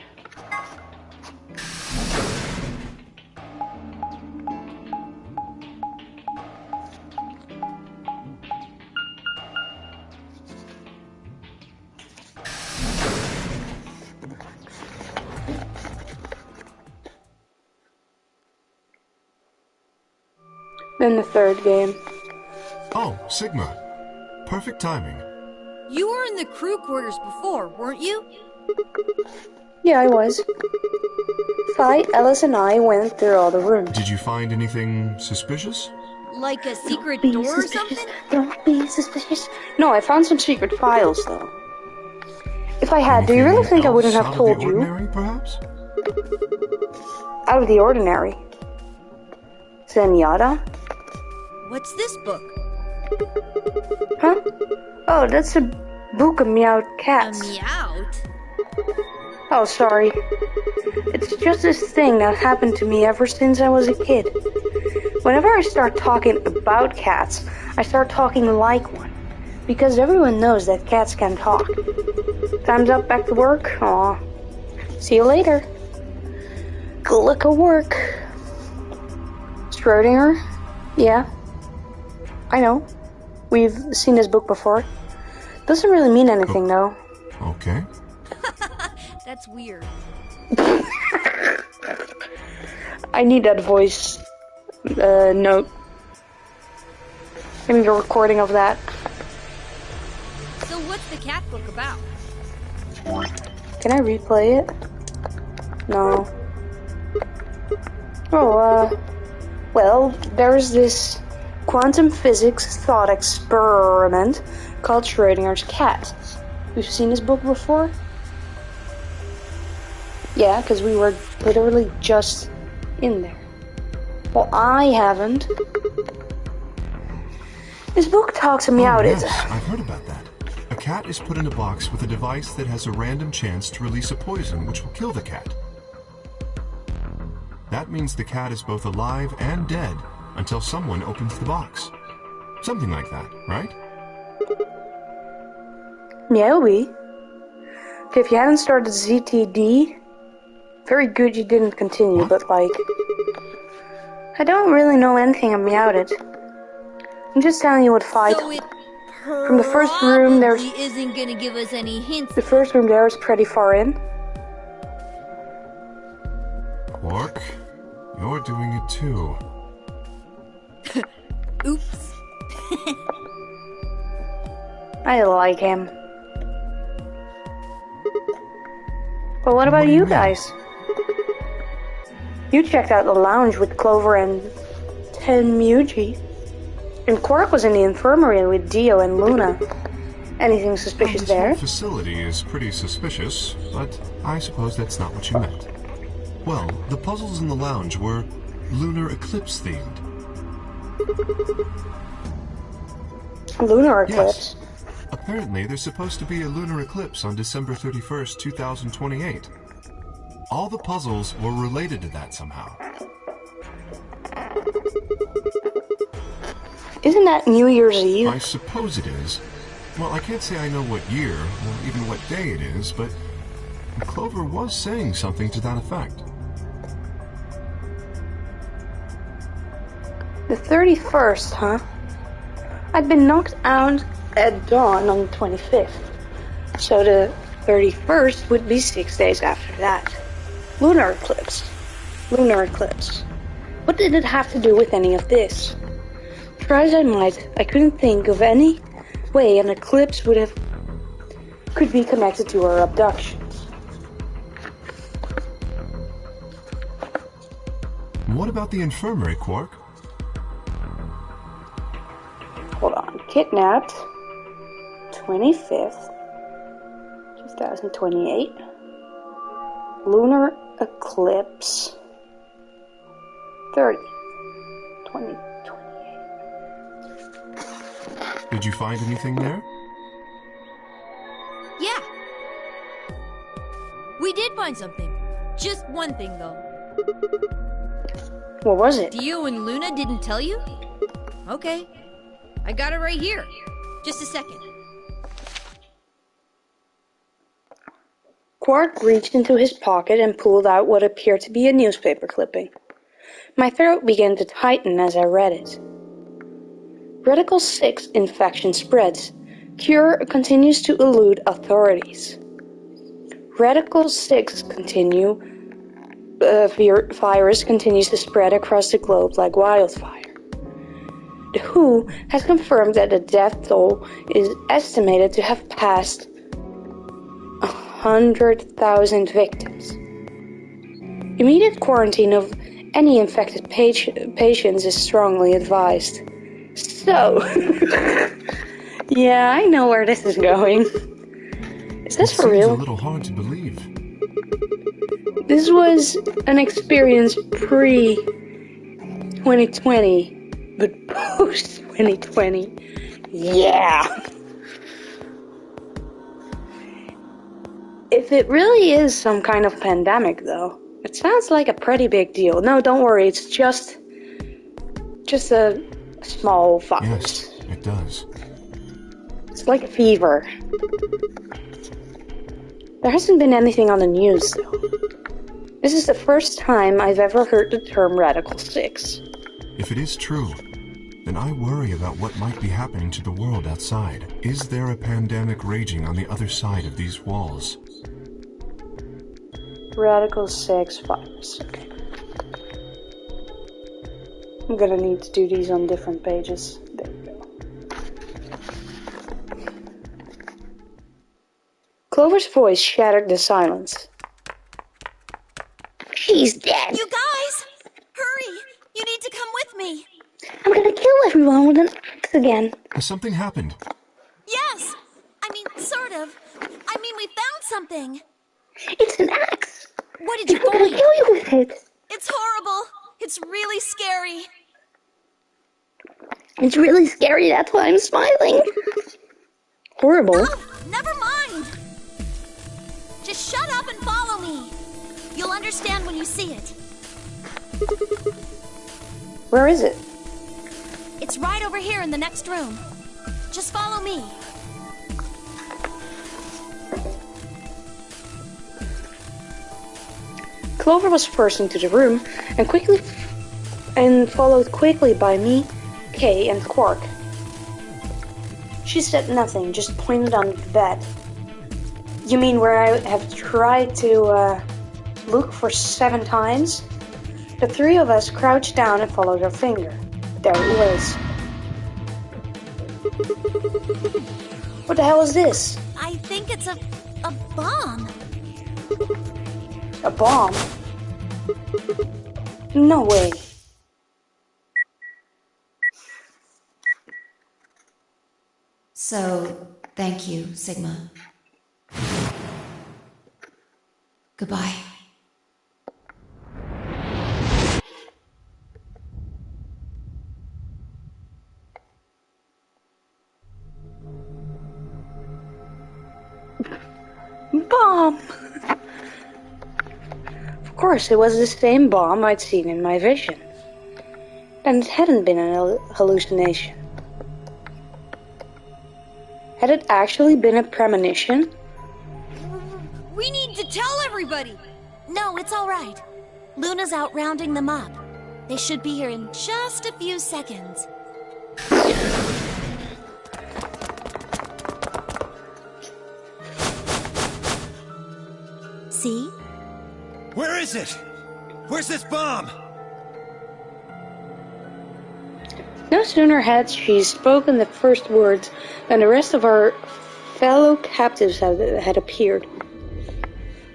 Then the third game. Oh, Sigma. Perfect timing. You were in the crew quarters before, weren't you? Yeah, I was. Fi, Alice, and I went through all the rooms. Did you find anything suspicious? Like a secret Be door or suspicious. something? Don't be suspicious. No, I found some secret files, though. If I had, do you really think I wouldn't have told you? Ordinary, perhaps? Out of the ordinary. Zenyatta? What's this book? Huh? Oh, that's a book of meowed cats. A meowed? Oh, sorry. It's just this thing that happened to me ever since I was a kid. Whenever I start talking about cats, I start talking like one. Because everyone knows that cats can talk. Time's up, back to work? Aw. See you later. Good luck at work. Schrödinger? Yeah. I know. We've seen this book before. Doesn't really mean anything, though. Okay. That's weird. I need that voice note. I need a recording of that. So what's the cat book about? Can I replay it? No. Oh, well, there's this quantum physics thought experiment called Schrödinger's cat. We've seen this book before? Yeah, because we were literally just in there. Well, I haven't. This book talks to me out. Yes, I've heard about that. A cat is put in a box with a device that has a random chance to release a poison which will kill the cat. That means the cat is both alive and dead until someone opens the box. Something like that, right? Meowie. Okay, if you hadn't started ZTD, very good you didn't continue, but like, I don't really know anything about it. I'm just telling you what fight. So it from the first room there's isn't gonna give us any hints. The first room there is pretty far in. Quark, you're doing it too. Oops. I like him. But what about you guys? You checked out the lounge with Clover and Tenmuji. And Quark was in the infirmary with Dio and Luna. Anything suspicious there? This whole facility is pretty suspicious, but I suppose that's not what you meant. Well, the puzzles in the lounge were lunar eclipse themed. Lunar eclipse? Yes. Apparently, there's supposed to be a lunar eclipse on December 31st, 2028. All the puzzles were related to that somehow. Isn't that New Year's Eve? I suppose it is. Well, I can't say I know what year, or even what day it is, but Clover was saying something to that effect. The 31st, huh? I'd been knocked out at dawn on the 25th. So the 31st would be 6 days after that. Lunar eclipse. Lunar eclipse. What did it have to do with any of this? Try as I might, I couldn't think of any way an eclipse could be connected to our abductions. What about the infirmary, Quark? Hold on. Kidnapped. 25th. 2028. Lunar eclipse. 30. 2028. Did you find anything there? Yeah. We did find something. Just one thing, though. What was it? Dio and Luna didn't tell you? Okay. I got it right here. Just a second. Quark reached into his pocket and pulled out what appeared to be a newspaper clipping. My throat began to tighten as I read it. Radical 6 infection spreads. Cure continues to elude authorities. Radical 6 virus continues to spread across the globe like wildfire. The WHO has confirmed that the death toll is estimated to have passed 100,000 victims. Immediate quarantine of any infected patients is strongly advised. So, yeah, I know where this is going. Is this for real? It's a little hard to believe. This was an experience pre-2020, but post-2020. Yeah! If it really is some kind of pandemic, though, it sounds like a pretty big deal. No, don't worry, it's just a small virus. Yes, it does. It's like a fever. There hasn't been anything on the news, though. This is the first time I've ever heard the term Radical 6. If it is true, then I worry about what might be happening to the world outside. Is there a pandemic raging on the other side of these walls? Radical 6 virus, okay. I'm gonna need to do these on different pages. There we go. Clover's voice shattered the silence. She's dead! You guys! Hurry! You need to come with me! I'm gonna kill everyone with an axe again. Has something happened? Yes! I mean, sort of. I mean, we found something. It's an axe! What did you I'm gonna find? kill you with it! It's horrible. It's really scary. It's really scary, that's why I'm smiling. Horrible. Oh, never mind. Just shut up and follow me. You'll understand when you see it. Where is it? It's right over here in the next room. Just follow me. Clover was first into the room and followed quickly by me, Kay, and Quark. She said nothing, just pointed on the bed. You mean where I have tried to look for 7 times? The 3 of us crouched down and followed her finger. There it was. What the hell is this? I think it's a bomb. A bomb? No way. So, thank you, Sigma. Goodbye. Bomb! Of course, it was the same bomb I'd seen in my vision. And it hadn't been an hallucination. Had it actually been a premonition? We need to tell everybody. No, it's all right. Luna's out rounding them up. They should be here in just a few seconds. See? Where is it? Where's this bomb? No sooner had she spoken the first words than the rest of our fellow captives had appeared.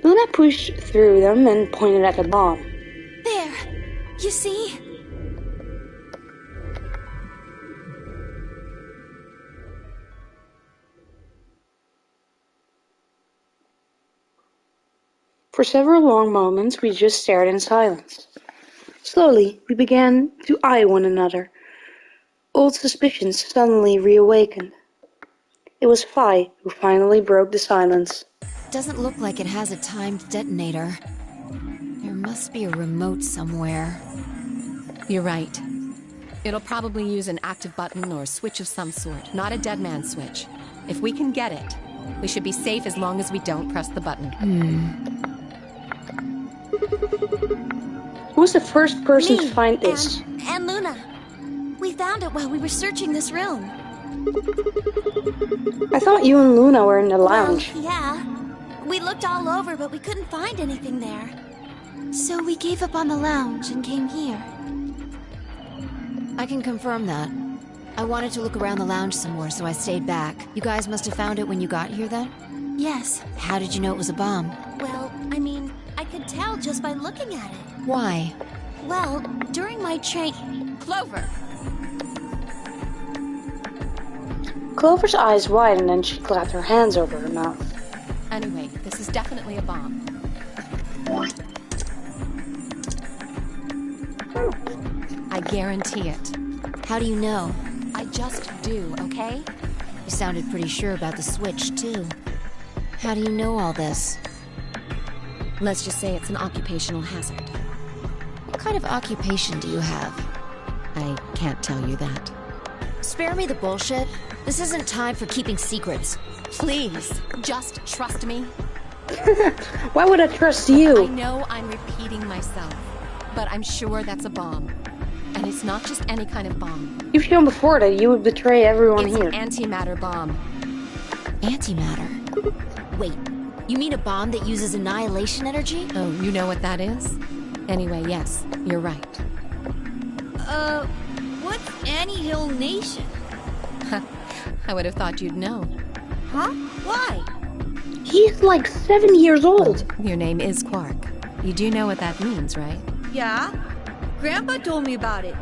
Luna pushed through them and pointed at the bomb. There! You see? For several long moments, we just stared in silence. Slowly, we began to eye one another. Old suspicions suddenly reawakened. It was Phi who finally broke the silence. Doesn't look like it has a timed detonator. There must be a remote somewhere. You're right. It'll probably use an active button or a switch of some sort, not a dead man switch. If we can get it, we should be safe as long as we don't press the button. Who was the first person to find this? And Luna. We found it while we were searching this room. I thought you and Luna were in the lounge. Well, yeah. We looked all over, but we couldn't find anything there. So we gave up on the lounge and came here. I can confirm that. I wanted to look around the lounge some more, so I stayed back. You guys must have found it when you got here, then? Yes. How did you know it was a bomb? Well, I mean, I could tell just by looking at it. Why? Well, during my train... Clover! Clover's eyes widened and she clapped her hands over her mouth. Anyway, this is definitely a bomb. I guarantee it. How do you know? I just do, okay? You sounded pretty sure about the switch, too. How do you know all this? Let's just say it's an occupational hazard. What kind of occupation do you have? I can't tell you that. Spare me the bullshit. This isn't time for keeping secrets. Please, just trust me. Why would I trust you? I know I'm repeating myself, but I'm sure that's a bomb. And it's not just any kind of bomb. You've shown before that you would betray everyone It's here. an antimatter bomb. Antimatter? Wait, you mean a bomb that uses annihilation energy? Oh, you know what that is? Anyway, yes, you're right. What's Anyhill Nation? I would have thought you'd know. Huh? Why? He's like 7 years old. Your name is Quark. You do know what that means, right? Yeah? Grandpa told me about it.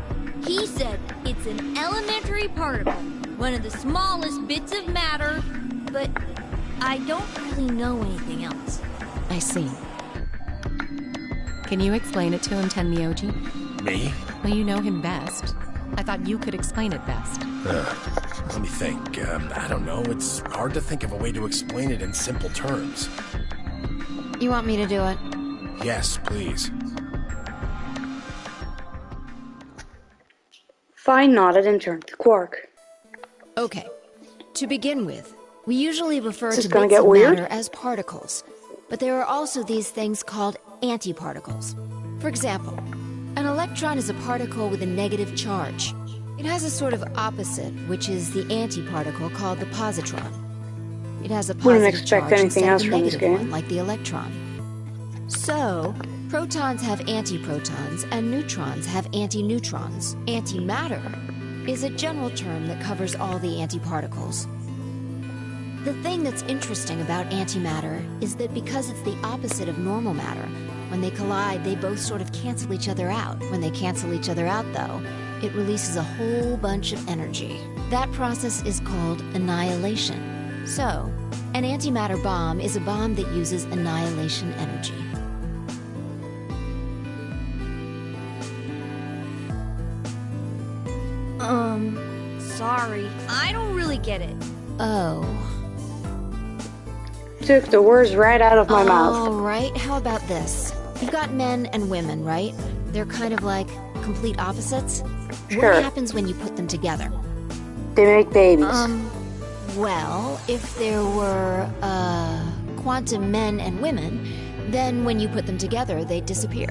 He said it's an elementary particle, one of the smallest bits of matter, but I don't really know anything else. I see. Can you explain it to him, Tenmyoji? Me? Well, you know him best. I thought you could explain it best. Let me think. I don't know. It's hard to think of a way to explain it in simple terms. You want me to do it? Yes, please. Fine nodded and turned to Quark. Okay. To begin with, we usually refer Is to this gonna bits get of weird? matter as particles. But there are also these things called antiparticles. For example, an electron is a particle with a negative charge. It has a sort of opposite, which is the antiparticle called the positron. It has a Wouldn't positive expect charge anything instead else of a from this negative game. one, like the electron. So, protons have antiprotons, and neutrons have antineutrons. Antimatter is a general term that covers all the antiparticles. The thing that's interesting about antimatter is that because it's the opposite of normal matter, when they collide, they both sort of cancel each other out. When they cancel each other out, though, it releases a whole bunch of energy. That process is called annihilation. So, an antimatter bomb is a bomb that uses annihilation energy. Sorry. I don't really get it. Oh. Took the words right out of my mouth. All right, how about this? You've got men and women, right? They're kind of like complete opposites. Sure. What happens when you put them together? They make babies. Well, if there were, quantum men and women, then when you put them together, they'd disappear.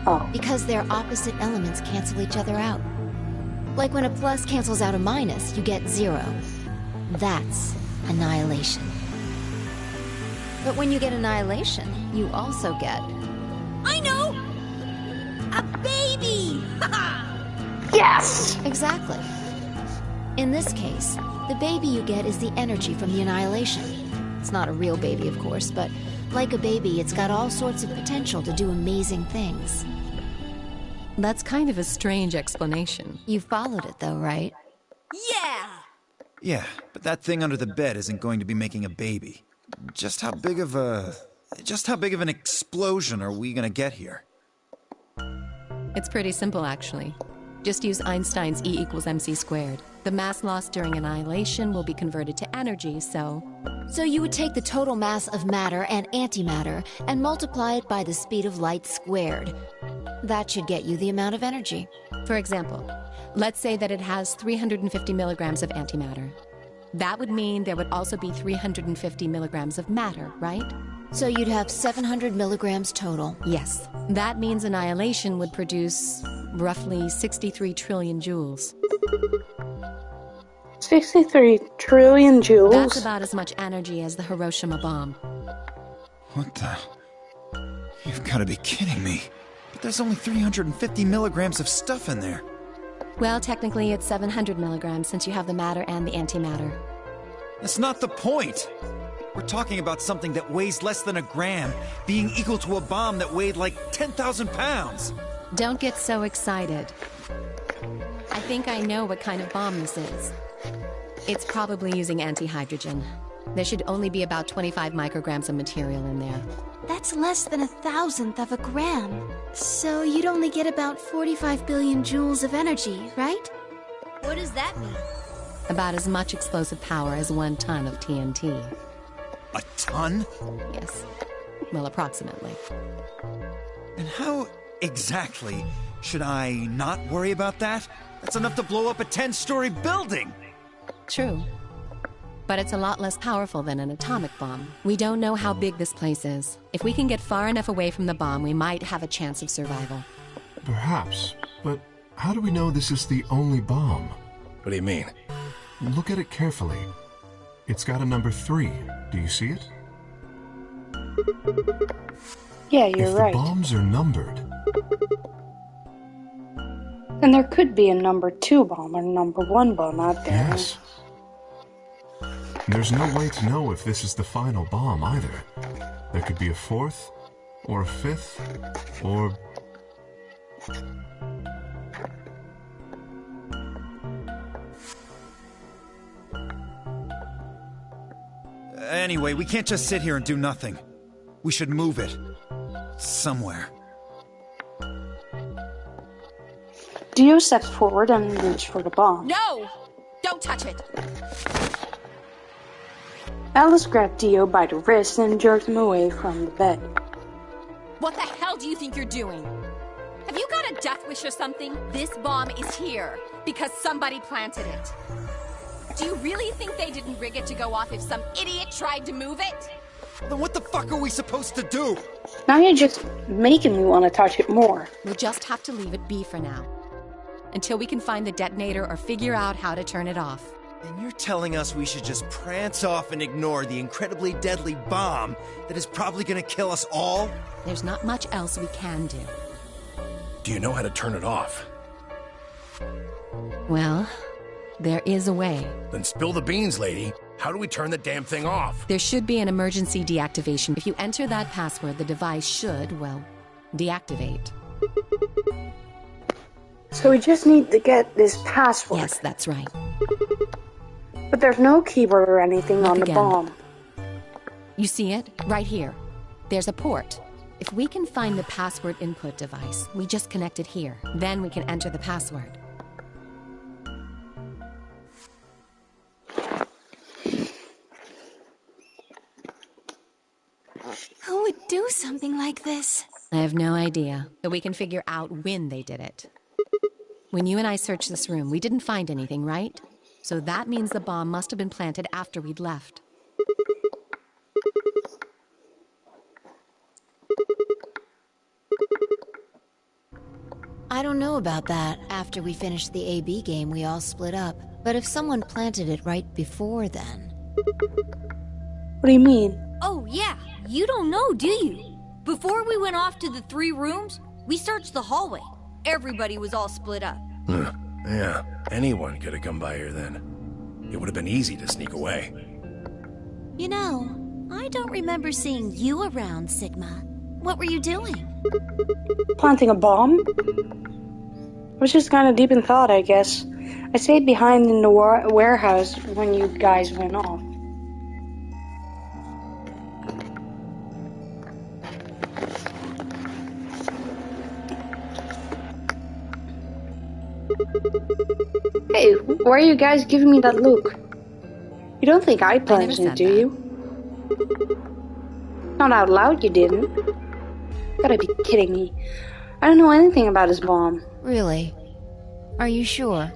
Oh. Because their opposite elements cancel each other out. Like when a plus cancels out a minus, you get 0. That's annihilation. But when you get annihilation, you also get... I know! A baby! Yes! Exactly. In this case, the baby you get is the energy from the annihilation. It's not a real baby, of course, but like a baby, it's got all sorts of potential to do amazing things. That's kind of a strange explanation. You followed it, though, right? Yeah! Yeah, but that thing under the bed isn't going to be making a baby. Just how big of an explosion are we gonna get here? It's pretty simple, actually. Just use Einstein's E equals mc squared. The mass loss during annihilation will be converted to energy, so... So you would take the total mass of matter and antimatter and multiply it by the speed of light squared. That should get you the amount of energy. For example, let's say that it has 350 milligrams of antimatter. That would mean there would also be 350 milligrams of matter, right? So you'd have 700 milligrams total. Yes. That means annihilation would produce roughly 63 trillion joules. 63 trillion joules? That's about as much energy as the Hiroshima bomb. What the... You've gotta be kidding me. But there's only 350 milligrams of stuff in there. Well, technically it's 700 milligrams since you have the matter and the antimatter. That's not the point! We're talking about something that weighs less than a gram, being equal to a bomb that weighed like 10,000 pounds! Don't get so excited. I think I know what kind of bomb this is. It's probably using anti-hydrogen. There should only be about 25 micrograms of material in there. That's less than 1,000th of a gram. So you'd only get about 45 billion joules of energy, right? What does that mean? About as much explosive power as 1 ton of TNT. A ton? Yes. Well, approximately. And how exactly should I not worry about that? That's enough to blow up a 10-story building! True. But it's a lot less powerful than an atomic bomb. We don't know how big this place is. If we can get far enough away from the bomb, we might have a chance of survival. Perhaps. But how do we know this is the only bomb? What do you mean? Look at it carefully. It's got a number 3. Do you see it? Yeah, you're right. If the bombs are numbered... then there could be a number 2 bomb or number 1 bomb out there. Yes. There's no way to know if this is the final bomb either. There could be a 4th, or a 5th, or... Anyway, we can't just sit here and do nothing. We should move it. Somewhere. Dio steps forward and reaches for the bomb. No! Don't touch it! Alice grabbed Dio by the wrist and jerked him away from the bed. What the hell do you think you're doing? Have you got a death wish or something? This bomb is here because somebody planted it. Do you really think they didn't rig it to go off if some idiot tried to move it? Then what the fuck are we supposed to do? Now you're just making me want to touch it more. We'll just have to leave it be for now. Until we can find the detonator or figure out how to turn it off. And you're telling us we should just prance off and ignore the incredibly deadly bomb that is probably gonna kill us all? There's not much else we can do. Do you know how to turn it off? Well, there is a way. Then spill the beans, lady. How do we turn the damn thing off? There should be an emergency deactivation. If you enter that password, the device should, well, deactivate. So we just need to get this password. Yes, that's right. But there's no keyboard or anything Look on the again. bomb. You see it? Right here. There's a port. If we can find the password input device, we just connect it here. Then we can enter the password. Who would do something like this? I have no idea, but we can figure out when they did it. When you and I searched this room, we didn't find anything, right? So that means the bomb must have been planted after we'd left. I don't know about that. After we finished the AB game, we all split up. But if someone planted it right before then... What do you mean? Oh, yeah. You don't know, do you? Before we went off to the 3 rooms, we searched the hallway. Everybody was all split up. Yeah, anyone could have come by here then. It would have been easy to sneak away. You know, I don't remember seeing you around, Sigma. What were you doing? Planting a bomb? I was just kind of deep in thought, I guess. I stayed behind in the warehouse when you guys went off. Hey, why are you guys giving me that look? You don't think I planted it, do you? Not out loud, you didn't. Gotta be kidding me. I don't know anything about his bomb. Really? Are you sure?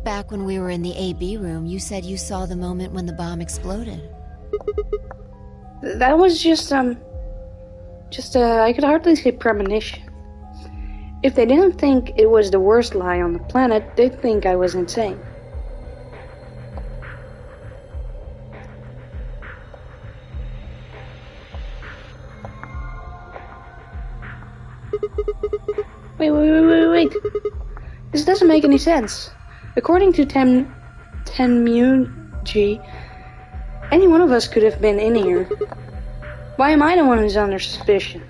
Back when we were in the AB room, you said you saw the moment when the bomb exploded. That was just I could hardly say premonition. If they didn't think it was the worst lie on the planet, they'd think I was insane. Wait. This doesn't make any sense. According to Tenmuji, any one of us could have been in here. Why am I the one who's under suspicion?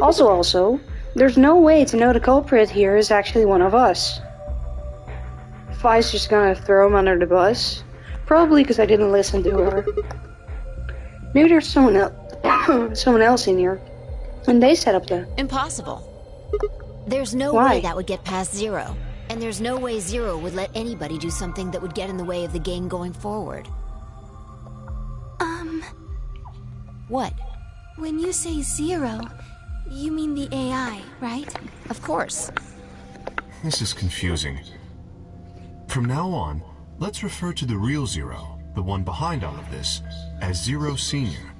Also, there's no way to know the culprit here is actually one of us. Fi's just gonna throw him under the bus. Probably because I didn't listen to her. Maybe there's someone else in here. And they set up the... Impossible. There's no Why? way that would get past Zero. And there's no way Zero would let anybody do something that would get in the way of the game going forward. What? When you say Zero, you mean the AI, right? Of course. This is confusing. From now on, let's refer to the real Zero, the one behind all of this, as Zero Senior.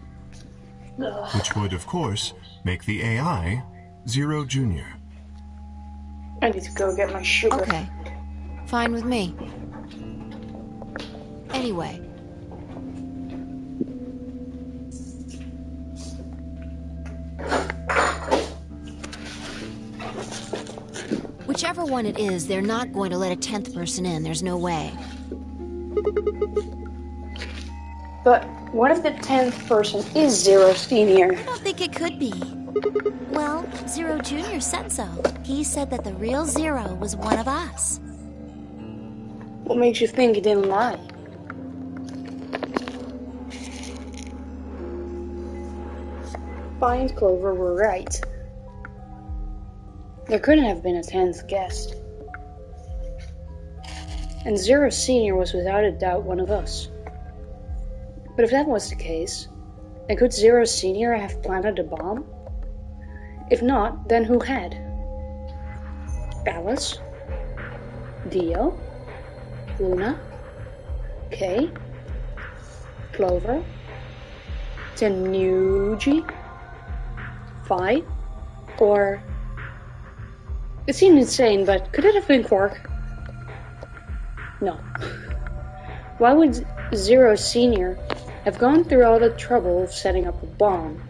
Which would, of course, make the AI Zero Junior. I need to go get my sugar. Okay. Fine with me. Anyway. Whichever one it is, they're not going to let a 10th person in. There's no way. But what if the 10th person is Zero Senior? I don't think it could be. Well, Zero Junior said so. He said that the real Zero was one of us. What makes you think he didn't lie? Fi and Clover were right. There couldn't have been a 10th guest. And Zero Senior was without a doubt one of us. But if that was the case, then could Zero Senior have planted the bomb? If not, then who had? Alice? Dio? Luna? Kay? Clover? Tenuji? Fi? Or... It seemed insane, but could it have been Quark? No. Why would Zero Senior have gone through all the trouble of setting up a bomb?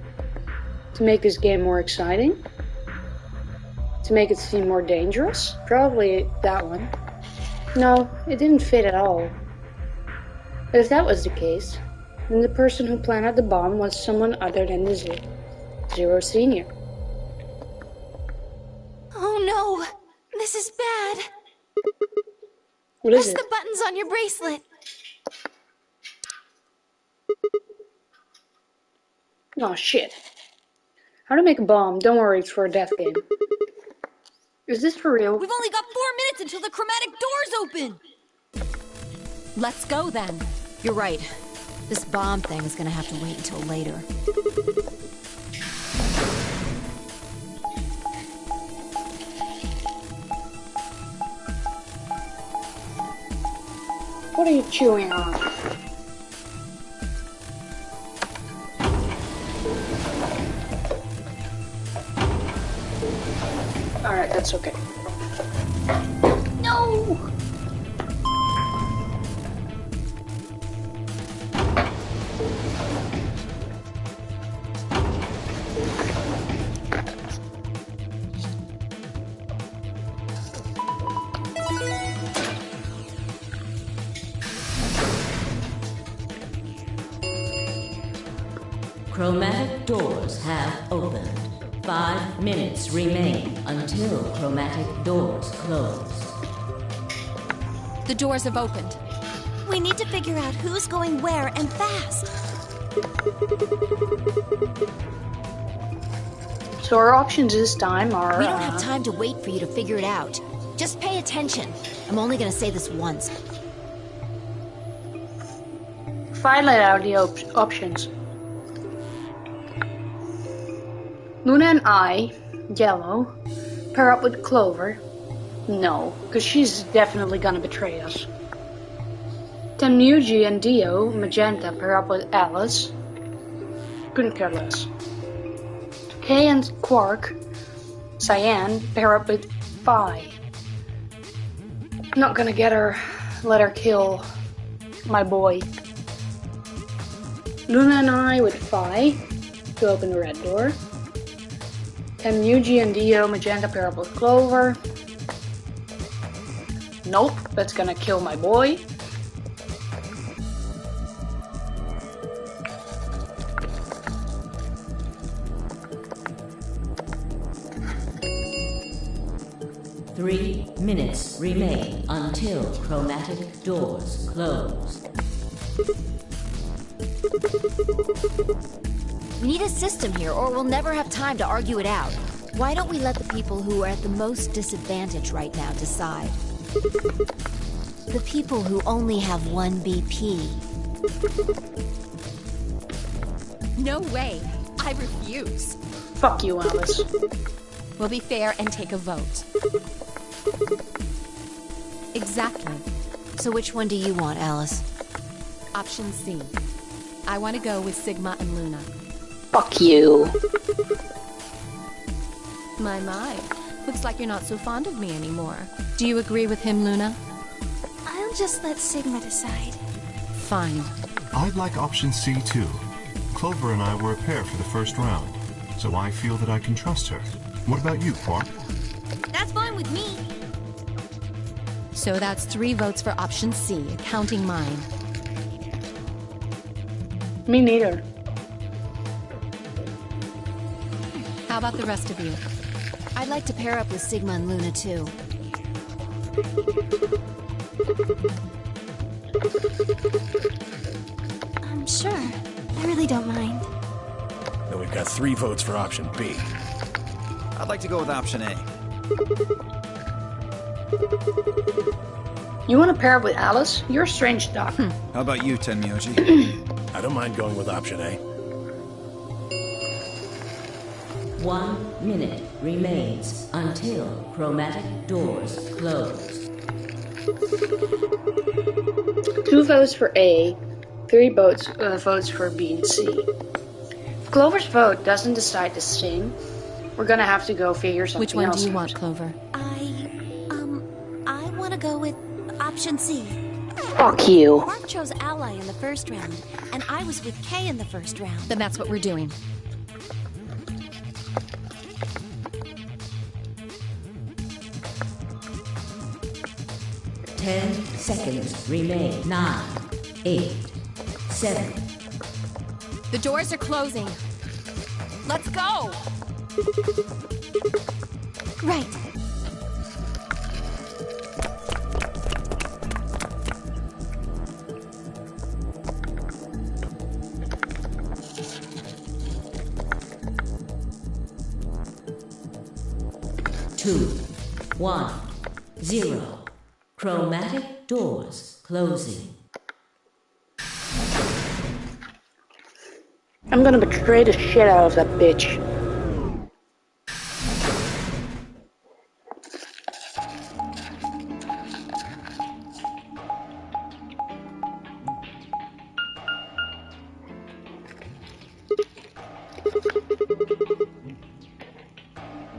To make this game more exciting? To make it seem more dangerous? Probably that one. No, it didn't fit at all. But if that was the case, then the person who planted the bomb was someone other than the Zero Senior. Oh no! This is bad! What is Press it? the buttons on your bracelet! Oh shit. How to make a bomb? Don't worry, it's for a death game. Is this for real? We've only got 4 minutes until the chromatic doors open! Let's go then. You're right. This bomb thing is gonna have to wait until later. What are you chewing on? Alright, that's okay. No! Chromatic doors have opened. 5 minutes remain until chromatic doors close. The doors have opened. We need to figure out who's going where and fast. So our options this time are... We don't have time to wait for you to figure it out. Just pay attention. I'm only gonna say this once. Fi laid out the options. Luna and I, yellow, pair up with Clover. No, because she's definitely gonna betray us. Tenuji and Dio, magenta, pair up with Alice. Couldn't care less. Kay and Quark, cyan, pair up with Fi. Not gonna let her kill my boy. Luna and I with Fi to open the red door. Tenuji and Dio, magenta, pair up with Clover. Nope, that's gonna kill my boy. 3 minutes remain until chromatic doors close. We need a system here, or we'll never have time to argue it out. Why don't we let the people who are at the most disadvantage right now decide? The people who only have 1 BP. No way. I refuse. Fuck you, Alice. We'll be fair and take a vote. Exactly. So which one do you want, Alice? Option C. I want to go with Sigma and Luna. Fuck you. My. Looks like you're not so fond of me anymore. Do you agree with him, Luna? I'll just let Sigma decide. Fine. I'd like option C too. Clover and I were a pair for the first round, so I feel that I can trust her. What about you, Quark? That's fine with me. So that's 3 votes for option C, counting mine. Me neither. How about the rest of you? I'd like to pair up with Sigma and Luna, too. Sure. I really don't mind. Then we've got 3 votes for option B. I'd like to go with option A. You want to pair up with Alice? You're a strange duck. How about you, Tenmyoji? I don't mind going with option A. 1 minute remains until chromatic doors close. 2 votes for A, 3 votes for B and C. If Clover's vote doesn't decide the same, we're gonna have to go figure something Which one else do you out. want, Clover? I want to go with option C. Fuck you. Mark chose Ally in the first round, and I was with Kay in the first round. Then that's what we're doing. Ten seconds remain. 9, 8, 7. The doors are closing. Let's go! Right. Two, 1, 0. Chromatic doors closing. I'm gonna betray the shit out of that bitch.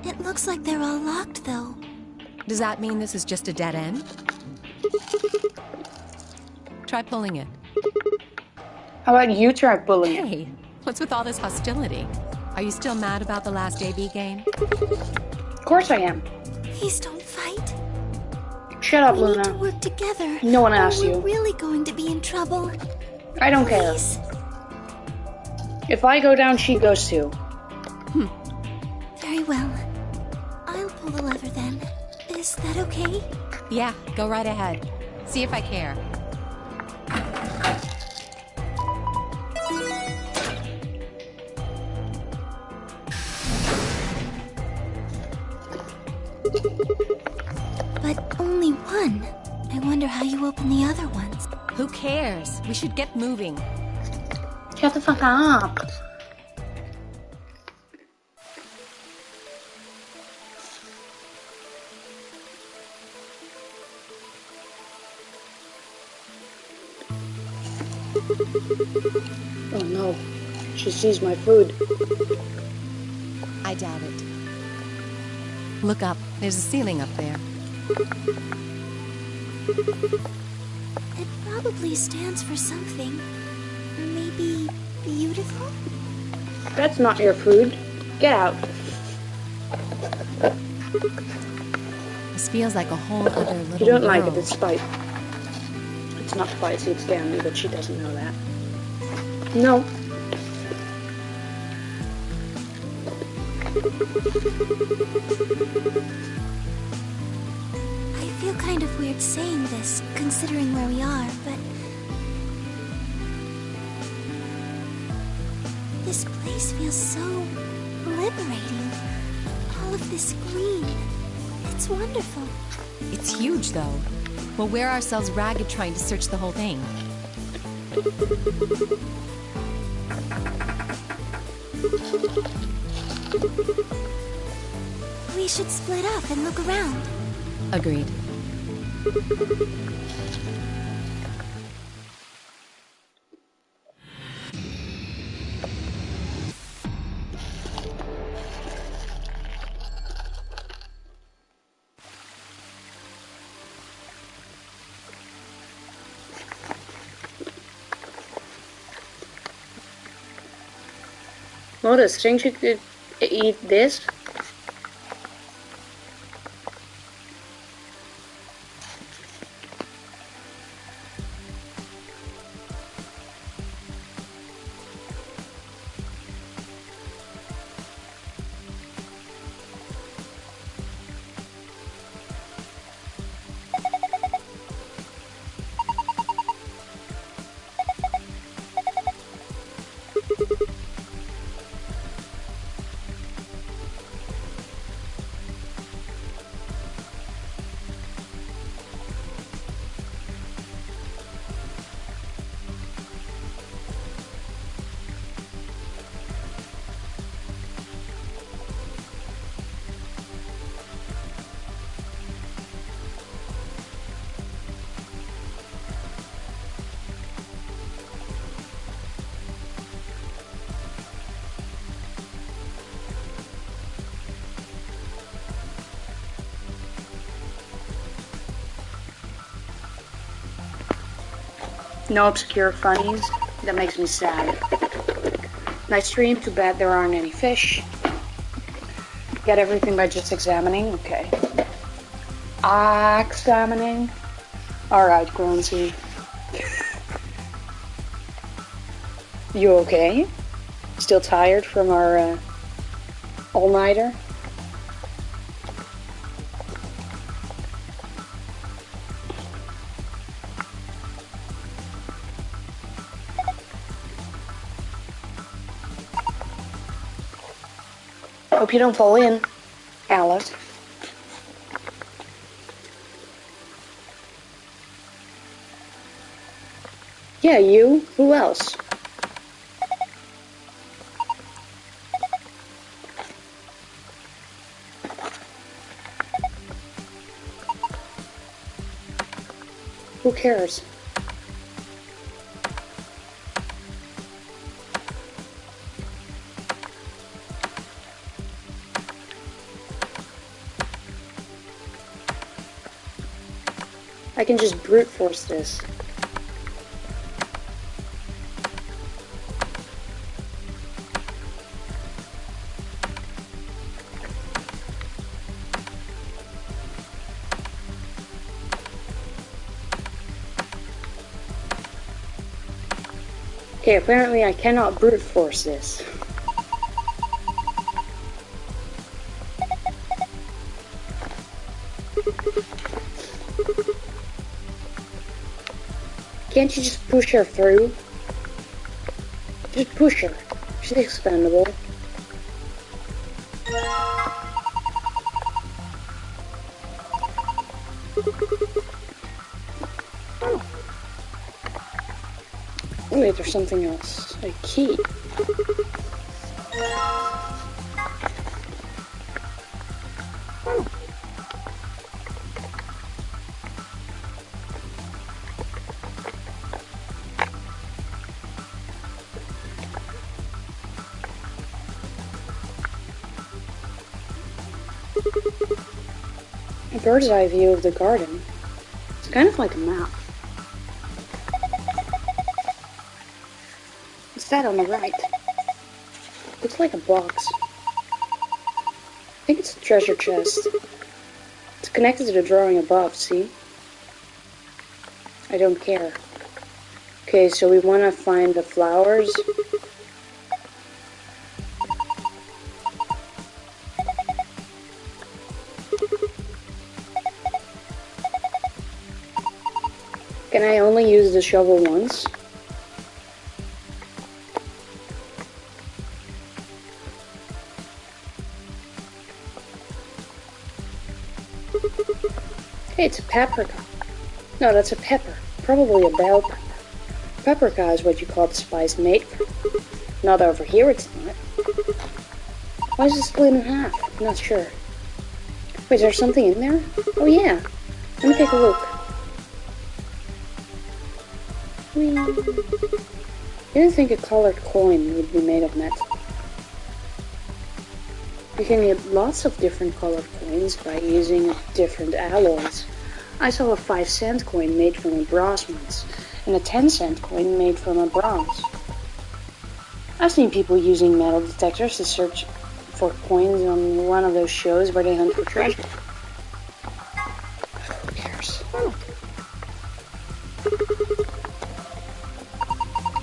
It looks like they're all locked, though. Does that mean this is just a dead end? Try pulling it. How about you try pulling it? Hey, what's with all this hostility? Are you still mad about the last AB game? Of course I am. Please don't fight. Shut up, We Luna. need to work together. No one or asked we're you. really going to be in trouble. I don't care. Please. If I go down, she goes too. Very well. I'll pull the lever then. Is that okay? Yeah, go right ahead. See if I care. But only one. I wonder how you open the other ones. Who cares? We should get moving. Shut the fuck up. Oh no. She sees my food. I doubt it. Look up. There's a ceiling up there. It probably stands for something. Or maybe beautiful? That's not your food. Get out. This feels like a whole other little You don't like it, world. it's spite. It's not spite, it's Stanley, but she doesn't know that. No. kind of weird saying this, considering where we are, but... this place feels so liberating. All of this green. It's wonderful. It's huge, though. We'll wear ourselves ragged trying to search the whole thing. We should split up and look around. Agreed. Notice, think you could eat this? No obscure funnies. That makes me sad. Nice stream, too bad there aren't any fish. Get everything by just examining? Okay. Examining? Alright, Grunty. You okay? Still tired from our all-nighter? Hope you don't fall in, Alice. Yeah, you. Who else? Who cares? I can just brute force this. Okay, apparently I cannot brute force this. Can't you just push her through? Just push her. She's expendable. Wait, there's something else. A key. A bird's eye view of the garden. It's kind of like a map. What's that on the right? Looks like a box. I think it's a treasure chest. It's connected to the drawing above, see? I don't care. Okay, so we want to find the flowers. Can I only use the shovel once? Hey, it's a paprika. No, that's a pepper. Probably a bell pepper. Paprika is what you call the spice made from. Not over here, it's not. Why is it split in half? I'm not sure. Wait, is there something in there? Oh yeah. Let me take a look. Whee. I didn't think a colored coin would be made of metal. You can get lots of different colored coins by using different alloys. I saw a 5-cent coin made from a brass once, and a 10-cent coin made from a bronze. I've seen people using metal detectors to search for coins on one of those shows where they hunt for treasure. Who cares?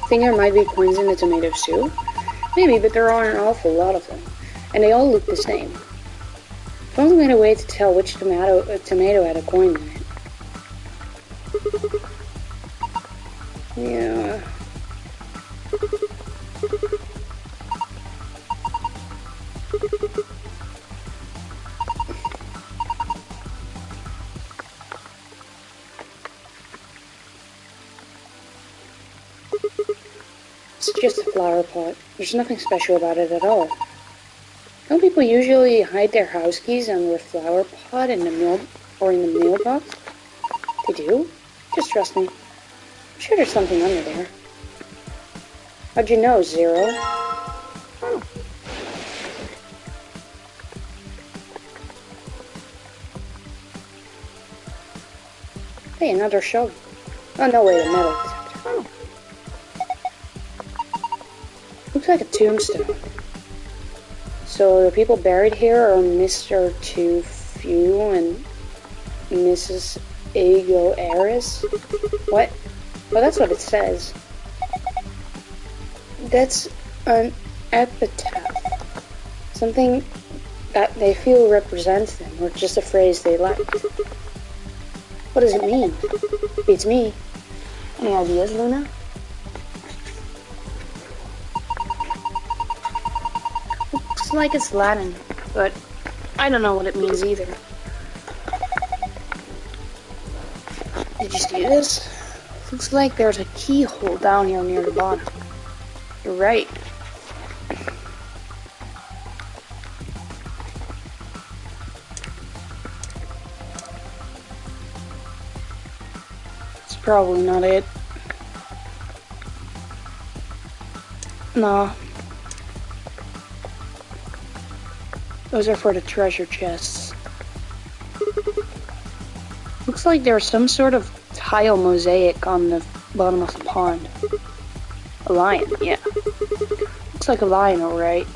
Think there might be coins in the tomato soup? Maybe, but there are an awful lot of them, and they all look the same. If only we had a way to tell which tomato had a coin in it. Yeah. It's just a flower pot. There's nothing special about it at all. Don't people usually hide their house keys under a flower pot in the mailbox? They do? Just trust me. I'm sure there's something under there. How'd you know, Zero? Oh. Hey, another shovel. Oh no, wait, a metal detector. Oh. Looks like a tombstone. So the people buried here are Mr. Too Few and Mrs. USoraER? What? Well, that's what it says. That's an epitaph. Something that they feel represents them, or just a phrase they liked. What does it mean? Beats me. Any ideas, Luna? Looks like it's Latin, but I don't know what it means either. Did you see this? Looks like there's a keyhole down here near the bottom. You're right. It's probably not it. No. Those are for the treasure chests. Looks like there's some sort of tile mosaic on the bottom of the pond. A lion, yeah. Looks like a lion, alright.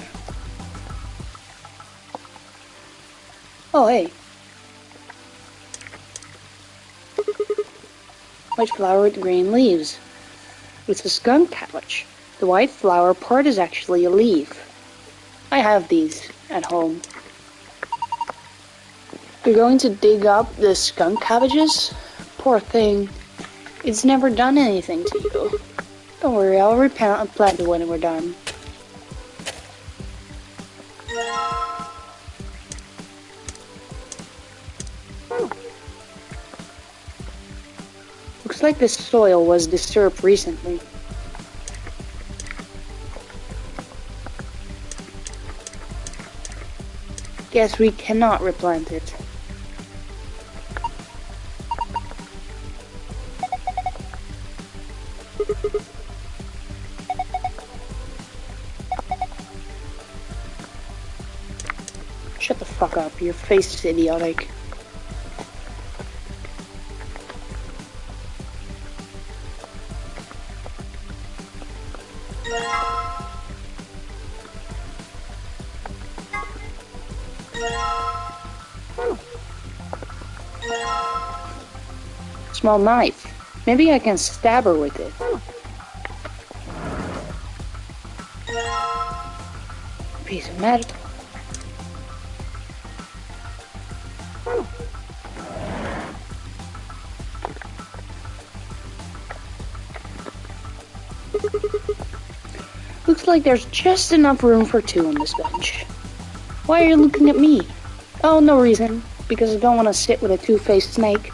Oh, hey. White flower with green leaves. It's a skunk cabbage. The white flower part is actually a leaf. I have these at home. You're going to dig up the skunk cabbages? Poor thing. It's never done anything to you. Don't worry, I'll replant it when we're done. Looks like this soil was disturbed recently. Guess we cannot replant it. Shut the fuck up, your face is idiotic. Small knife. Maybe I can stab her with it. Piece of metal. like there's just enough room for two on this bench. Why are you looking at me? Oh, no reason. Because I don't want to sit with a two-faced snake.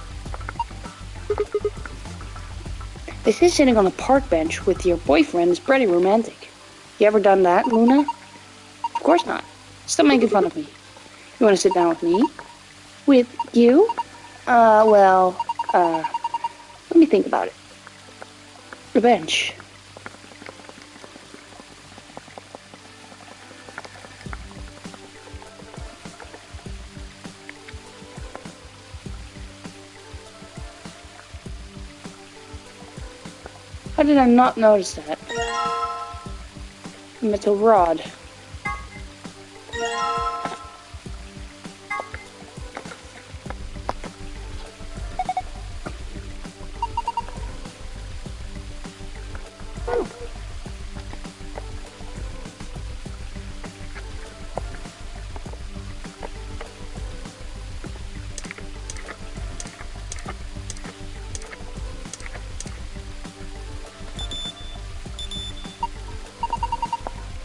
They say sitting on a park bench with your boyfriend is pretty romantic. You ever done that, Luna? Of course not. Stop making fun of me. You want to sit down with me? With you? Let me think about it. The bench. How did I not notice that? Metal rod.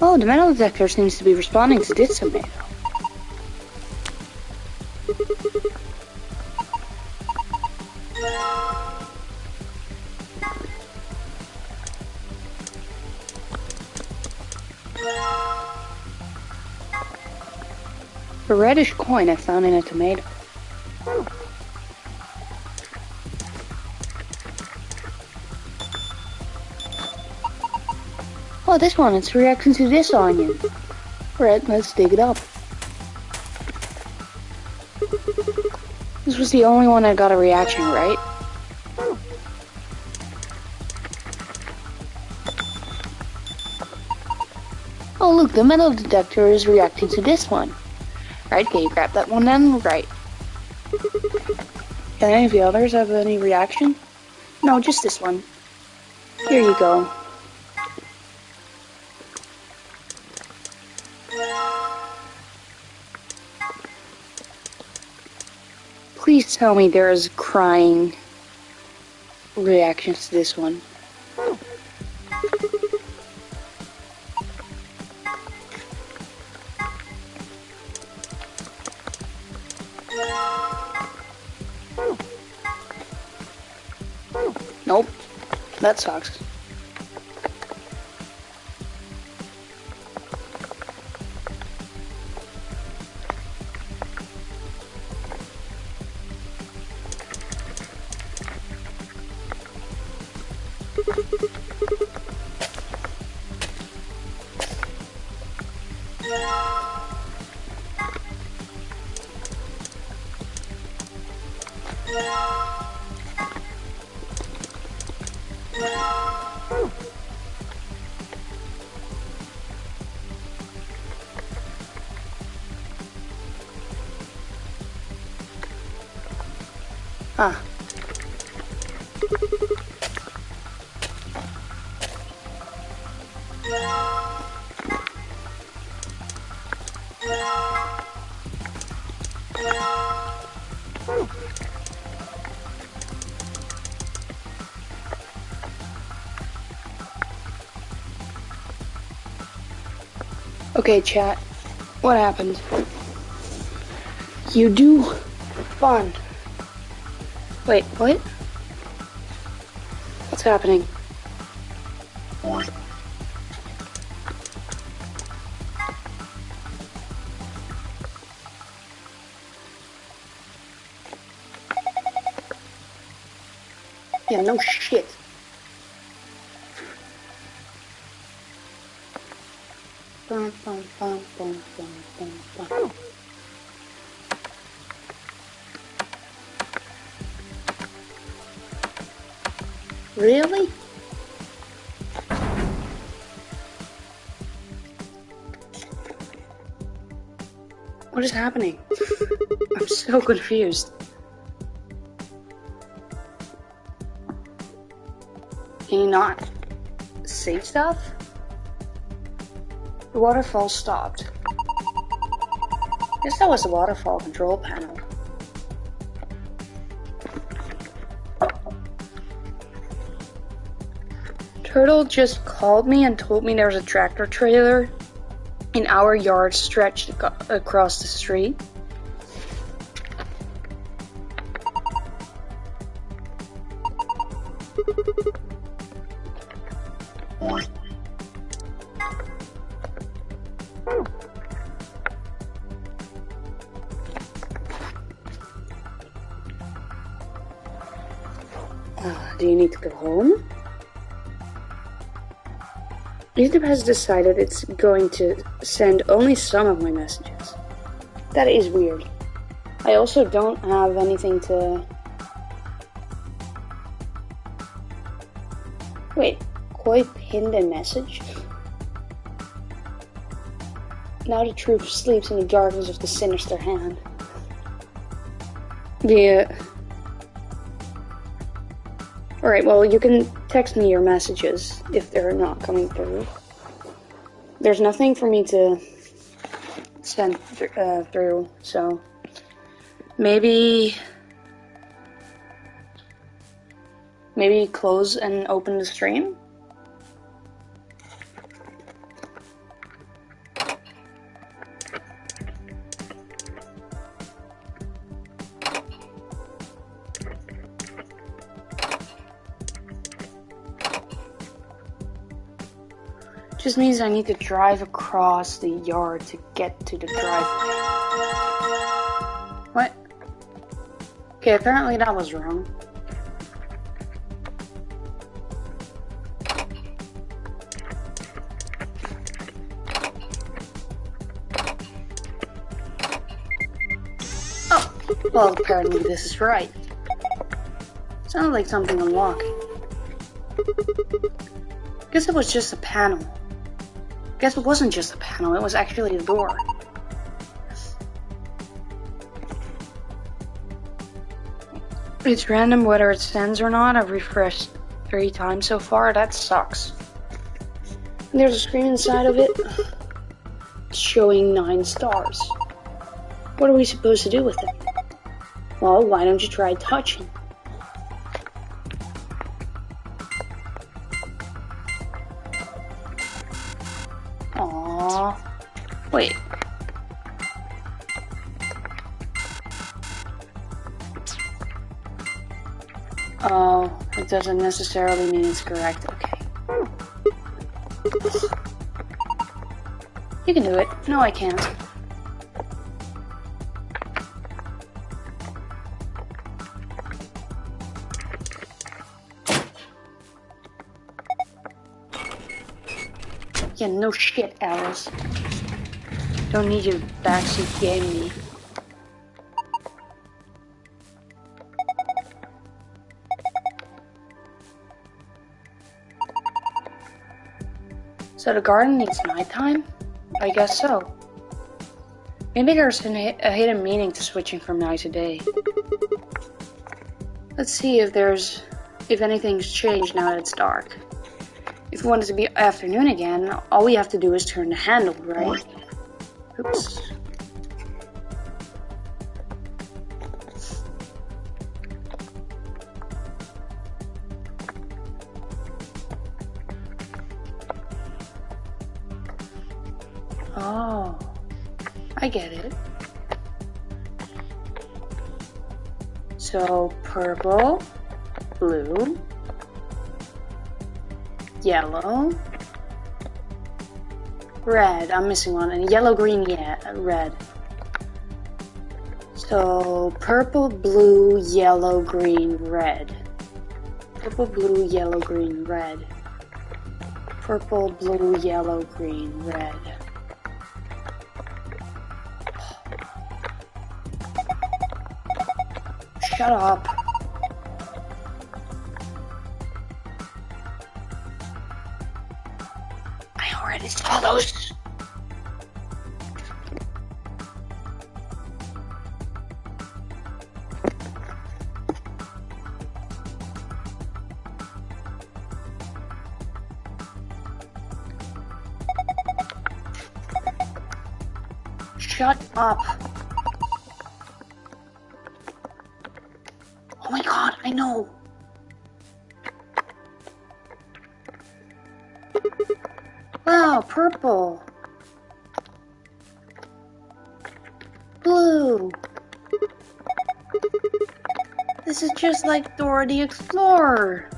Oh, the metal detector seems to be responding to this tomato. A reddish coin I found in a tomato. Oh, this one, it's reacting to this onion. Right, let's dig it up. This was the only one that got a reaction, right? Oh look, the metal detector is reacting to this one. Right, can you grab that one then? Right. Can any of the others have any reaction? No, just this one. Here you go. Please tell me there is crying reactions to this one. Nope, that sucks. Ah. Okay, chat. What happened? You do fun. Wait, what? What's happening? Yeah, no shit. Bum, bum, bum, bum, bum, bum, bum. Really? What is happening? I'm so confused. Can you not see stuff? The waterfall stopped. Guess that was the waterfall control panel. Turtle just called me and told me there's a tractor trailer in our yard stretched across the street. Do you need to go home? YouTube has decided it's going to send only some of my messages. That is weird. I also don't have anything to... Wait, Koi pinned a message? Now the truth sleeps in the darkness of the sinister hand. Alright, well, you can text me your messages if they're not coming through. There's nothing for me to send through, so maybe close and open the stream? Just means I need to drive across the yard to get to the drive. What? Okay, apparently that was wrong. Oh, well, apparently this is right. Sounded like something unlocking. Guess it was just a panel. Guess it wasn't just a panel, it was actually a door. It's random whether it sends or not. I've refreshed 3 times so far, that sucks. And there's a screen inside of it showing 9 stars. What are we supposed to do with it? Well, why don't you try touching? Aww. Wait. Oh, it doesn't necessarily mean it's correct. Okay. You can do it. No, I can't. Yeah, no shit, Alice. Don't need your backseat game me. So the garden needs nighttime? I guess so. Maybe there's a hidden meaning to switching from night to day. Let's see if anything's changed now that it's dark. If we want it to be afternoon again, all we have to do is turn the handle, right? Oops. Oh, I get it. So, purple, blue, yellow, red. I'm missing one. And yellow, green, yeah, red. So, purple, blue, yellow, green, red. Purple, blue, yellow, green, red. Purple, blue, yellow, green, red. Shut up. I already saw those. Shut up. Oh my god, I know. Oh, purple. Blue. This is just like Dora the Explorer.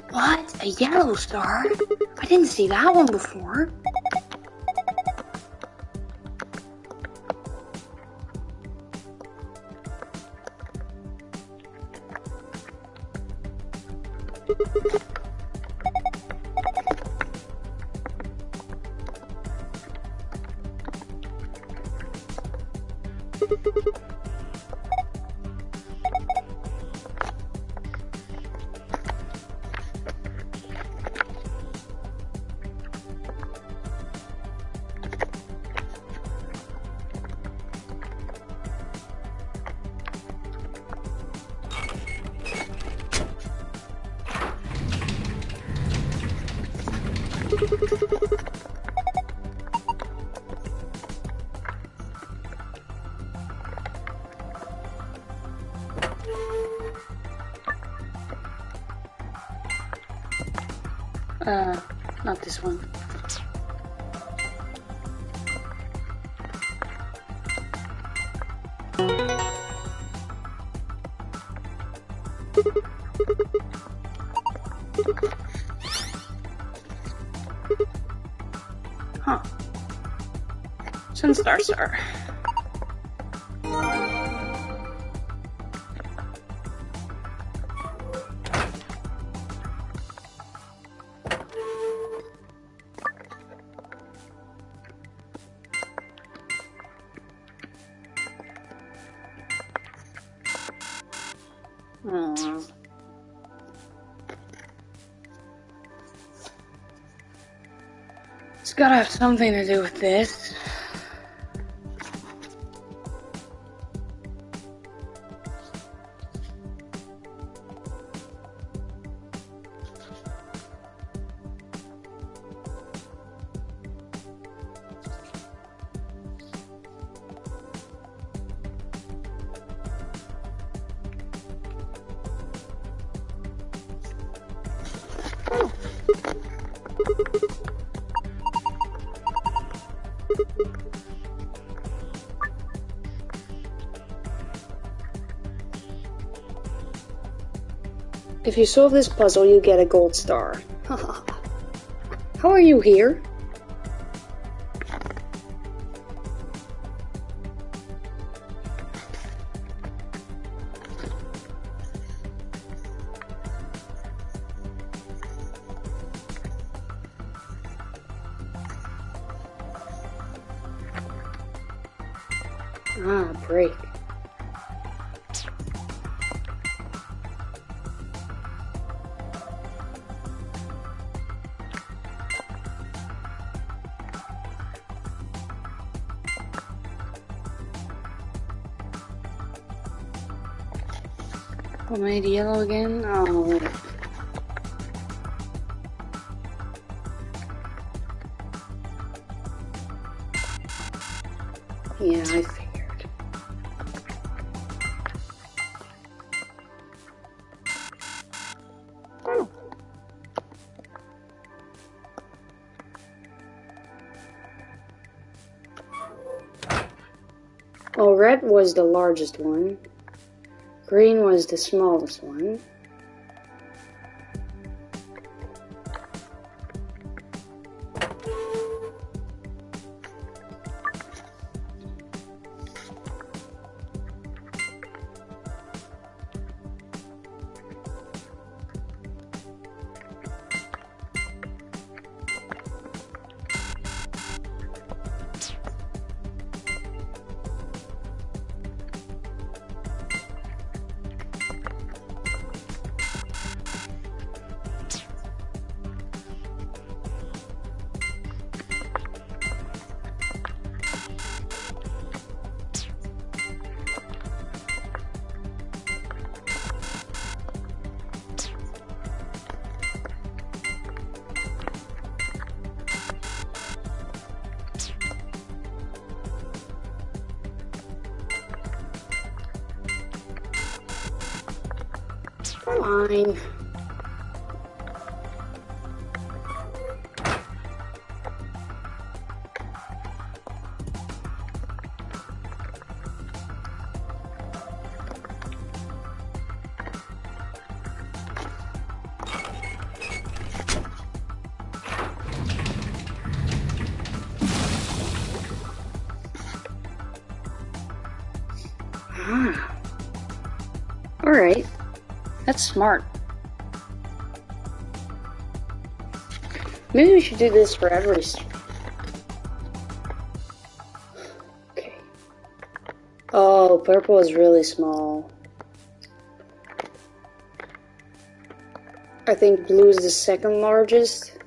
What? A yellow star? I didn't see that one before. Not this one. Huh. Sun Star Star. It's gotta have something to do with this. If you solve this puzzle, you get a gold star. How are you here? Ah, break. I made yellow again? Oh. Yeah, I figured. Oh. Well, red was the largest one. Green was the smallest one. Fine. Ah. Alright. That's smart. Maybe we should do this for every... Okay. Oh, purple is really small. I think blue is the second largest.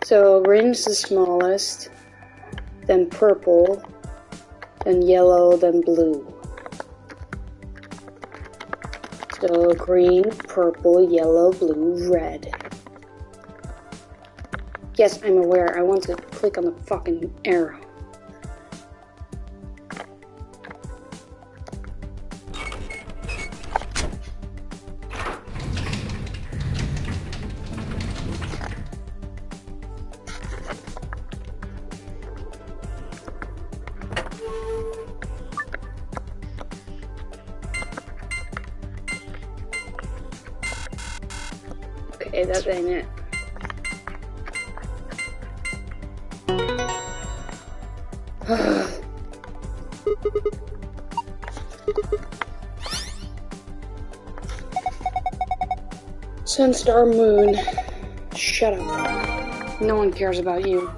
So green is the smallest, then purple, then yellow, then blue. So green, purple, yellow, blue, red. Yes, I'm aware. I want to click on the fucking arrow. Okay, that ain't it. Sun, star, moon. Shut up. No one cares about you.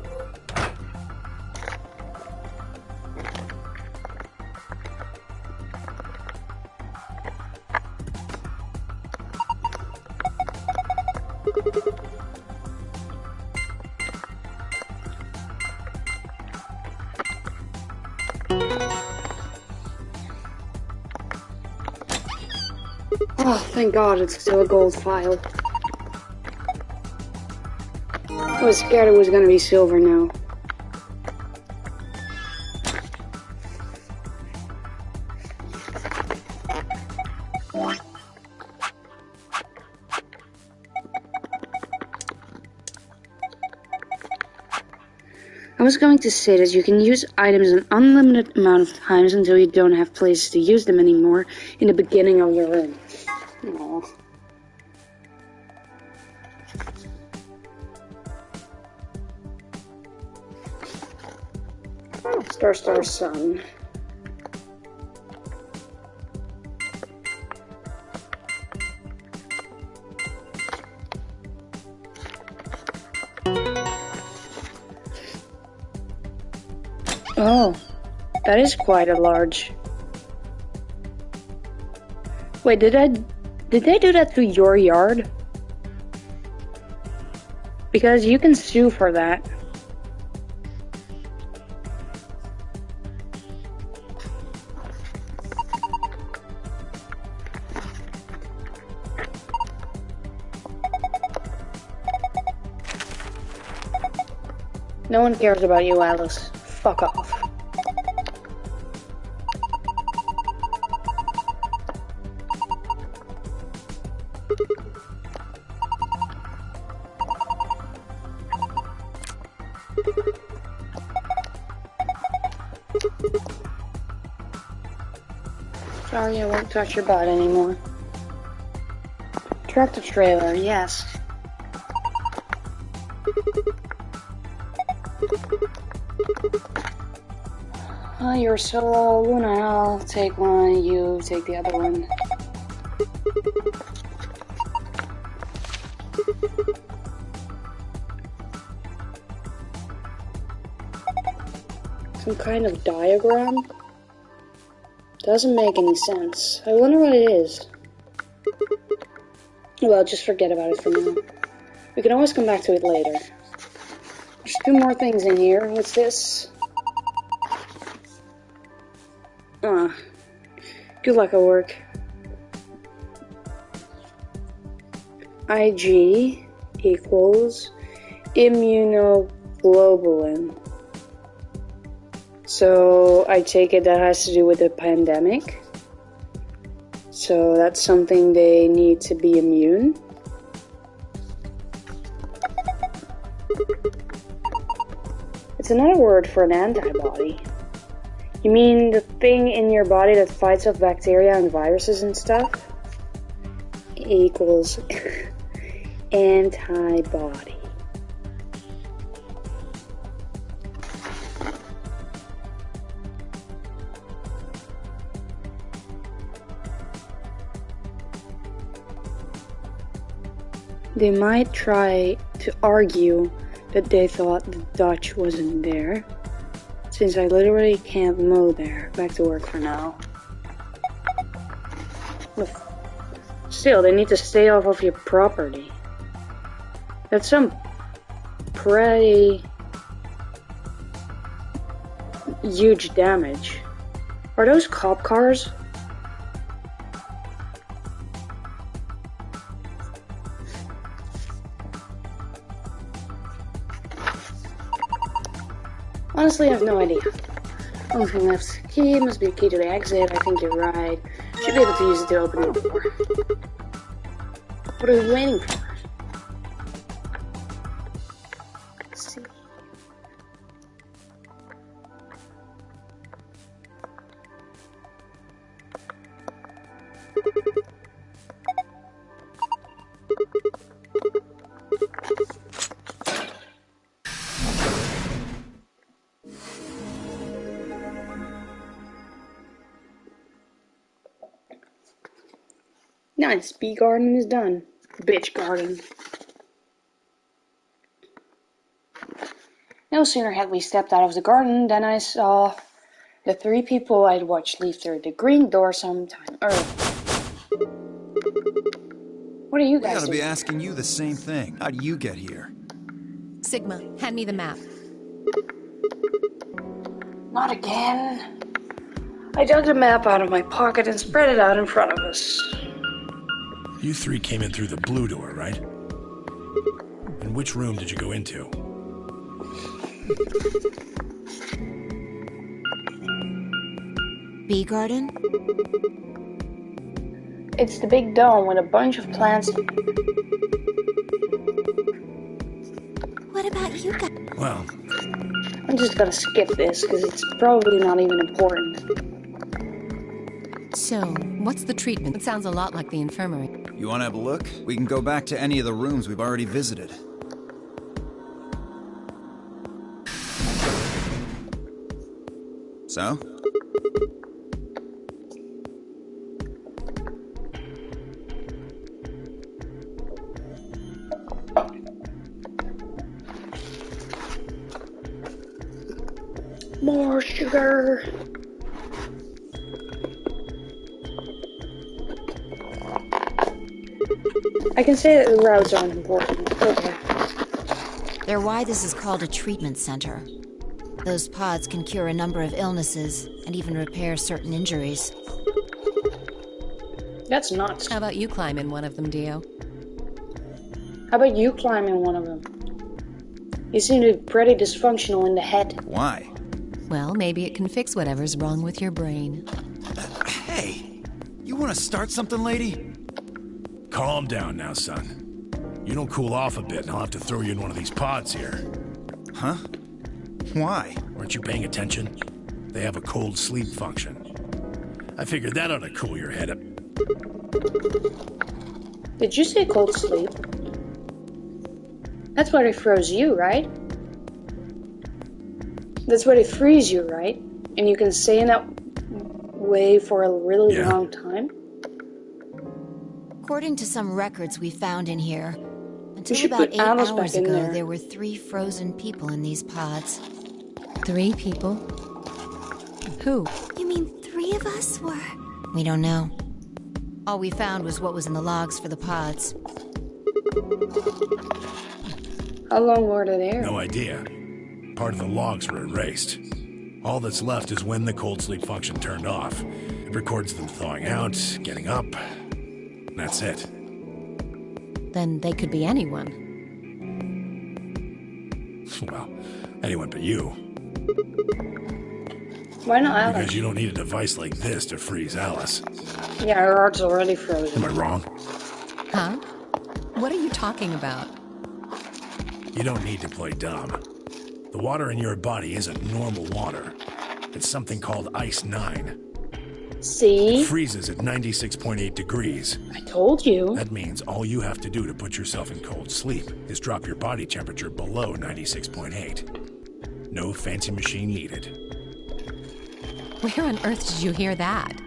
Oh, thank God it's still a gold file. I was scared it was gonna be silver now. I was going to say that you can use items an unlimited amount of times until you don't have places to use them anymore in the beginning of your room. Aww. Star, star, sun. Oh, that is quite a large. Wait, did they do that to your yard? Because you can sue for that. No one cares about you, Alice. Fuck off. Sorry, I won't touch your butt anymore. Tractor trailer, yes. Oh, you're solo, Luna. I'll take one, you take the other one. Some kind of diagram? Doesn't make any sense. I wonder what it is. Well, just forget about it for now. We can always come back to it later. There's two more things in here. What's this? Good luck at work. IG equals immunoglobulin. So I take it that has to do with the pandemic. So that's something they need to be immune. It's another word for an antibody. You mean the thing in your body that fights off bacteria and viruses and stuff? Equals antibody. they might try to argue that they thought the Dutch wasn't there, since I literally can't mow there. Back to work for now. But still, they need to stay off of your property. That's some pretty huge damage. Are those cop cars? Honestly, I have no idea. Only thing left is the key. Must be the key to the exit. I think you're right. Should be able to use it to open the door. What are we waiting for? Let's see. Nice, bee garden is done. Bitch garden. No sooner had we stepped out of the garden than I saw the 3 people I'd watched leave through the green door sometime earlier. What are you guys doing? I gotta be asking you the same thing. How do you get here? Sigma, hand me the map. Not again. I dug the map out of my pocket and spread it out in front of us. You 3 came in through the blue door, right? And which room did you go into? Bee garden? It's the big dome with a bunch of plants in it. What about you guys? Well, I'm just gonna skip this because it's probably not even important. So, what's the treatment? It sounds a lot like the infirmary. You wanna have a look? We can go back to any of the rooms we've already visited. So? More sugar. I can say that the routes aren't important. Okay. They're why this is called a treatment center. Those pods can cure a number of illnesses and even repair certain injuries. That's nuts. How about you climb in one of them, Dio? How about you climb in one of them? You seem to be pretty dysfunctional in the head. Why? Well, maybe it can fix whatever's wrong with your brain. Hey! You wanna start something, lady? calm down now, son. You don't cool off a bit and I'll have to throw you in one of these pods here. Huh? Why? Weren't you paying attention? They have a cold sleep function. I figured that ought to cool your head up. Did you say cold sleep? That's where they froze you, right? That's where they freeze you, right? And you can stay in that way for a really long time? According to some records we found in here, until about 8 hours ago, there were 3 frozen people in these pods. 3 people? Who? You mean 3 of us were? We don't know. All we found was what was in the logs for the pods. How long were they there? No idea. Part of the logs were erased. All that's left is when the cold sleep function turned off. It records them thawing out, getting up. And that's it. Then they could be anyone. Well, anyone but you. Why not Alice? Because you don't need a device like this to freeze Alice. Yeah, her heart's already frozen. Am I wrong? Huh? What are you talking about? You don't need to play dumb. The water in your body isn't normal water. It's something called Ice 9. See? It freezes at 96.8 degrees. I told you. That means all you have to do to put yourself in cold sleep is drop your body temperature below 96.8. No fancy machine needed. Where on earth did you hear that?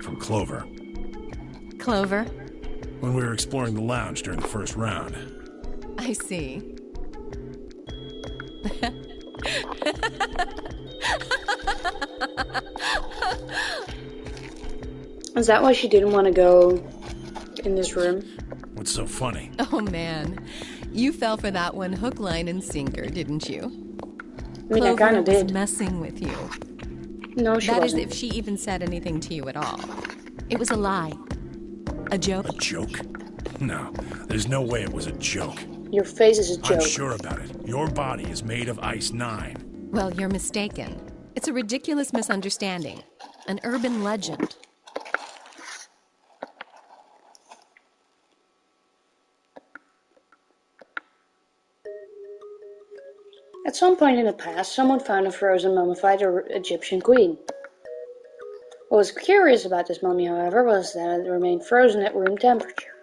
From Clover. Clover? When we were exploring the lounge during the first round. I see. Is that why she didn't want to go in this room? What's so funny? Oh man, you fell for that one hook, line, and sinker, didn't you? I mean, I kind of did. Was messing with you. No, she wasn't. That is, if she even said anything to you at all. It was a lie. A joke. A joke? No, there's no way it was a joke. Your face is a joke. I'm sure about it. Your body is made of Ice 9. Well, you're mistaken. It's a ridiculous misunderstanding. An urban legend. At some point in the past, someone found a frozen mummified Egyptian queen. What was curious about this mummy, however, was that it remained frozen at room temperature.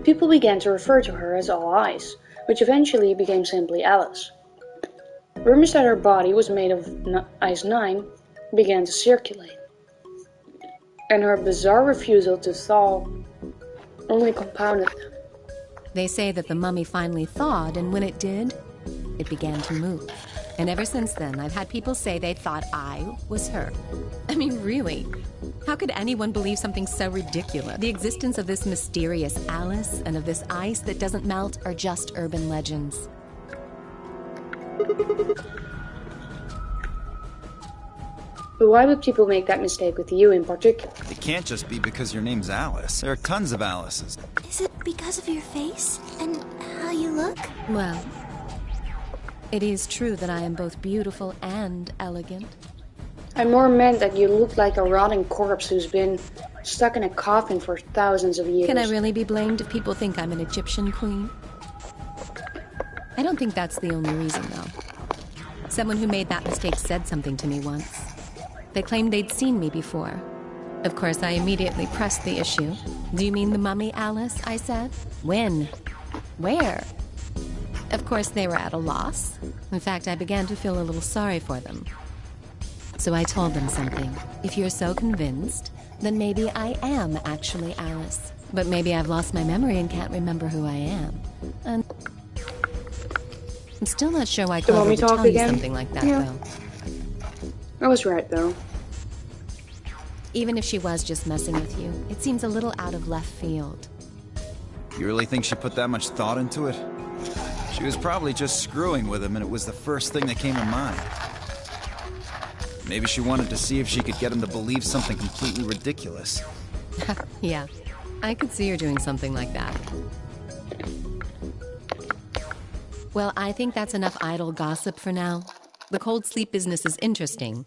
People began to refer to her as All Ice, which eventually became simply Alice. Rumors that her body was made of Ice 9 began to circulate, and her bizarre refusal to thaw only compounded them. They say that the mummy finally thawed, and when it did, it began to move. And ever since then, I've had people say they thought I was her. I mean, really? How could anyone believe something so ridiculous? The existence of this mysterious Alice and of this ice that doesn't melt are just urban legends. But why would people make that mistake with you in particular? It can't just be because your name's Alice. There are tons of Alices. Is it because of your face and how you look? Well, it is true that I am both beautiful and elegant. I more meant that you look like a rotting corpse who's been stuck in a coffin for thousands of years. Can I really be blamed if people think I'm an Egyptian queen? I don't think that's the only reason, though. Someone who made that mistake said something to me once. They claimed they'd seen me before. Of course, I immediately pressed the issue. Do you mean the mummy, Alice? I said. When? Where? Of course, they were at a loss. In fact, I began to feel a little sorry for them. So I told them something. If you're so convinced, then maybe I am actually Alice. But maybe I've lost my memory and can't remember who I am. And I'm still not sure why Clover would tell you something like that, though. I was right, though. Even if she was just messing with you, it seems a little out of left field. You really think she put that much thought into it? She was probably just screwing with him, and it was the first thing that came to mind. Maybe she wanted to see if she could get him to believe something completely ridiculous. Yeah, I could see her doing something like that. Well, I think that's enough idle gossip for now. The cold sleep business is interesting,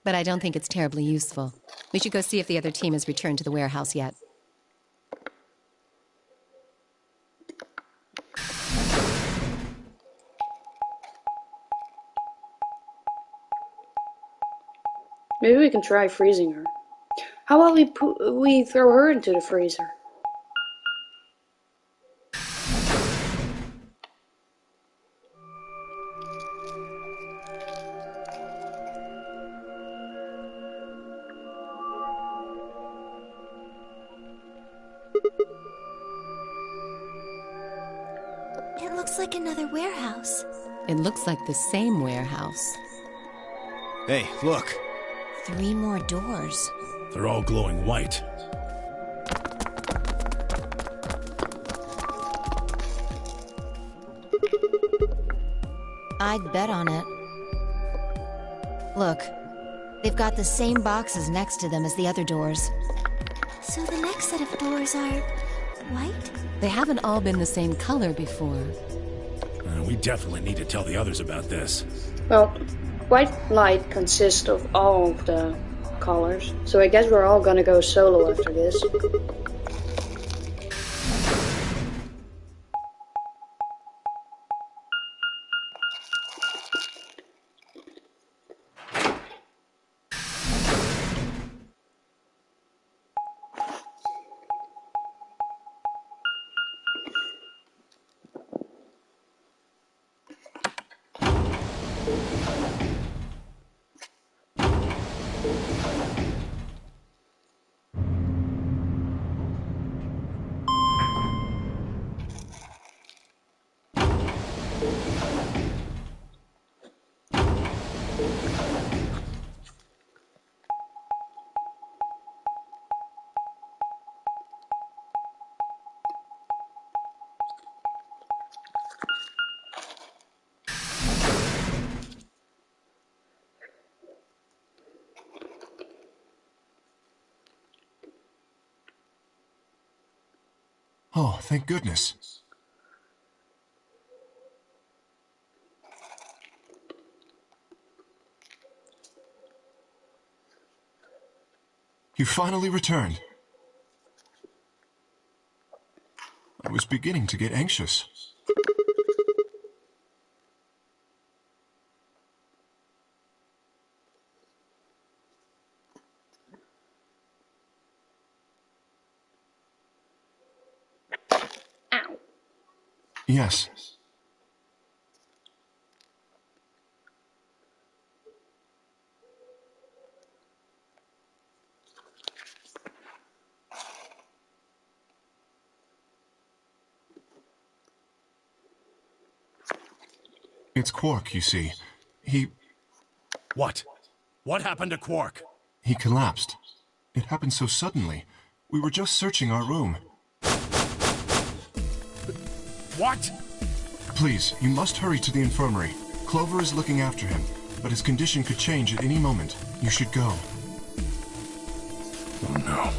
but I don't think it's terribly useful. We should go see if the other team has returned to the warehouse yet. Maybe we can try freezing her. How about we throw her into the freezer? It looks like another warehouse. It looks like the same warehouse. Hey, look. 3 more doors. They're all glowing white. I'd bet on it. Look, they've got the same boxes next to them as the other doors. So the next set of doors are white? They haven't all been the same color before. We definitely need to tell the others about this. Well, white light consists of all of the colors, so I guess we're all gonna go solo after this. Oh, thank goodness. You finally returned. I was beginning to get anxious. Ow. Yes. It's Quark, you see. What? What happened to Quark? He collapsed. It happened so suddenly. We were just searching our room. What? Please, you must hurry to the infirmary. Clover is looking after him, but his condition could change at any moment. You should go. Oh no.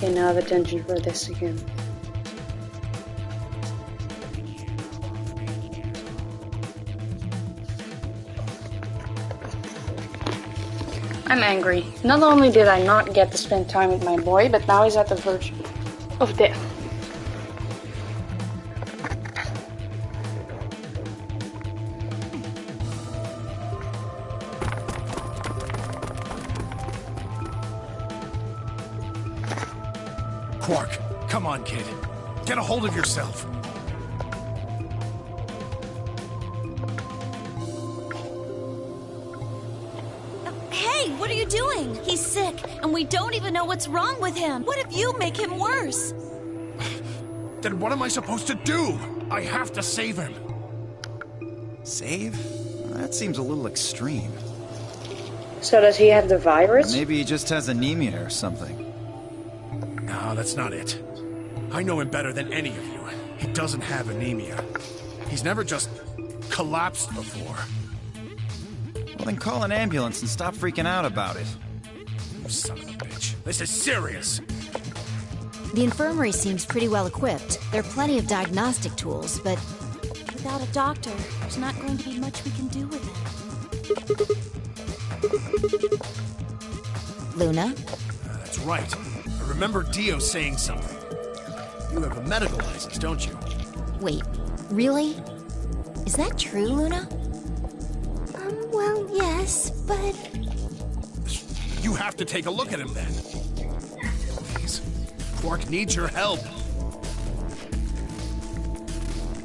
Okay, now I have attention for this again. I'm angry. Not only did I not get to spend time with my boy, but now he's at the verge of death. Quark, come on, kid. Get a hold of yourself. Hey, what are you doing? He's sick, and we don't even know what's wrong with him. What if you make him worse? Then what am I supposed to do? I have to save him. Save? That seems a little extreme. So does he have the virus? Maybe he just has anemia or something. No, that's not it. I know him better than any of you. He doesn't have anemia. He's never just collapsed before. Well, then call an ambulance and stop freaking out about it. You son of a bitch. This is serious. The infirmary seems pretty well equipped. There are plenty of diagnostic tools, but Without a doctor, there's not going to be much we can do with him. Luna? That's right. I remember Dio saying something. You have a medical license, don't you? Wait, really? Is that true, Luna? Well, yes, but... You have to take a look at him then. Please. Quark needs your help.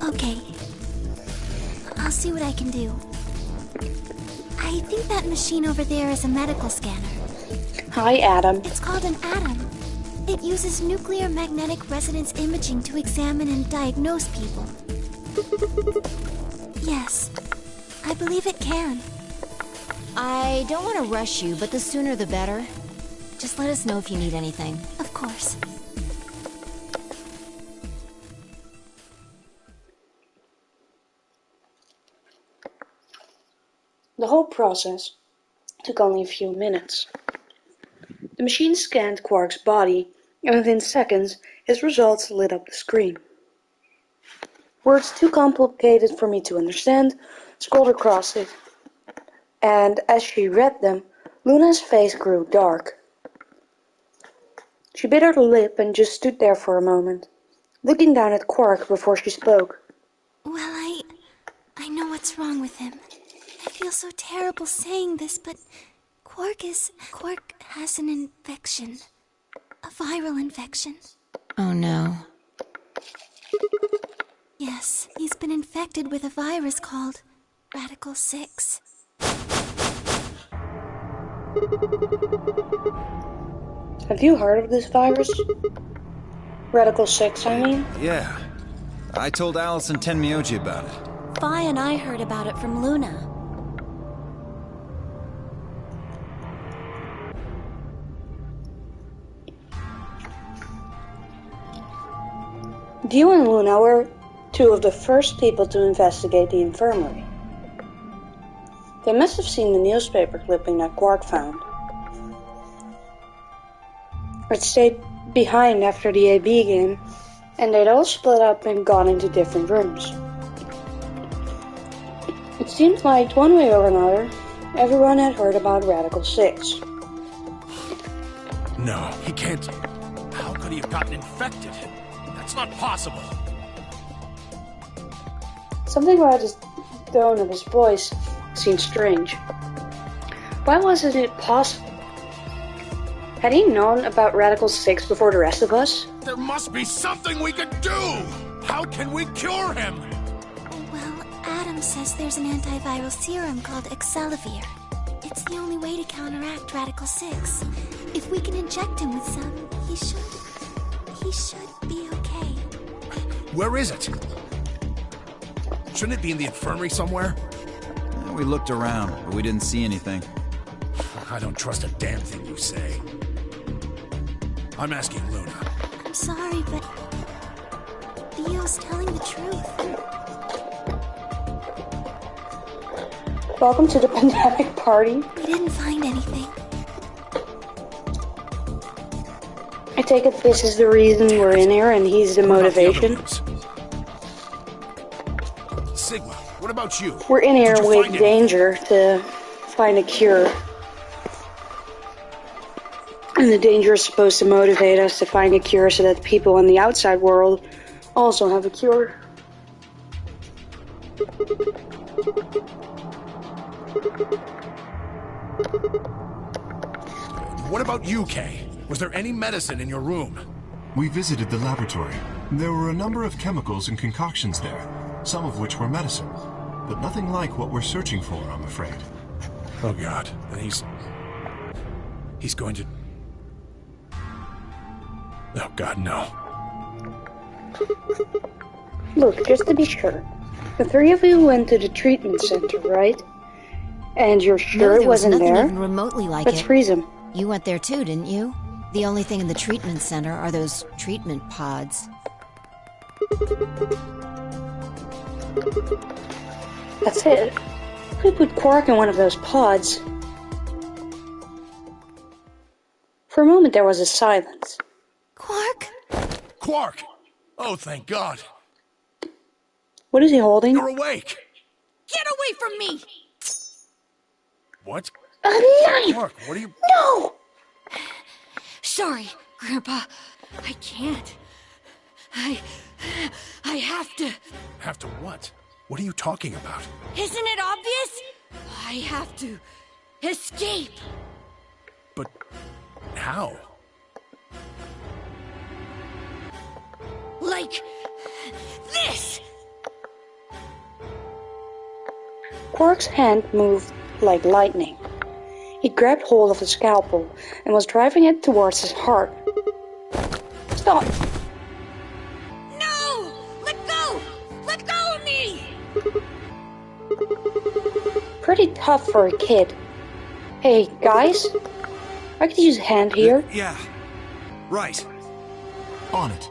Okay. I'll see what I can do. I think that machine over there is a medical scanner. Hi, Adam. It's called an atom. It uses nuclear magnetic resonance imaging to examine and diagnose people. Yes, I believe it can. I don't want to rush you, but the sooner the better. Just let us know if you need anything. Of course. The whole process took only a few minutes. The machine scanned Quark's body, and within seconds, his results lit up the screen. Words too complicated for me to understand scrolled across it, and as she read them, Luna's face grew dark. She bit her lip and just stood there for a moment, looking down at Quark before she spoke. Well, I know what's wrong with him. I feel so terrible saying this, but Quark has an infection. A viral infection. Oh no. Yes, he's been infected with a virus called Radical 6. Have you heard of this virus? Radical 6, I mean? Yeah. I told Alice and Tenmyoji about it. Fi and I heard about it from Luna. Dio and Luna were two of the first people to investigate the infirmary. They must have seen the newspaper clipping that Quark found. It stayed behind after the AB game, and they'd all split up and gone into different rooms. It seems like, one way or another, everyone had heard about Radical 6. No, he can't. How could he have gotten infected? That's not possible. Something about the tone of his voice seemed strange. Why wasn't it possible? Had he known about Radical 6 before the rest of us? There must be something we could do! How can we cure him? Well, Adam says there's an antiviral serum called Excelivir. It's the only way to counteract Radical 6. If we can inject him with some, he should be okay. Where is it? Shouldn't it be in the infirmary somewhere? We looked around, but we didn't see anything. I don't trust a damn thing you say. I'm asking Luna. I'm sorry, but Theo's telling the truth. Welcome to the pandemic party. We didn't find anything. I take it this is the reason we're in here and he's the motivation. Sigma, what about you? We're in here with danger to find a cure. And the danger is supposed to motivate us to find a cure so that people in the outside world also have a cure. What about you, Kay? Was there any medicine in your room? We visited the laboratory. There were a number of chemicals and concoctions there, some of which were medicine, but nothing like what we're searching for, I'm afraid. Oh God, then he's going to... Oh God, no. Look, just to be sure, the three of you went to the treatment center, right? And you're sure it wasn't there? Even remotely like Let's freeze him. You went there too, didn't you? The only thing in the treatment center are those treatment pods. That's it. We put Quark in one of those pods. For a moment there was a silence. Quark? Quark! Oh, thank God. What is he holding? You're awake! Get away from me! What? A knife! Quark, what are you... No! Sorry, Grandpa. I can't. I have to. Have to what? What are you talking about? Isn't it obvious? I have to escape. But how? Like this! Quark's hand moved like lightning. He grabbed hold of the scalpel and was driving it towards his heart. Stop! No! Let go! Let go of me! Pretty tough for a kid. Hey, guys? I could use a hand here. Yeah. Right. On it.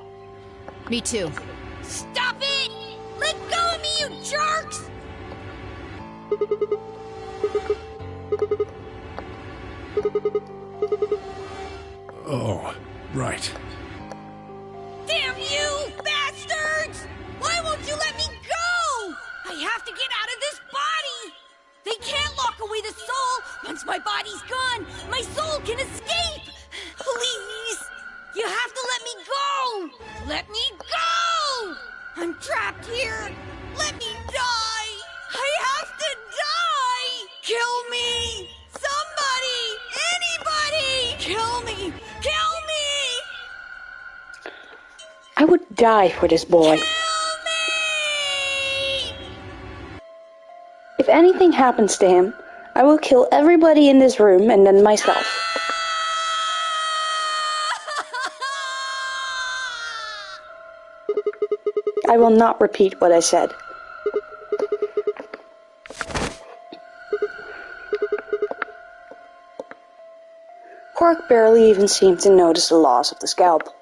Me too. Stop it! Let go of me, you jerks! Oh, right. Damn you, bastards! Why won't you let me go? I have to get out of this body! They can't lock away the soul! Once my body's gone, my soul can escape! Please! You have to let me go! Let me go! I'm trapped here! Let me die! I have to die! Kill me! Somebody! Anybody! Kill me! Kill me! I would die for this boy. If anything happens to him, I will kill everybody in this room and then myself. I will not repeat what I said. Quark barely even seemed to notice the loss of the scalpel.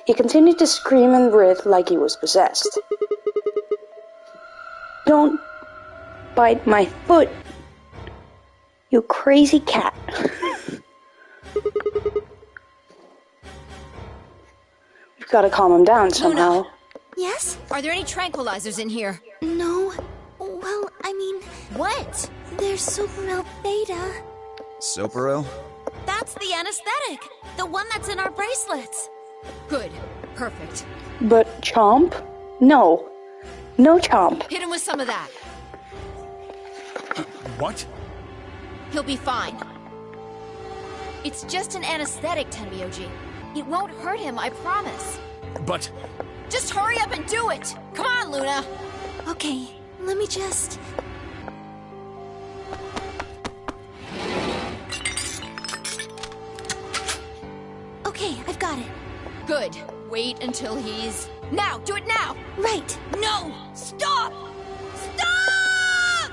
He continued to scream and writhe like he was possessed. Don't bite my foot, you crazy cat. We've got to calm him down somehow. Luna. Yes? Are there any tranquilizers in here? No. Well, I mean... What? There's SoraER Beta. SoraER? That's the anesthetic. The one that's in our bracelets. Good. Perfect. But Chomp? No. No Chomp. Hit him with some of that. What? He'll be fine. It's just an anesthetic, Tenmyoji. It won't hurt him, I promise. But... Just hurry up and do it! Come on, Luna! Okay, let me just... Okay, I've got it. Good. Wait until he's... Now! Do it now! Right. No! Stop! Stop!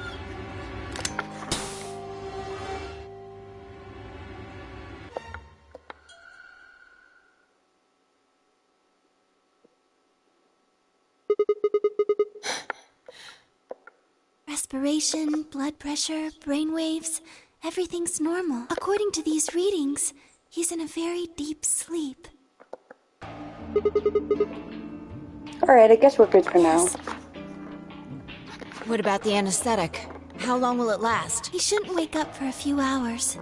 Respiration, blood pressure, brain waves, everything's normal. According to these readings, he's in a very deep sleep. Alright, I guess we're good for now. What about the anesthetic? How long will it last? He shouldn't wake up for a few hours.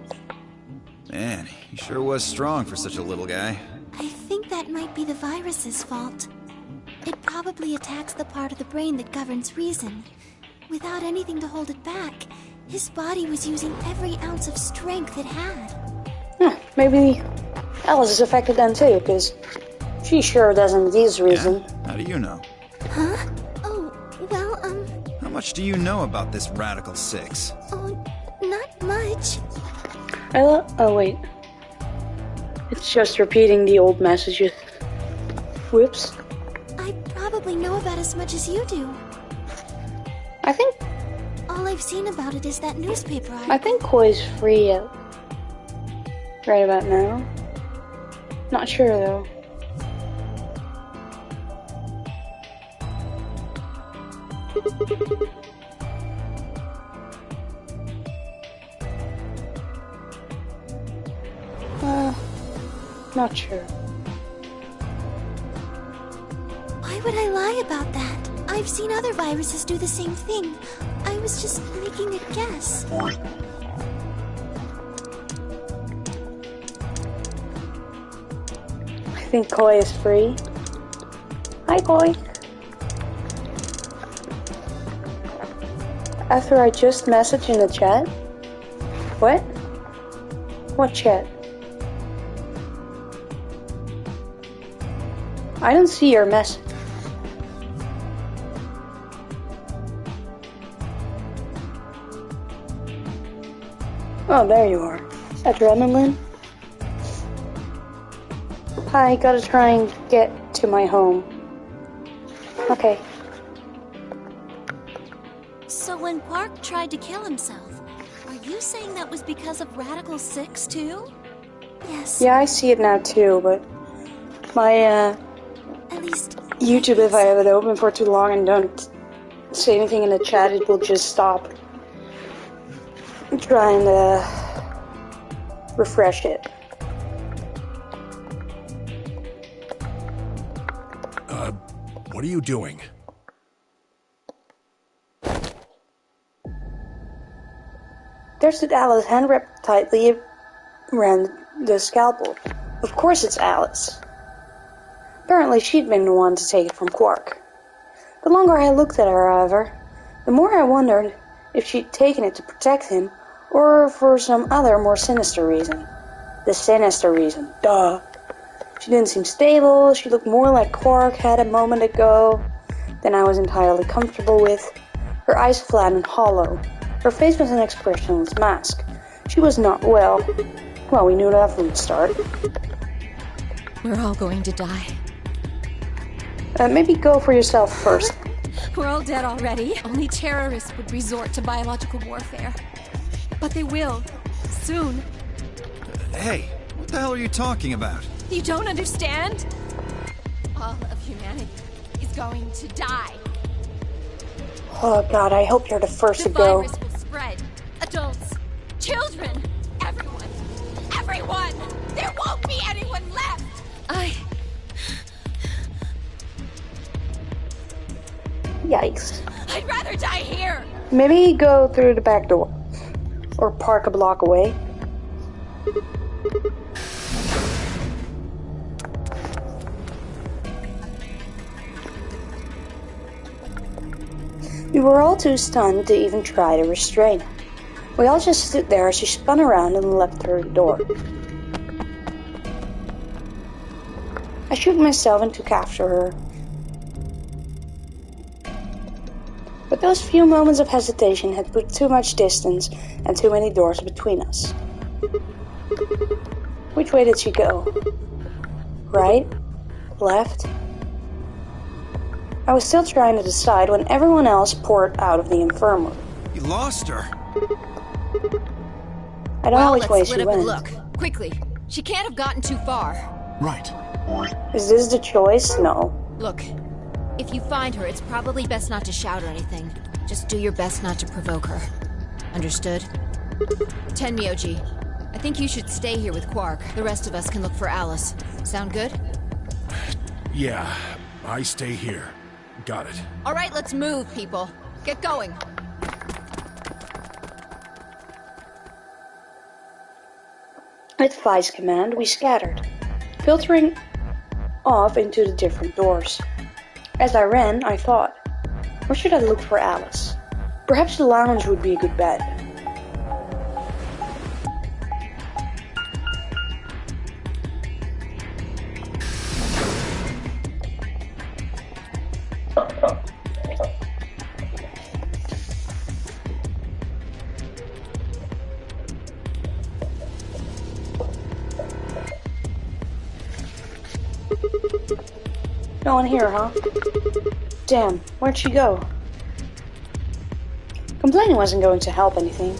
Man, he sure was strong for such a little guy. I think that might be the virus's fault. It probably attacks the part of the brain that governs reason. Without anything to hold it back, his body was using every ounce of strength it had. Maybe Alice is affected then too, because she sure doesn't use reason. Yeah? How do you know? Huh? Oh, well, How much do you know about this Radical Six? Oh, not much. Oh, wait. It's just repeating the old messages. Whoops. I probably know about as much as you do. I think... All I've seen about it is that newspaper article. I think Koi's free right about now. Not sure, though. Not sure. Why would I lie about that? I've seen other viruses do the same thing. I was just making a guess. I think Koi is free. Hi, Koi. After I just messaged in the chat? What? What chat? I don't see your message. Oh, there you are. Adrenaline? I gotta try and get to my home. Okay. So when Quark tried to kill himself, are you saying that was because of Radical 6 too? Yes. Yeah, I see it now too, but my At least YouTube, if I have it open for too long and don't say anything in the chat, it will just stop. I'm trying to refresh it. What are you doing? There's that Alice hand wrapped tightly around the scalpel. Of course it's Alice. Apparently she'd been the one to take it from Quark. The longer I looked at her, however, the more I wondered if she'd taken it to protect him, or for some other more sinister reason. The sinister reason, duh. She didn't seem stable, she looked more like Quark had a moment ago than I was entirely comfortable with. Her eyes flat and hollow. Her face was an expressionless mask. She was not well. Well, we knew that from the start. We're all going to die. Maybe go for yourself first. We're all dead already. Only terrorists would resort to biological warfare. But they will. Soon. Hey, what the hell are you talking about? You don't understand? All of humanity is going to die. Oh god, I hope you're the first The to go. virus will spread. Adults, children, everyone. Everyone! There won't be anyone left! Yikes. I'd rather die here! Maybe go through the back door. Or park a block away. We were all too stunned to even try to restrain her. We all just stood there as she spun around and leapt through the door. I shook myself and took after her. But those few moments of hesitation had put too much distance and too many doors between us. Which way did she go? Right? Left? I was still trying to decide when everyone else poured out of the infirmary. You lost her. I don't know which way she went. Look, quickly. She can't have gotten too far. Right. Is this the choice? No. Look, if you find her, it's probably best not to shout or anything. Just do your best not to provoke her. Understood? Tenmyoji, I think you should stay here with Quark. The rest of us can look for Alice. Sound good? Yeah, I stay here. Got it. All right, let's move, people. Get going. At Vi's command, we scattered, filtering off into the different doors. As I ran, I thought, where should I look for Alice? Perhaps the lounge would be a good bet. No one here, huh? Damn, where'd she go? Complaining wasn't going to help anything.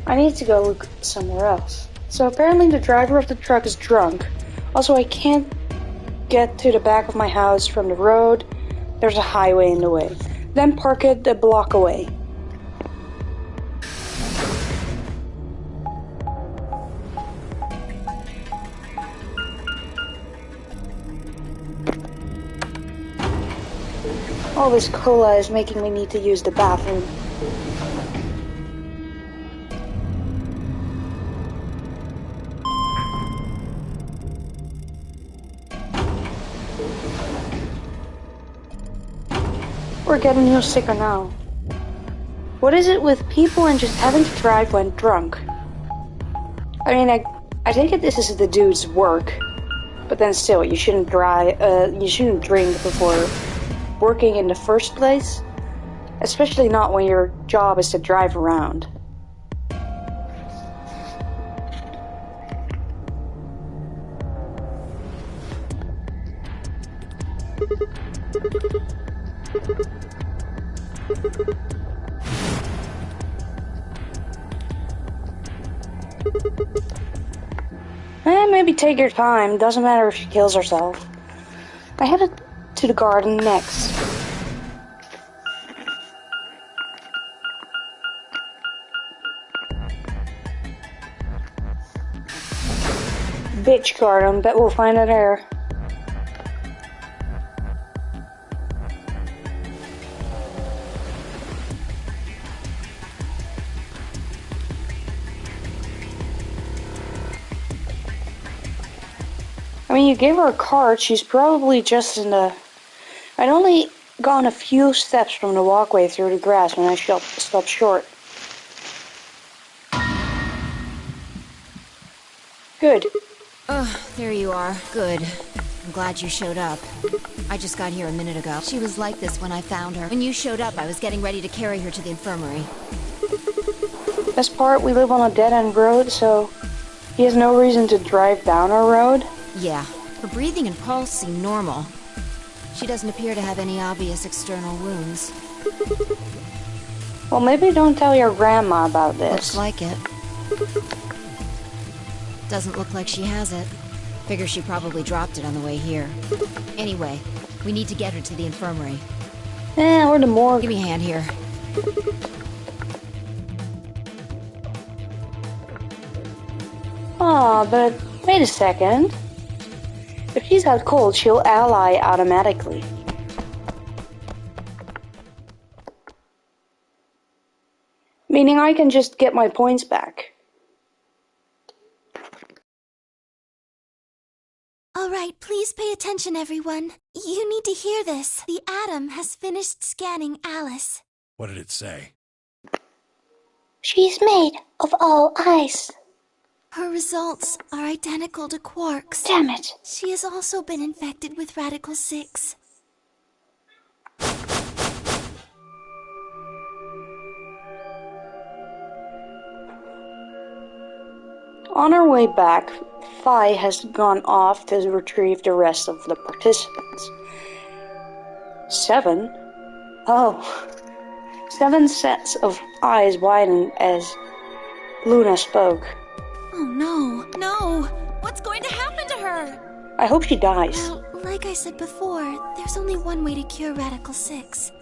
I need to go look somewhere else. So apparently the driver of the truck is drunk. Also, I can't get to the back of my house from the road. There's a highway in the way. Then park it a block away. All this cola is making me need to use the bathroom. We're getting you sicker now. What is it with people and just having to drive when drunk? I mean, I take it this is the dude's work, but then still, you shouldn't you shouldn't drink before working in the first place, especially not when your job is to drive around. Maybe take your time, doesn't matter if she kills herself. I headed to the garden next. Bitch garden, bet we'll find it there. I mean, you gave her a card, she's probably just in the... I'd only gone a few steps from the walkway through the grass when I stopped short. Good. There you are. Good. I'm glad you showed up. I just got here a minute ago. She was like this when I found her. When you showed up, I was getting ready to carry her to the infirmary. Best part, we live on a dead-end road, so he has no reason to drive down our road. Yeah. Her breathing and pulse seem normal. She doesn't appear to have any obvious external wounds. Well, maybe don't tell your grandma about this. Looks like it. Doesn't look like she has it. Figure she probably dropped it on the way here. Anyway, we need to get her to the infirmary. Or the morgue. Give me a hand here. Aw, but wait a second. If she's out cold, she'll ally automatically. Meaning I can just get my points back. Alright, please pay attention, everyone. You need to hear this. The Atom has finished scanning Alice. What did it say? She's made of all ice. Her results are identical to Quark's. Damn it. She has also been infected with Radical 6. On our way back, Phi has gone off to retrieve the rest of the participants. 7? Oh. 7 sets of eyes widened as Luna spoke. Oh no, no! What's going to happen to her? I hope she dies. Well, like I said before, there's only one way to cure Radical 6.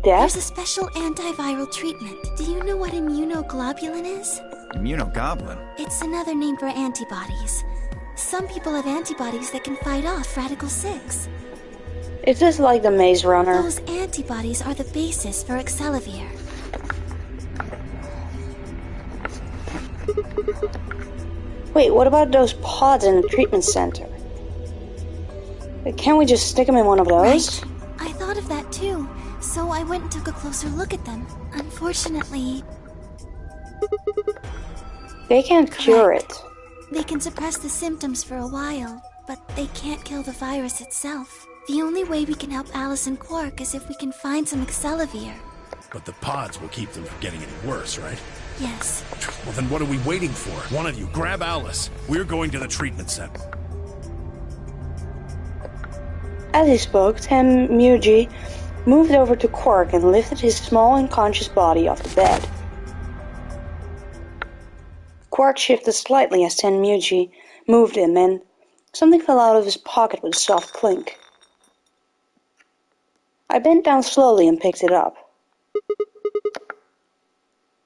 Death? There's a special antiviral treatment. Do you know what immunoglobulin is? Immunogoblin? It's another name for antibodies. Some people have antibodies that can fight off Radical 6. Is this like the Maze Runner? Those antibodies are the basis for Excelivir. Wait, what about those pods in the treatment center? Can't we just stick them in one of those? Right. I thought of that too, so I went and took a closer look at them. Unfortunately... They can't cure it. They can suppress the symptoms for a while, but they can't kill the virus itself. The only way we can help Alice and Quark is if we can find some Excelivir. But the pods will keep them from getting any worse, right? Yes. Well, then what are we waiting for? One of you, grab Alice. We're going to the treatment center. As he spoke, Tem Muji moved over to Quark and lifted his small unconscious body off the bed. Quark shifted slightly as Tem Muji moved him, and something fell out of his pocket with a soft clink. I bent down slowly and picked it up.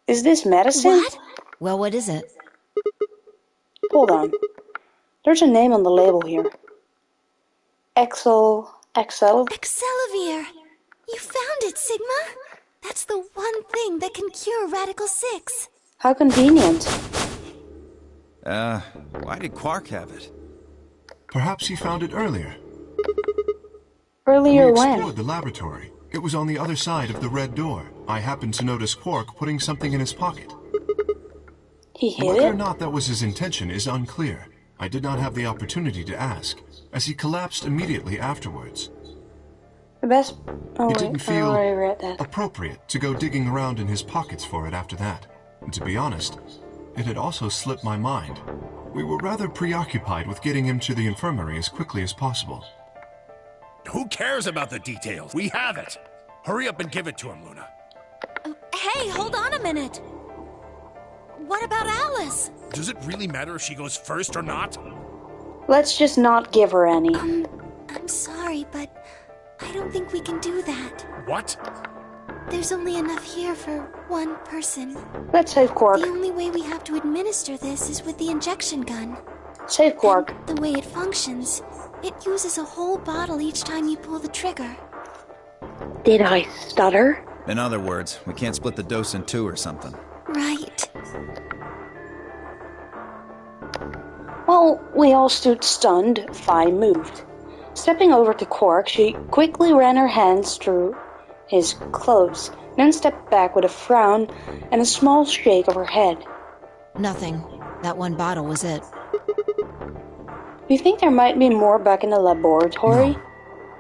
Is this medicine? What? Well, what is it? Hold on. There's a name on the label here. Excelivir? You found it, Sigma! That's the one thing that can cure Radical 6. How convenient. Why did Quark have it? Perhaps he found it earlier. Earlier We when? explored the laboratory. It was on the other side of the red door. I happened to notice Quark putting something in his pocket. He hid Whether it? or not that was his intention is unclear. I did not have the opportunity to ask, as he collapsed immediately afterwards. The best... Oh, It wait, didn't I feel already read that. appropriate to go digging around in his pockets for it after that. And to be honest, it had also slipped my mind. We were rather preoccupied with getting him to the infirmary as quickly as possible. Who cares about the details? We have it. Hurry up and give it to him, Luna. Hey, hold on a minute. What about Alice? Does it really matter if she goes first or not? Let's just not give her any. I'm sorry, but I don't think we can do that. What? There's only enough here for one person. Let's save Quark. The only way we have to administer this is with the injection gun. Save Quark. The way it functions, it uses a whole bottle each time you pull the trigger. Did I stutter? In other words, we can't split the dose in two or something. Right. While we all stood stunned, Phi moved. Stepping over to Quark, she quickly ran her hands through his clothes, then stepped back with a frown and a small shake of her head. Nothing. That one bottle was it. Do you think there might be more back in the laboratory? No.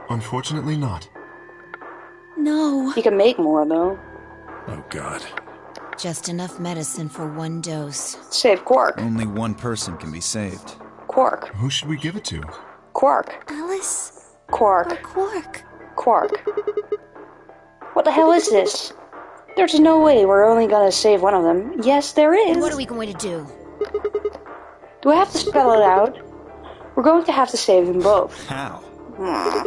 Unfortunately not. No. You can make more, though. Oh, God. Just enough medicine for one dose. Save Quark. Only one person can be saved. Quark. Who should we give it to? Quark. Alice? Quark. Or Quark? Quark. What the hell is this? There's no way we're only gonna save one of them. Yes, there is. What are we going to do? Do I have to spell it out? We're going to have to save them both. How? I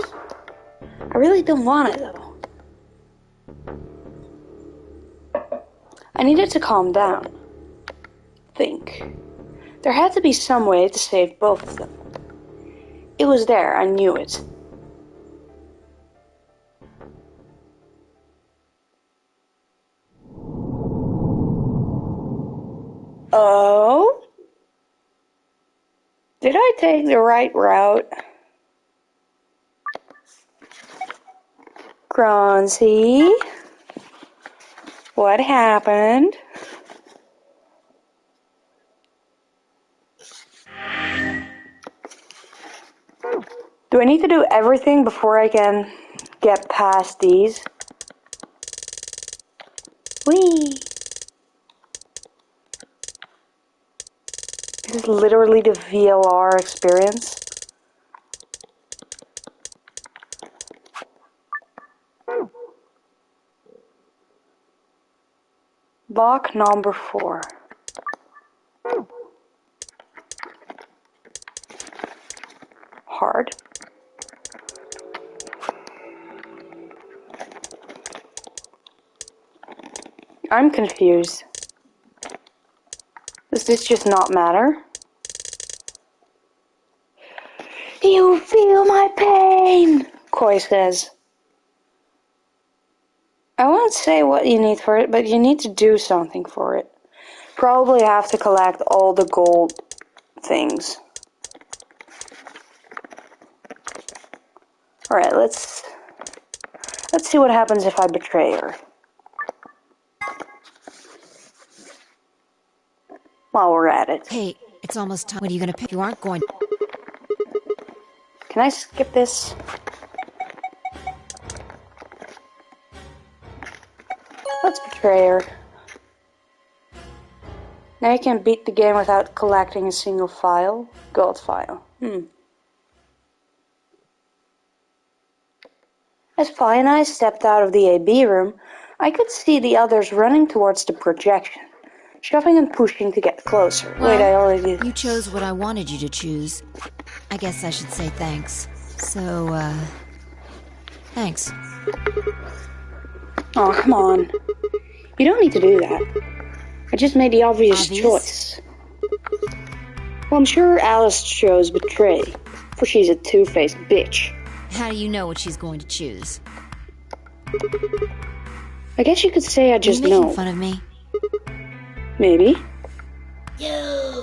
really don't want it, though. I needed to calm down. Think. There had to be some way to save both of them. It was there, I knew it. Oh? Did I take the right route? Gronsy? What happened? Do I need to do everything before I can get past these? Whee! This is literally the VLR experience. Block number 4. Hard. I'm confused. Does this just not matter? You feel my pain, Koi says. I won't say what you need for it, but you need to do something for it. Probably have to collect all the gold things. Alright, let's see what happens if I betray her. While we're at it. Hey, it's almost time. What are you gonna pick? You aren't going. Can I skip this? Let's betray her. Now you can beat the game without collecting a single file. Gold file. As Fi and I stepped out of the AB room, I could see the others running towards the projection, shoving and pushing to get closer. Well, wait, I already... You chose what I wanted you to choose. I guess I should say thanks. So, thanks. Oh, come on. You don't need to do that. I just made the obvious choice. Well, I'm sure Alice chose betray, for she's a two-faced bitch. How do you know what she's going to choose? I guess you could say I just Are you know. making fun of me? Maybe. Yo,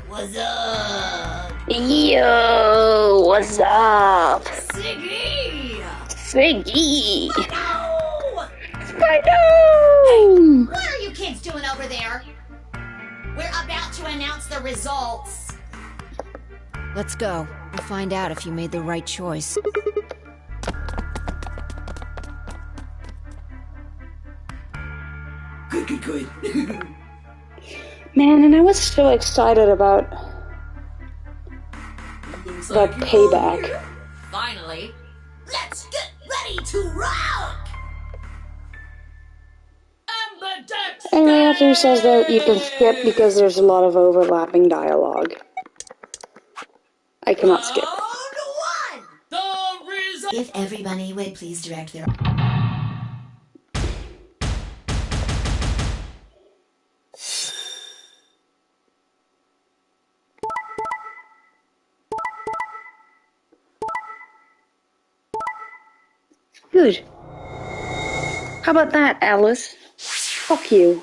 what's up? Yo, what's up? Siggy! Siggy! No! I know! What are you kids doing over there? We're about to announce the results. Let's go. We'll find out if you made the right choice. Good. Man, and I was so excited about that payback. Finally. Let's get ready to rock! And the author says that you can skip because there's a lot of overlapping dialogue. I cannot skip. If everybody would please direct their... Good. How about that, Alice? Fuck you.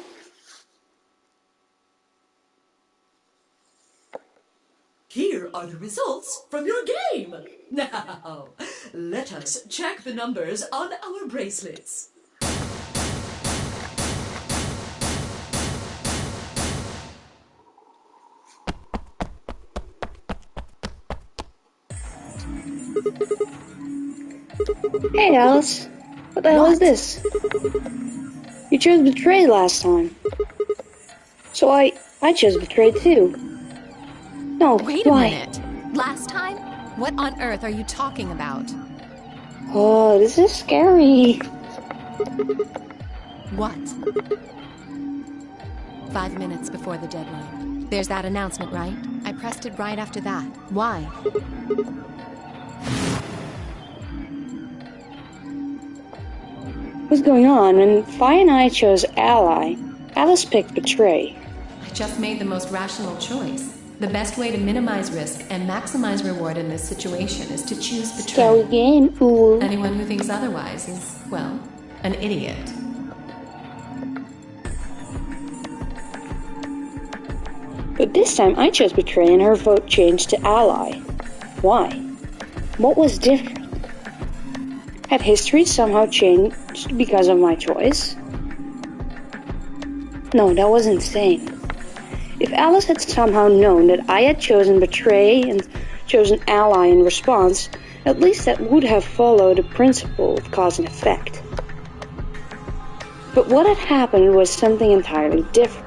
Here are the results from your game. Now, let us check the numbers on our bracelets. Hey, Alice. What the hell is this? You chose betray last time. So I chose betray too. No, Wait why? a minute. Last time? What on earth are you talking about? Oh, this is scary. What? 5 minutes before the deadline. There's that announcement, right? I pressed it right after that. Why? What's going on? When Fi and I chose ally, Alice picked betray. I just made the most rational choice. The best way to minimize risk and maximize reward in this situation is to choose betray. Scary game, ooh. Anyone who thinks otherwise is, well, an idiot. But this time I chose betray and her vote changed to ally. Why? What was different? Had history somehow changed because of my choice? No, that was insane. If Alice had somehow known that I had chosen betray and chosen ally in response, at least that would have followed the principle of cause and effect. But what had happened was something entirely different.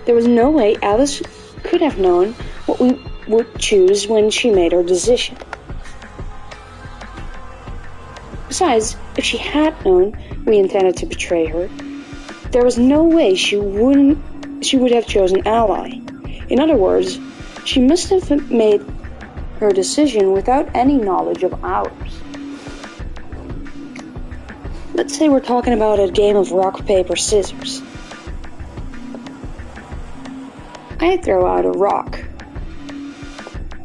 There was no way Alice could have known what we would choose when she made her decision. Besides, if she had known we intended to betray her, there was no way she would have chosen ally. In other words, she must have made her decision without any knowledge of ours. Let's say we're talking about a game of rock, paper, scissors. I throw out a rock.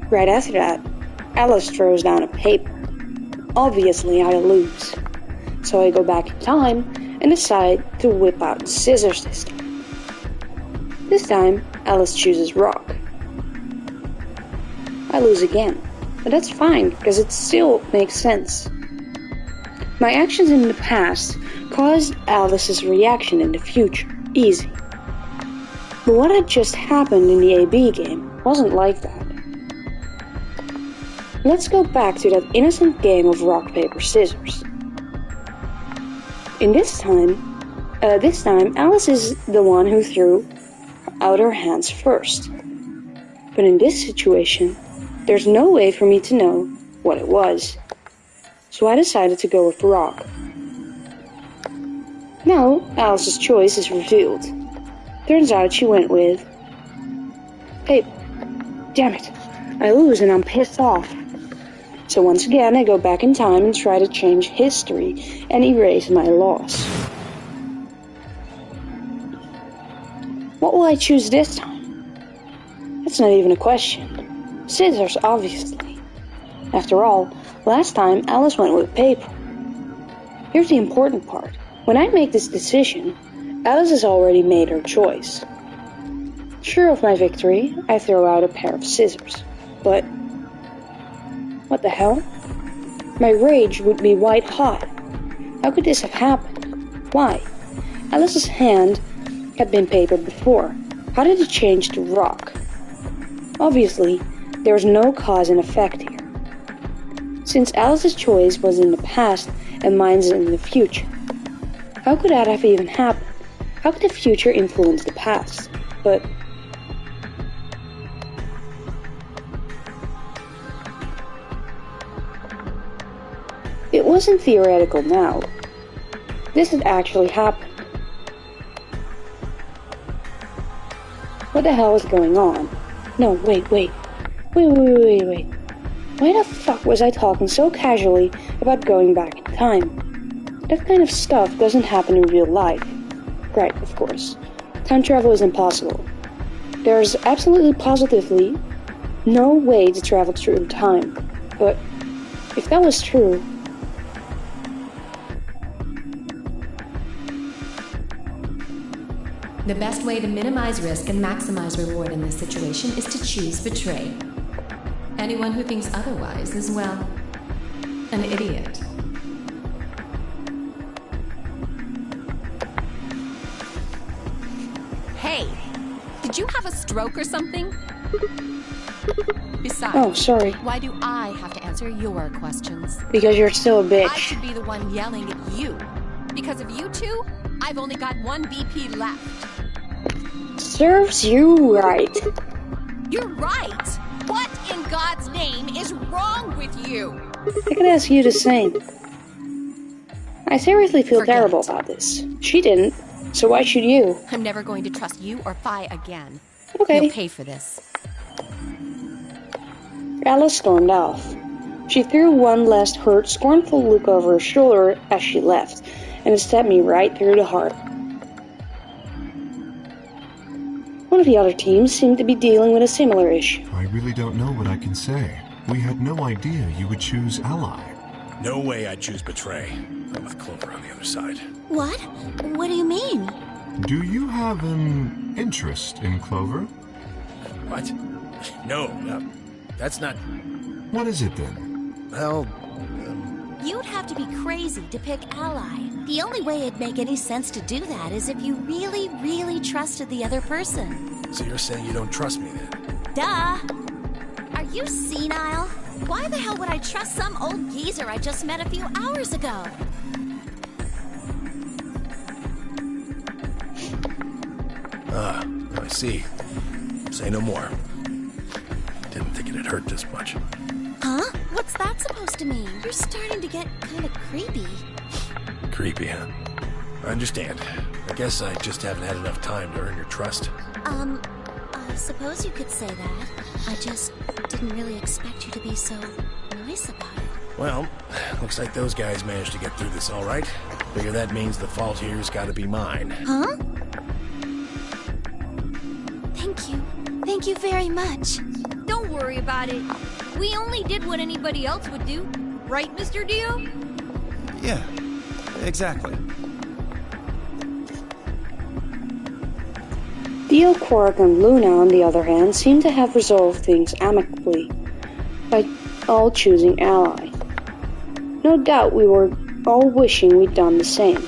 Right after that, Alice throws down a paper. Obviously, I lose. So I go back in time and decide to whip out scissors this time. This time, Alice chooses rock. I lose again, but that's fine because it still makes sense. My actions in the past caused Alice's reaction in the future. Easy. But what had just happened in the AB game wasn't like that. Let's go back to that innocent game of rock, paper, scissors. This time, Alice is the one who threw out her hands first. But in this situation, there's no way for me to know what it was. So I decided to go with rock. Now, Alice's choice is revealed. Turns out she went with paper. Damn it. I lose and I'm pissed off. So once again, I go back in time and try to change history and erase my loss. What will I choose this time? That's not even a question. Scissors, obviously. After all, last time Alice went with paper. Here's the important part. When I make this decision, Alice has already made her choice. Sure of my victory, I throw out a pair of scissors. But what the hell? My rage would be white hot. How could this have happened? Why? Alice's hand had been paper before. How did it change to rock? Obviously, there was no cause and effect here. Since Alice's choice was in the past and mine's in the future. How could that have even happened? How could the future influence the past? But it wasn't theoretical now. This had actually happened. What the hell is going on? No, wait. Wait. Why the fuck was I talking so casually about going back in time? That kind of stuff doesn't happen in real life. Right, of course. Time travel is impossible. There's absolutely positively no way to travel through time. But if that was true, the best way to minimize risk and maximize reward in this situation is to choose betray. Anyone who thinks otherwise is, well, an idiot. Hey, did you have a stroke or something? Besides, oh, sorry. Why do I have to answer your questions? Because you're still a bitch. I should be the one yelling at you. Because of you two, I've only got one BP left. Serves you right. You're right. What in God's name is wrong with you? I can ask you the same. I seriously feel terrible about this. She didn't, so why should you? I'm never going to trust you or Fi again. Okay. You'll pay for this. Alice stormed off. She threw one last hurt, scornful look over her shoulder as she left, and it stabbed me right through the heart. One of the other teams seemed to be dealing with a similar issue. I really don't know what I can say. We had no idea you would choose ally. No way I'd choose betray. I'm with Clover on the other side. What? What do you mean? Do you have an interest in Clover? What? No, that's not... What is it then? Well, You'd have to be crazy to pick ally. The only way it'd make any sense to do that is if you really, really trusted the other person. So you're saying you don't trust me then? Duh! Are you senile? Why the hell would I trust some old geezer I just met a few hours ago? I see. Say no more. Didn't think it'd hurt this much. Huh? What's that supposed to mean? You're starting to get kind of creepy. Creepy, huh? I understand. I guess I just haven't had enough time to earn your trust. I suppose you could say that. I just didn't really expect you to be so nice about it. Well, looks like those guys managed to get through this all right. Figure that means the fault here's gotta be mine. Huh? Thank you. Thank you very much. Don't worry about it. We only did what anybody else would do. Right, Mr. Dio? Yeah, exactly. Dio, Quark, and Luna, on the other hand, seem to have resolved things amicably by all choosing ally. No doubt we were all wishing we'd done the same.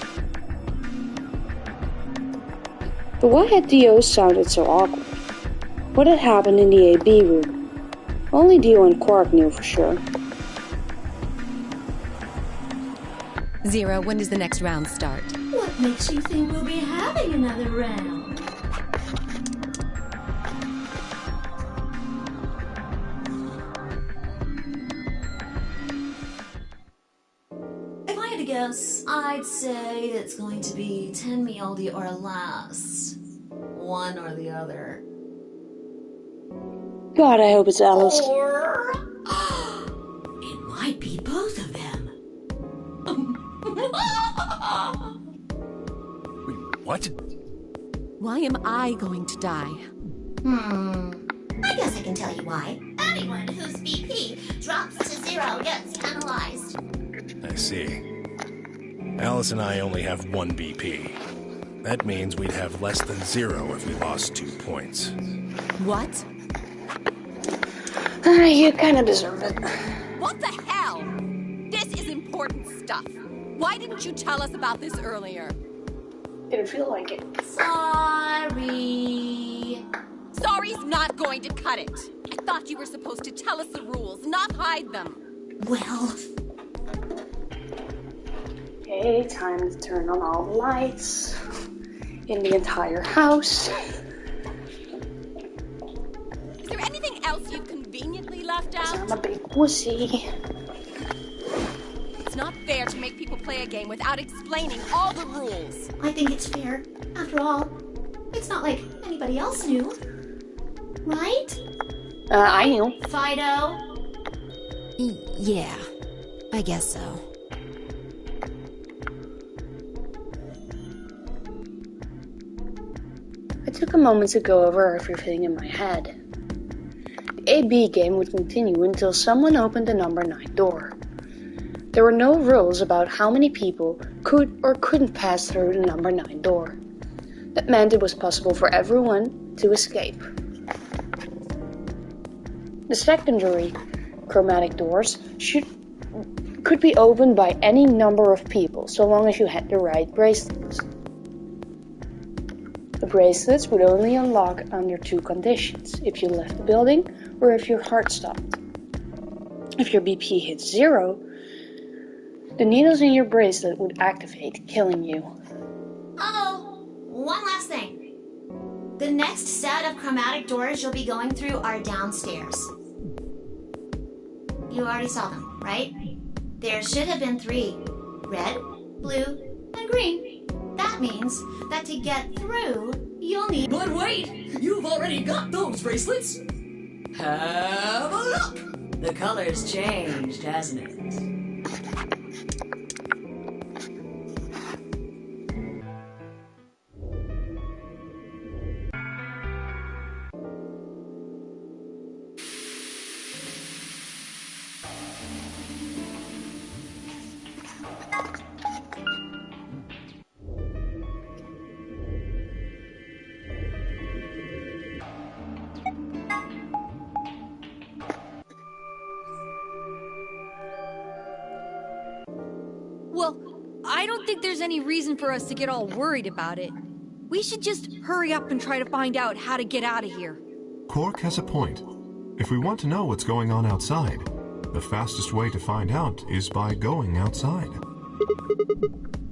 But why had Dio sounded so awkward? What had happened in the AB room? Only Dio and Quark knew for sure. Zero, when does the next round start? What makes you think we'll be having another round? If I had to guess, I'd say it's going to be 10 Mealdi or less. One or the other. God, I hope it's Alice. Or it might be both of them. Wait, what? Why am I going to die? I guess I can tell you why. Anyone whose BP drops to 0 gets penalized. I see. Alice and I only have 1 BP. That means we'd have less than 0 if we lost 2 points. What? You kinda deserve it. What the hell? This is important stuff. Why didn't you tell us about this earlier? Didn't feel like it. Sorry. Sorry's not going to cut it. I thought you were supposed to tell us the rules, not hide them. Well... Okay, time to turn on all the lights in the entire house. Is there anything else you've conveniently left out? I'm a big wussy. It's not fair to make people play a game without explaining all the rules. I think it's fair. After all, it's not like anybody else knew. Right? I knew. Fido? Yeah, I guess so. I took a moment to go over everything in my head. The AB game would continue until someone opened the number 9 door. There were no rules about how many people could or couldn't pass through the number 9 door. That meant it was possible for everyone to escape. The secondary chromatic doors could be opened by any number of people, so long as you had the right bracelets. The bracelets would only unlock under 2 conditions: if you left the building or if your heart stopped. If your BP hit 0, the needles in your bracelet would activate, killing you. Oh, one last thing. The next set of chromatic doors you'll be going through are downstairs. You already saw them, right? There should have been 3. Red, blue, and green. That means that to get through, you'll need... But wait! You've already got those bracelets. Have a look. The color's changed, hasn't it? Well, I don't think there's any reason for us to get all worried about it. We should just hurry up and try to find out how to get out of here. Quark has a point. If we want to know what's going on outside, the fastest way to find out is by going outside.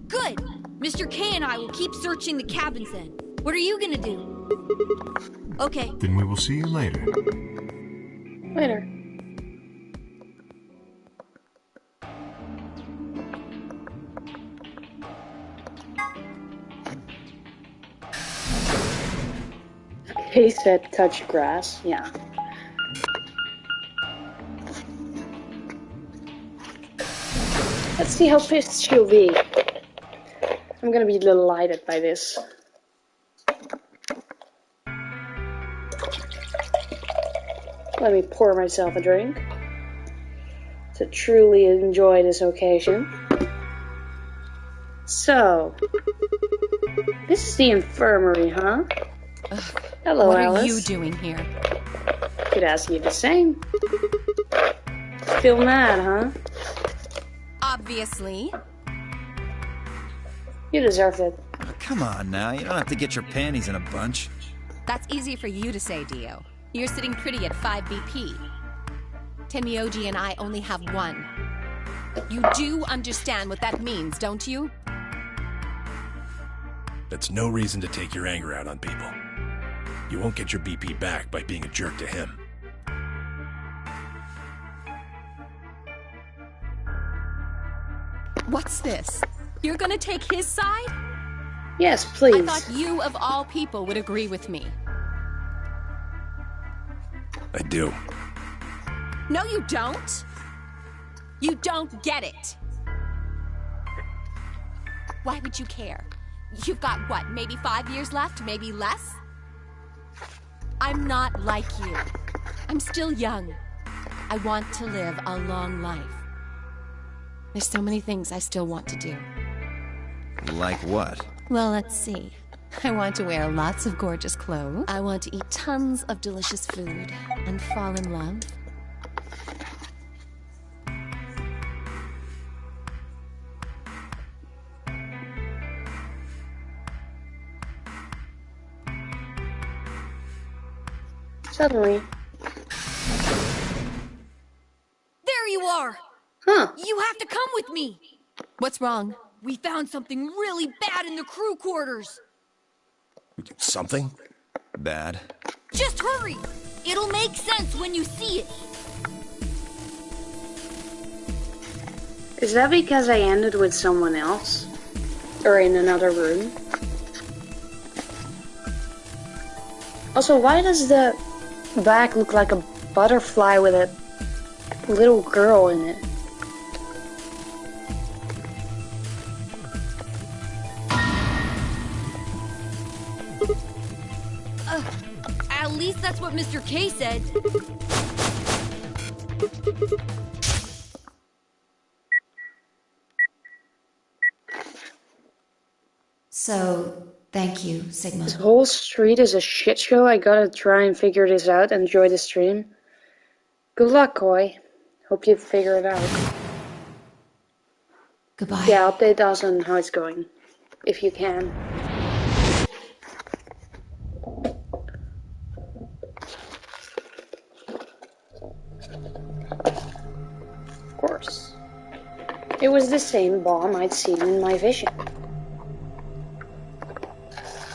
Good! Mr. K and I will keep searching the cabins then. What are you gonna do? Okay. Then we will see you later. Later. He said touch grass, yeah. Let's see how pissed she'll be. I'm gonna be delighted by this. Let me pour myself a drink to truly enjoy this occasion. So, this is the infirmary, huh? Hello, what Alice. What are you doing here? Could ask you the same. Feel mad, huh? Obviously. You deserved it. Oh, come on now, you don't have to get your panties in a bunch. That's easy for you to say, Dio. You're sitting pretty at 5 BP. Temioji and I only have 1. You do understand what that means, don't you? That's no reason to take your anger out on people. You won't get your BP back by being a jerk to him. What's this? You're gonna take his side? Yes, please. I thought you, of all people, would agree with me. I do. No, you don't. You don't get it. Why would you care? You've got, what, maybe 5 years left, maybe less? I'm not like you. I'm still young. I want to live a long life. There's so many things I still want to do. Like what? Well, let's see. I want to wear lots of gorgeous clothes. I want to eat tons of delicious food and fall in love. Suddenly. There you are! Huh. You have to come with me! What's wrong? We found something really bad in the crew quarters! Something? Bad. Just hurry! It'll make sense when you see it! Is that because I ended with someone else? Or in another room? Also, why does the back look like a butterfly with a little girl in it? At least that's what Mr. K said. So, thank you, Sigma. This whole street is a shit show. I gotta try and figure this out and enjoy the stream. Good luck, Koi. Hope you figure it out. Goodbye. Yeah, update us on how it's going. If you can. Of course. It was the same bomb I'd seen in my vision.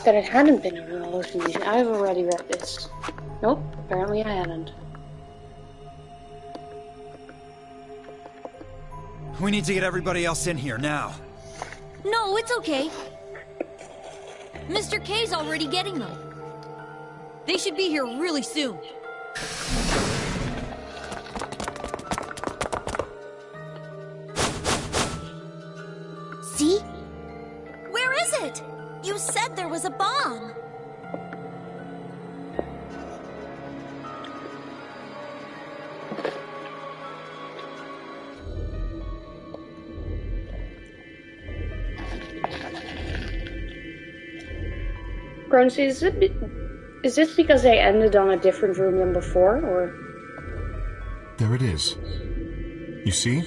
That it hadn't been a hallucination. I've already read this. Nope, apparently I hadn't. We need to get everybody else in here now. No, it's okay. Mr. K's already getting them. They should be here really soon. See? Where is it? You said there was a bomb. Croncy, is this because they ended on a different room than before, or? There it is. You see?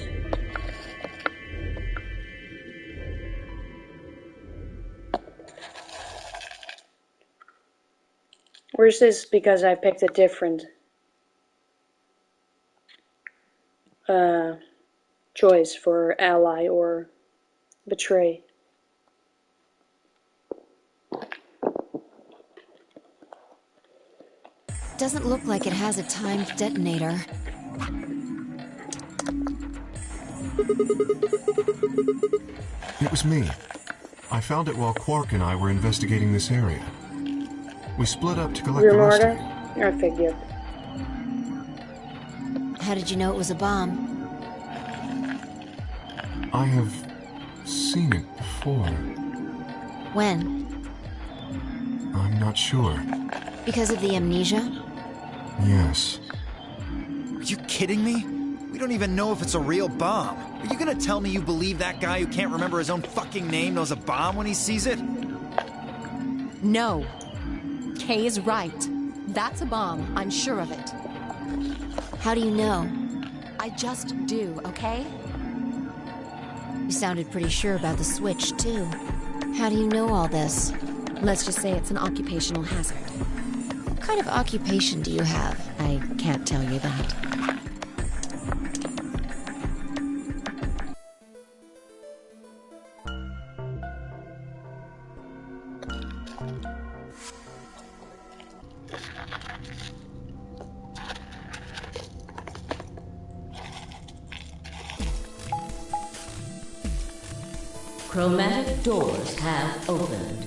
Or is this because I picked a different choice for ally or betray? Doesn't look like it has a timed detonator. It was me. I found it while Quark and I were investigating this area. We split up to collect the rest of it. I figured. How did you know it was a bomb? I have seen it before. When? I'm not sure. Because of the amnesia? Yes. Are you kidding me? We don't even know if it's a real bomb. Are you gonna tell me you believe that guy who can't remember his own fucking name knows a bomb when he sees it? No. Kay is right. That's a bomb. I'm sure of it. How do you know? I just do, okay? You sounded pretty sure about the switch, too. How do you know all this? Let's just say it's an occupational hazard. What kind of occupation do you have? I can't tell you that. Chromatic doors have opened.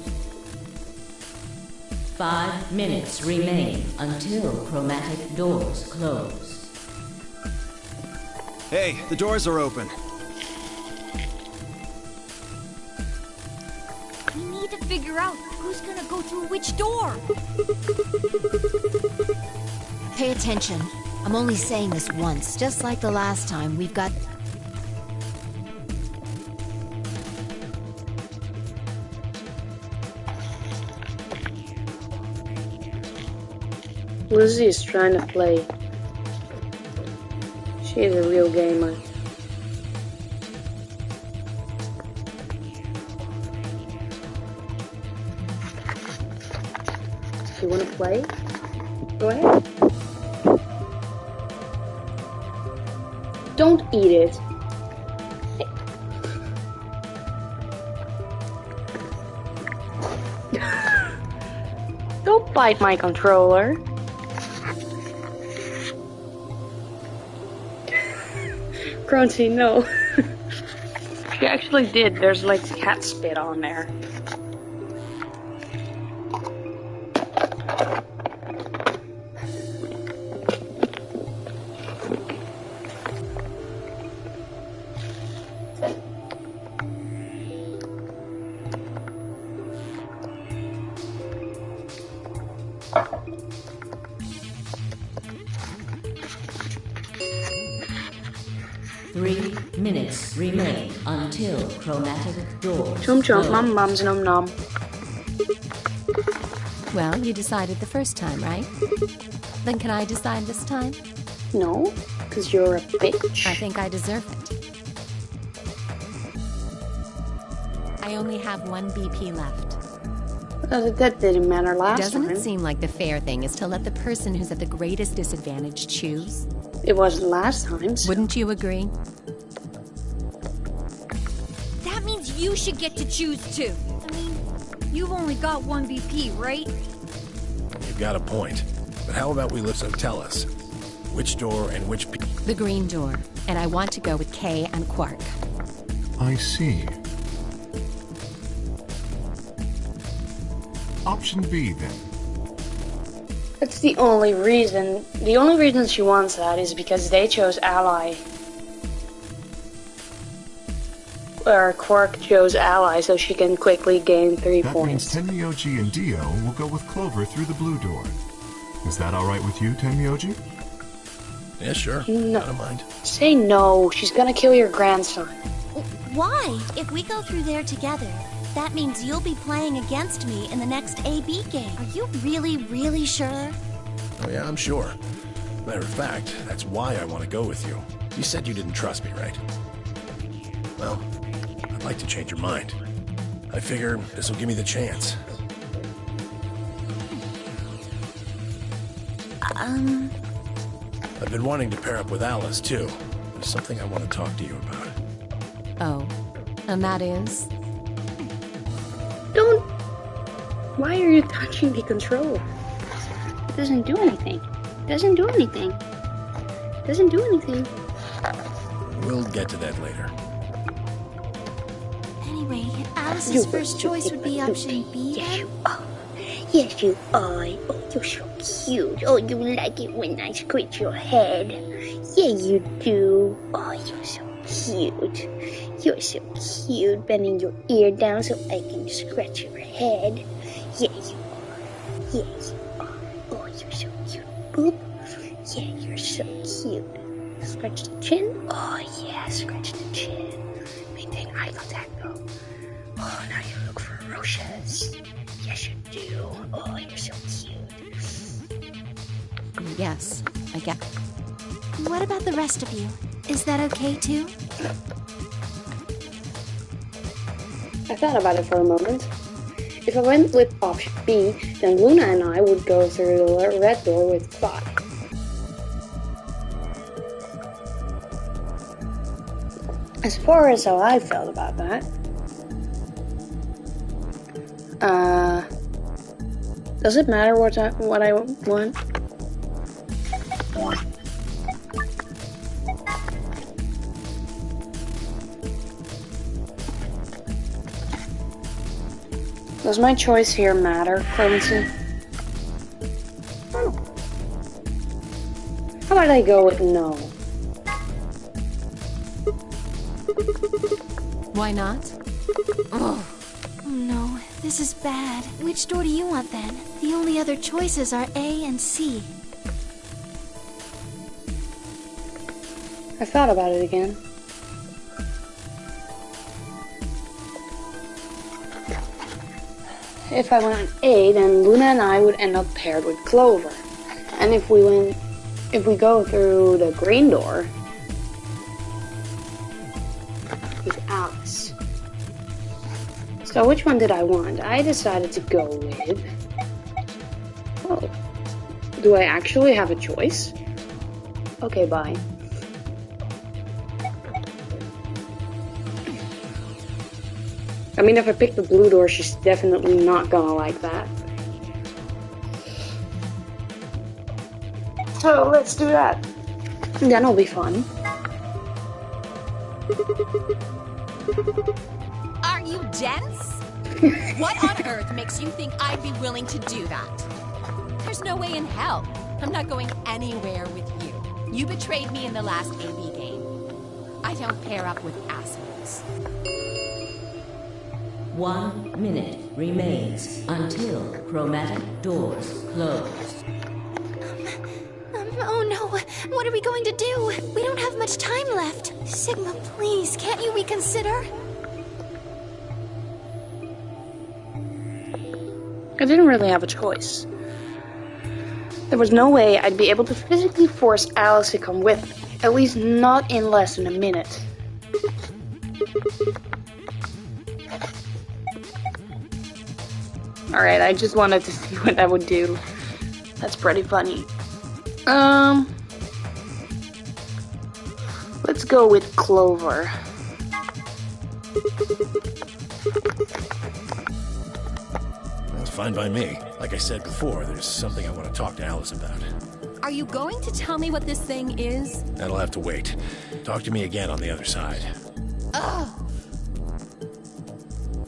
5 minutes remain until chromatic doors close. Hey, the doors are open. We need to figure out who's gonna go through which door. Pay attention. I'm only saying this once. Just like the last time, we've got... Lizzie is trying to play. She is a real gamer. If you want to play, go ahead. Don't eat it. Don't bite my controller. Crunchy, no. She actually did. There's like cat spit on there. Remain until chromatic doors. Chum chum, mum mums, num num. Well, you decided the first time, right? Then can I decide this time? No, because you're a bitch. I think I deserve it. I only have 1 BP left. That didn't matter last time. Doesn't it seem like the fair thing is to let the person who's at the greatest disadvantage choose? It wasn't last time. So. Wouldn't you agree? That means you should get to choose too. I mean, you've only got 1 BP, right? You've got a point. But how about we listen? Tell us. Which door and which... The green door. And I want to go with Kay and Quark. I see. Option B, then. That's the only reason. The only reason she wants that is because they chose ally. Or Quark chose ally, so she can quickly gain 3 That points. means Tenmyoji and Dio will go with Clover through the blue door. Is that alright with you, Tenmyoji? Yeah, sure. No. I don't mind. Say no. She's gonna kill your grandson. Why? If we go through there together, that means you'll be playing against me in the next AB game. Are you really, really sure? Oh yeah, I'm sure. Matter of fact, that's why I want to go with you. You said you didn't trust me, right? Well, I'd like to change your mind. I figure this will give me the chance. I've been wanting to pair up with Alice, too. There's something I want to talk to you about. Oh, and that is? Don't. Why are you touching the control? It doesn't do anything. It doesn't do anything. It doesn't do anything. We'll get to that later. Anyway, Alice's first choice would be option B. Yes, you are. Yes, you are. Oh, you're so cute. Oh, you like it when I scratch your head. Yeah, you do. Oh, you're so cute. You're so cute. Bending your ear down so I can scratch your head. Yeah, you are. Yeah, you are. Oh, you're so cute. Boop. Yeah, you're so cute. Scratch the chin. Oh, yeah, scratch the chin. Maintain eye contact, though. Oh, now you look ferocious. Yes, you do. Oh, you're so cute. Yes, I get. What about the rest of you? Is that okay too? I thought about it for a moment. If I went with option B, then Luna and I would go through the red door with 5. As far as how I felt about that, does it matter what I want? Does my choice here matter, Clemency? How about I go with no? Why not? Oh no, this is bad. Which door do you want then? The only other choices are A and C. I thought about it again. If I went A, then Luna and I would end up paired with Clover. And if we go through the green door with Alice. So which one did I want? I decided to go with... Oh. Do I actually have a choice? Okay, bye. I mean, if I pick the blue door, she's definitely not gonna like that. So, let's do that. That'll be fun. Are you dense? What on earth makes you think I'd be willing to do that? There's no way in hell. I'm not going anywhere with you. You betrayed me in the last AB game. I don't pair up with assholes. 1 minute remains until chromatic doors close. Oh no, what are we going to do? We don't have much time left. Sigma, please, can't you reconsider? I didn't really have a choice. There was no way I'd be able to physically force Alice to come with me. At least not in less than a minute. Alright, I just wanted to see what that would do. That's pretty funny. Let's go with Clover. That's fine by me. Like I said before, there's something I want to talk to Alice about. Are you going to tell me what this thing is? That'll have to wait. Talk to me again on the other side. Ugh.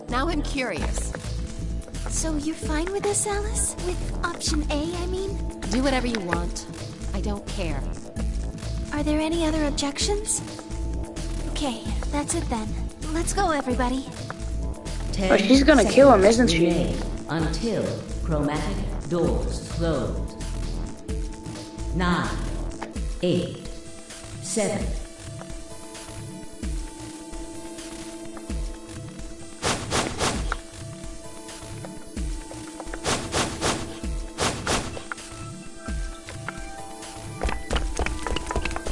Now I'm curious. So you're fine with this, Alice? With option A, I mean? Do whatever you want. I don't care. Are there any other objections? Okay, that's it then. Let's go, everybody. Oh, she's gonna kill him, isn't she? Until chromatic doors close. 9, 8, 7.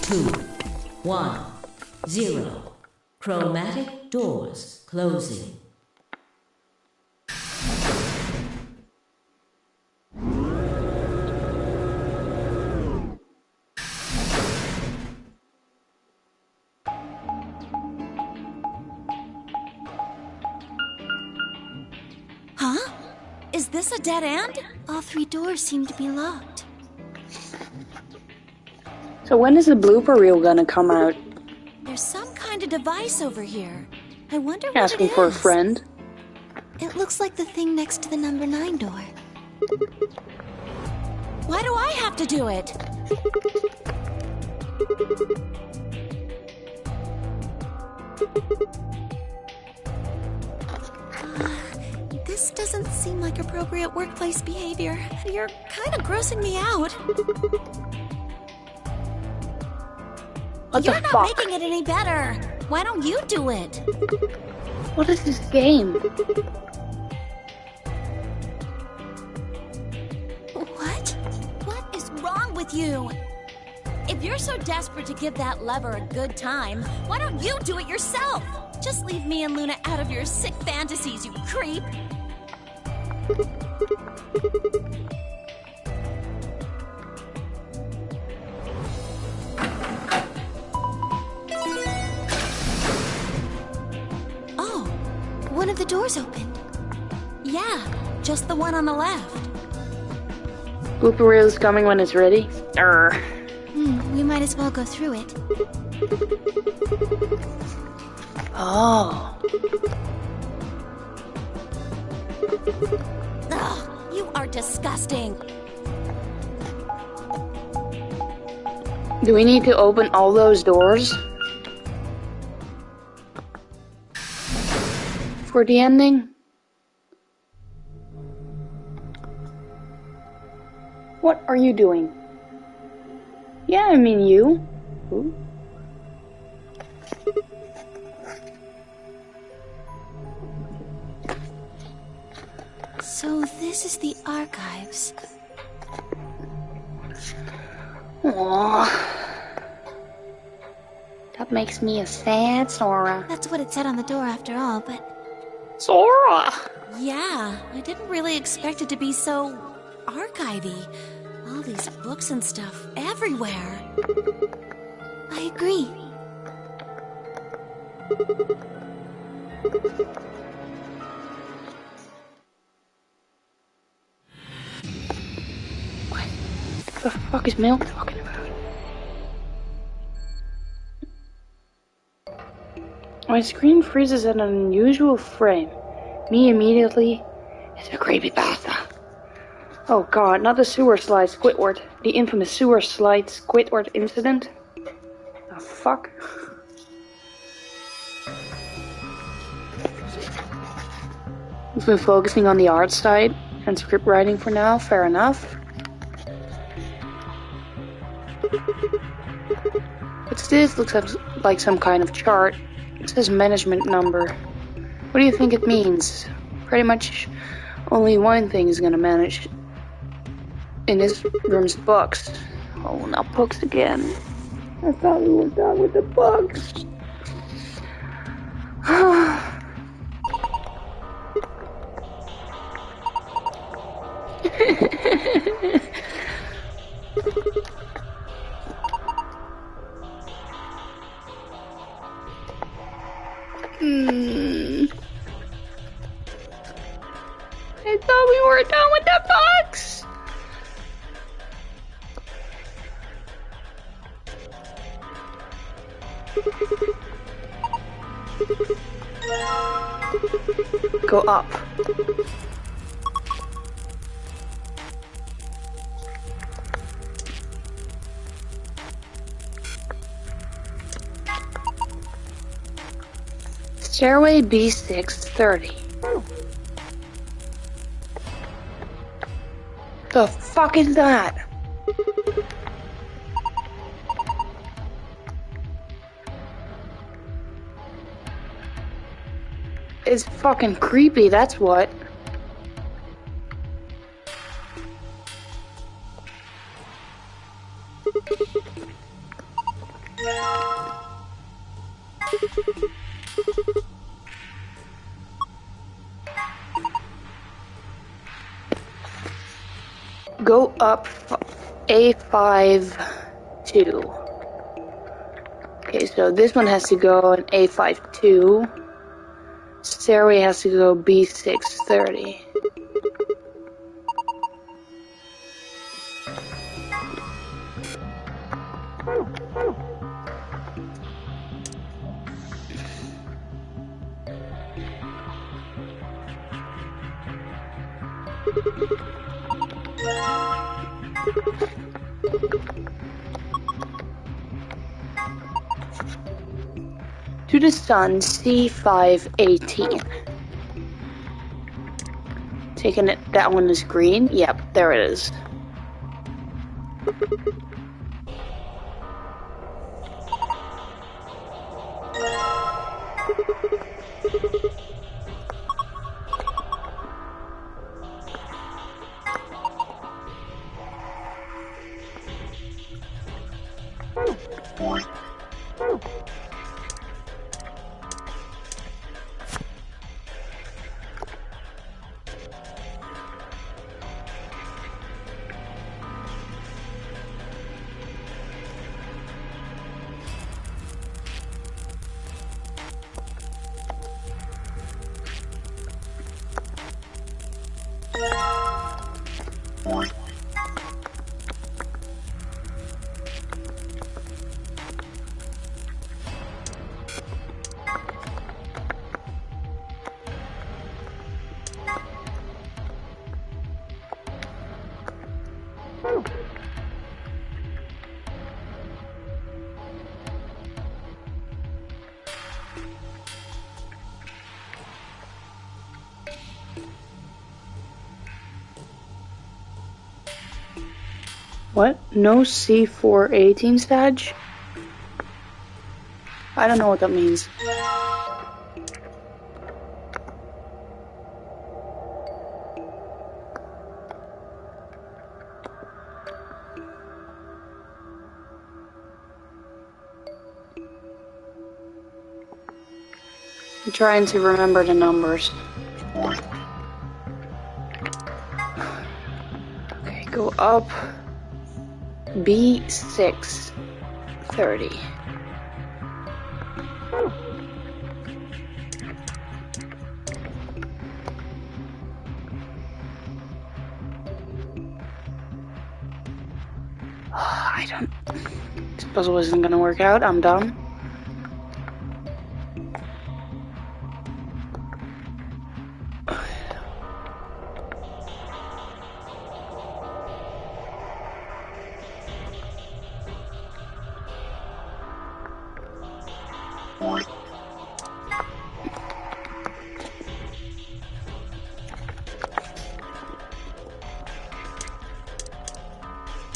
Two, 1, 0. Chromatic doors closing. Huh? Is this a dead end? All 3 doors seem to be locked. So when is the blooper reel gonna come out? There's some kind of device over here. I wonder what Asking it is. for a friend. It looks like the thing next to the number 9 door. Why do I have to do it? This doesn't seem like appropriate workplace behavior. You're kind of grossing me out. What You're the not fuck? making it any better. Why don't you do it? What is this game? What? What is wrong with you? If you're so desperate to give that lever a good time, why don't you do it yourself? Just leave me and Luna out of your sick fantasies, you creep. Oh, one of the doors opened. Yeah, just the one on the left. Blooper reel's coming when it's ready. We might as well go through it. Oh. Ugh, you are disgusting. Do we need to open all those doors? For the ending? What are you doing? Yeah, I mean you. Ooh. So this is the archives. Aww. That makes me a sad Sora. That's what it said on the door after all, but... Sora! Yeah, I didn't really expect it to be so... archivy. All these books and stuff everywhere. I agree. What the fuck is Milk talking about? My screen freezes at an unusual frame. Me immediately. It's a creepypasta. Oh god, not the sewer slide Squidward. The infamous sewer slide Squidward incident. The fuck? We've been focusing on the art side and script writing for now, fair enough. What's this? Looks like some kind of chart. It says management number. What do you think it means? Pretty much only one thing is gonna manage in this room's books. Oh, not books again. I thought we were done with the books. I thought we were done with the books. Go up. Stairway B630. The fuck is that? It's fucking creepy, that's what. Go up A52. Okay, so this one has to go in A52. Stairway has to go B630. To the sun, C518. Taking it, that one is green. Yep, there it is. What? No C418 stage? I don't know what that means. I'm trying to remember the numbers. Okay, go up. B630. This puzzle isn't gonna work out. I'm done.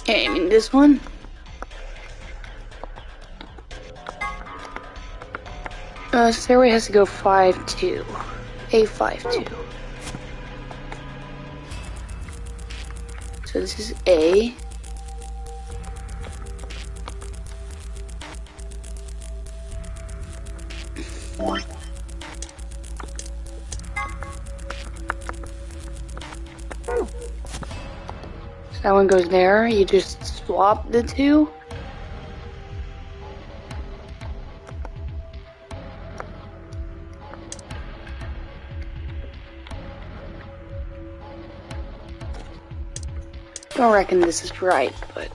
Okay, I mean this one. Stairway has to go 5-2. A52. So this is A. So that one goes there. You just swap the two. I don't reckon this is right, but...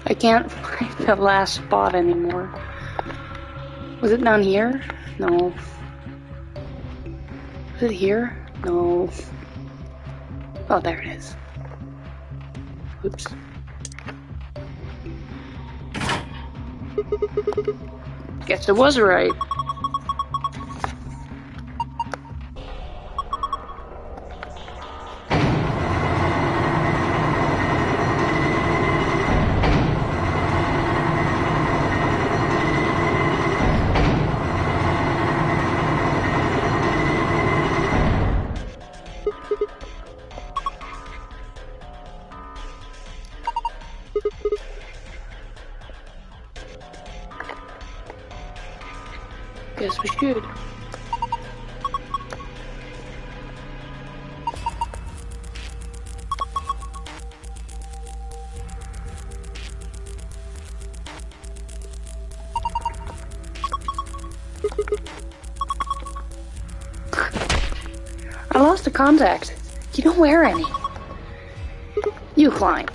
I can't find the last spot anymore. Was it down here? No. Was it here? No. Oh, there it is. Oops. Guess it was right. Guess we should. I lost a contact. You don't wear any. You climb.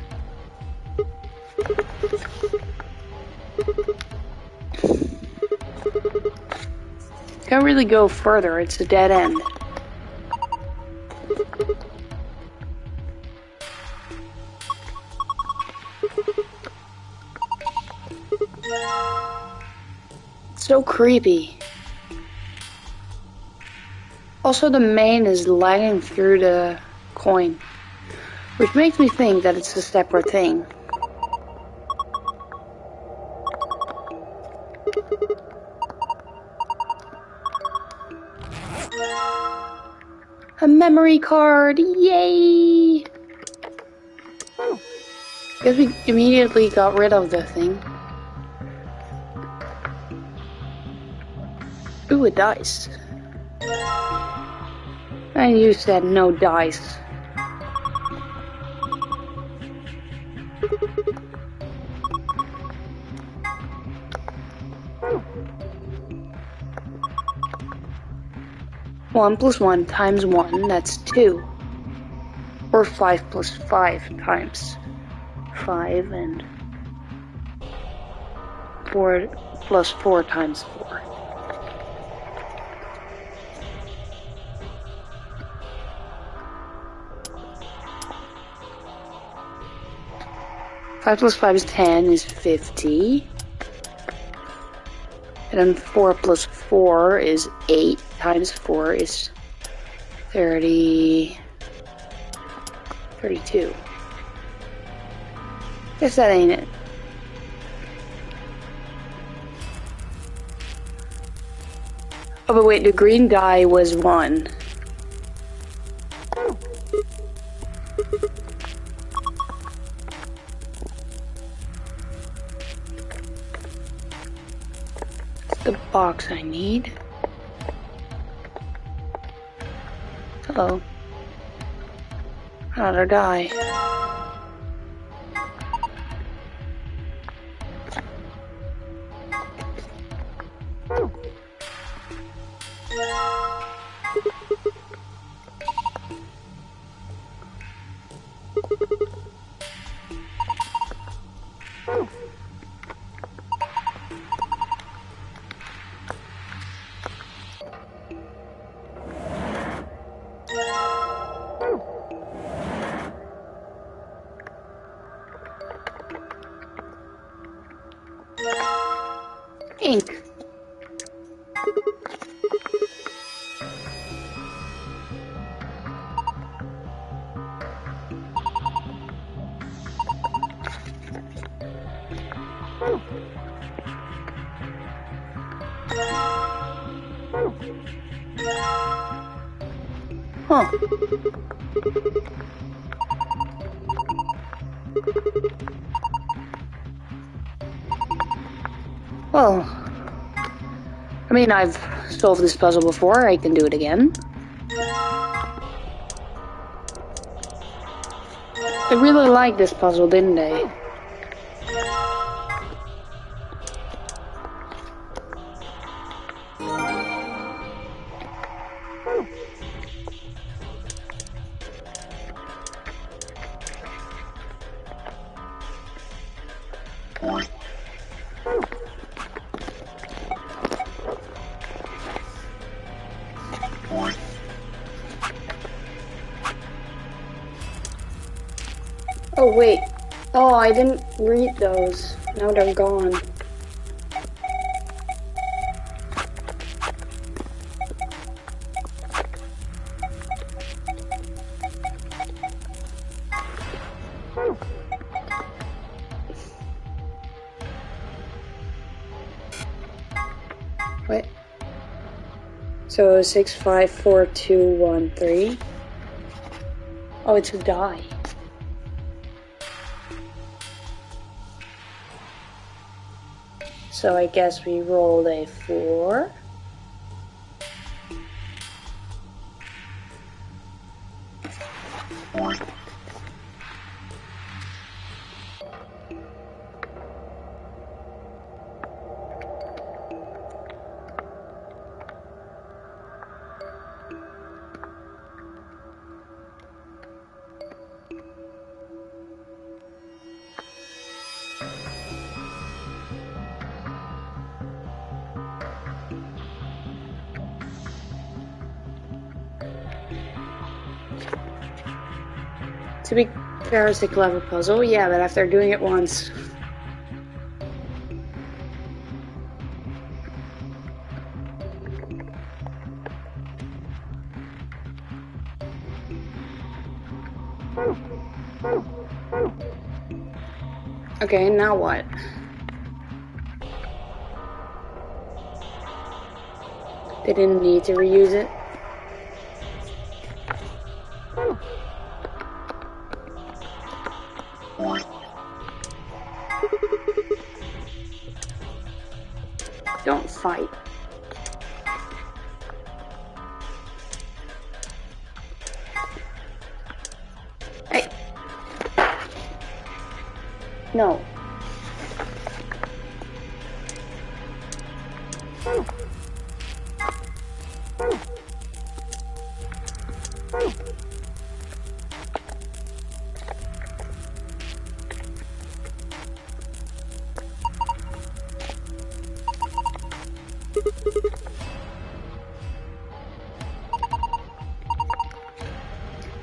Can't really go further, it's a dead end. It's so creepy. Also, the main is lagging through the coin, which makes me think that it's a separate thing. A memory card, yay! Guess we immediately got rid of the thing. Ooh, a dice. And you said no dice. One plus 1 times 1, that's 2. Or 5 plus 5 times 5, and 4 plus 4 times 4. Five plus 5 is 10, is 50. And then 4 plus 4 is 8 times 4 is 30... 32. Guess that ain't it. Oh, but wait, the green die was 1. The box I need. Hello. Another die. Ink. Huh. Well, I mean, I've solved this puzzle before, I can do it again. They really liked this puzzle, didn't they? Oh wait. Oh, I didn't read those. Now they're gone. What? So 654213. Oh, it's a die. So I guess we rolled a 4. To be fair, it's a clever puzzle, yeah, but after doing it once. Okay, now what? They didn't need to reuse it. Don't fight. Hey. No.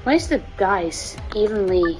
Why is the dice evenly?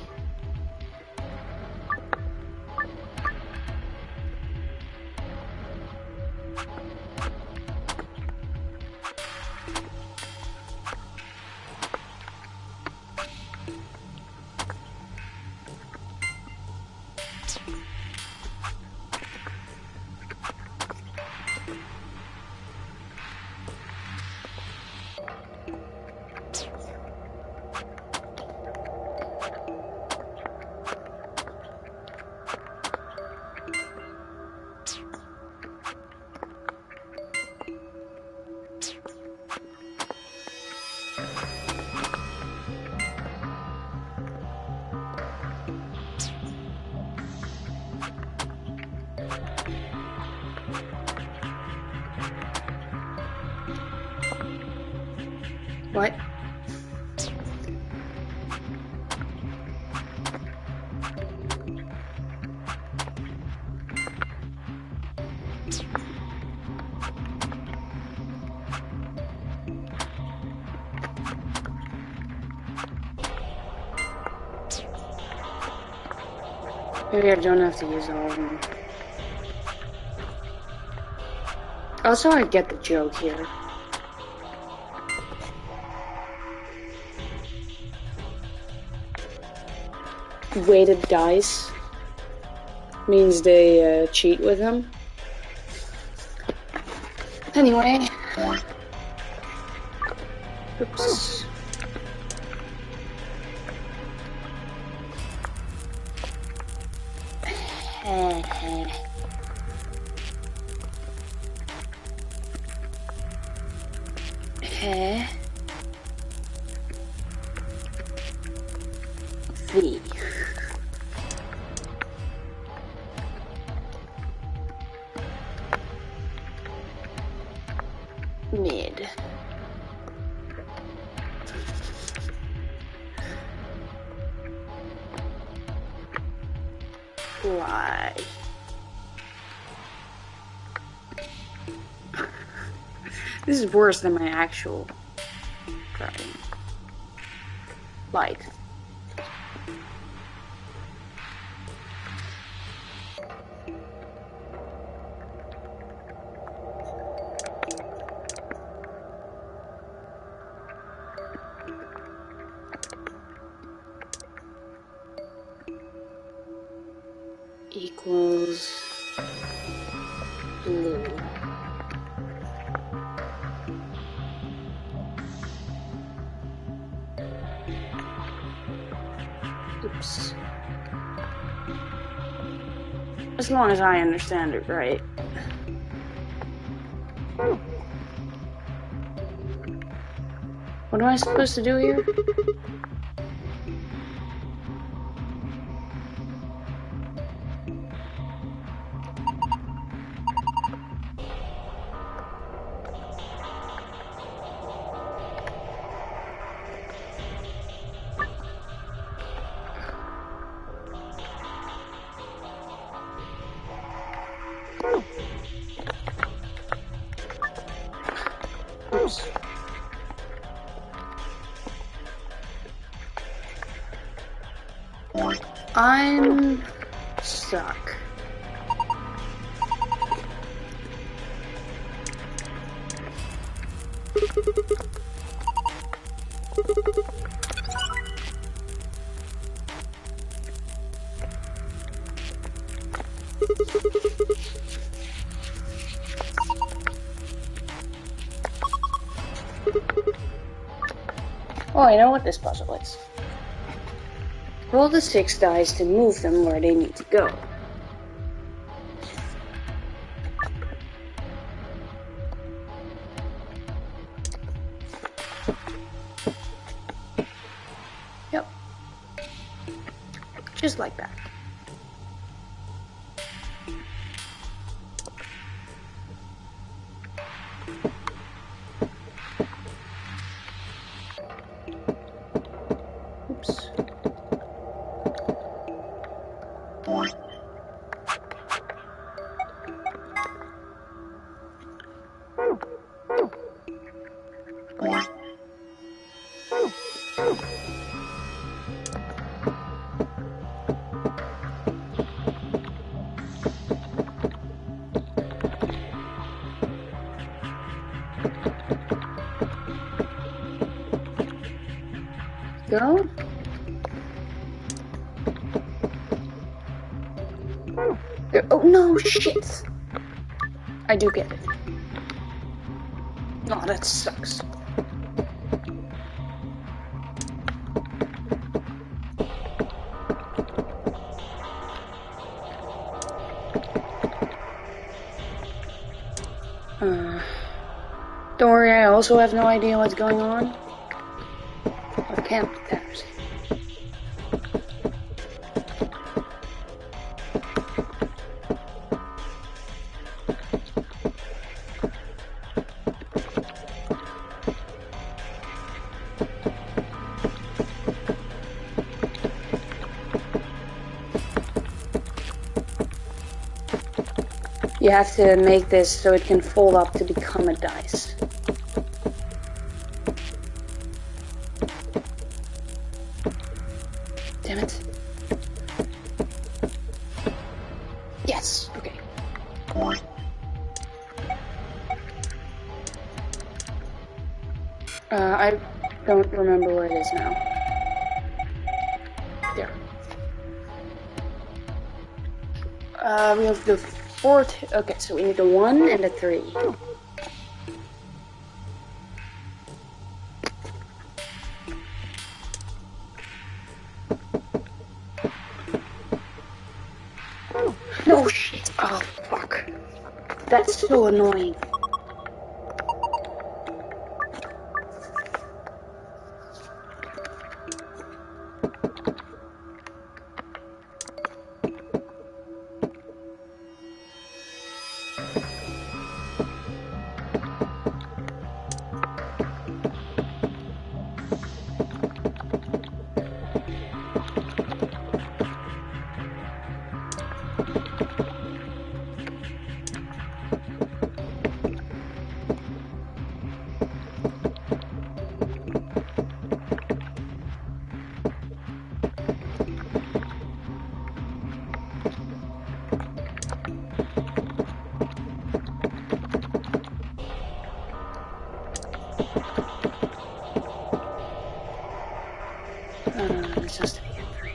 What? Maybe I don't have to use all of them. Also, I get the joke here. Weighted dice means they cheat with them. Anyway. Oops. V. Mid. Y. This is worse than my actual driving. Like. Equals blue. Oops. As long as I understand it right. What am I supposed to do here? Oops. I'm stuck. Oh, I know what this puzzle is. Roll the 6 dice to move them where they need to go. Yep. Just like that. Oops. Go. Oh no, shit! I do get it. Oh, that sucks. Don't worry, I also have no idea what's going on. I can't be that. You have to make this so it can fold up to become a dice. Damn it. Yes, okay. I don't remember where it is now. There. We have the 4, okay, so we need a 1 and a 3. No shit! Oh fuck. That's so annoying. This has to be a 3.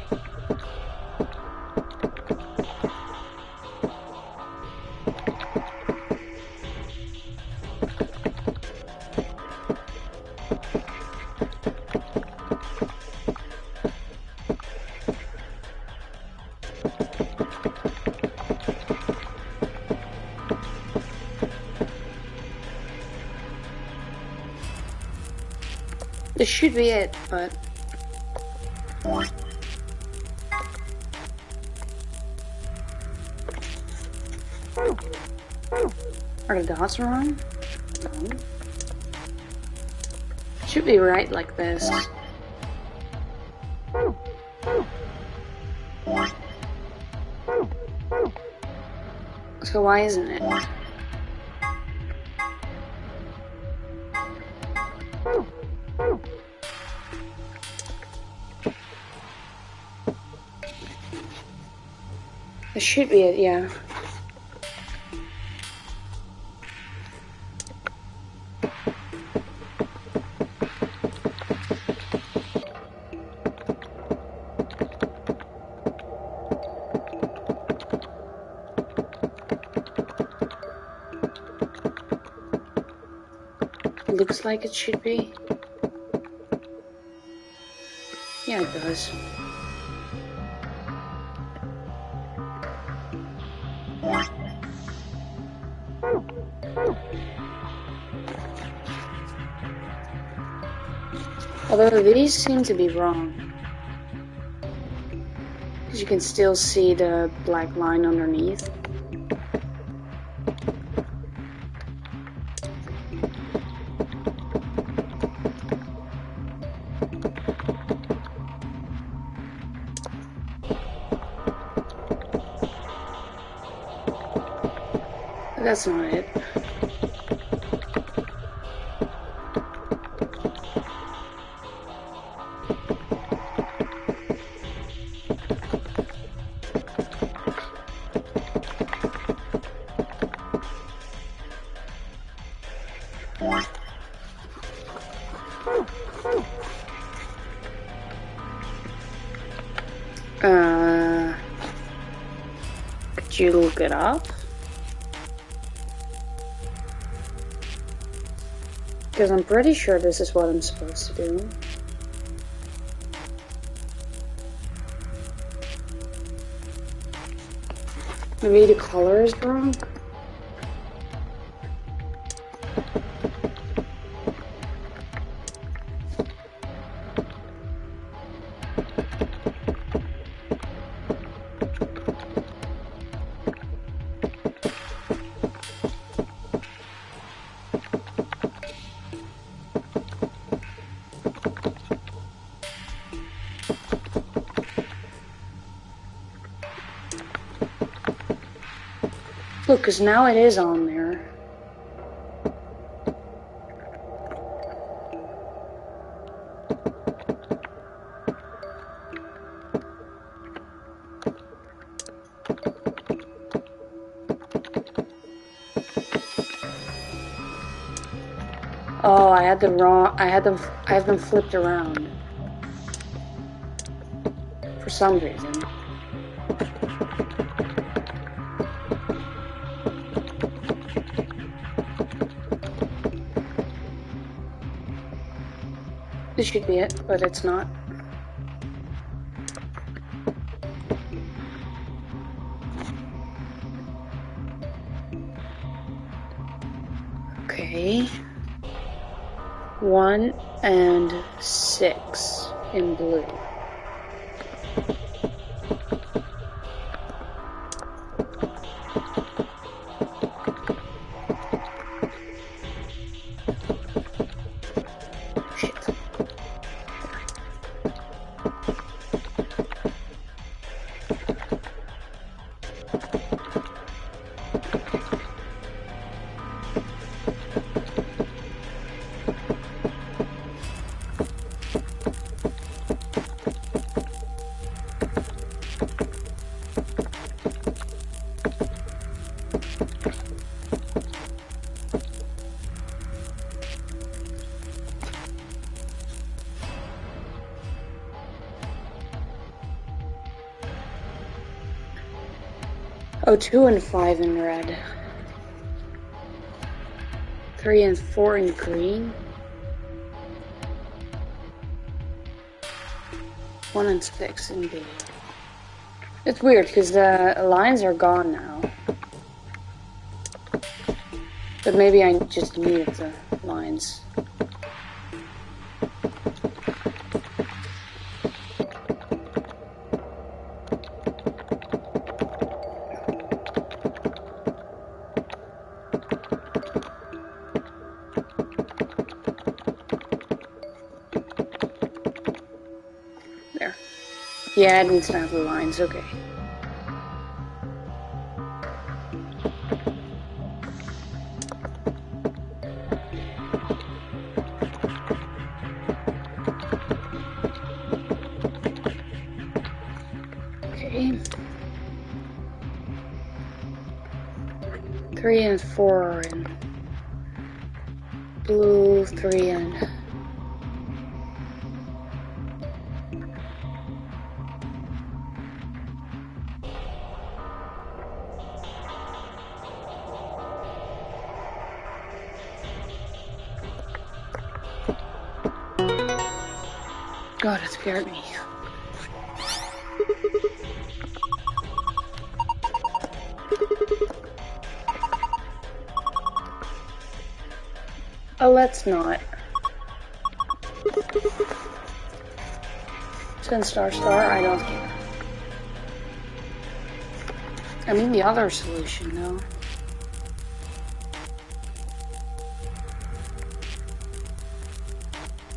This should be it, but... Are the dots wrong? No. Should be right like this. So why isn't it? This should be it, yeah. Looks like it should be. Yeah, it does. Although these seem to be wrong. Because you can still see the black line underneath. But that's not it. Could you look it up? Because I'm pretty sure this is what I'm supposed to do. Maybe the color is wrong? Look, because now it is on there. Oh, I had them flipped around. For some reason. This should be it, but it's not. Okay. 1 and 6 in blue. Oh, 2 and 5 in red. 3 and 4 in green. 1 and 6 in blue. It's weird because the lines are gone now. But maybe I just needed the lines. There. Yeah, it needs to have the lines, okay. Okay. 3 and 4 are in blue, 3 and... God, it scared me. Oh, let's not. Send star, I don't care. I mean the other solution, though.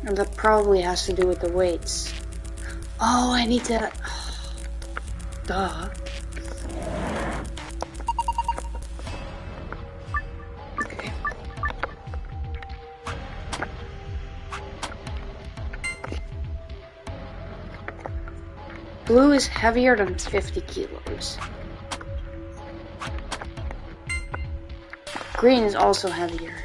And that probably has to do with the weights. Oh, I need to... Duh. Okay. Blue is heavier than 50 kilos. Green is also heavier.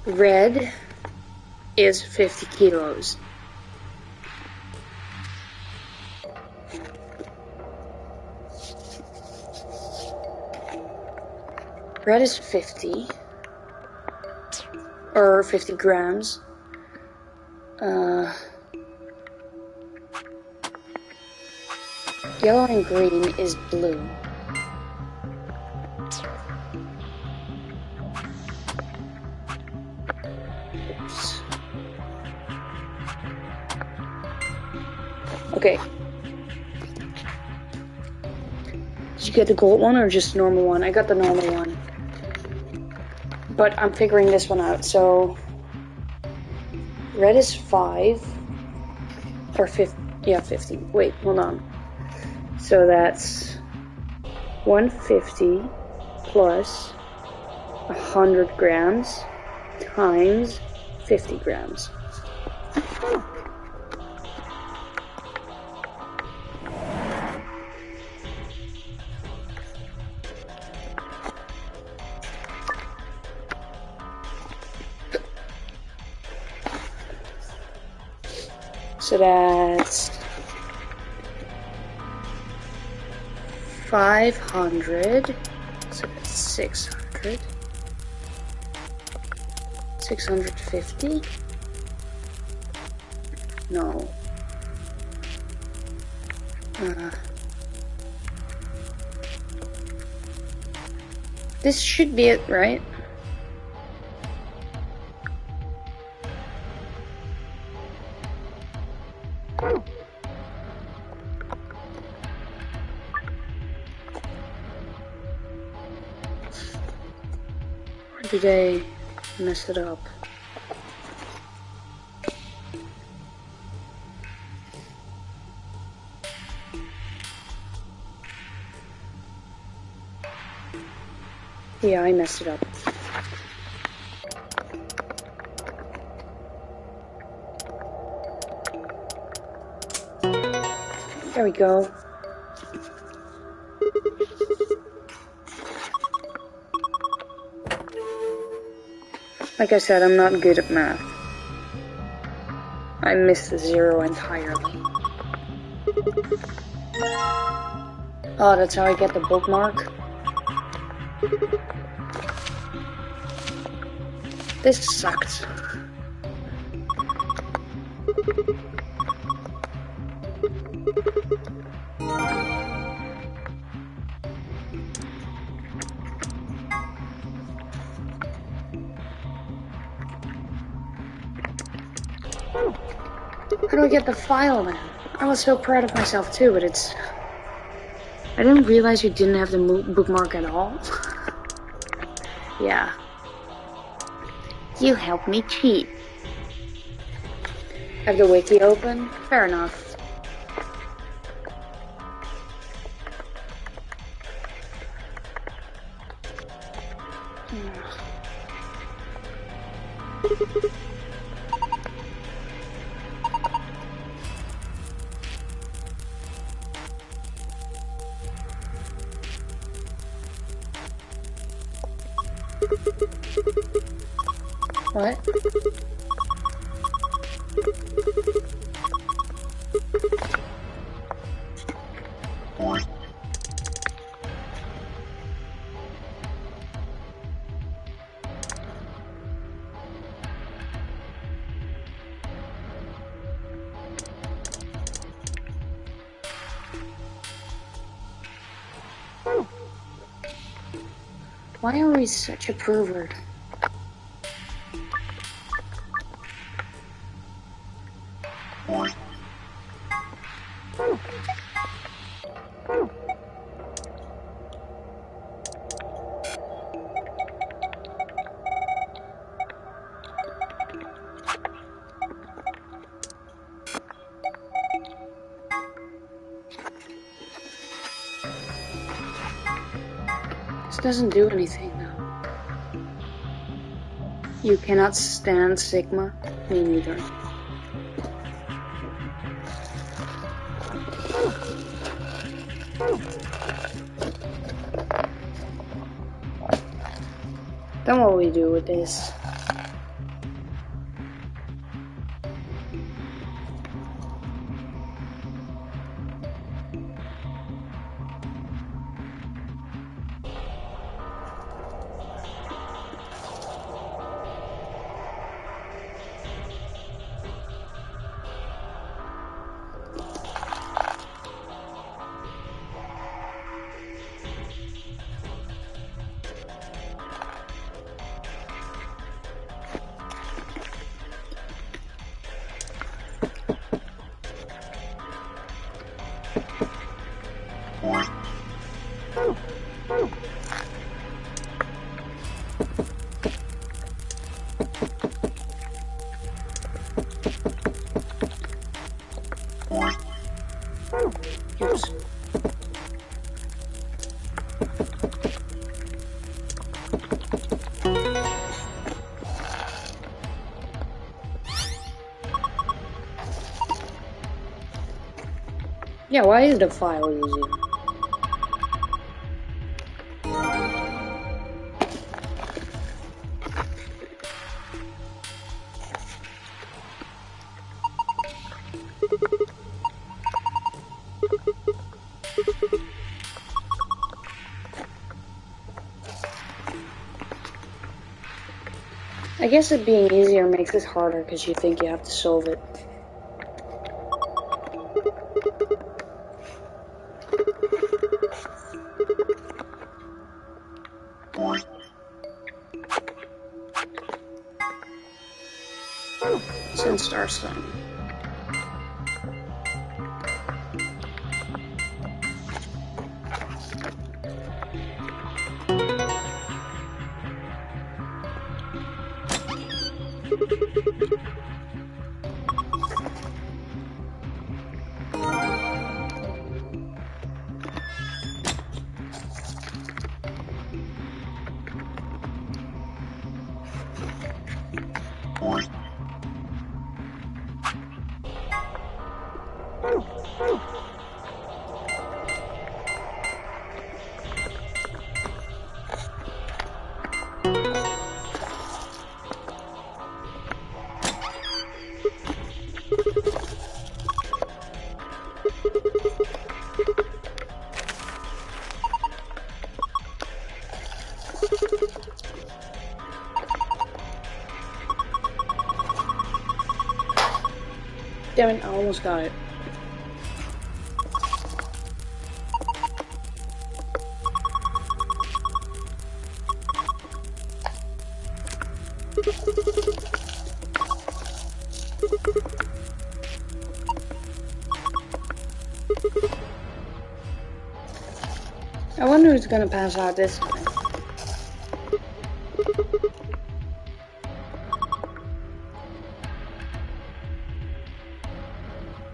Red is 50 kilos. Red is 50. Or 50 grams. Yellow and green is blue. Oops. Okay. Did you get the gold one or just normal one? I got the normal one. But I'm figuring this one out, so... Red is 5. Or 50. Yeah, 50. Wait, hold on. So that's 150 plus 100 grams times 50 grams. So that's 500, so that's 600, 650, no, this should be it, right? Or did I mess it up? Yeah, I messed it up. There we go. Like I said, I'm not good at math. I missed the 0 entirely. Oh, that's how I get the bookmark? This sucked. How do I get the file then? I was so proud of myself too, but it's... I didn't realize you didn't have the bookmark at all. Yeah. You helped me cheat. Have the wiki open? Fair enough. What? Why are we such a pervert? This doesn't do anything, though. You cannot stand Sigma? Me neither. Then what will we do with this? Oops. Yeah, why is the file easier? I guess it being easier makes it harder because you think you have to solve it. Since Starstone. Damn it, I almost got it. I wonder who's gonna pass out this time.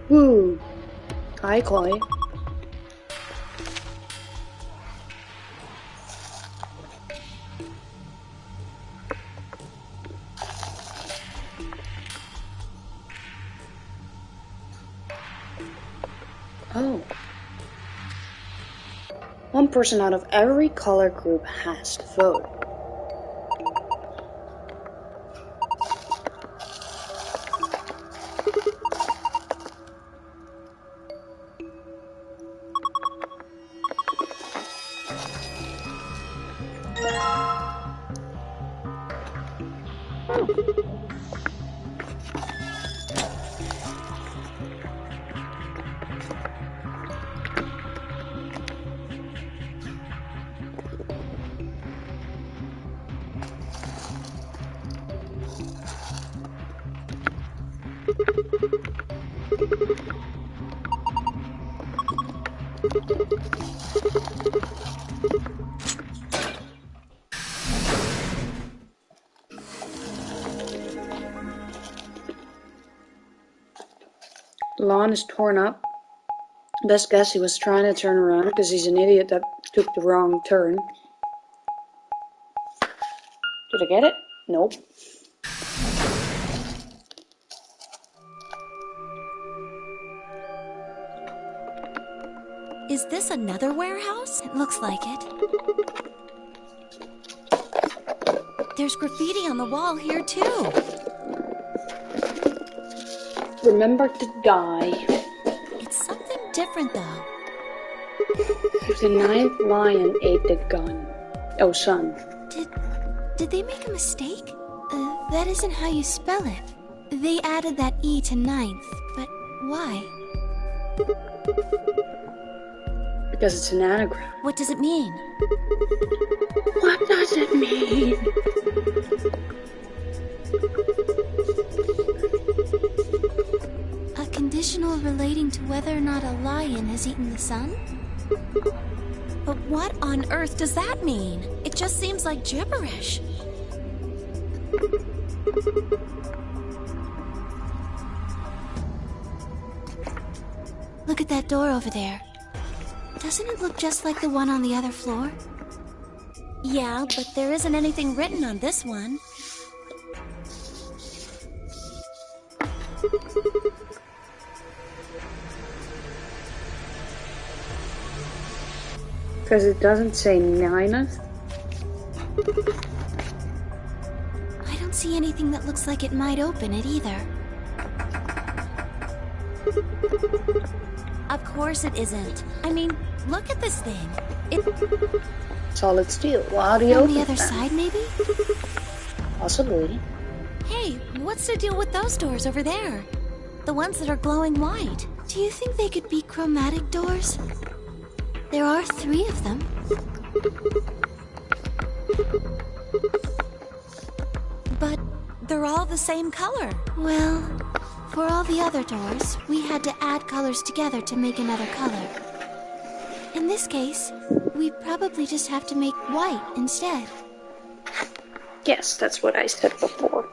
Woo! Hi, Chloe. Oh. One person out of every color group has to vote. The lawn is torn up. Best guess he was trying to turn around because he's an idiot that took the wrong turn. Did I get it? Nope. Is this another warehouse? It looks like it. There's graffiti on the wall here too. Remember to die. It's something different though. The 9th lion ate the gun. Oh, son. Did they make a mistake? That isn't how you spell it. They added that E to 9th, but why? Because it's an anagram. What does it mean? What does it mean? A conditional relating to whether or not a lion has eaten the sun? But what on earth does that mean? It just seems like gibberish. Look at that door over there. Doesn't it look just like the one on the other floor? Yeah, but there isn't anything written on this one. Because it doesn't say 9th. I don't see anything that looks like it might open it either. Of course it isn't. I mean, look at this thing. Solid steel. Well, how do you open on the other that? side, maybe? Possibly. Hey, what's the deal with those doors over there? The ones that are glowing white. Do you think they could be chromatic doors? There are 3 of them. But they're all the same color. Well, for all the other doors, we had to add colors together to make another color. In this case, we probably just have to make white instead. Yes, that's what I said before.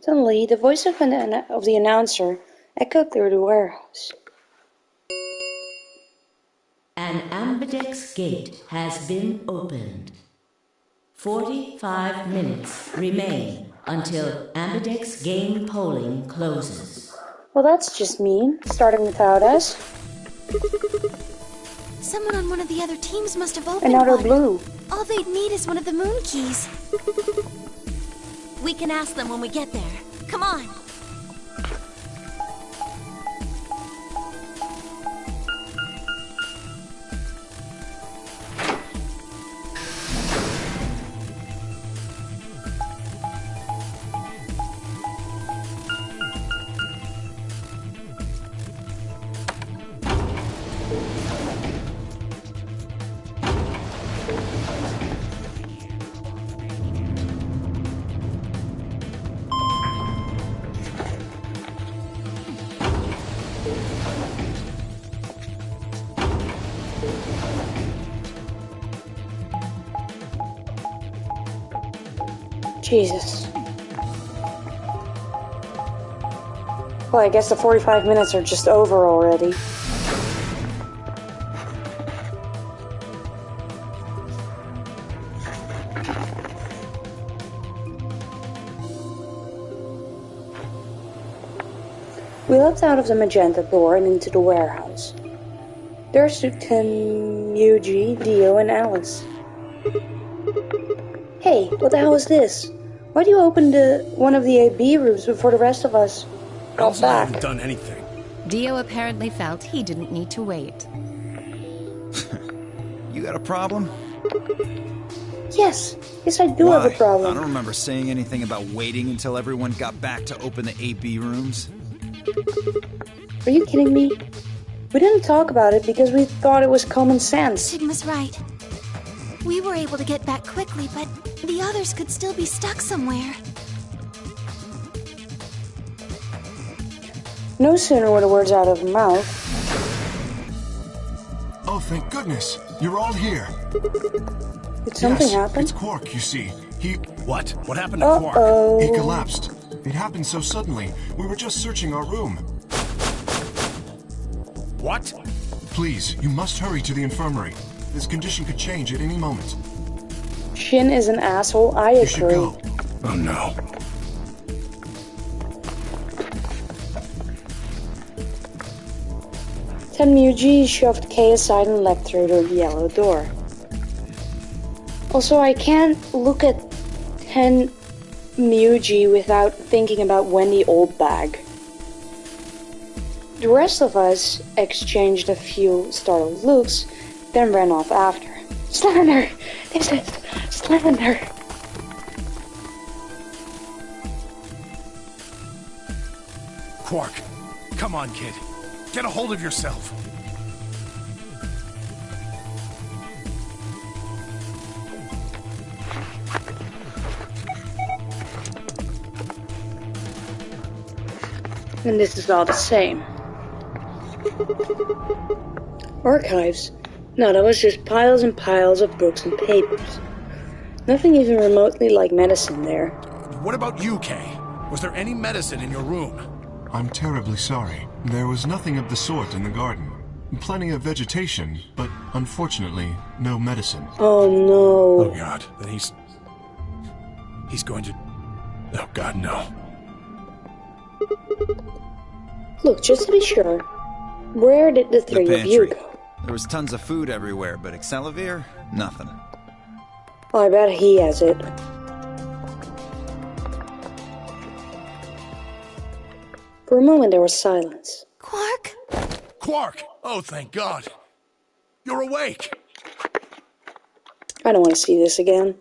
Suddenly, the voice of the announcer echoed through the warehouse. An ambidex gate has been opened. 45 minutes remain until ambidex game polling closes. Well, that's just mean, starting without us. Someone on one of the other teams must have opened And now they're one. blue. All they'd need is one of the moon keys. We can ask them when we get there. Come on. Jesus. Well, I guess the 45 minutes are just over already. We left out of the magenta door and into the warehouse. There stood Tim, Yuji, Dio, and Alice. Hey, what the hell is this? Why do you open one of the AB rooms before the rest of us got I haven't back? done anything. Dio apparently felt he didn't need to wait. You got a problem? Yes, I do Why? have a problem. I don't remember saying anything about waiting until everyone got back to open the AB rooms. Are you kidding me? We didn't talk about it because we thought it was common sense. Sigma's right. We were able to get back quickly, but the others could still be stuck somewhere. No sooner were the words out of her mouth. Oh, thank goodness. You're all here. Did something yes, happen? It's Quark, you see. He... What? What happened to Quark? Uh-oh. He collapsed. It happened so suddenly. We were just searching our room. What? Please, you must hurry to the infirmary. This condition could change at any moment. Shin is an asshole, I You should agree. go. Oh no. Tenmuji shoved Kay aside and left through the yellow door. Also, I can't look at Tenmuji without thinking about Wendy Oldbag. The rest of us exchanged a few startled looks, then ran off after. Slender! This is Slender! Quark, come on, kid. Get a hold of yourself. And this is all the same. Archives? No, that was just piles and piles of books and papers. Nothing even remotely like medicine there. What about you, Kay? Was there any medicine in your room? I'm terribly sorry. There was nothing of the sort in the garden. Plenty of vegetation, but unfortunately, no medicine. Oh no. Oh God, then he's going to... Oh God, no. Look, just to be sure, where did the three of you pantry. go? There was tons of food everywhere, but Excelivir? Nothing. Oh, I bet he has it. For a moment there was silence. Quark? Quark! Oh, thank God. You're awake. I don't want to see this again.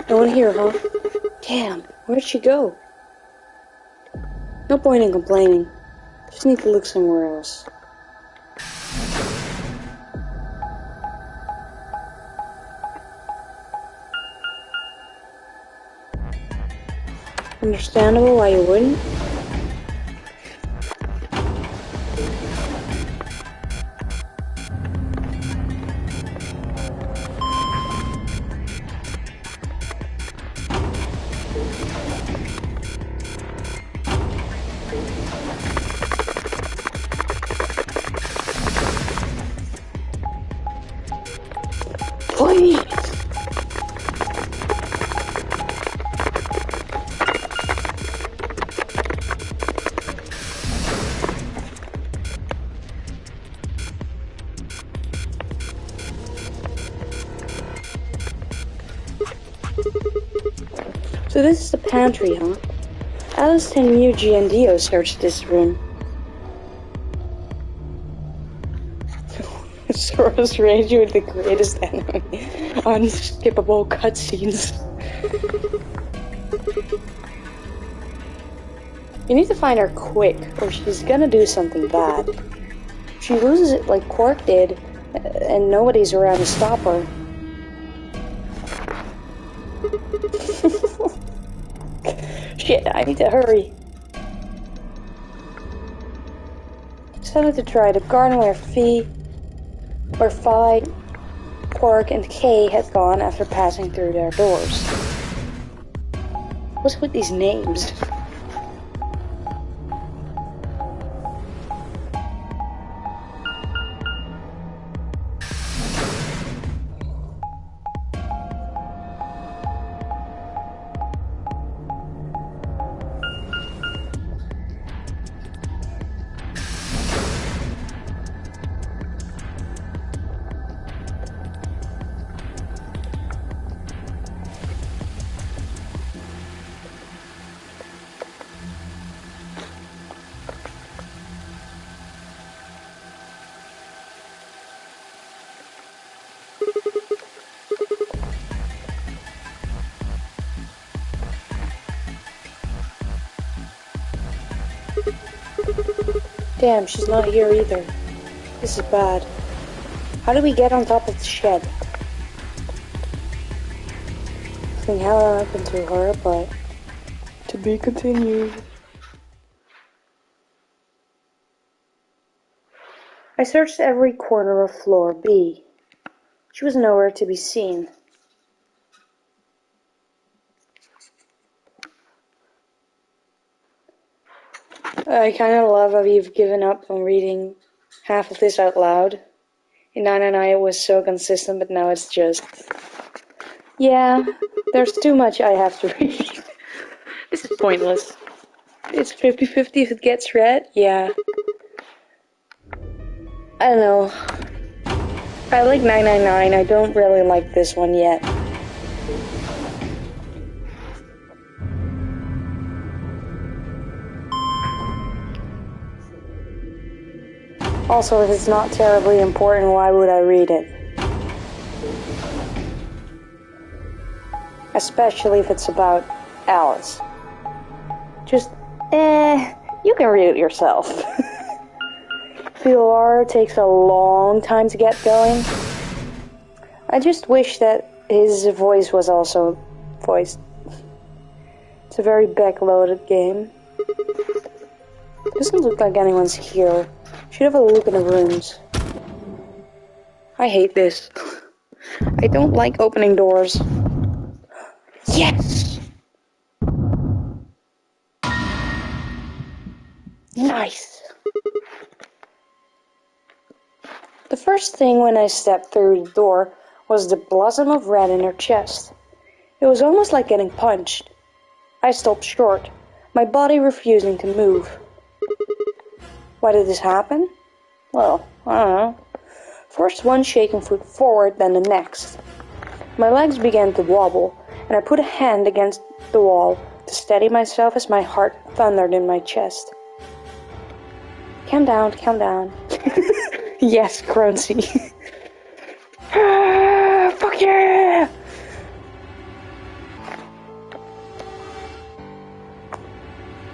No one here, huh? Damn, where'd she go? No point in complaining. Just need to look somewhere else. Understandable why you wouldn't. Please. So this is the pantry, huh? Alice, Yuji, and Dio searched this room. Sora's rage with the greatest enemy. Unskippable cutscenes. You need to find her quick, or she's gonna do something bad. If she loses it like Quark did, and nobody's around to stop her. Shit, I need to hurry. Decided to try the garden where Phi, Quark, and K had gone after passing through their doors. What's with these names? Damn, she's not here either. This is bad. How do we get on top of the shed? Something happened to her, but to be continued. I searched every corner of floor B. She was nowhere to be seen. I kind of love how you've given up on reading half of this out loud. In 999 it was so consistent, but now it's just... Yeah, there's too much I have to read. This is pointless. It's 50-50 if it gets read, yeah. I don't know. I like 999, I don't really like this one yet. Also, if it's not terribly important, why would I read it? Especially if it's about Alice. Just, you can read it yourself. VLR takes a long time to get going. I just wish that his voice was also voiced. It's a very backloaded game. Doesn't look like anyone's here. Should have a look in the rooms. I hate this. I don't like opening doors. Yes! Nice. The first thing when I stepped through the door was the blossom of red in her chest. It was almost like getting punched. I stopped short, my body refusing to move. Why did this happen? Well, I don't know. First one shaking foot forward, then the next. My legs began to wobble, and I put a hand against the wall to steady myself as my heart thundered in my chest. Calm down, calm down. Yes, Croncy. Fuck yeah!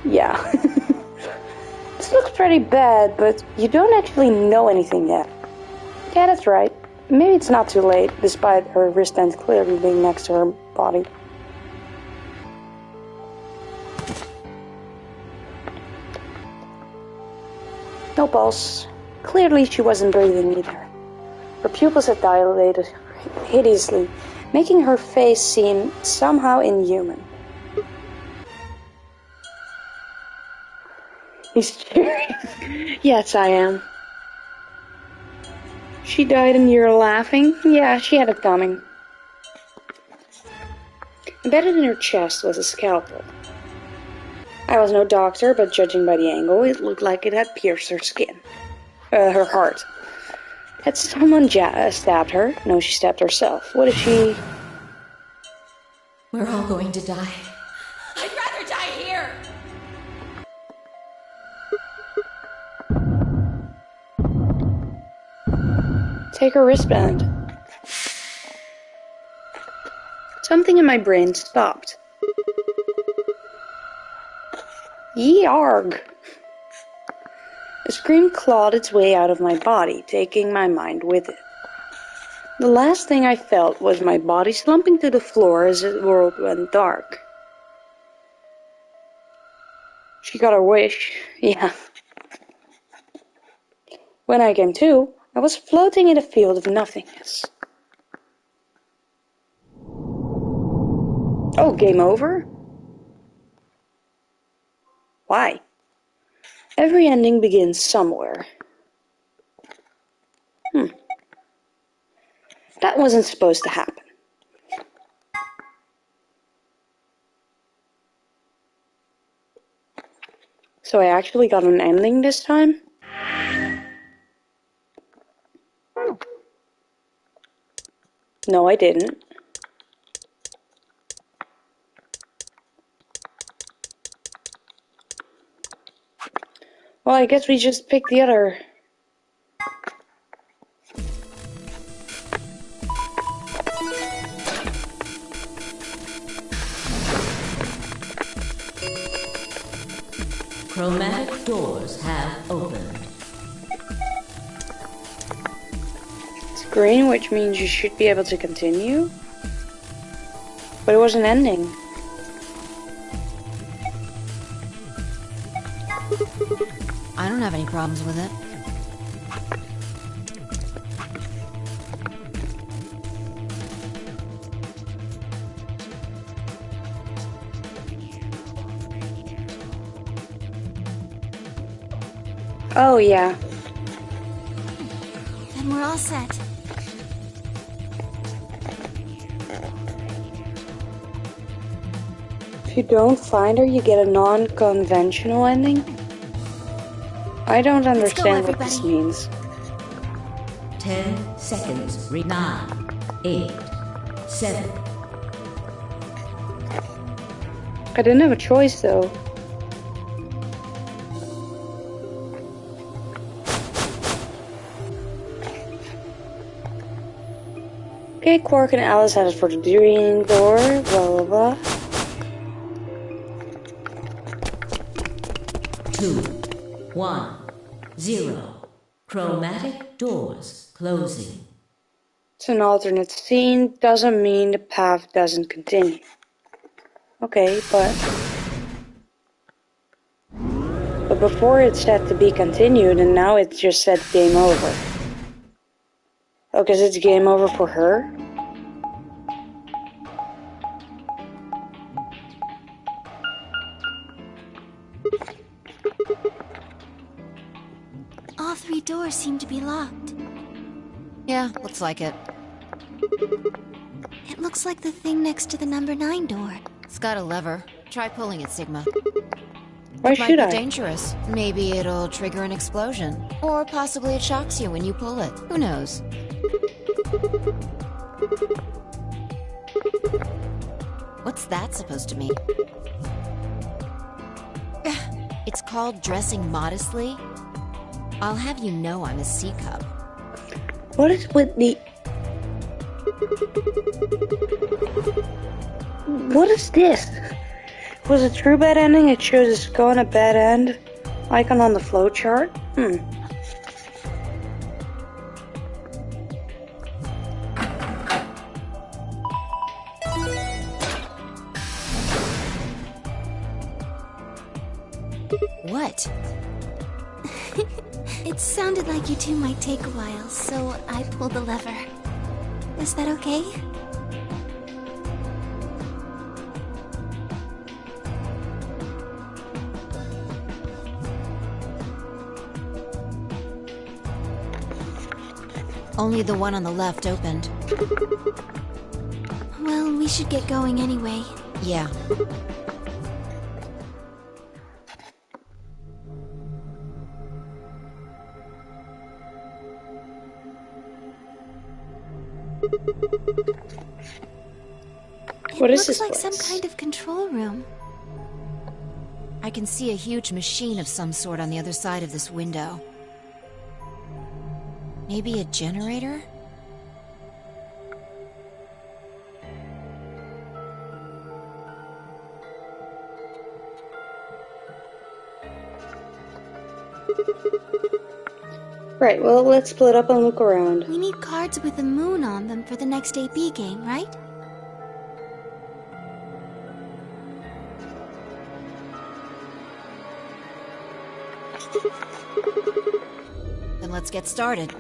Yeah. This looks pretty bad, but you don't actually know anything yet. Yeah, that's right. Maybe it's not too late, despite her wristband clearly being next to her body. No pulse. Clearly she wasn't breathing either. Her pupils had dilated hideously, making her face seem somehow inhuman. He's cheering. Yes, I am. She died and you're laughing? Yeah, she had it coming. Embedded in her chest was a scalpel. I was no doctor, but judging by the angle, it looked like it had pierced her skin. Her heart. Had someone stabbed her? No, she stabbed herself. What if she... We're all going to die. I'd rather die here! Take her wristband. Something in my brain stopped. Yarg! A scream clawed its way out of my body, taking my mind with it. The last thing I felt was my body slumping to the floor as the world went dark. She got her wish, yeah. When I came to, I was floating in a field of nothingness. Oh, game over? Why? Every ending begins somewhere. That wasn't supposed to happen. So I actually got an ending this time? No, I didn't. Well, I guess we just picked the other. Chromatic doors have opened. It's green, which means you should be able to continue. But it was an ending. I don't have any problems with it. Oh, yeah. Then we're all set. If you don't find her, you get a non-conventional ending? I don't understand what this means. 10 seconds. 9, 8, 7. I didn't have a choice, though. Okay, Quark and Alice headed for the green door, blah blah blah. 2, 1, 0. Chromatic doors closing. It's an alternate scene, doesn't mean the path doesn't continue. Okay, but before it said to be continued, and now it just said game over. Oh, because it's game over for her? All 3 doors seem to be locked. Yeah, looks like it. It looks like the thing next to the number 9 door. It's got a lever. Try pulling it, Sigma. Why It should might I? be dangerous. Maybe it'll trigger an explosion. Or possibly it shocks you when you pull it. Who knows? What's that supposed to mean? It's called dressing modestly. I'll have you know I'm a C-cup. What is with the... What is this? Was a true bad ending? It shows a skull and a bad end icon on the flowchart? What? It sounded like you two might take a while, so I pulled the lever. Is that okay? Only the one on the left opened. Well, we should get going anyway. Yeah. What is Looks this like place? some kind of control room. I can see a huge machine of some sort on the other side of this window. Maybe a generator? Right, well, let's split up and look around. We need cards with the moon on them for the next AB game, right? Then let's get started.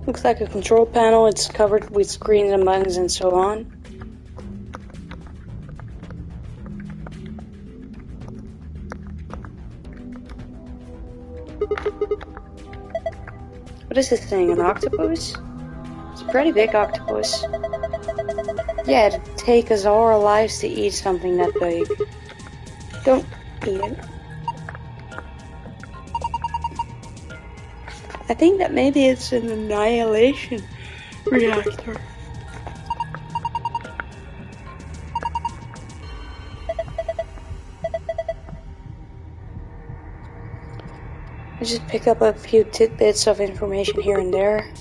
Looks like a control panel. It's covered with screens and buttons and so on. What is this thing, an octopus? It's a pretty big octopus. Yeah, it'd take us all our lives to eat something that big. Don't eat it. I think that maybe it's an annihilation reactor. I just pick up a few tidbits of information here and there.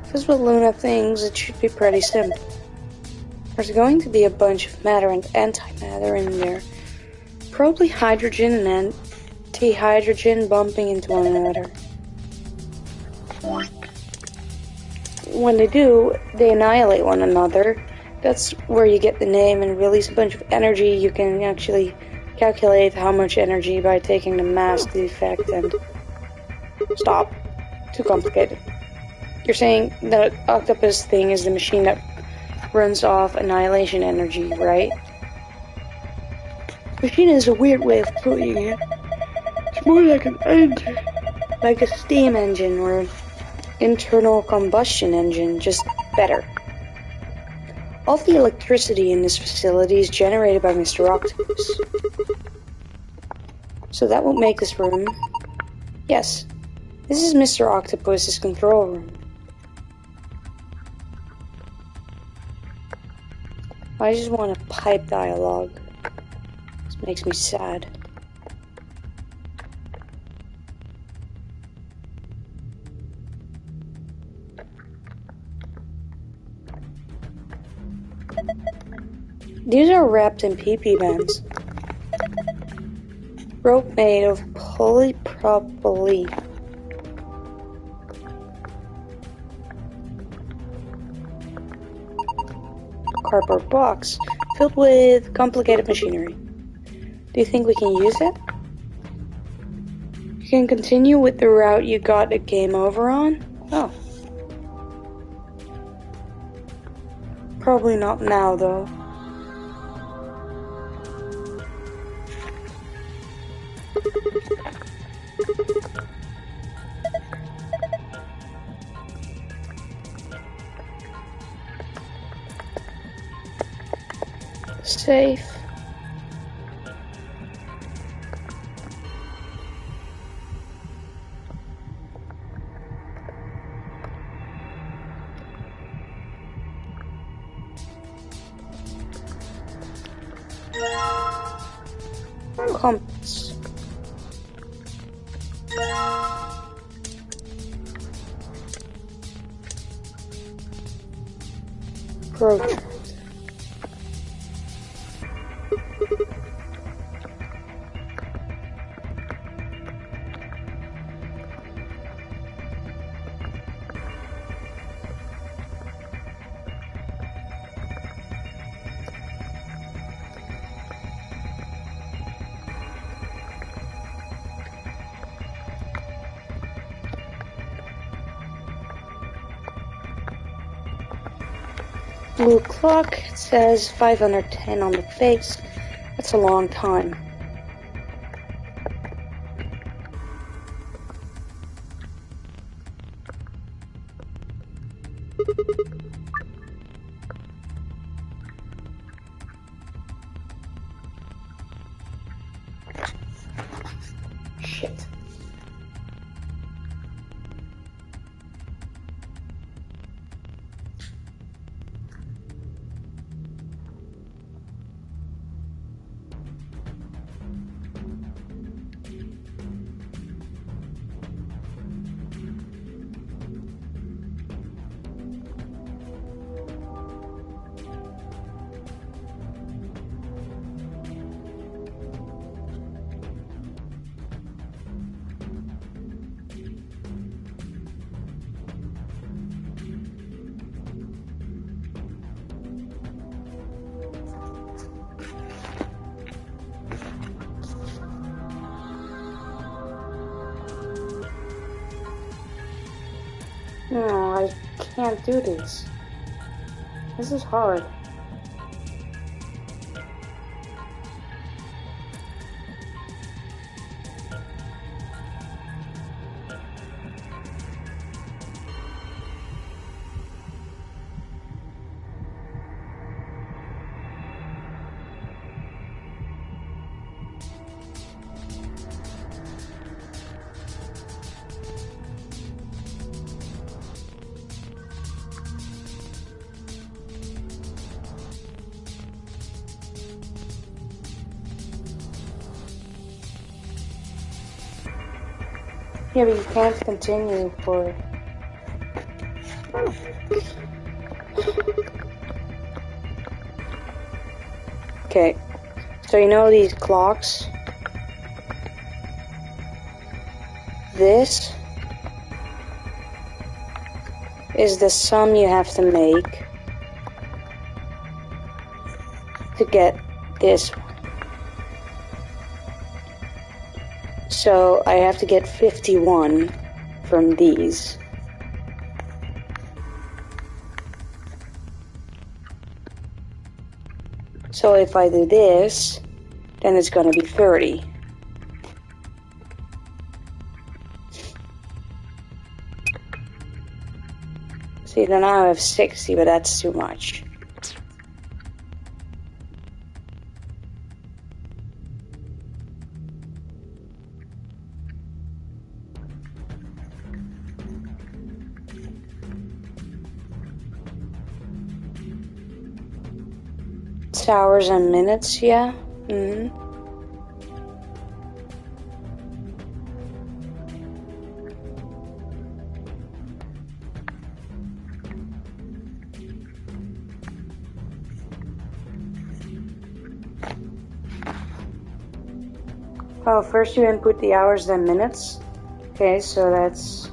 Because with Luna things, it should be pretty simple. There's going to be a bunch of matter and antimatter in there. Probably hydrogen and anti-hydrogen bumping into one another. When they do, they annihilate one another. That's where you get the name and release a bunch of energy. You can actually calculate how much energy by taking the mass defect and... Stop. Too complicated. You're saying that octopus thing is the machine that runs off annihilation energy, right? Machine is a weird way of putting it. It's more like an engine. Like a steam engine or an internal combustion engine, just better. All the electricity in this facility is generated by Mr. Octopus. So that will make this room... Yes, this is Mr. Octopus's control room. I just want a pipe dialogue. This makes me sad. These are wrapped in PP bands. Rope made of polypropylene. Cardboard box filled with complicated machinery. Do you think we can use it? You can continue with the route you got a game over on? Oh. Probably not now, though. Safe. Compass. Protractor. Blue clock, it says 510 on the face. That's a long time. No, I can't do this. This is hard. Yeah, but you can't continue for... Okay, so you know these clocks? This is the sum you have to make to get this one. So I have to get 51 from these. So if I do this, then it's gonna be 30. See, then I have 60, but that's too much. It's hours and minutes, yeah? Mm-hmm. Oh, first you input the hours then minutes. Okay, so that's...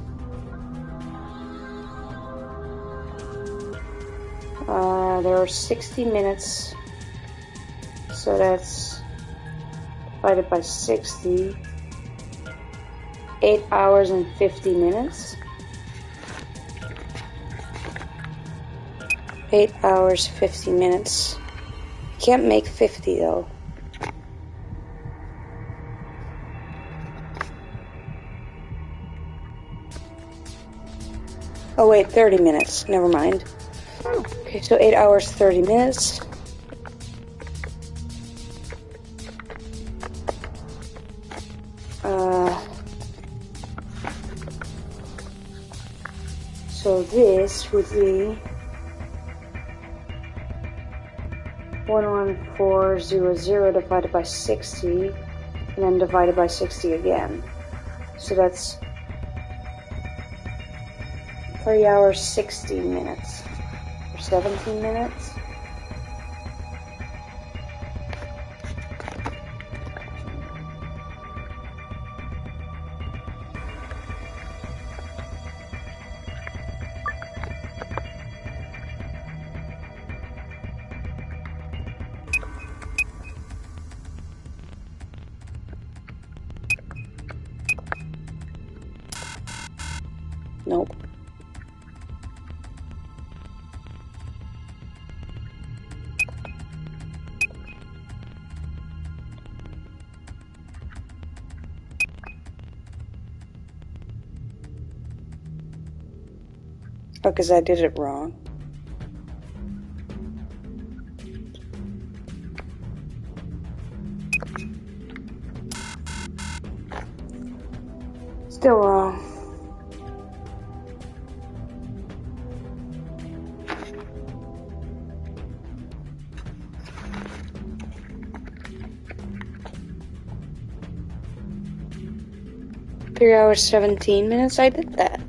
there are 60 minutes. So that's divided by 60. 8 hours and 50 minutes. 8 hours, 50 minutes. You can't make 50 though. Oh wait, 30 minutes. Never mind. Okay, so 8 hours, 30 minutes. So this would be 11400 divided by 60, and then divided by 60 again. So that's 3 hours, 60 minutes, or 17 minutes. Nope. Oh, because I did it wrong. Still wrong. Three hours, 17 minutes, I did that.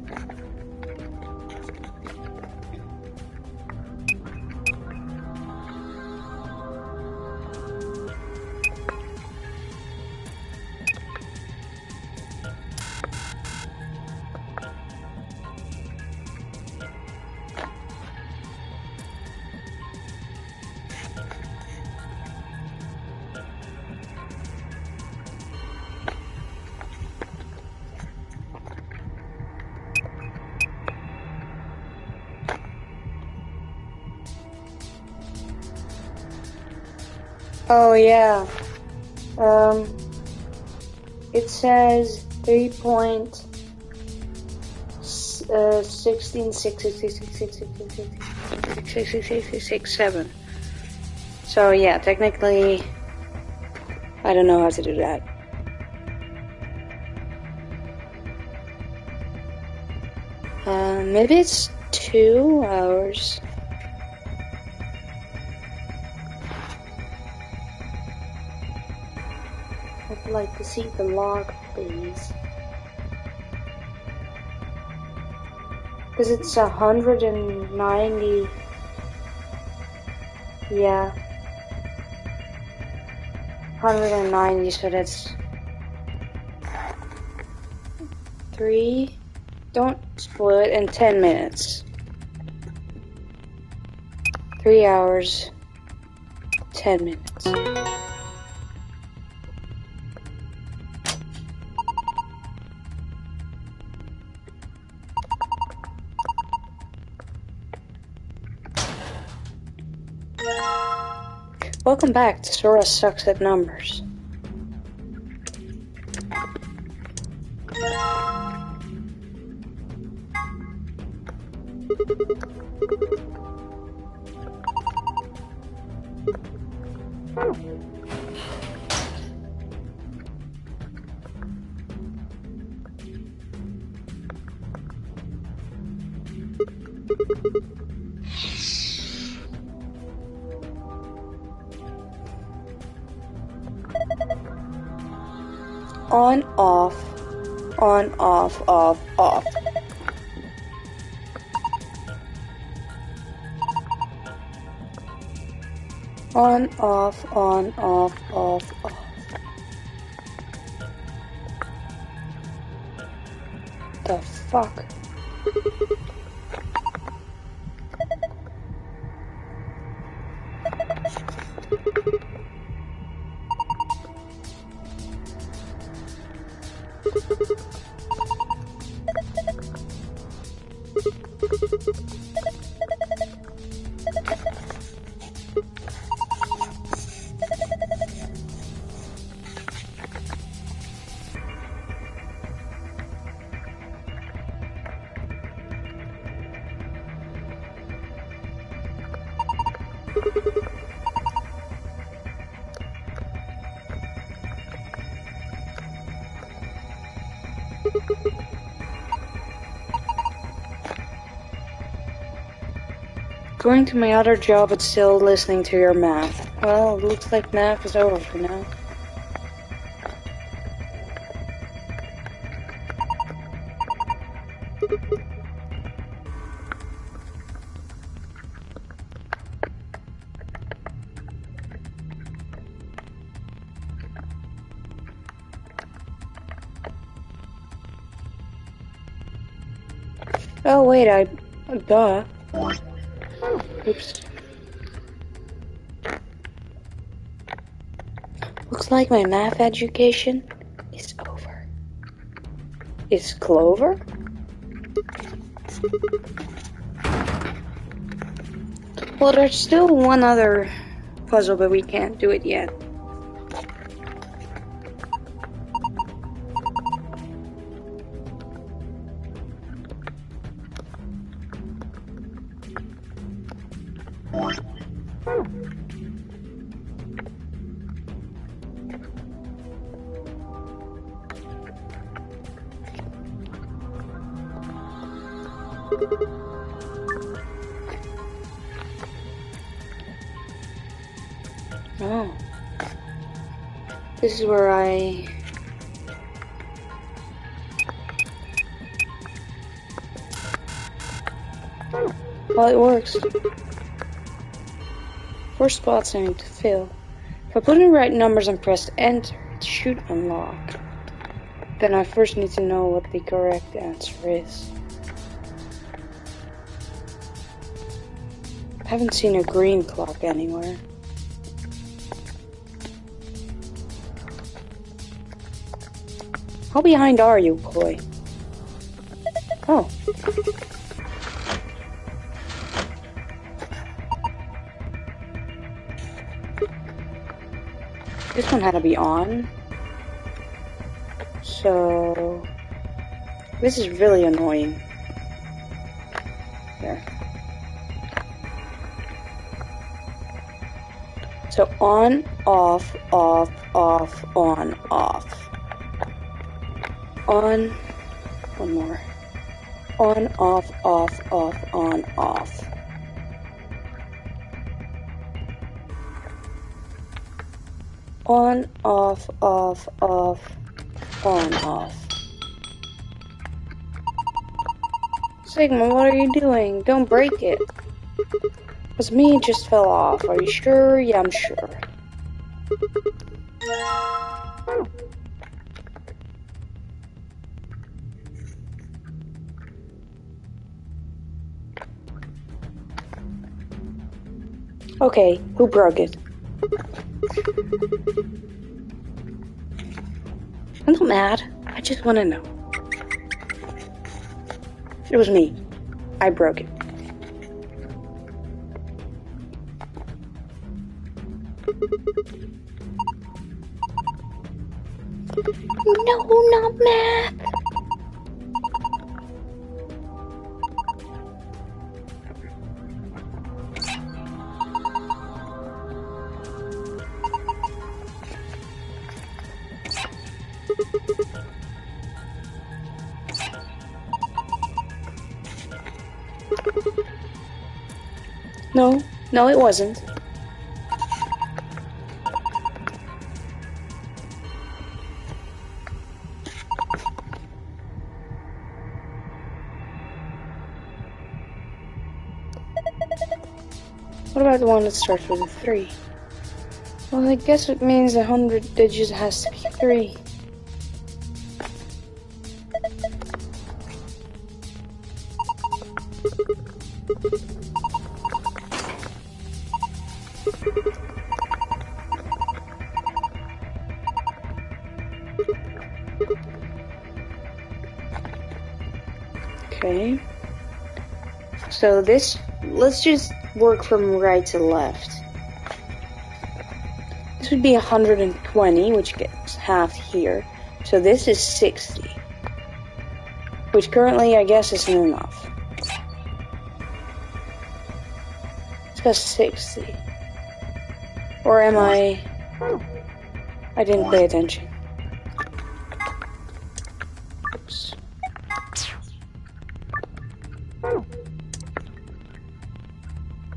Oh yeah. It says 3.1666666667. So yeah, technically, I don't know how to do that. Maybe it's 2 hours. I'd like to see the log, please. Because it's 190. Yeah. 190, so that's 3. Don't spoil it in 10 minutes. 3 hours, 10 minutes. Welcome back to Sora Sucks at Numbers. On, off, on, off, off, off. On, off, on, off, off, off. The fuck? Going to my other job but still listening to your math. Well, it looks like math is over for now. Oh wait, duh. Oops. Looks like my math education is over. Is Clover? Well, there's still one other puzzle, but we can't do it yet. Oh. This is where I... Well, it works. 4 spots I need to fill. If I put in the right numbers and press enter, it should unlock. Then I first need to know what the correct answer is. I haven't seen a green clock anywhere. How behind are you, boy? Oh. This one had to be on. So this is really annoying. There. So on, off, off, off, on, off. On, one more. On, off, off, off, on, off. On, off, off, off, on, off. Sigma, what are you doing? Don't break it. Was me, it just fell off. Are you sure? Yeah, I'm sure. Okay, who broke it? I'm not mad. I just want to know. It was me. I broke it. No, not math. No, it wasn't. What about the one that starts with a 3? Well, I guess it means 100 digits has to be 3. Okay. So this, let's just work from right to left. This would be 120, which gets half here. So this is 60. Which currently, I guess, isn't enough. It's got 60. Or am I didn't pay attention. Oops.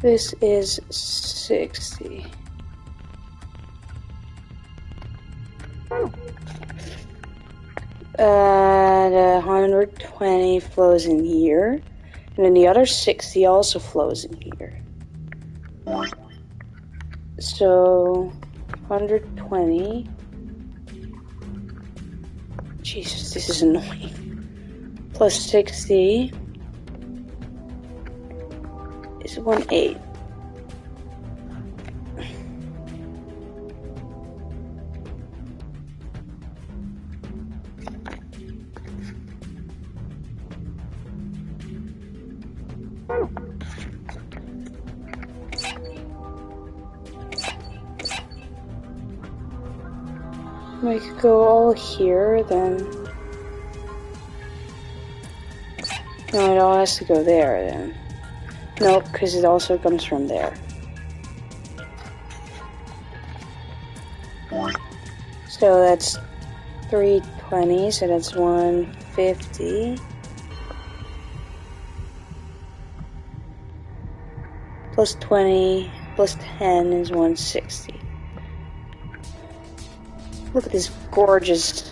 This is 60. The 120 flows in here, and then the other 60 also flows in here. So 120. Jesus, this is annoying. Plus 60 is 18. We could go all here, then. No, it all has to go there, then. Nope, because it also comes from there. So that's 320, so that's 150. Plus 20, plus 10 is 160. Look at these gorgeous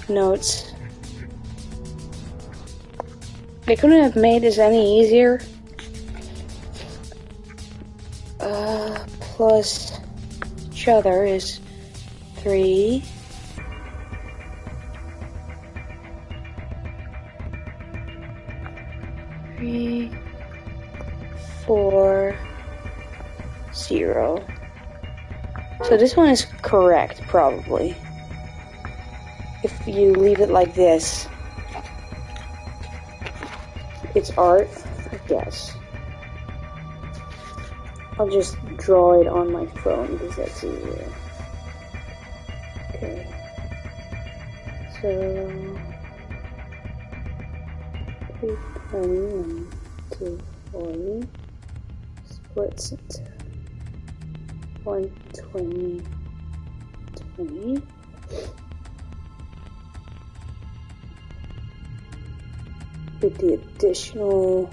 notes. They couldn't have made this any easier. Plus each other is 3. Three, 4, 0. So this one is correct, probably. If you leave it like this, it's art, I guess. I'll just draw it on my phone because that's easier. Okay. So 320 and 240 splits into 120, 20. With the additional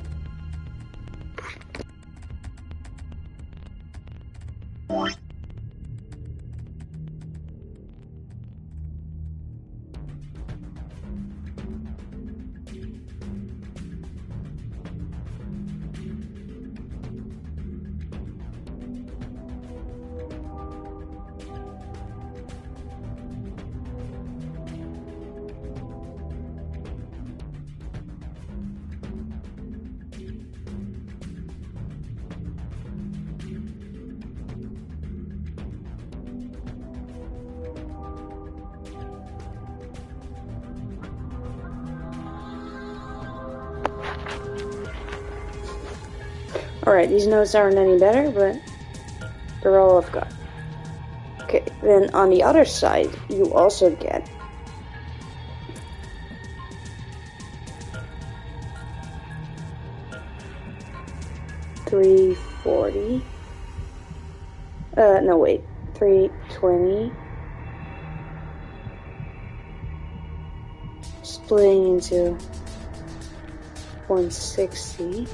Alright, these notes aren't any better, but they're all I've got. Okay, then on the other side, you also get $340. No wait, 320. Splitting into 160.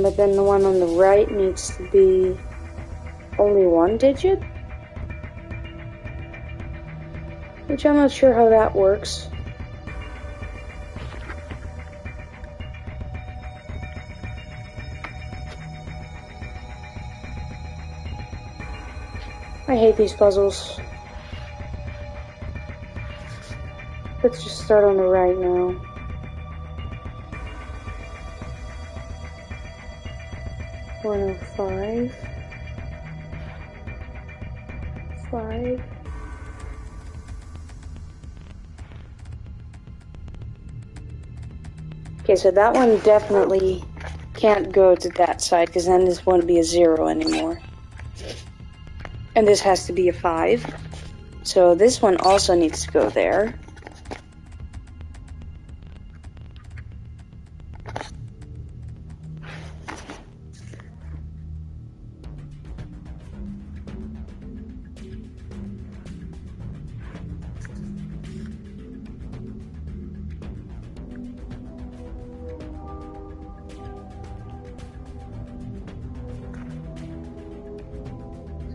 But then the one on the right needs to be only one digit? Which I'm not sure how that works. I hate these puzzles. Let's just start on the right now. $105. 5. Okay, so that one definitely can't go to that side because then this won't be a 0 anymore. And this has to be a 5. So this one also needs to go there.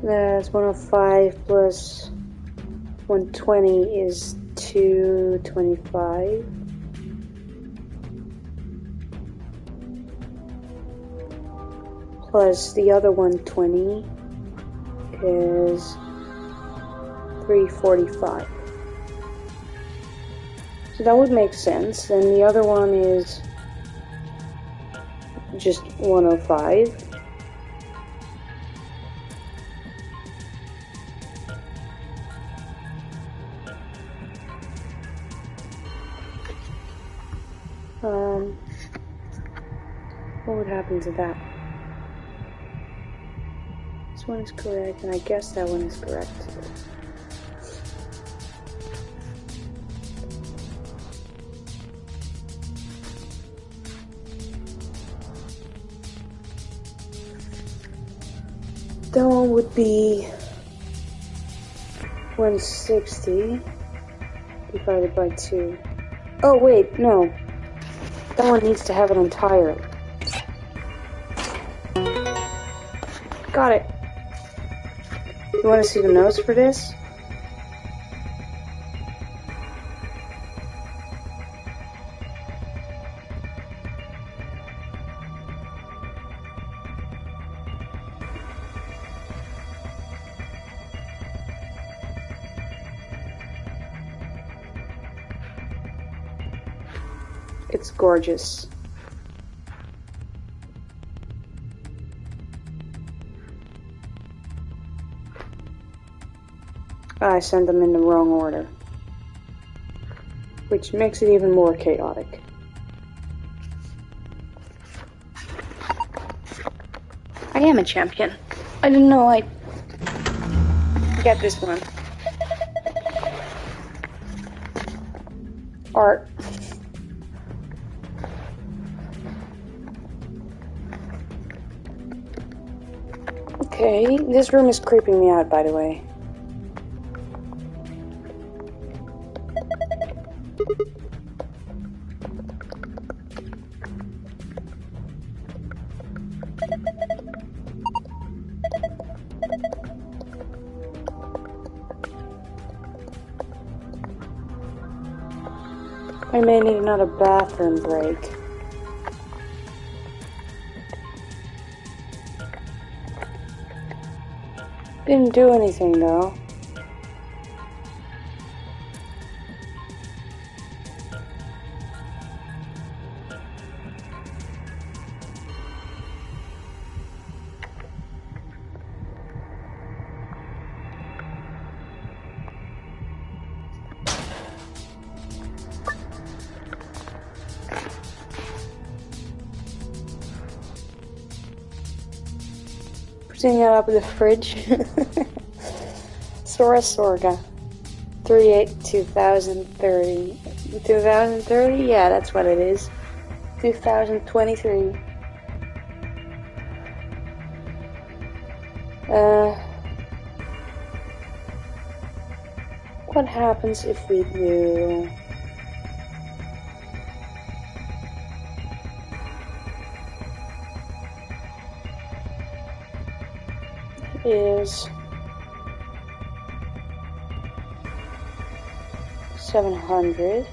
That's 105 plus 120 is 225. Plus the other 120 is 345. So that would make sense. Then the other one is just 105. What would happen to that? This one is correct, and I guess that one is correct. That one would be 160 divided by 2. Oh wait, no. That one needs to have it entirely. Got it. You want to see the notes for this? It's gorgeous. I sent them in the wrong order. which makes it even more chaotic. I am a champion. I didn't know I'd get this one. Art. Okay, this room is creeping me out, by the way. I may need another bathroom break. Didn't do anything though. Putting it up in the fridge. Sora 38-2030. 2030? Yeah, that's what it is. 2023. What happens if we do... is 700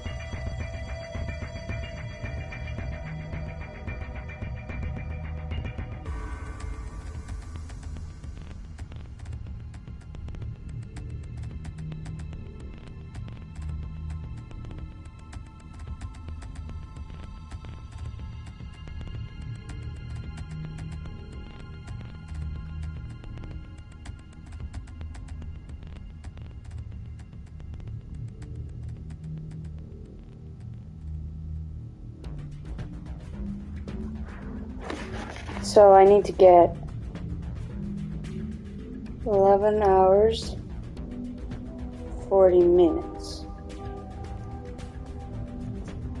So I need to get 11 hours, 40 minutes.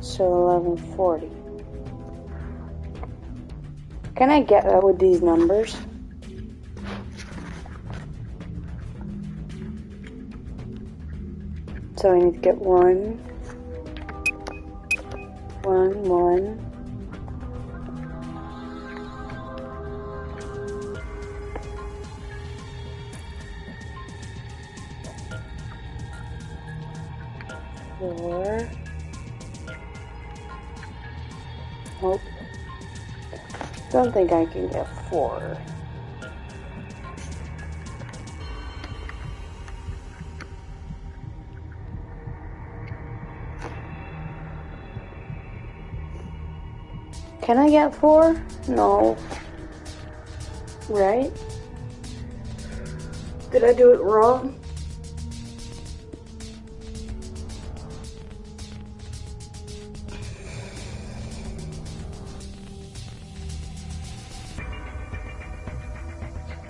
So 11:40. Can I get that with these numbers? So I need to get 1, 1, 1. 4. Nope. Don't think I can get 4. Can I get 4? No. Right? Did I do it wrong?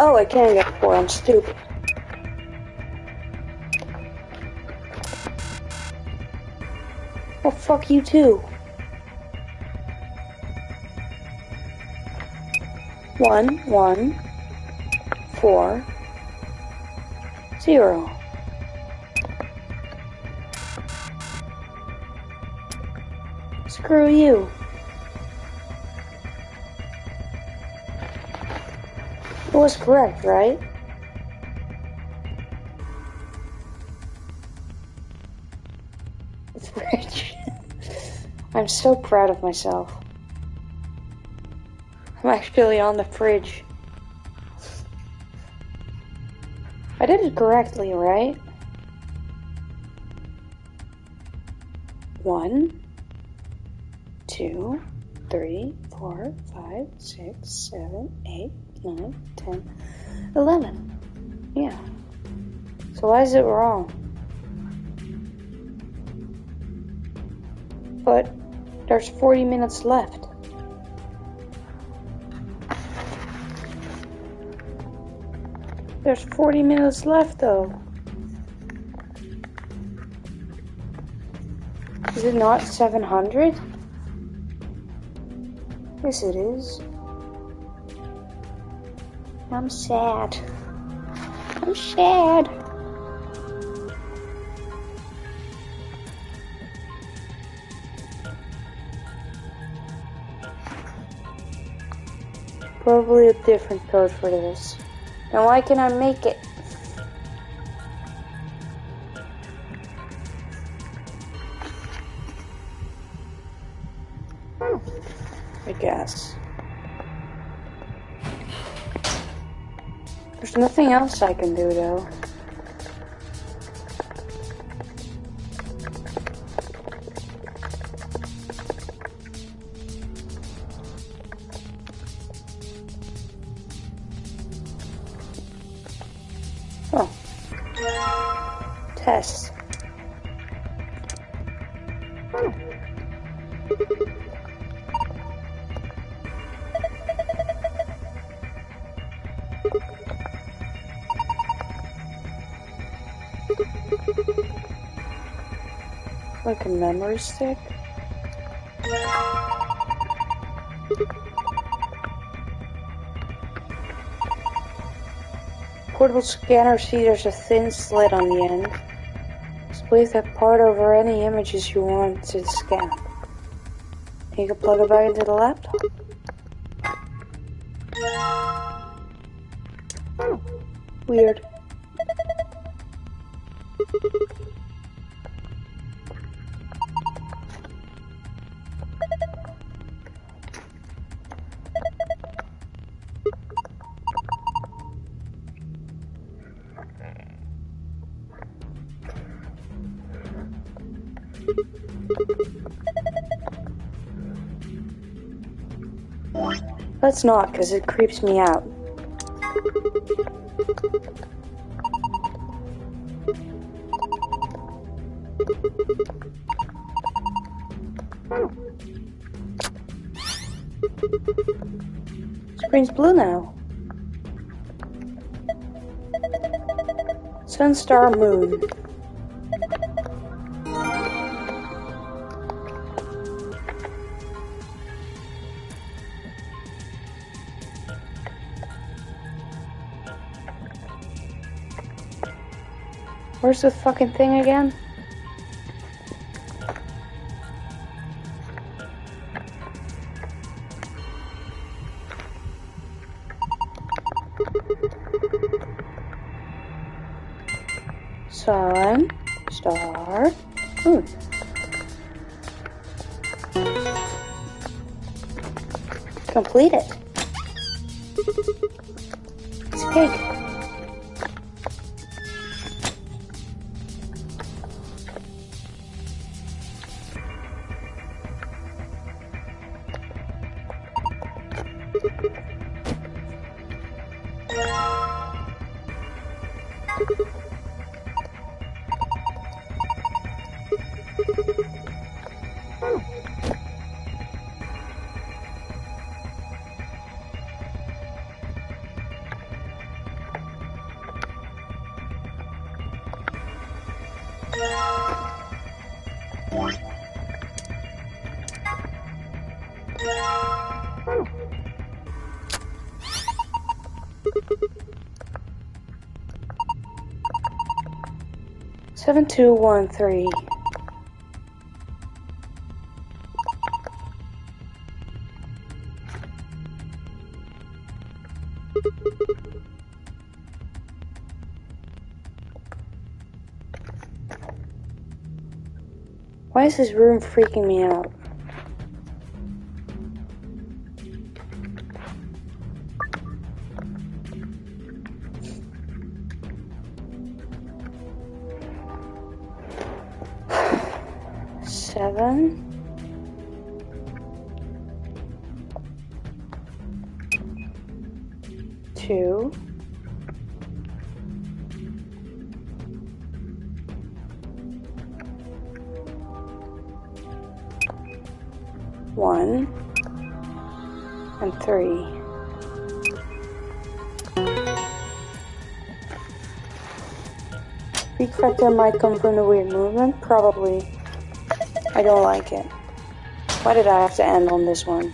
Oh, I can't get 4, I'm stupid. Well, fuck you too. 1, 1, 4, 0. Screw you. It was correct, right? It's rich. I'm so proud of myself. I'm actually on the fridge. I did it correctly, right? 1, 2, 3, 4, 5, 6, 7, 8, 9, 10, 11. Yeah. So why is it wrong? But there's 40 minutes left. There's 40 minutes left though. Is it not 700? Yes, it is. I'm sad. I'm sad. Probably a different code for this. Now why can I make it? I guess. There's nothing else I can do though. Oh. Test. Like a memory stick? Portable scanner, see there's a thin slit on the end. Place that part over any images you want to scan. You can plug it back into the laptop. Weird. Let's not, because it creeps me out. Screen's blue now. Sun, star, moon. Where's the fucking thing again? Sun, star, moon. Complete it. It's a cake. Seven, 2, 1, 3. Why is this room freaking me out? Seven. Two. 1 and 3. Peak factor might come from the weird movement, probably. I don't like it. Why did I have to end on this one?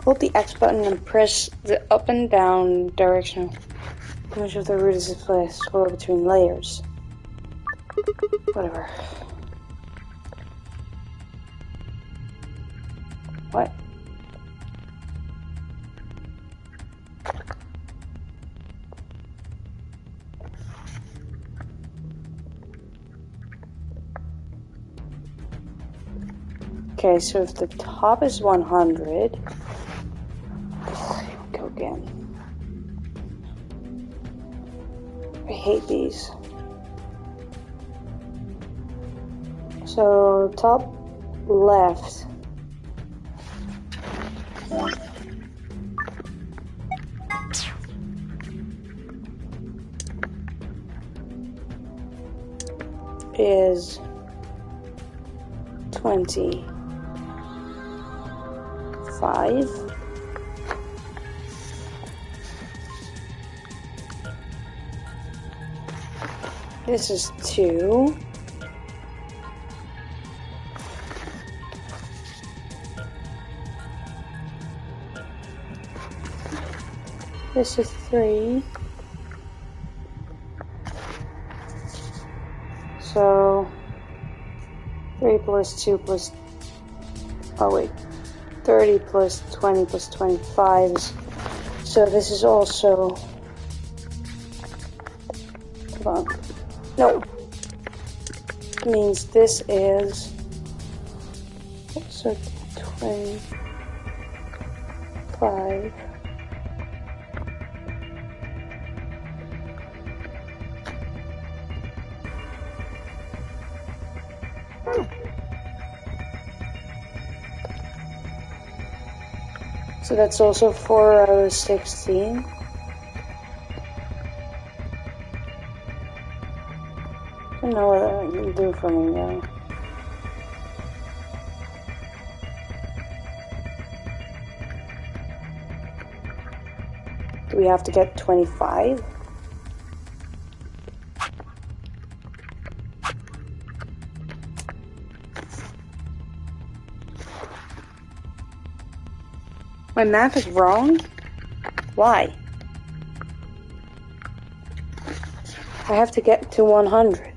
Hold the X button and press the up and down directional image of the root is displayed. Scroll between layers. Whatever. What? Okay, so if the top is 100, go again. I hate these. So top left. Is 25. This is 2. This is 3. So 3 plus 2 plus, oh wait, 30 plus 20 plus 25 is, so this is also, come on, no, means this is, so 25, so that's also 4 out of 16. I don't know what that will do for me though. Do we have to get 25? My math is wrong? Why? I have to get to 100.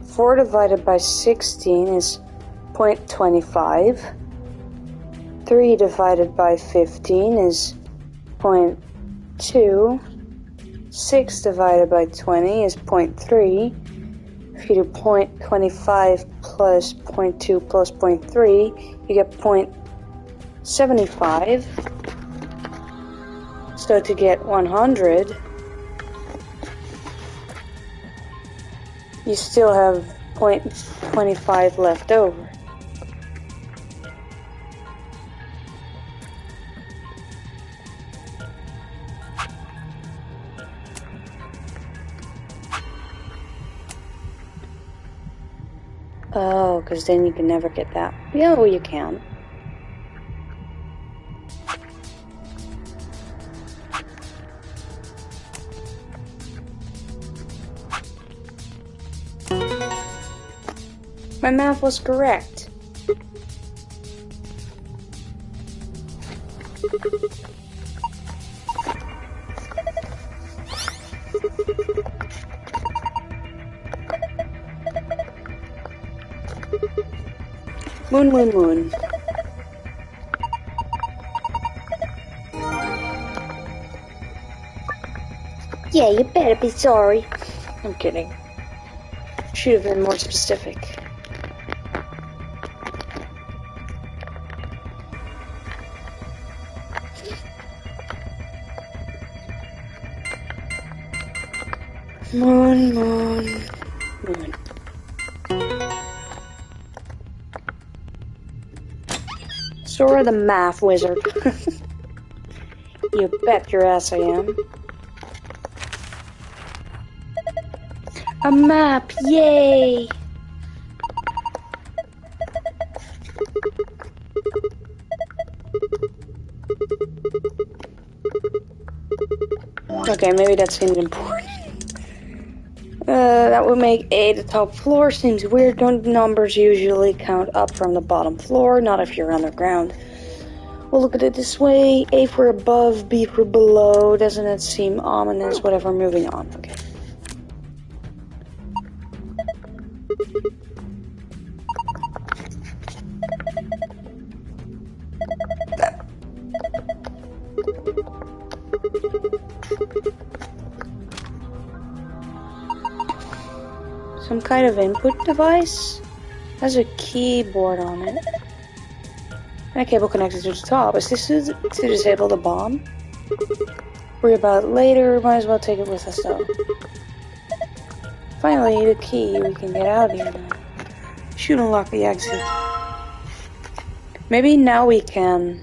Four divided by 16 is 0.25. 3 divided by 15 is 0.2. 6 divided by 20 is 0.3. If you do 0.25 plus 0.2 plus 0.3, you get 0.75. So to get 100, you still have 0.25 left over. Oh, because then you can never get that. Yeah, well, you can. My math was correct. Moon, moon, moon. Yeah, you better be sorry. I'm kidding. Should have been more specific. Moon, moon, moon. Sora the math wizard. You bet your ass I am. A map, yay! Okay, maybe that seems important. That would make A the top floor. Seems weird, don't numbers usually count up from the bottom floor? Not if you're underground. We'll look at it this way. A for above, B for below. Doesn't it seem ominous? Whatever, moving on. Okay. Some kind of input device? Has a keyboard on it. And a cable connected to the top. Is this to disable the bomb? Worry about it later, might as well take it with us though. Finally, the key, we can get out of here now. Should unlock the exit. Maybe now we can...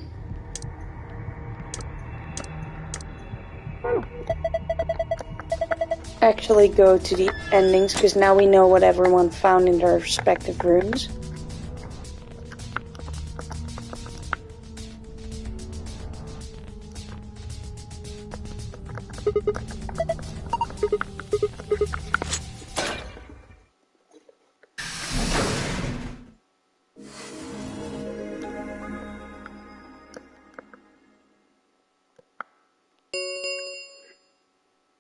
actually go to the endings, because now we know what everyone found in their respective rooms.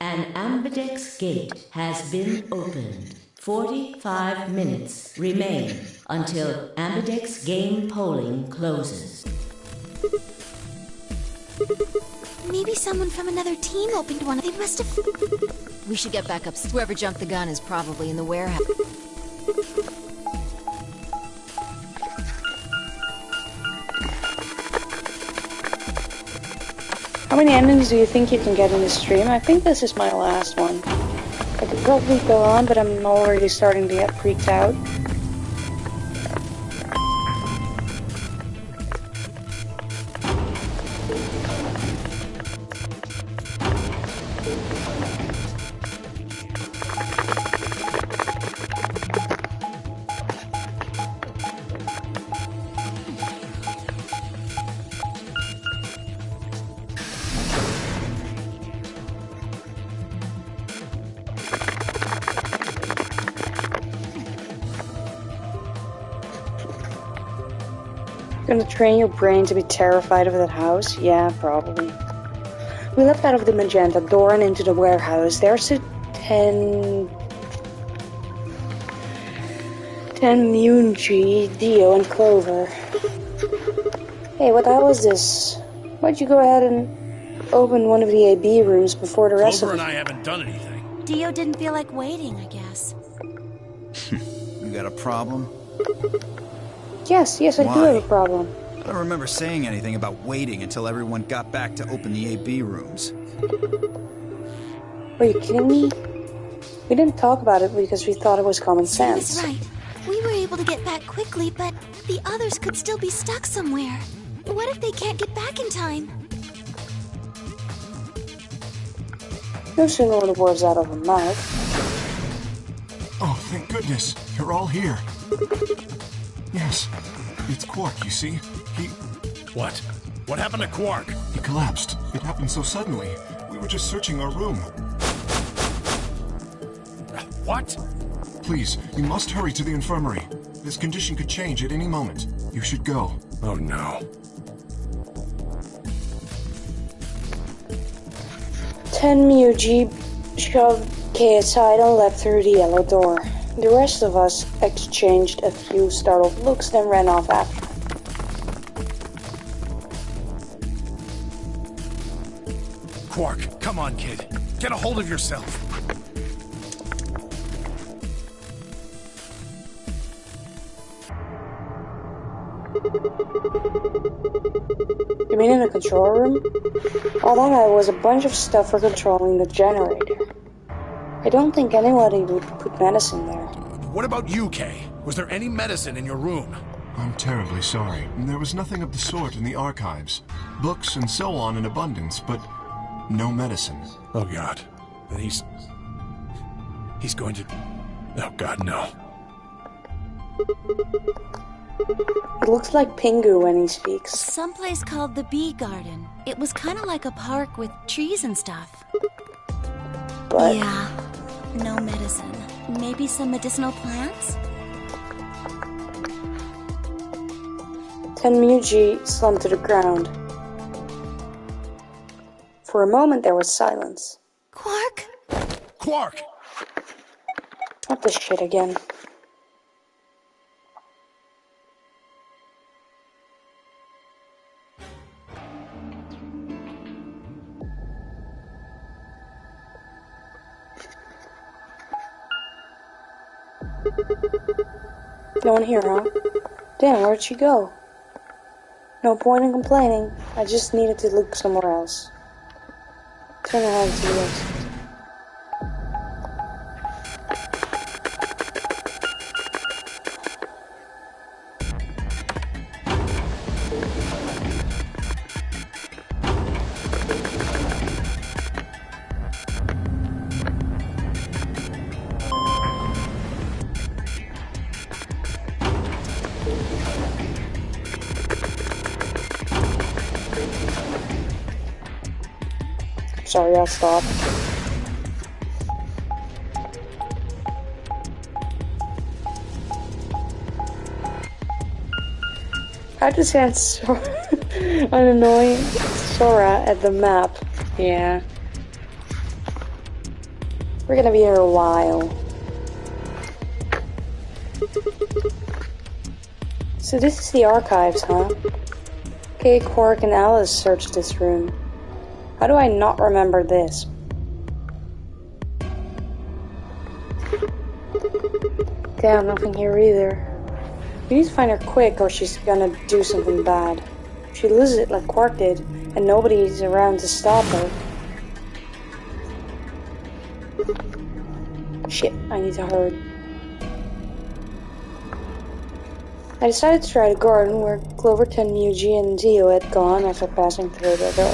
An ambidex gate has been opened. 45 minutes remain until ambidex game polling closes. Maybe someone from another team opened one. They must have... We should get back up. Whoever jumped the gun is probably in the warehouse. How many endings do you think you can get in this stream? I think this is my last one. I could probably go on, but I'm already starting to get freaked out. Gonna train your brain to be terrified of that house? Yeah, probably. We left out of the magenta door and into the warehouse. There's a 10 Munji, Dio, and Clover. Hey, what the hell is this? Why'd you go ahead and open one of the AB rooms before the rest of Clover them? and I haven't done anything. Dio didn't feel like waiting, I guess. You got a problem? Yes, I do have a problem. I don't remember saying anything about waiting until everyone got back to open the AB rooms. Are you kidding me? We didn't talk about it because we thought it was common sense. That's right. We were able to get back quickly, but the others could still be stuck somewhere. What if they can't get back in time? No sooner were the words out of her mouth. Oh, thank goodness. You're all here. Yes. It's Quark, you see? What? What happened to Quark? He collapsed. It happened so suddenly. We were just searching our room. What? Please, you must hurry to the infirmary. This condition could change at any moment. You should go. Oh no. 10 Muji shoved Kay aside and left through the yellow door. The rest of us exchanged a few startled looks, then ran off after. Quark, come on, kid. Get a hold of yourself. You mean in the control room? All that had was a bunch of stuff for controlling the generator. I don't think anybody would put medicine there. What about you, Kay? Was there any medicine in your room? I'm terribly sorry. There was nothing of the sort in the archives. Books and so on in abundance, but no medicine. Oh God. Then he's going to... Oh God, no. It looks like Pingu when he speaks. Someplace called the Bee Garden. It was kind of like a park with trees and stuff. But... yeah, no medicine. Maybe some medicinal plants? Tenmuji slumped to the ground. For a moment there was silence. Quark? Quark! Not this shit again. No one here, huh? Damn, where'd she go? No point in complaining. I just needed to look somewhere else. Turn around to the exit. Sorry, I'll stop. I just had an annoying Sora at the map. Yeah. We're gonna be here a while. So this is the archives, huh? Okay, Quark and Alice searched this room. How do I not remember this? Damn, nothing here either. We need to find her quick or she's gonna do something bad. If she loses it like Quark did, and nobody's around to stop her. Shit, I need to hurry. I decided to try the garden where Clover, Tenmuji, and Zio had gone after passing through the door.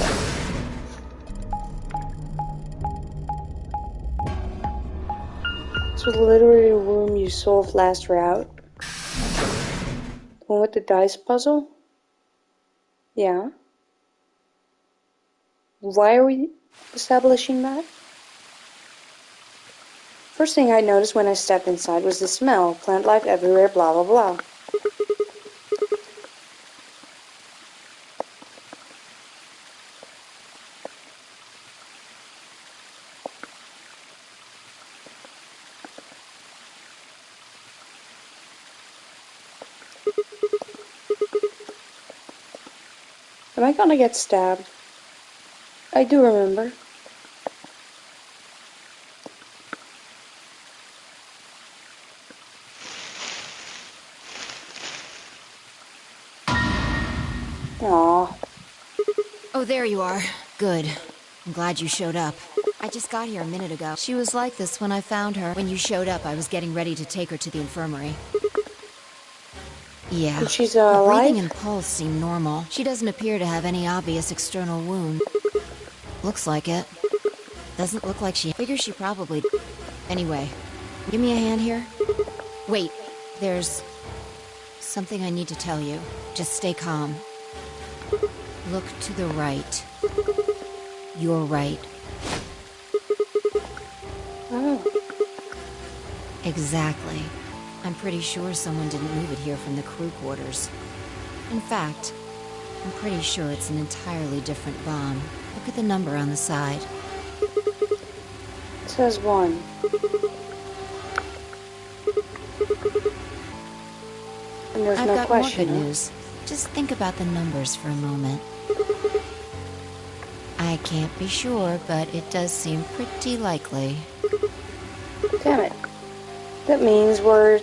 This was literally the room you solved last route. The one with the dice puzzle? Yeah. Why are we establishing that? First thing I noticed when I stepped inside was the smell. Plant life everywhere, blah blah blah. Am I gonna get stabbed? I do remember. Aww. Oh, there you are. Good. I'm glad you showed up. I just got here a minute ago. She was like this when I found her. When you showed up, I was getting ready to take her to the infirmary. Yeah. And she's Her alive? breathing and pulse seem normal. She doesn't appear to have any obvious external wound. Looks like it. Doesn't look like she... Figures she probably... Anyway, give me a hand here. Wait, There's something I need to tell you. Just stay calm. Look to the right. Your right. Oh. Exactly. I'm pretty sure someone didn't move it here from the crew quarters. In fact, I'm pretty sure it's an entirely different bomb. Look at the number on the side. It says 1. And there's I've no got question. more good news. Just think about the numbers for a moment. I can't be sure, but it does seem pretty likely. Damn it. That means we're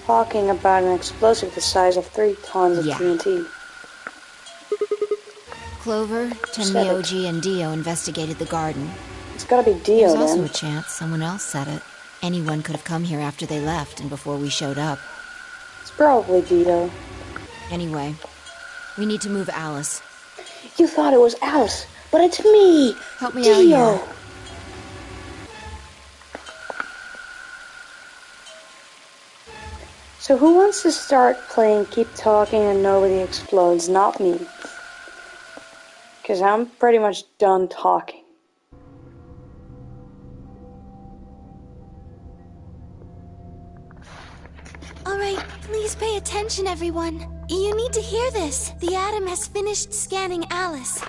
talking about an explosive the size of 3 tons of TNT. Clover, Tenmyoji, and Dio investigated the garden. It's gotta be Dio, There's then. also a chance someone else said it. Anyone could have come here after they left and before we showed up. It's probably Dio. Anyway, we need to move Alice. You thought it was Alice, but it's me! Help me Dio. out here. So who wants to start playing Keep Talking and Nobody Explodes? Not me. Because I'm pretty much done talking. Alright, please pay attention, everyone. You need to hear this. The Atom has finished scanning Alice.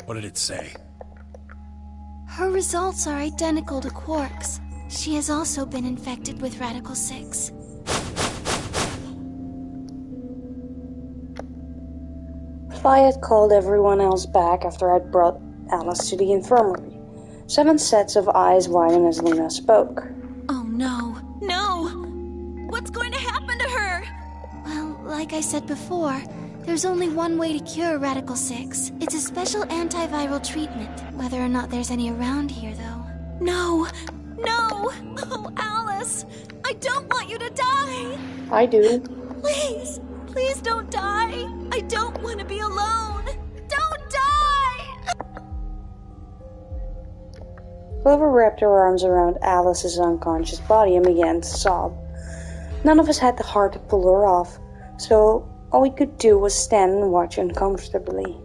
What did it say? Her results are identical to Quark's. She has also been infected with Radical 6. Wyatt called everyone else back after I'd brought Alice to the infirmary. 7 sets of eyes widened as Luna spoke. Oh no. No! What's going to happen to her? Well, like I said before, there's only one way to cure Radical 6. It's a special antiviral treatment. Whether or not there's any around here, though. No! No! Oh, Alice! I don't want you to die! I do. Please! Please don't die! I don't want to be alone! Don't die! Clover wrapped her arms around Alice's unconscious body and began to sob. None of us had the heart to pull her off, so all we could do was stand and watch uncomfortably.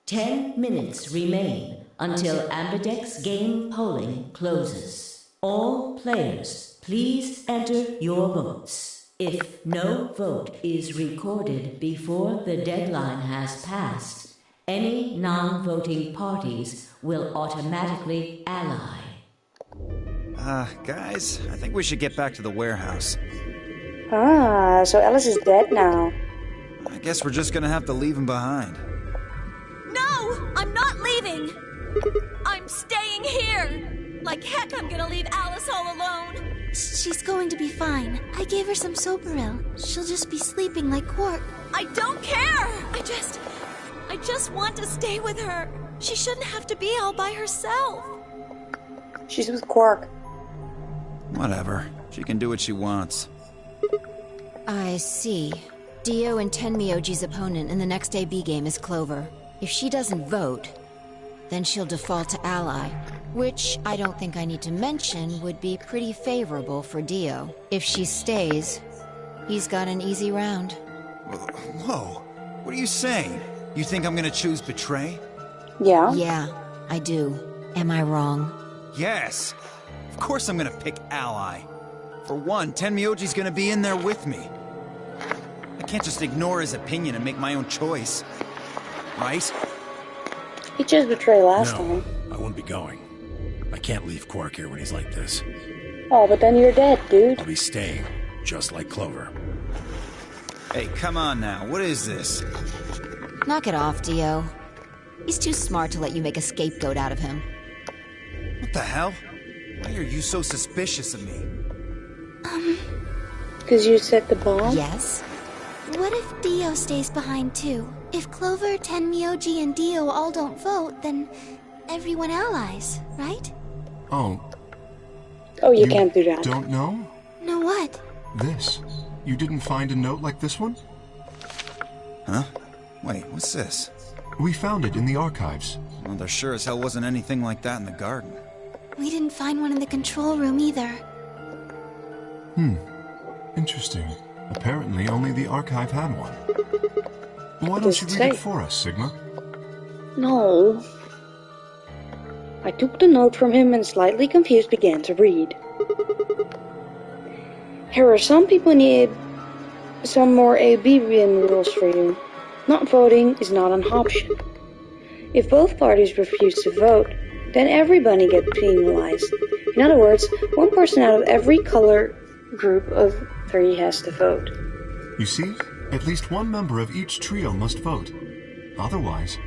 10 minutes remain until Ambidex game polling closes. All players, please enter your votes. If no vote is recorded before the deadline has passed, any non-voting parties will automatically ally. Guys, I think we should get back to the warehouse. Ah, so Alice is dead now. I guess we're just gonna have to leave him behind. No! I'm not leaving! I'm staying here! Like heck, I'm gonna leave Alice all alone! She's going to be fine. I gave her some Soperil. She'll just be sleeping like Quark. I don't care! I just want to stay with her. She shouldn't have to be all by herself. She's with Quark. Whatever. She can do what she wants. I see. Dio and Tenmyoji's opponent in the next AB game is Clover. If she doesn't vote, then she'll default to ally, which I don't think I need to mention would be pretty favorable for Dio. If she stays, he's got an easy round. Whoa, what are you saying? You think I'm gonna choose Betray? Yeah? Yeah, I do. Am I wrong? Yes. Of course I'm gonna pick Ally. For one, Tenmyoji's gonna be in there with me. I can't just ignore his opinion and make my own choice. Right? He chose Betray last time. I won't be going. I can't leave Quark here when he's like this. Oh, but then you're dead, dude. I'll be staying, just like Clover. Hey, come on now. What is this? Knock it off, Dio. He's too smart to let you make a scapegoat out of him. What the hell? Why are you so suspicious of me? Because you set the bomb? Yes. What if Dio stays behind too? If Clover, Tenmyoji, and Dio all don't vote, then everyone allies, right? Oh. Oh, you can't do that. Don't know? Know what? This. You didn't find a note like this one? Huh? Wait, what's this? We found it in the archives. Well, there sure as hell wasn't anything like that in the garden. We didn't find one in the control room either. Interesting. Apparently only the archive had one. Why don't you read it for us, Sigma? No. I took the note from him and slightly confused began to read. Here are some people need some more ABVM rules for you. Not voting is not an option. If both parties refuse to vote, then everybody gets penalized. In other words, one person out of every color group of 3 has to vote. You see? At least one member of each trio must vote. Otherwise...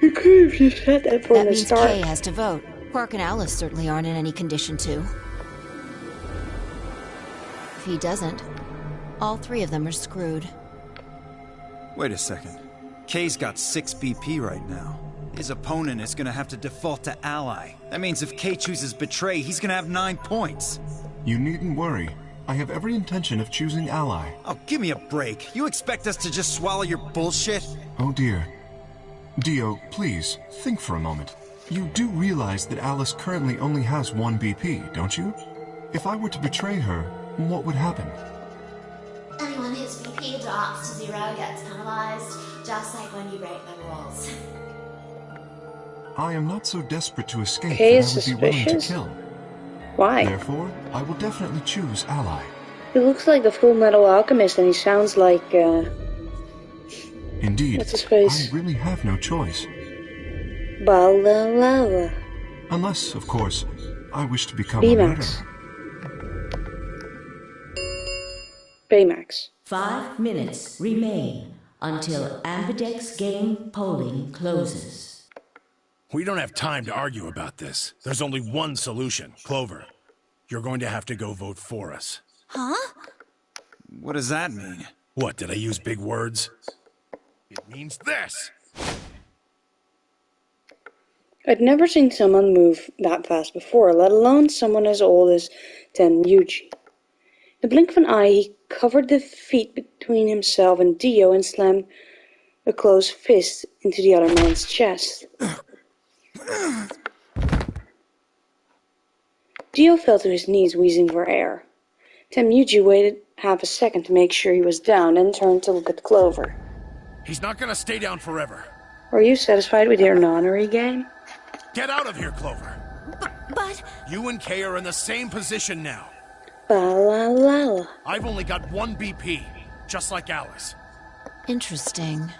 You could have just said that from the start. That means Kay has to vote. Quark and Alice certainly aren't in any condition to. If he doesn't, all 3 of them are screwed. Wait a second. Kay's got 6 BP right now. His opponent is gonna have to default to ally. That means if Kay chooses betray, he's gonna have 9 points. You needn't worry. I have every intention of choosing ally. Oh, give me a break. You expect us to just swallow your bullshit? Oh dear. Dio, please, think for a moment. You do realize that Alice currently only has 1 BP, don't you? If I were to betray her, what would happen? Anyone whose BP drops to 0 gets penalized, just like when you break the rules. I am not so desperate to escape Kay that I is would be willing to suspicious? kill. Why? Therefore, I will definitely choose ally. He looks like the Full Metal Alchemist and he sounds like, Indeed, what's his face? I really have no choice. Balalala. Unless, of course, I wish to become a murderer. Baymax. Baymax. 5 minutes remain until Ambidex game polling closes. We don't have time to argue about this. There's only one solution. Clover, you're going to have to go vote for us. Huh? What does that mean? What, did I use big words? It means this! I'd never seen someone move that fast before, let alone someone as old as Tenryuji. In the blink of an eye, he covered the feet between himself and Dio and slammed a closed fist into the other man's chest. Dio fell to his knees, wheezing for air. Tenryuji waited half a second to make sure he was down, then turned to look at Clover. He's not gonna stay down forever. Are you satisfied with your Nonary game? Get out of here, Clover. But... You and Kay are in the same position now. Balalala. I've only got 1 BP, just like Alice. Interesting.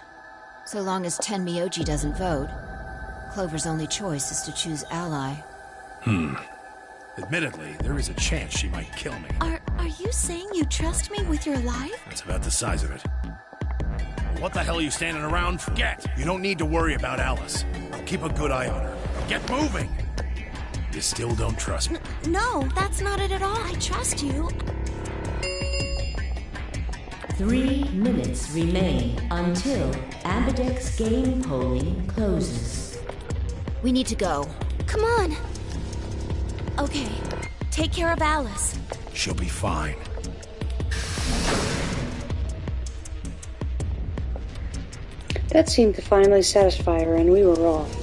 So long as Tenmyoji doesn't vote, Clover's only choice is to choose ally. Admittedly, there is a chance she might kill me. Are you saying you trust me with your life? That's about the size of it. What the hell are you standing around? Forget! You don't need to worry about Alice. I'll keep a good eye on her. Get moving! You still don't trust me? No, that's not it at all. I trust you. 3 minutes remain until Ambidex game polling closes. We need to go. Come on. Okay, take care of Alice. She'll be fine. That seemed to finally satisfy her, and we were off.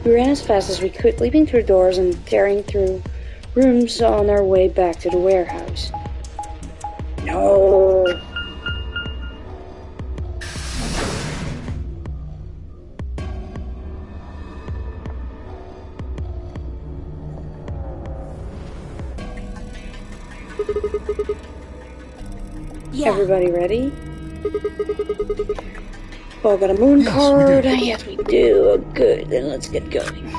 We ran as fast as we could, leaping through doors and tearing through rooms on our way back to the warehouse. No! Yeah. Everybody ready? Oh, got a moon card? Yes, we do. Oh, good. Then let's get going.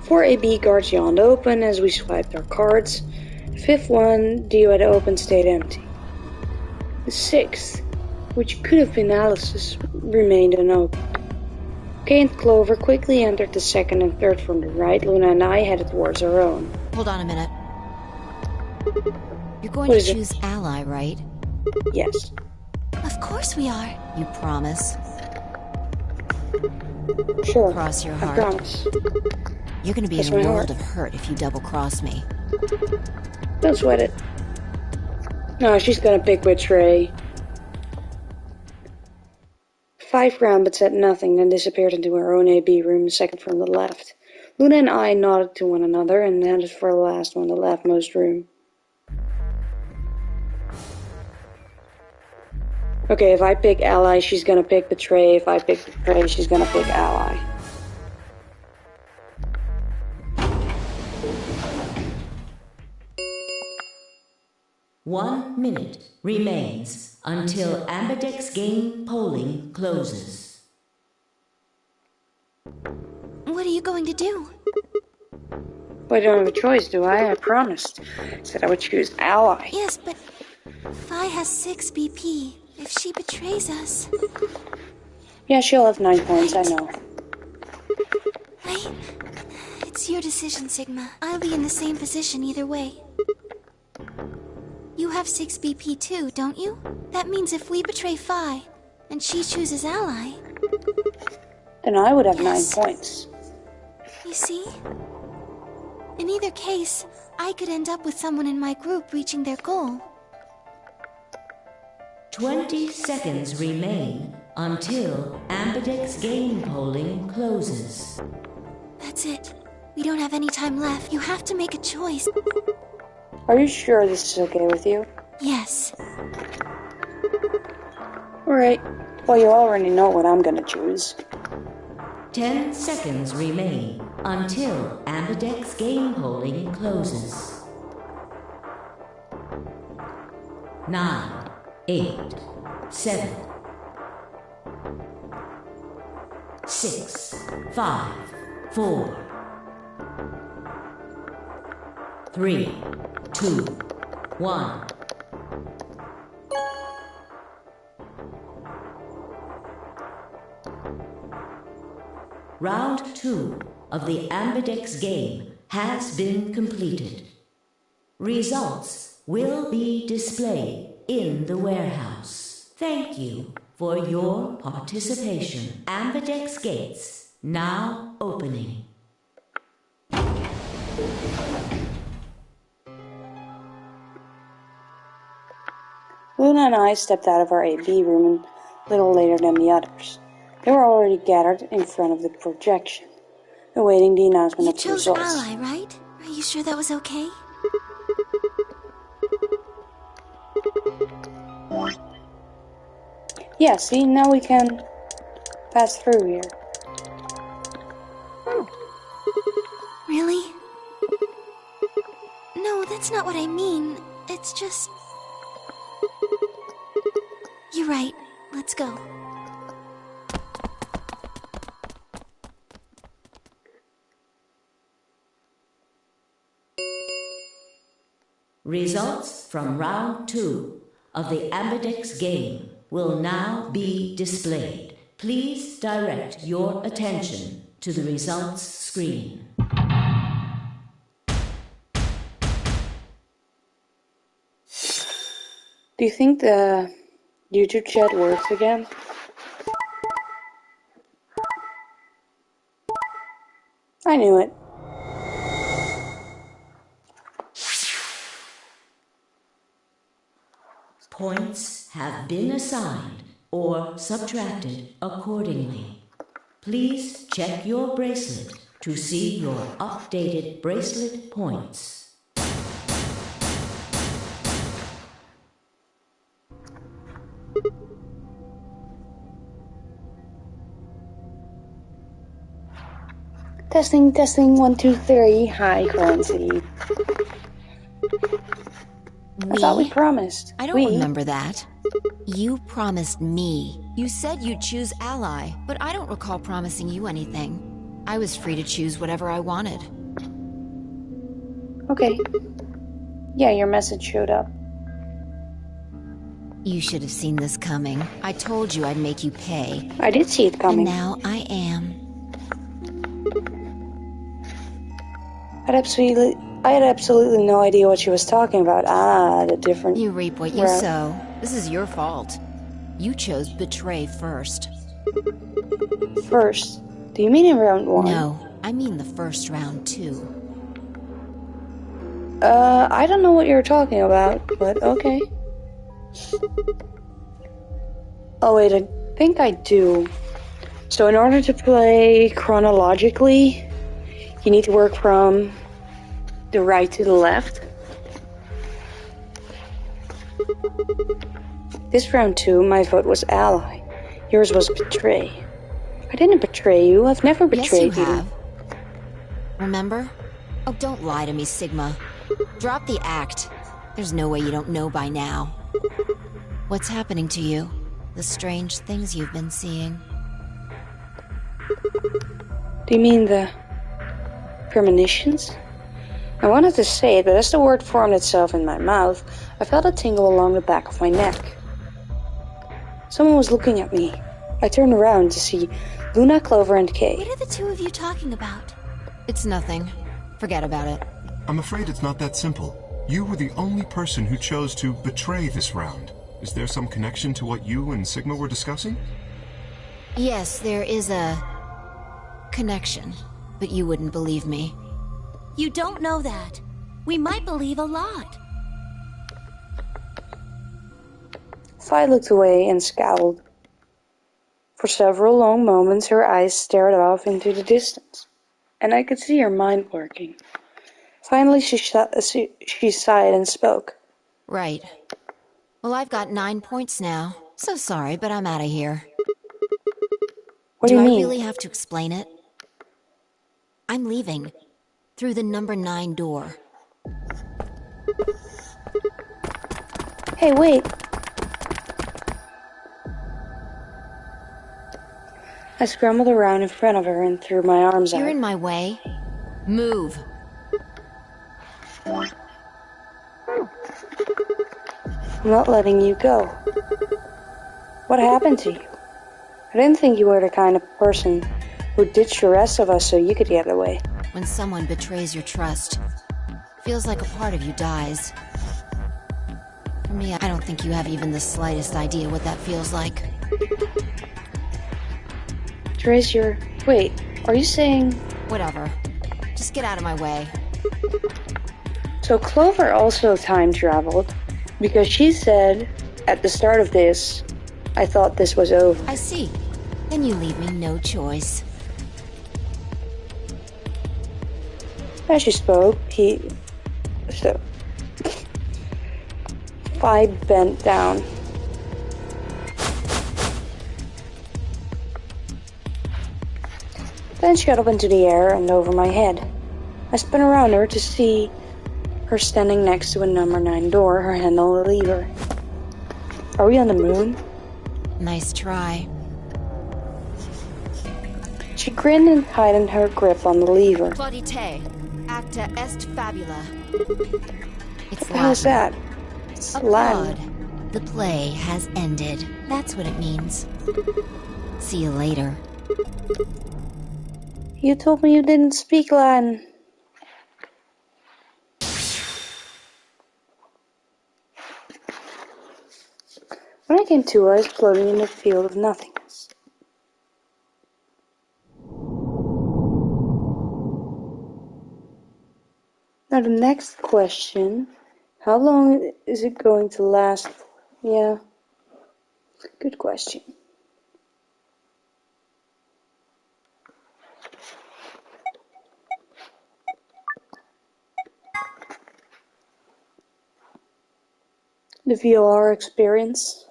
Four AB guards yawned open as we swiped our cards. The fifth one, Dio had opened, stayed empty. The sixth, which could have been Alice's, remained unopened. Kay and Clover quickly entered the second and third from the right. Luna and I headed towards our own. Hold on a minute. You're going to choose ally, right? Yes. Of course we are. You promise? Sure. Cross your I heart. promise. You're going to be Cross in a my world heart. of hurt if you double-cross me. Don't sweat it. No, she's gonna pick betray. Kai frowned but said nothing, then disappeared into her own AB room, the second from the left. Luna and I nodded to one another and headed for the last one, the leftmost room. Okay, if I pick ally, she's gonna pick betray. If I pick betray, she's gonna pick ally. One minute remains until Ambidex game polling closes. What are you going to do? Well, I don't have a choice, do I? I promised. I said I would choose ally. Yes, but Phi has 6 BP. If she betrays us... Yeah, she'll have 9 points, I know. Wait. It's your decision, Sigma. I'll be in the same position either way. You have 6 BP too, don't you? That means if we betray Phi, and she chooses ally... Then I would have 9 points. You see? In either case, I could end up with someone in my group reaching their goal. 20 seconds remain until Ambidex game polling closes. That's it. We don't have any time left. You have to make a choice. Are you sure this is okay with you? Yes. Alright. Well, you already know what I'm gonna choose. 10 seconds remain until Ambidex game polling closes. 9, 8, 7, 6, 5, 4, 3, 2, 1. Round 2 of the Ambidex game has been completed. Results will be displayed in the warehouse. Thank you for your participation. Ambidex gates now opening. Luna and I stepped out of our AB room a little later than the others. They were already gathered in front of the projection, awaiting the announcement of the results. You chose ally, right? Are you sure that was okay? Yeah, see, now we can pass through here. Really? No, that's not what I mean. It's just... You're right. Let's go. Results from round 2 of the Ambidex game will now be displayed. Please direct your attention to the results screen. Do you think the YouTube chat works again? I knew it. Points have been assigned or subtracted accordingly. Please check your bracelet to see your updated bracelet points. Testing, testing, 1, 2, 3. Hi, currency. I thought we promised. I don't remember that. You promised me. You said you'd choose ally, but I don't recall promising you anything. I was free to choose whatever I wanted. Okay. Yeah, your message showed up. You should have seen this coming. I told you I'd make you pay. I did see it coming. And now I am. I had absolutely no idea what she was talking about. The different... You reap what you sow. This is your fault. You chose betray first. First? Do you mean in round 1? No, I mean the first round too. I don't know what you're talking about, but okay. Oh wait, think I do. So in order to play chronologically, you need to work from the right to the left. This round 2, my vote was ally. Yours was betray. I didn't betray you. I've never betrayed Yes, you have. Remember? Oh, don't lie to me, Sigma. Drop the act. There's no way you don't know by now. What's happening to you? The strange things you've been seeing. Do you mean the premonitions? I wanted to say it, but as the word formed itself in my mouth, I felt a tingle along the back of my neck. Someone was looking at me. I turned around to see Luna, Clover, and Kay. What are the two of you talking about? It's nothing. Forget about it. I'm afraid it's not that simple. You were the only person who chose to betray this round. Is there some connection to what you and Sigma were discussing? Yes, there is a connection, but you wouldn't believe me. You don't know that. We might believe a lot. Fi looked away and scowled. For several long moments her eyes stared off into the distance, and I could see her mind working. Finally she sighed and spoke. Right. Well, I've got 9 points now. So sorry, but I'm out of here. What do you mean? I really have to explain it? I'm leaving. Through the number 9 door. Hey, wait. I scrambled around in front of her and threw my arms out. You're in my way. Move. I'm not letting you go. What happened to you? I didn't think you were the kind of person who ditched the rest of us so you could get away. When someone betrays your trust, feels like a part of you dies. For me, I don't think you have even the slightest idea what that feels like. Betrays your... Wait, are you saying... Whatever. Just get out of my way. So Clover also time traveled, because she said, at the start of this, I thought this was over. I see. Then you leave me no choice. As she spoke, Fi bent down. Then shot up into the air and over my head. I spun around her to see her standing next to a number 9 door, her hand on the lever. Are we on the moon? Nice try. She grinned and tightened her grip on the lever. Claudite, acta est fabula. It's Latin. How's that? It's Latin. The play has ended. That's what it means. See you later. You told me you didn't speak Latin. When I came to, I was floating in a field of nothingness. Now the next question, how long is it going to last for? Yeah, good question. The VLR experience.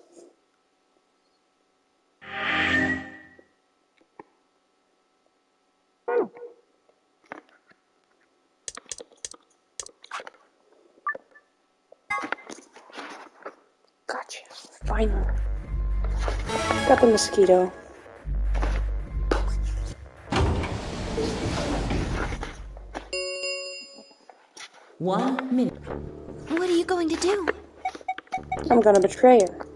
Gotcha. Finally. Got the mosquito. One minute. What are you going to do? I'm gonna betray her.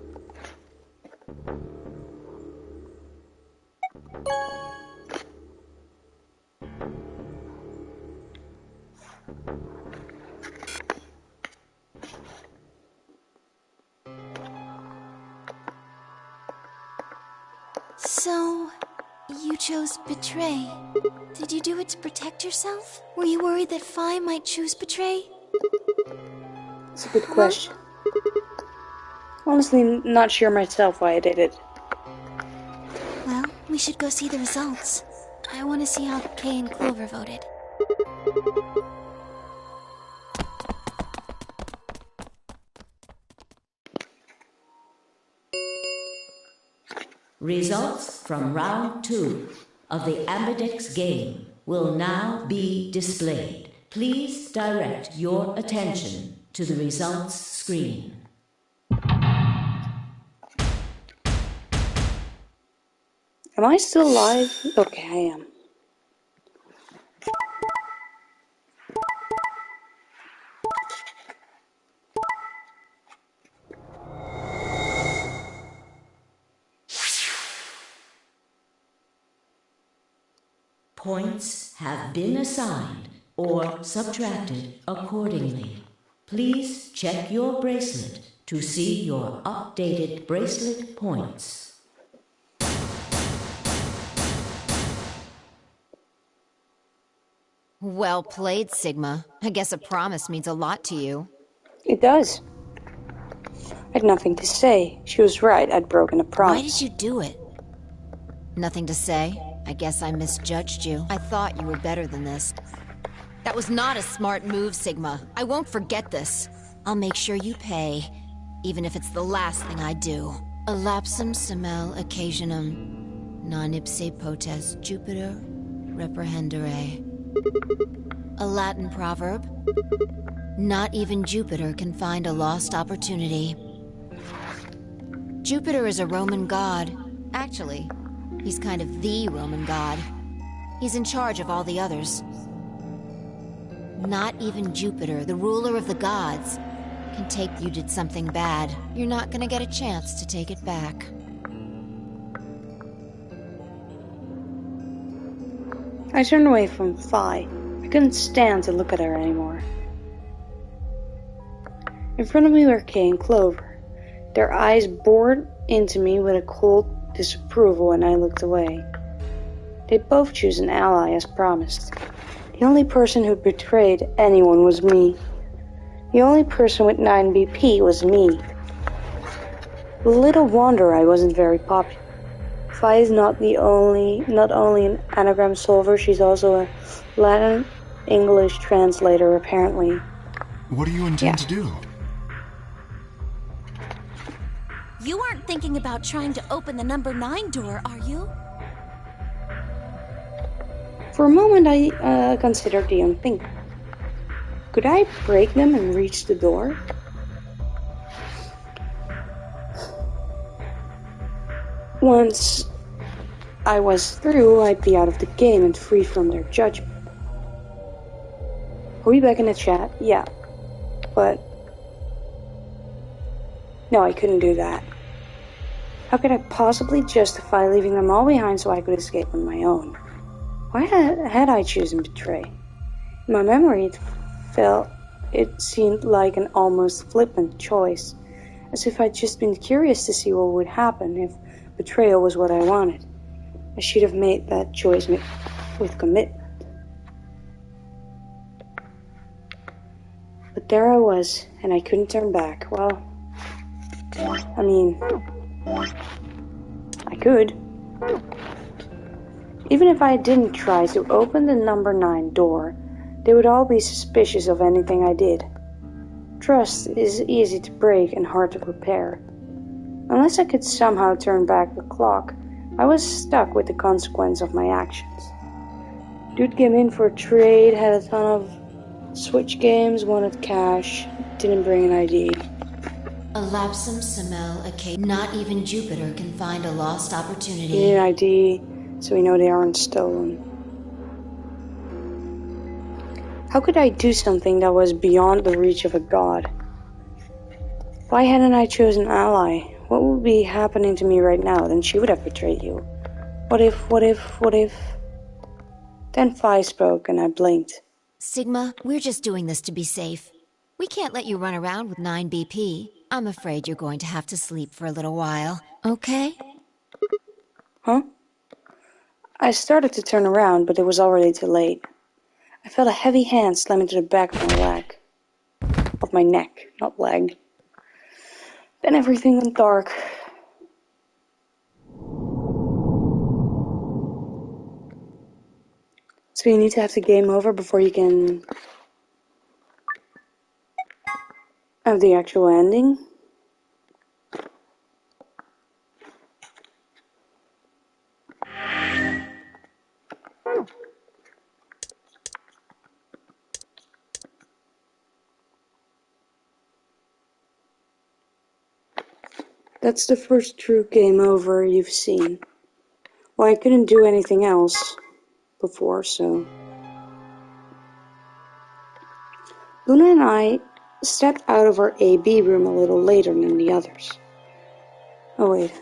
So, you chose betray. Did you do it to protect yourself? Were you worried that Fi might choose betray? It's a good question. Honestly, not sure myself why I did it. We should go see the results. I want to see how Kay and Clover voted. Results from round 2 of the Ambidex game will now be displayed. Please direct your attention to the results screen. Am I still alive? Okay, I am. Points have been assigned or subtracted accordingly. Please check your bracelet to see your updated bracelet points. Well played, Sigma. I guess a promise means a lot to you. It does. I had nothing to say. She was right, I'd broken a promise. Why did you do it? Nothing to say. I guess I misjudged you. I thought you were better than this. That was not a smart move, Sigma. I won't forget this. I'll make sure you pay, even if it's the last thing I do. Elapsum semel occasionum non ipse potes Jupiter reprehendere. A Latin proverb. Not even Jupiter can find a lost opportunity. Jupiter is a Roman god. Actually, he's kind of the Roman god. He's in charge of all the others. Not even Jupiter, the ruler of the gods, can take you did something bad. You're not gonna get a chance to take it back. I turned away from Phi. I couldn't stand to look at her anymore. In front of me were Kay and Clover. Their eyes bored into me with a cold disapproval, and I looked away. They both chose an ally as promised. The only person who betrayed anyone was me. The only person with 9 BP was me. Little wonder I wasn't very popular. Phi is not only an anagram solver, she's also a Latin-English translator, apparently. What do you intend to do? You aren't thinking about trying to open the number 9 door, are you? For a moment, I considered the unthinkable. Could I break them and reach the door? Once I was through, I'd be out of the game and free from their judgment. Are we back in the chat? Yeah. But no, I couldn't do that. How could I possibly justify leaving them all behind so I could escape on my own? Why had I chosen betray? In my memory, it seemed like an almost flippant choice, as if I'd just been curious to see what would happen if betrayal was what I wanted. I should have made that choice with commitment. But there I was, and I couldn't turn back. Well, I mean, I could. Even if I didn't try to open the number 9 door, they would all be suspicious of anything I did. Trust is easy to break and hard to repair. Unless I could somehow turn back the clock, I was stuck with the consequence of my actions. Dude came in for a trade, had a ton of Switch games, wanted cash, didn't bring an ID. Elapsum semel occasionum. Not even Jupiter can find a lost opportunity. He need an ID, so we know they aren't stolen. How could I do something that was beyond the reach of a god? Why hadn't I chosen an ally? What would be happening to me right now? Then she would have betrayed you. What if? Then Phi spoke and I blinked. Sigma, we're just doing this to be safe. We can't let you run around with 9 BP. I'm afraid you're going to have to sleep for a little while, okay? Huh? I started to turn around, but it was already too late. I felt a heavy hand slam into the back of my leg. Of my neck, not leg. Then everything went dark. So you need to have the game over before you can have the actual ending? That's the first true game over you've seen. Well, I couldn't do anything else before, so... Luna and I stepped out of our AB room a little later than the others. Oh, wait.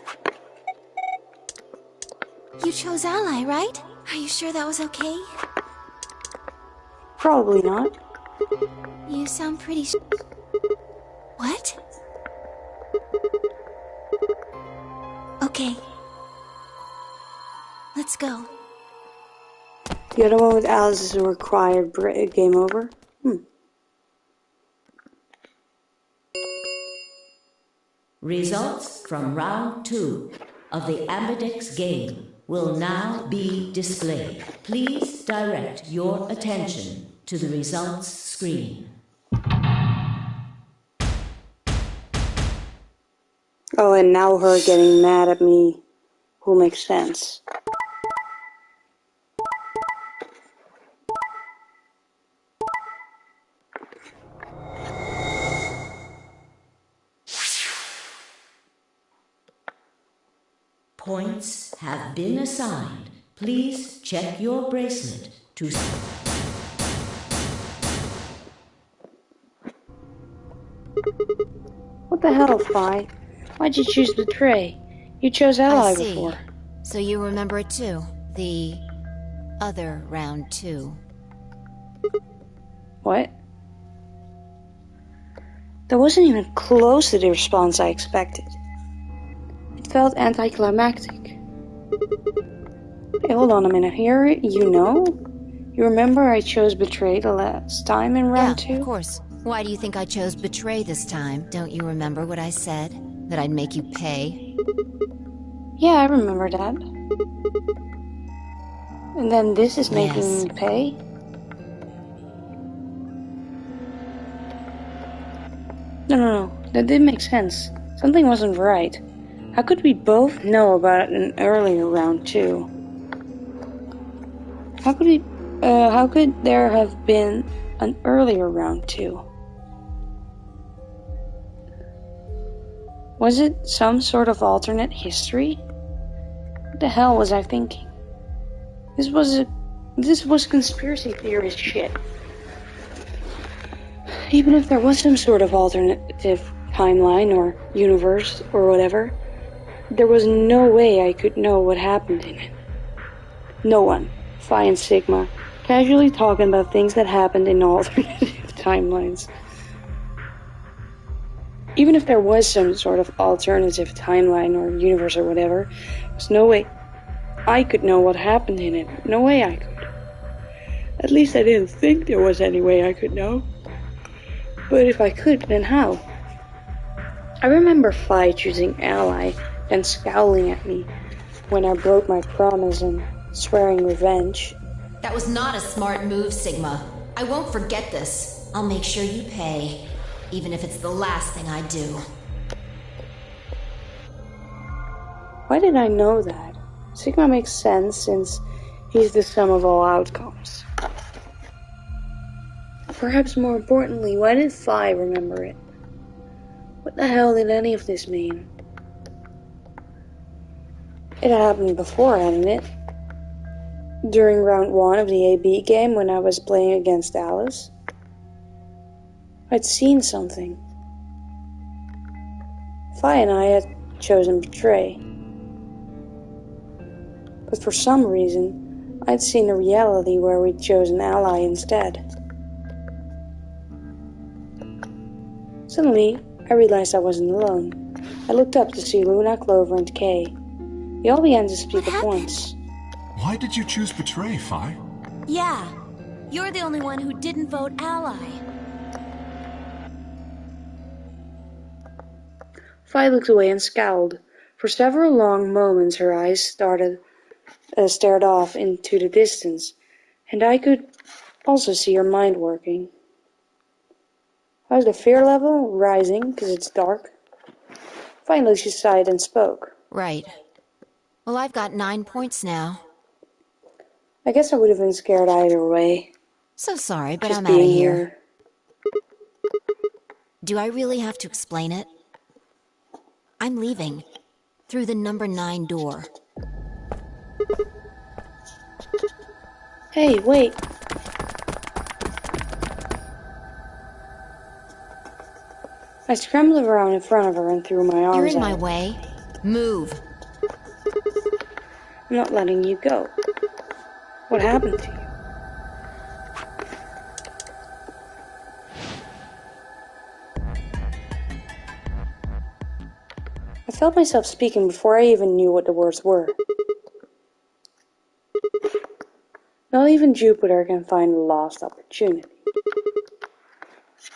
You chose Ally, right? Are you sure that was okay? Probably not. You sound pretty What? Okay. Let's go. The other one with Alice is a required game over? Results from round 2 of the Amberdex game will now be displayed. Please direct your attention to the results screen. Oh, and now her getting mad at me will make sense. Points have been assigned. Please check your bracelet to... What the hell, Phi? Why'd you choose Betray? You chose Ally I see. before. So you remember it too. The other round 2. What? That wasn't even close to the response I expected. It felt anticlimactic. Hey, hold on a minute here. You know? You remember I chose Betray the last time in round 2? Yeah, of course. Why do you think I chose Betray this time? Don't you remember what I said? That I'd make you pay? Yeah, I remember that. And then this is making me pay? No. That didn't make sense. Something wasn't right. How could we both know about an earlier round 2? How could there have been an earlier round 2? Was it some sort of alternate history? What the hell was I thinking? This was conspiracy theorist shit. Even if there was some sort of alternative timeline or universe or whatever, there was no way I could know what happened in it. No one, Phi and Sigma, casually talking about things that happened in alternative timelines. Even if there was some sort of alternative timeline or universe or whatever, there's no way I could know what happened in it. No way I could. At least I didn't think there was any way I could know. But if I could, then how? I remember Phi choosing Ally, then scowling at me when I broke my promise and swearing revenge. That was not a smart move, Sigma. I won't forget this. I'll make sure you pay, even if it's the last thing I do. Why did I know that? Sigma makes sense since he's the sum of all outcomes. Perhaps more importantly, why did Phi remember it? What the hell did any of this mean? It happened before, hadn't it? During round 1 of the AB game when I was playing against Alice. I'd seen something. Phi and I had chosen Betray. But for some reason, I'd seen a reality where we'd chosen Ally instead. Suddenly, I realized I wasn't alone. I looked up to see Luna, Clover, and Kay. They all began to speak at once. Why did you choose Betray, Phi? Yeah, you're the only one who didn't vote Ally. Phi looked away and scowled. For several long moments her eyes stared off into the distance. And I could also see your mind working. How's the fear level? Rising, because it's dark. Finally she sighed and spoke. Right. Well, I've got 9 points now. I guess I would have been scared either way. So sorry, but Just I'm out of being here. Do I really have to explain it? I'm leaving. Through the number 9 door. Hey, wait. I scrambled around in front of her and threw my arms out. You're in my way. Move. I'm not letting you go. What happened to you? I felt myself speaking before I even knew what the words were. Not even Jupiter can find a lost opportunity.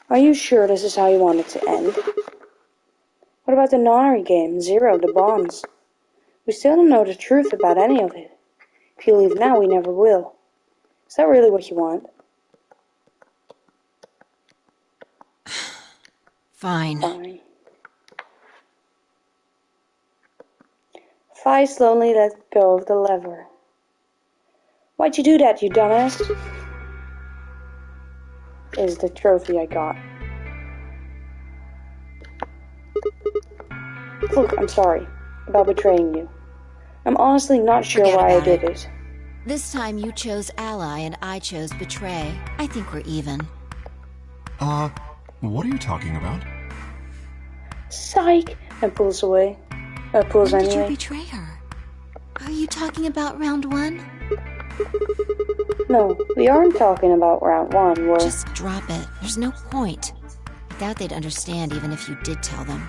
Are you sure this is how you want it to end? What about the Nonary game, Zero, the bombs? We still don't know the truth about any of it. If you leave now, we never will. Is that really what you want? Fine. Fine. Fi slowly let go of the lever. Why'd you do that, you dumbass? Is the trophy I got. Look, I'm sorry about betraying you. I'm honestly not sure why I did it. This time you chose ally and I chose betray. I think we're even. What are you talking about? Psych! And pulls away. Pulls When anyway. did you betray her? Are you talking about round 1? No, we aren't talking about round 1, we're... Just drop it. There's no point. I doubt they'd understand even if you did tell them.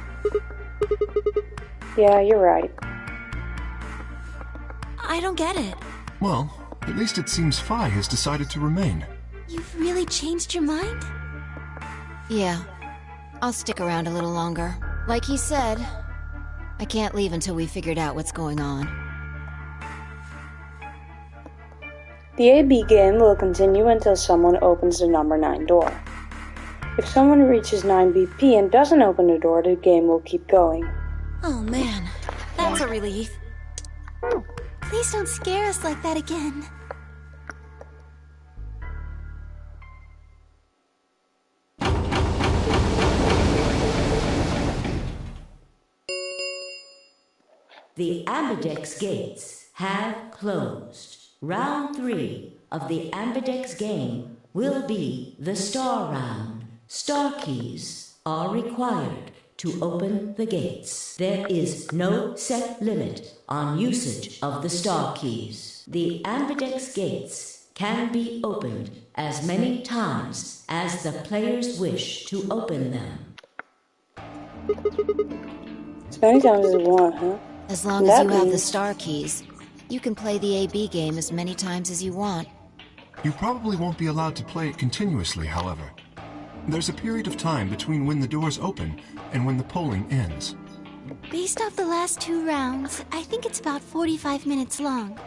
Yeah, you're right. I don't get it. Well, at least it seems Fi has decided to remain. You've really changed your mind? Yeah. I'll stick around a little longer. Like he said, I can't leave until we figured out what's going on. The AB game will continue until someone opens the number 9 door. If someone reaches 9 BP and doesn't open the door, the game will keep going. Oh man, that's a relief. Please don't scare us like that again. The Ambidex gates have closed. Round 3 of the Ambidex game will be the Star Round. Star keys are required to open the gates. There is no set limit on usage of the Star keys. The Ambidex gates can be opened as many times as the players wish to open them. As many times as you want, huh? As long as you have the star keys, you can play the AB game as many times as you want. You probably won't be allowed to play it continuously, however. There's a period of time between when the doors open and when the polling ends. Based off the last 2 rounds, I think it's about 45 minutes long.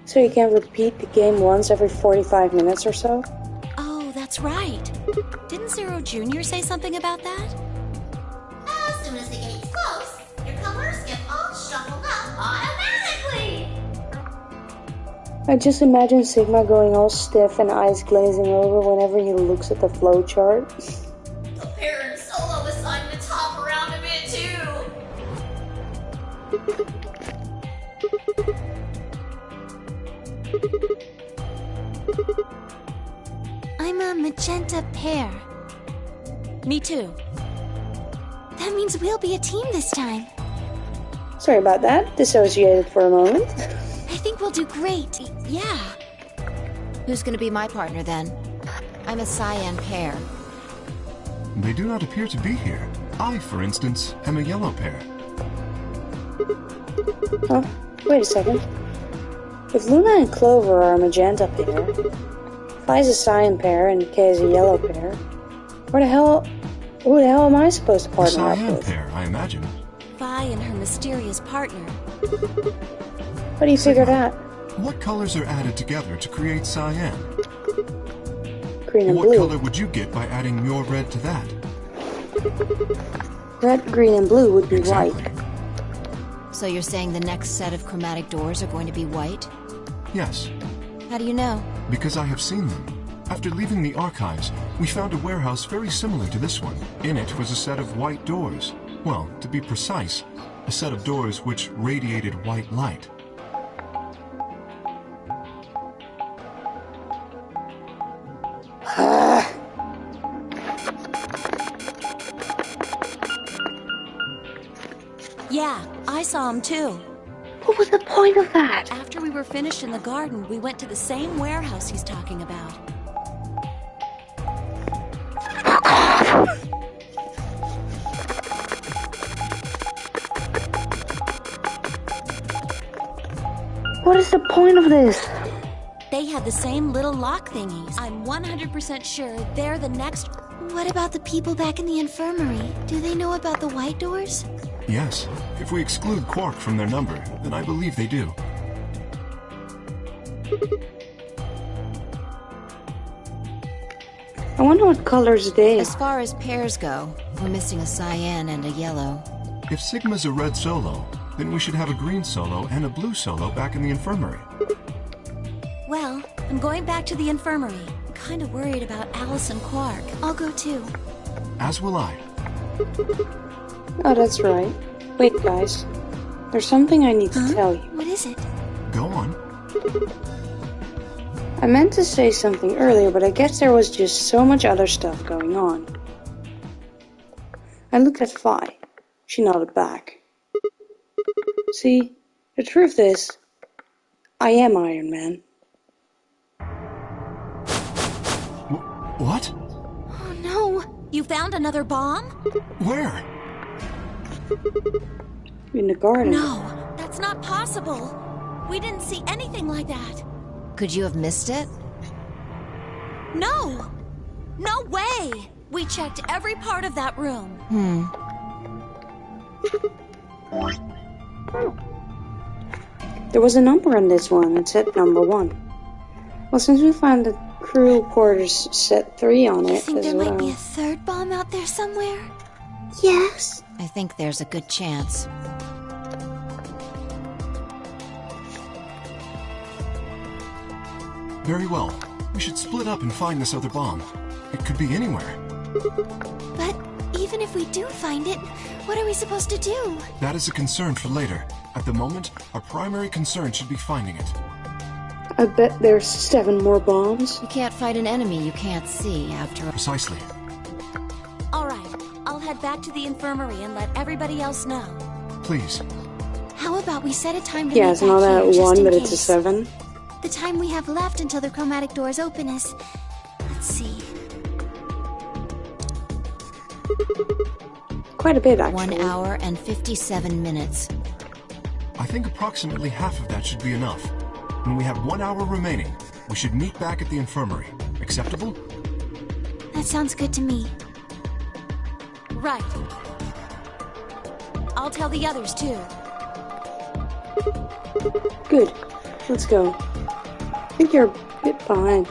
So you can repeat the game once every 45 minutes or so? Oh, that's right. Didn't Zero Jr. say something about that? As soon as the gates close, your colors get all shuffled up automatically. I just imagine Sigma going all stiff and eyes glazing over whenever he looks at the flowchart. The parent solo assignments hop around a bit too. I'm a magenta pair. Me too. That means we'll be a team this time. Sorry about that. Dissociated for a moment. I think we'll do great. Yeah. Who's gonna be my partner then? I'm a cyan pair. They do not appear to be here. I, for instance, am a yellow pair. Huh? Wait a second. If Luna and Clover are a magenta pair, Fi's a cyan pair and Kay is a yellow pair, who the hell am I supposed to partner up cyan with? pair, I imagine. Fi and her mysterious partner. How do you figure that? What colors are added together to create cyan? Green and What blue. color would you get by adding your red to that? Red, green, and blue would be Exactly. white. So you're saying the next set of chromatic doors are going to be white? Yes, How do you know? because I have seen them. After leaving the archives, we found a warehouse very similar to this one. In it was a set of white doors. Well, to be precise, a set of doors which radiated white light. Yeah, I saw him too. What was the point of that? After we were finished in the garden, we went to the same warehouse he's talking about. What is the point of this? They had the same little lock thingies. I'm 100% sure they're the next... What about the people back in the infirmary? Do they know about the white doors? Yes, if we exclude Quark from their number, then I believe they do. I wonder what colors they are. As far as pairs go, we're missing a cyan and a yellow. If Sigma's a red solo, then we should have a green solo and a blue solo back in the infirmary. Well, I'm going back to the infirmary. I'm kind of worried about Alice and Quark. I'll go too. As will I. Oh, that's right. Wait, guys. There's something I need to tell you. What is it? Go on. I meant to say something earlier, but I guess there was just so much other stuff going on. I looked at Phi. She nodded back. See, the truth is, I am Iron Man. What? Oh no! You found another bomb? Where? In the garden. No, that's not possible. We didn't see anything like that. Could you have missed it? No! No way! We checked every part of that room. There was a number on this one. It said number 1. Well, since we found the crew quarters set 3 on You it think as there well. might be a third bomb out there somewhere? Yes. I think there's a good chance. Very well. We should split up and find this other bomb. It could be anywhere. But even if we do find it, what are we supposed to do? That is a concern for later. At the moment, our primary concern should be finding it. I bet there's 7 more bombs. You can't fight an enemy you can't see after... Precisely. All right, I'll head back to the infirmary and let everybody else know. Please. How about we set a time to Yeah, meet it's not back at here, just 1, in but it's a case. 7. The time we have left until the chromatic doors open is... Let's see. Quite a bit, actually. 1 hour and 57 minutes. I think approximately half of that should be enough. When we have 1 hour remaining, we should meet back at the infirmary. Acceptable? That sounds good to me. Right. I'll tell the others, too. Good. Let's go. I think you're a bit behind.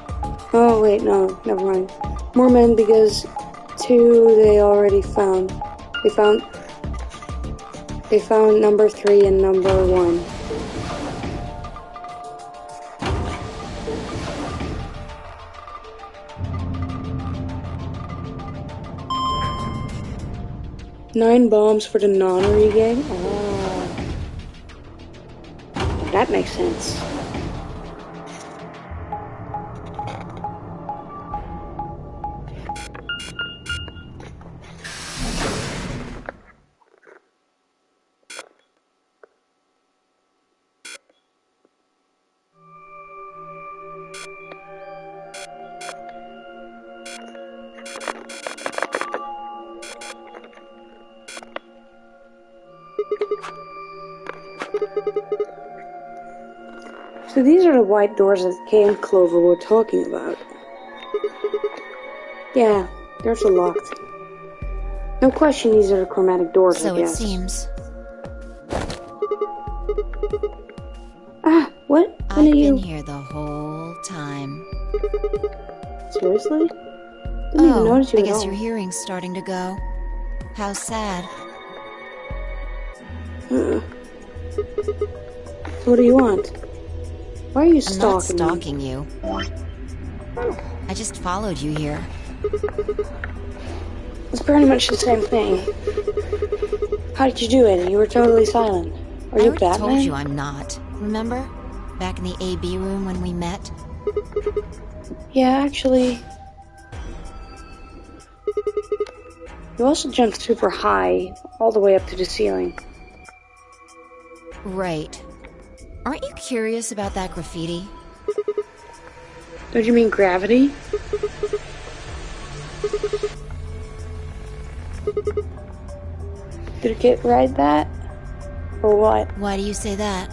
Oh, wait, no. Never mind. More men because 2 they already found. They found number 3 and number 1. Nine bombs for the Nonary gang? Oh. That makes sense. So these are the white doors that Kay and Clover were talking about. Yeah, they're so locked. No question these are the chromatic doors, So I guess. it seems. Ah, what? I've been here the whole time. Seriously? Didn't even notice you I at guess all. your hearing's starting to go. How sad. What do you want? Why are you I'm not stalking stalking you. I just followed you here. It's pretty much the same thing. How did you do it? You were totally silent. Are I you already Batman? told you I'm not. Remember? Back in the AB room when we met? Yeah, actually... You also jumped super high, all the way up to the ceiling. Right. Aren't you curious about that graffiti? Don't you mean gravity? Did a kid write that? Or what? Why do you say that?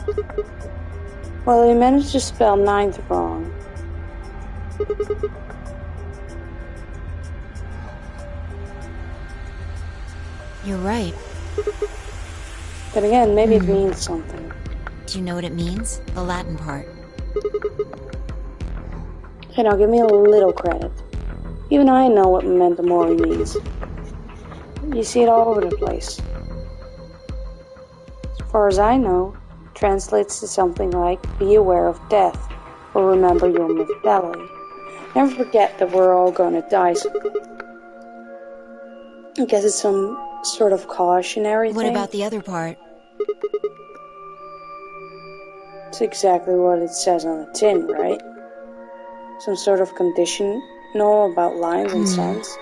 Well, they managed to spell ninth wrong. You're right. But again, maybe it means something. Do you know what it means? The Latin part. Okay, now give me a little credit. Even I know what memento mori means. You see it all over the place. As far as I know, it translates to something like, be aware of death, or remember your mortality. Never forget that we're all gonna die someday. I guess it's some sort of cautionary What thing. about the other part? It's exactly what it says on the tin, right? Some sort of conditional about lines and sense.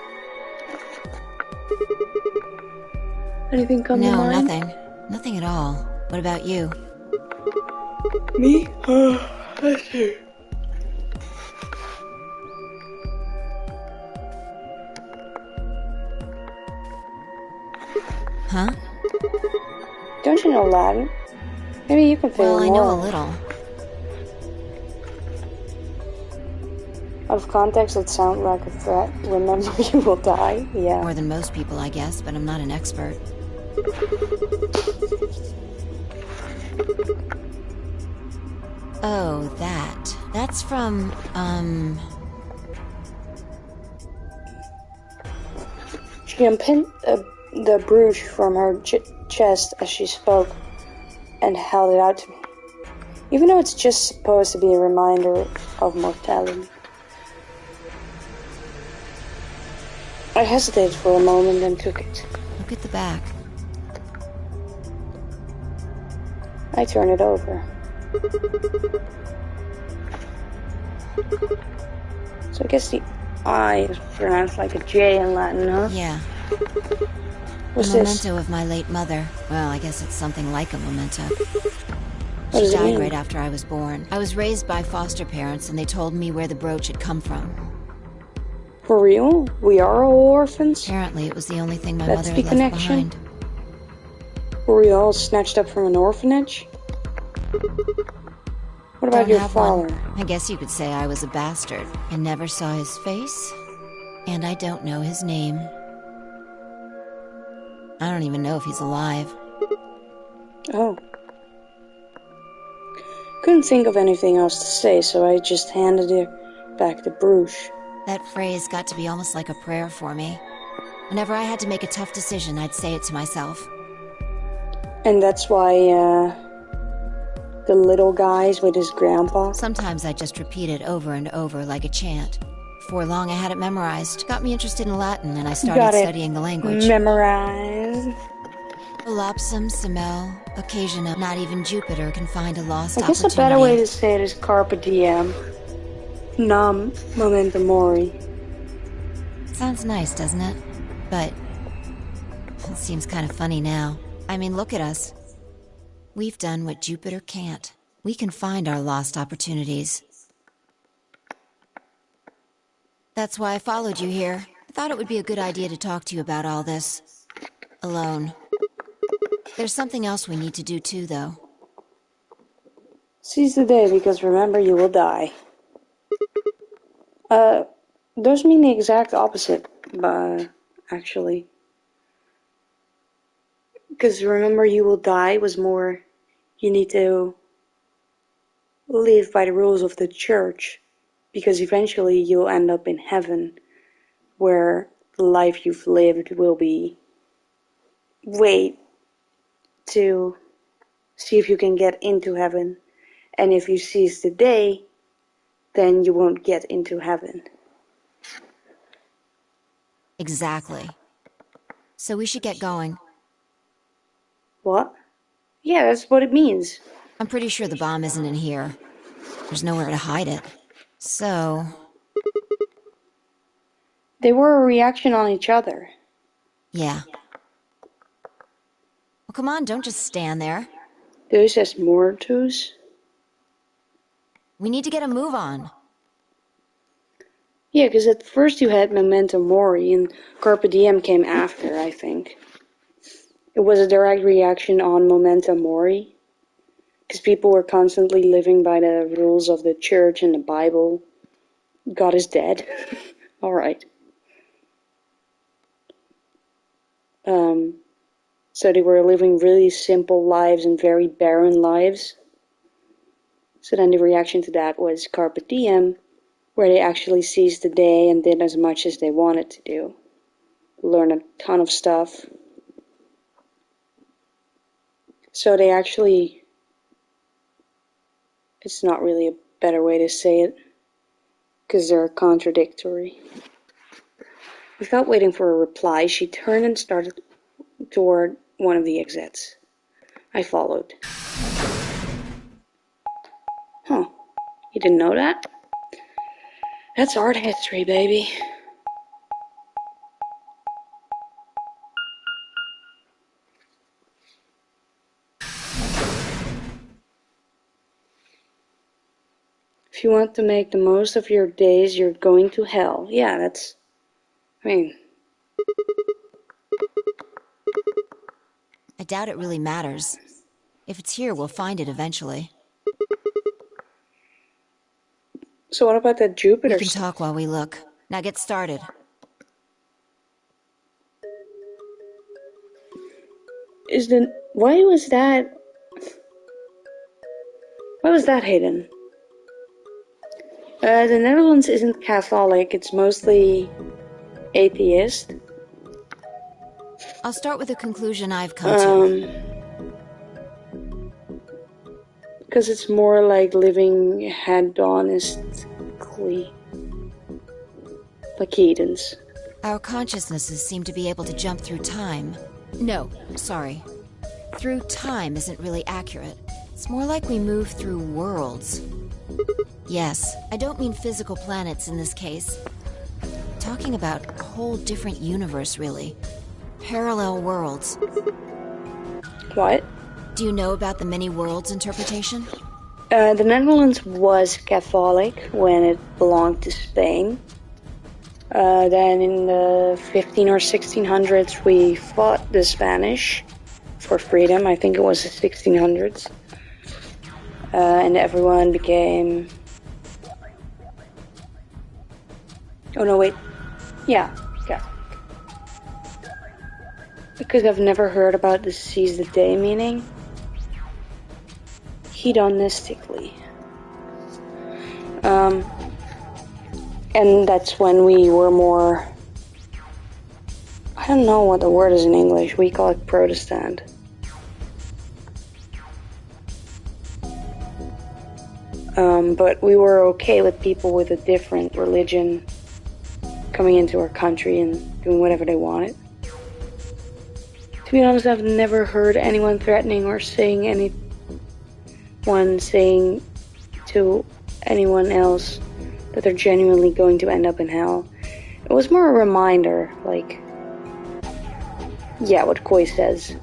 Anything come to mind? No, nothing. Nothing at all. What about you? Me? Let's see. Huh? Don't you know Latin? Maybe you can figure Well, I more know a out. little. Out of context, it sounds like a threat. Remember, you will die. Yeah. More than most people, I guess, but I'm not an expert. Oh, that. That's from, She unpinned the brooch from her chest as she spoke and held it out to me. Even though it's just supposed to be a reminder of mortality. I hesitated for a moment and took it. Look at the back. I turned it over. So I guess the I is pronounced like a J in Latin, huh? Yeah. What's a this? memento of my late mother. Well, I guess it's something like a memento. What does She it died mean? right after I was born. I was raised by foster parents, and they told me where the brooch had come from. For real? We are all orphans? Apparently, it was the only thing my That's mother the had left connection? behind. Were we all snatched up from an orphanage? What about Don't your have father? one. I guess you could say I was a bastard. I never saw his face, and I don't know his name. I don't even know if he's alive. Oh. Couldn't think of anything else to say, so I just handed it back to Bruce. That phrase got to be almost like a prayer for me. Whenever I had to make a tough decision, I'd say it to myself. And that's why, the little guy's with his grandpa? Sometimes I just repeat it over and over like a chant. Before long, I had it memorized. Got me interested in Latin, and I started Got it studying the language. memorized. Volupsum semel occasionum. Not even Jupiter can find a lost I guess opportunity. a better way to say it is carpe diem. Nam memento mori. Sounds nice, doesn't it? But it seems kind of funny now. I mean, look at us. We've done what Jupiter can't. We can find our lost opportunities. That's why I followed you here. I thought it would be a good idea to talk to you about all this. Alone. There's something else we need to do too, though. Seize the day, because remember, you will die. Those mean the exact opposite, but actually. Because remember, you will die was more, you need to live by the rules of the church, because eventually you'll end up in heaven, where the life you've lived will be wait to see if you can get into heaven, and if you seize the day, then you won't get into heaven. Exactly. So we should get going. What? Yeah, that's what it means. I'm pretty sure the bomb isn't in here. There's nowhere to hide it. So... They were a reaction on each other. yeah. Well, come on, don't just stand there. Those as mortals. We need to get a move on. Yeah, because at first you had Memento Mori, and Carpe Diem came after, I think. It was a direct reaction on Memento Mori, because people were constantly living by the rules of the church and the Bible. God is dead. Alright. So they were living really simple lives and very barren lives. So then the reaction to that was Carpe Diem, where they actually seized the day and did as much as they wanted to do. Learn a ton of stuff. So they actually... It's not really a better way to say it, because they're contradictory. Without waiting for a reply, she turned and started toward one of the exits. I followed. Huh. You didn't know that? That's art history, baby. If you want to make the most of your days, you're going to hell. Yeah, that's... I mean... I doubt it really matters. If it's here, we'll find it eventually. So what about that Jupiter We can stuff? talk while we look. Now get started. Why was that hidden? The Netherlands isn't Catholic, it's mostly atheist. I'll start with a conclusion I've come to. Because it's more like living hedonistically. Like heathens. Our consciousnesses seem to be able to jump through time. No, sorry. Through time isn't really accurate. It's more like we move through worlds. Yes, I don't mean physical planets in this case. Talking about a whole different universe, really. Parallel worlds. What? Do you know about the many worlds interpretation? The Netherlands was Catholic when it belonged to Spain. Then in the 15 or 1600s we fought the Spanish for freedom. I think it was the 1600s. And everyone became... Oh no, wait. Yeah, Catholic. Because I've never heard about the seize the day meaning. Hedonistically. And that's when we were more... I don't know what the word is in English. We call it Protestant. But we were okay with people with a different religion coming into our country and doing whatever they wanted. To be honest, I've never heard anyone threatening or saying to anyone else that they're genuinely going to end up in hell. It was more a reminder, like, yeah, what Koi says.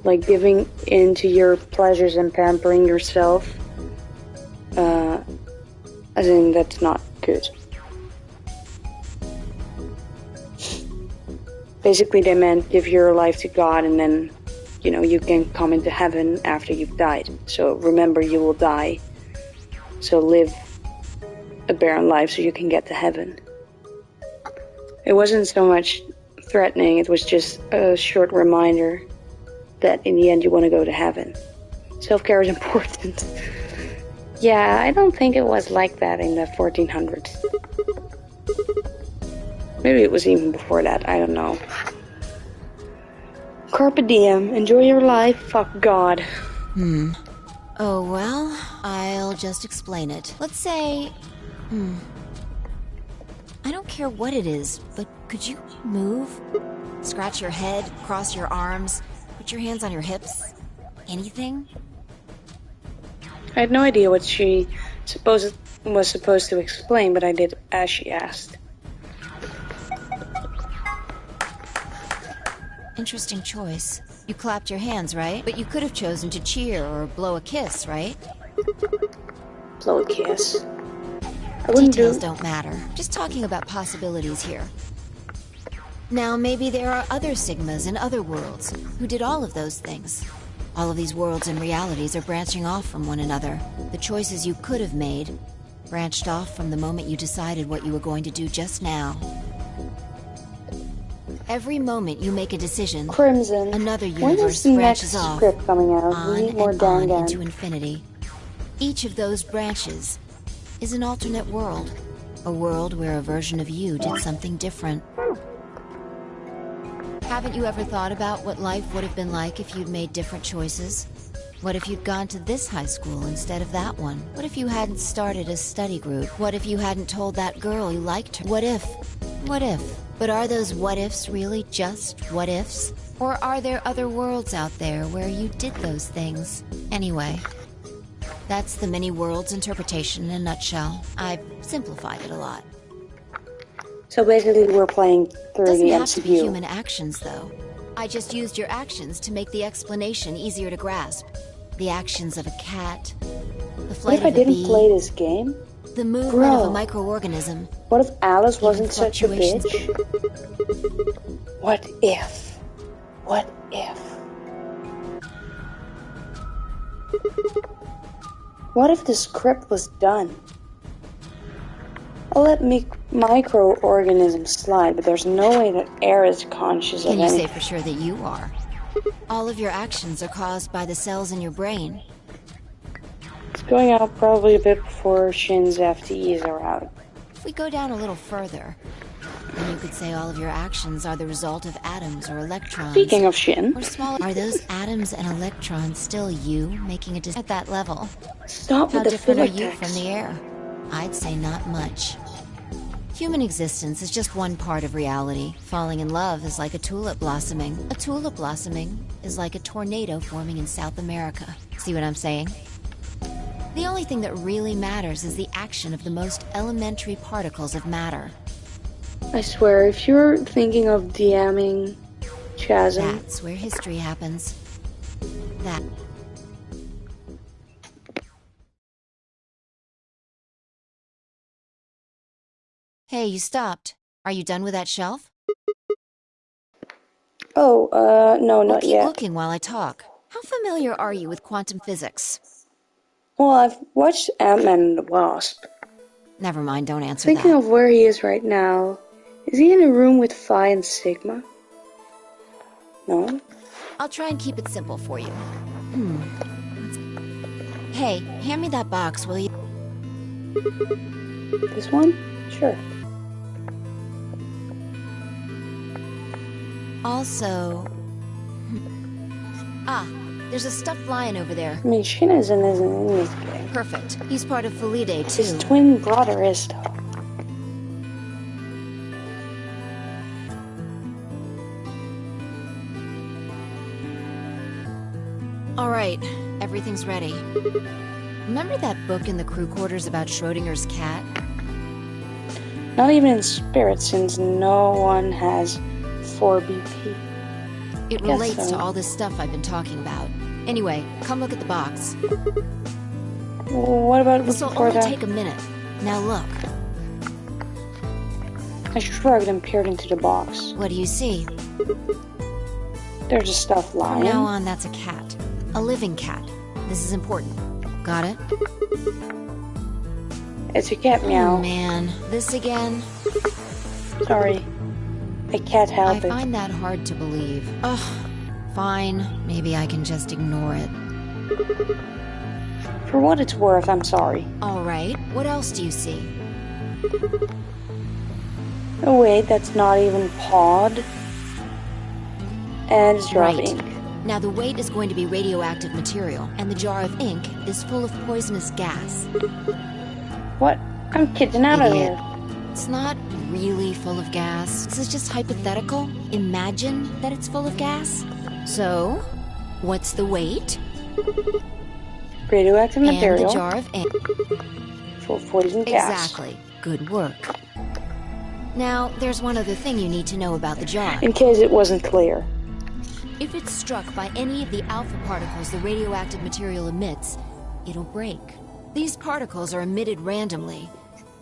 Like giving in to your pleasures and pampering yourself. As in, that's not good. Basically, they meant give your life to God and then, you can come into heaven after you've died. So remember, you will die. So live a barren life so you can get to heaven. It wasn't so much threatening, it was just a short reminder that in the end you want to go to heaven. Self-care is important. Yeah, I don't think it was like that in the 1400s. Maybe it was even before that, I don't know. Carpe diem, enjoy your life, fuck God. Oh, well, I'll just explain it. Let's say... I don't care what it is, but could you move? Scratch your head, cross your arms, put your hands on your hips? Anything? I had no idea what she was supposed to explain, but I did as she asked. Interesting choice. You clapped your hands, right? But you could have chosen to cheer or blow a kiss, right? Blow a kiss. I wouldn't Details don't matter. Just talking about possibilities here. Now, maybe there are other Sigmas in other worlds who did all of those things. All of these worlds and realities are branching off from one another. The choices you could have made branched off from the moment you decided what you were going to do just now. Every moment you make a decision, Crimson, another when is universe the branches next off script coming out? on We need more and on Dangan. into infinity. Each of those branches is an alternate world. A world where a version of you did something different. Haven't you ever thought about what life would have been like if you'd made different choices? What if you'd gone to this high school instead of that one? What if you hadn't started a study group? What if you hadn't told that girl you liked her? What if? What if? But are those what-ifs really just what-ifs? Or are there other worlds out there where you did those things? Anyway, that's the many worlds interpretation in a nutshell. I've simplified it a lot. So basically we're playing through Doesn't the have to be MCU. human actions, though. I just used your actions to make the explanation easier to grasp. The actions of a cat, the What flight if I of a didn't bee, play this game? the movement of a Bro. microorganism. What if Alice Even wasn't such a fluctuations. bitch? What if? What if? What if the script was done? I'll let microorganisms slide, but there's no way that air is conscious Can of you say anything. for sure that you are? All of your actions are caused by the cells in your brain. It's going out probably a bit before Shin's FTEs are out. If we go down a little further, then you could say all of your actions are the result of atoms or electrons. Speaking of Shin, Or small. Are those atoms and electrons still you making a decision at that level? stop How with the different are filler you from text. the air? I'd say not much. Human existence is just one part of reality. Falling in love is like a tulip blossoming. A tulip blossoming is like a tornado forming in South America. See what I'm saying? The only thing that really matters is the action of the most elementary particles of matter. I swear, if you're thinking of DMing Chasm, That's where history happens. That. Hey, you stopped. Are you done with that shelf? no, Well, not keep yet. looking while I talk. How familiar are you with quantum physics? Well, I've watched Ant-Man and the Wasp. Never mind, don't answer Thinking that. of where he is right now, is he in a room with Phi and Sigma? No? I'll try and keep it simple for you. Hey, hand me that box, will you? This one? Sure. Also... Ah, there's a stuffed lion over there. I mean, Shin isn't in this game. Perfect. He's part of Felidae, His too. twin brother is, though. Alright, everything's ready. Remember that book in the crew quarters about Schrodinger's cat? Not even in spirit, since no one has 4BP. It Guess relates so. to all this stuff I've been talking about. Anyway, come look at the box. What about This'll before only that? take a minute. Now look. I shrugged and peered into the box. What do you see? There's a stuffed From lion. now on, that's a cat. A living cat. This is important. Got it? It's a cat meow. Oh, man. This again? Sorry. I can't I help it. find that hard to believe. Ugh. Fine. Maybe I can just ignore it. For what it's worth, I'm sorry. Alright, what else do you see? Oh wait, that's not even pod. And it's jar of ink. Now the weight is going to be radioactive material, and the jar of ink is full of poisonous gas. What? I'm kidding out of here. It's not really full of gas. This is just hypothetical. Imagine that it's full of gas. So, what's the weight? Radioactive material. And the jar of ink. Full of poison gas. Exactly. Good work. Now, there's one other thing you need to know about the jar. In case it wasn't clear. If it's struck by any of the alpha particles the radioactive material emits, it'll break. These particles are emitted randomly,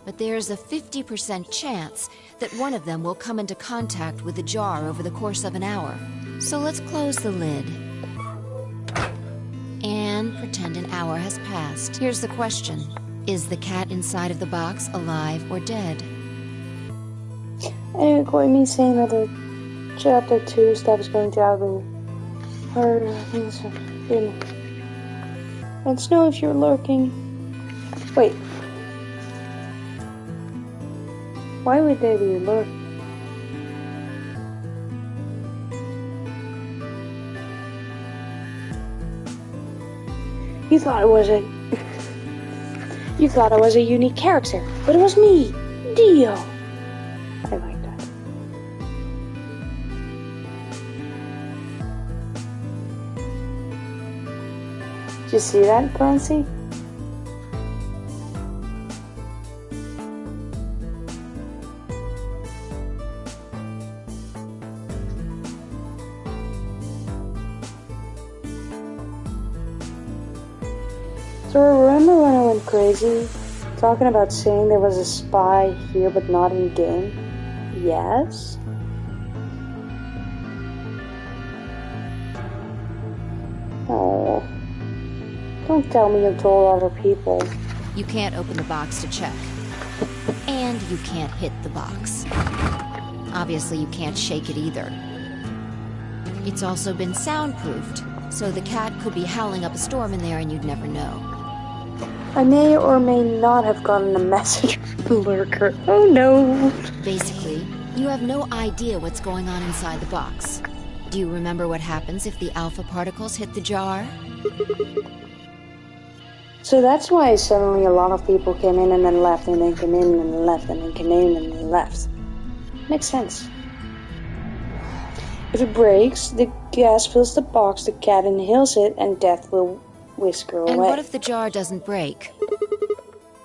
but there's a 50% chance that one of them will come into contact with the jar over the course of an hour. So let's close the lid. And pretend an hour has passed. Here's the question. Is the cat inside of the box alive or dead? Anyway, quite me saying that the Chapter 2 stuff is going to happen. Hard things. Let us know if you're lurking. Wait. Why would they be lurking? You thought it was a... You thought I was a unique character, but it was me, Dio. I like that. Did you see that, Clancy? So remember when I went crazy, talking about saying there was a spy here but not in game? Yes? Oh. Don't tell me you told other people. You can't open the box to check. And you can't hit the box. Obviously, you can't shake it either. It's also been soundproofed, so the cat could be howling up a storm in there and you'd never know. I may or may not have gotten a message from the lurker. Oh no! Basically, you have no idea what's going on inside the box. Do you remember what happens if the alpha particles hit the jar? So that's why suddenly a lot of people came in and then left, and then came in and left, and then came in and then left. Makes sense. If it breaks, the gas fills the box, the cat inhales it, and death will whisk her away. And what if the jar doesn't break?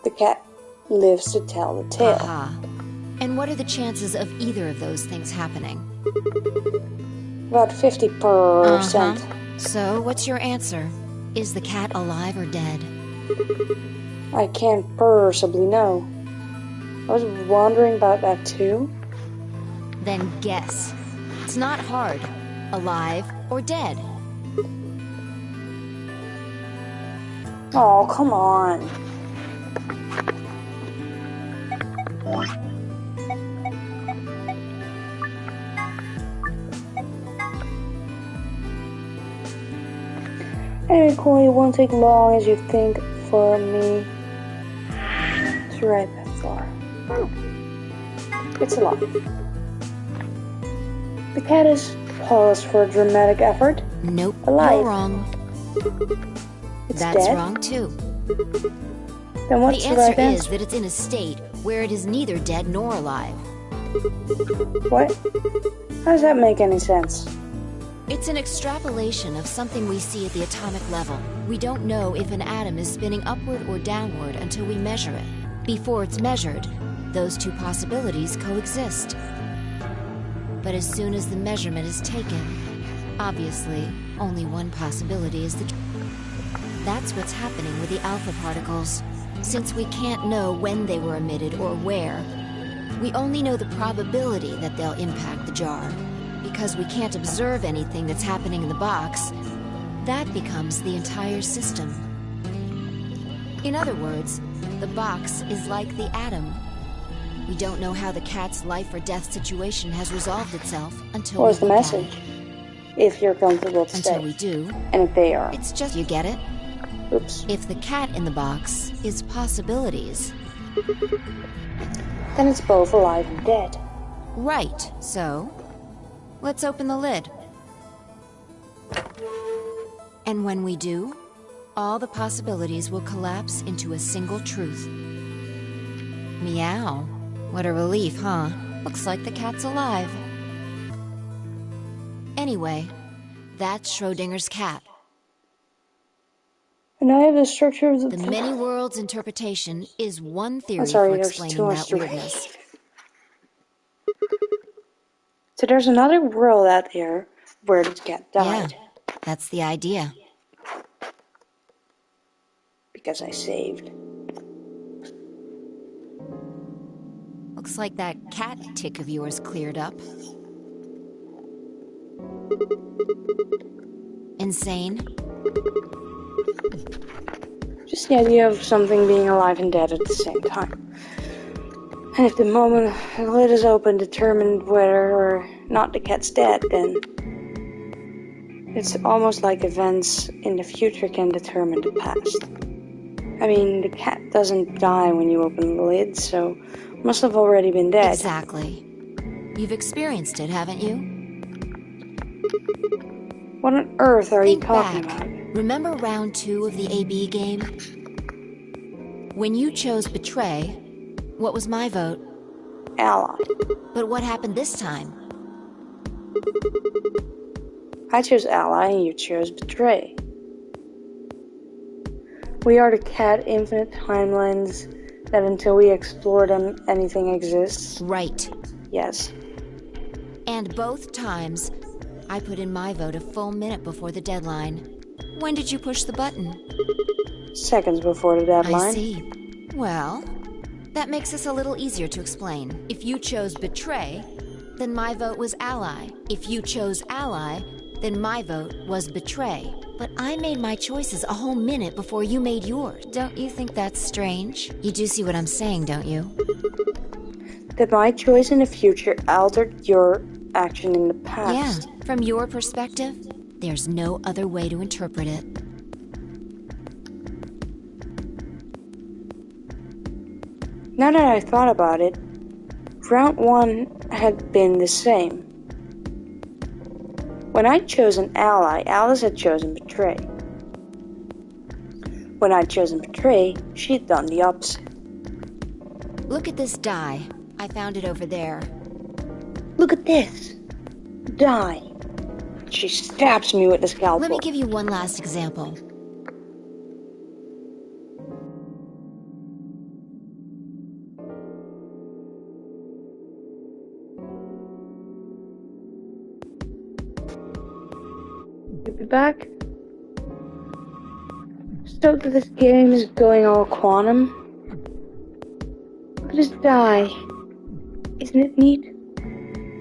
The cat lives to tell the tale. Aha. And what are the chances of either of those things happening? About 50%. So, what's your answer? Is the cat alive or dead? I can't possibly know. I was wondering about that too. Then guess. It's not hard. Alive or dead? Oh, come on. Anyway, Corey, it won't take long as you think for me to write that far. It's a lot. The cat is paused for a dramatic effort. Nope, alive. You're wrong. It's That's dead? wrong too. Then what's the the right answer is answer? that it's in a state where it is neither dead nor alive. What? How does that make any sense? It's an extrapolation of something we see at the atomic level. We don't know if an atom is spinning upward or downward until we measure it. Before it's measured, those two possibilities coexist. But as soon as the measurement is taken, obviously, only one possibility is the truth. That's what's happening with the alpha particles. Since we can't know when they were emitted or where, we only know the probability that they'll impact the jar. Because we can't observe anything that's happening in the box, that becomes the entire system. In other words, the box is like the atom. We don't know how the cat's life or death situation has resolved itself until What's we the look at message? If you're comfortable to Until stay. we do. And if they are. It's just, you get it? Oops. If the cat in the box is possibilities, then it's both alive and dead. Right, so let's open the lid. And when we do, all the possibilities will collapse into a single truth. Meow. What a relief, huh? Looks like the cat's alive. Anyway, that's Schrodinger's cat. And I have the structure of The many worlds interpretation is one theory sorry, for there's explaining too much that to read. weirdness. So there's another world out there where the cat died. Yeah, that's the idea. Because I saved. Looks like that cat tick of yours cleared up. Insane? Just the idea of something being alive and dead at the same time. And if the moment the lid is open determined whether or not the cat's dead, then it's almost like events in the future can determine the past. I mean, the cat doesn't die when you open the lid, so must have already been dead. Exactly. You've experienced it, haven't you? What on earth are you talking back. about? Remember round 2 of the AB game? When you chose Betray, what was my vote? Ally. But what happened this time? I chose Ally and you chose Betray. We are the cat infinite timelines that until we explore them, anything exists. Right. Yes. And both times, I put in my vote a full minute before the deadline. When did you push the button? Seconds before the deadline. I see. Well, that makes this a little easier to explain. If you chose Betray, then my vote was Ally. If you chose Ally, then my vote was Betray. But I made my choices a whole minute before you made yours. Don't you think that's strange? You do see what I'm saying, don't you? That my choice in the future altered your action in the past. Yeah, from your perspective, there's no other way to interpret it. Now that I thought about it, round 1 had been the same. When I'd chosen Ally, Alice had chosen Betray. When I'd chosen Betray, she'd done the opposite. Look at this die. I found it over there. Look at this. Die. She stabs me with the scalpel. Let me give you one last example. You'll be back. Stoked that this game is going all quantum. Look at this die. Isn't it neat?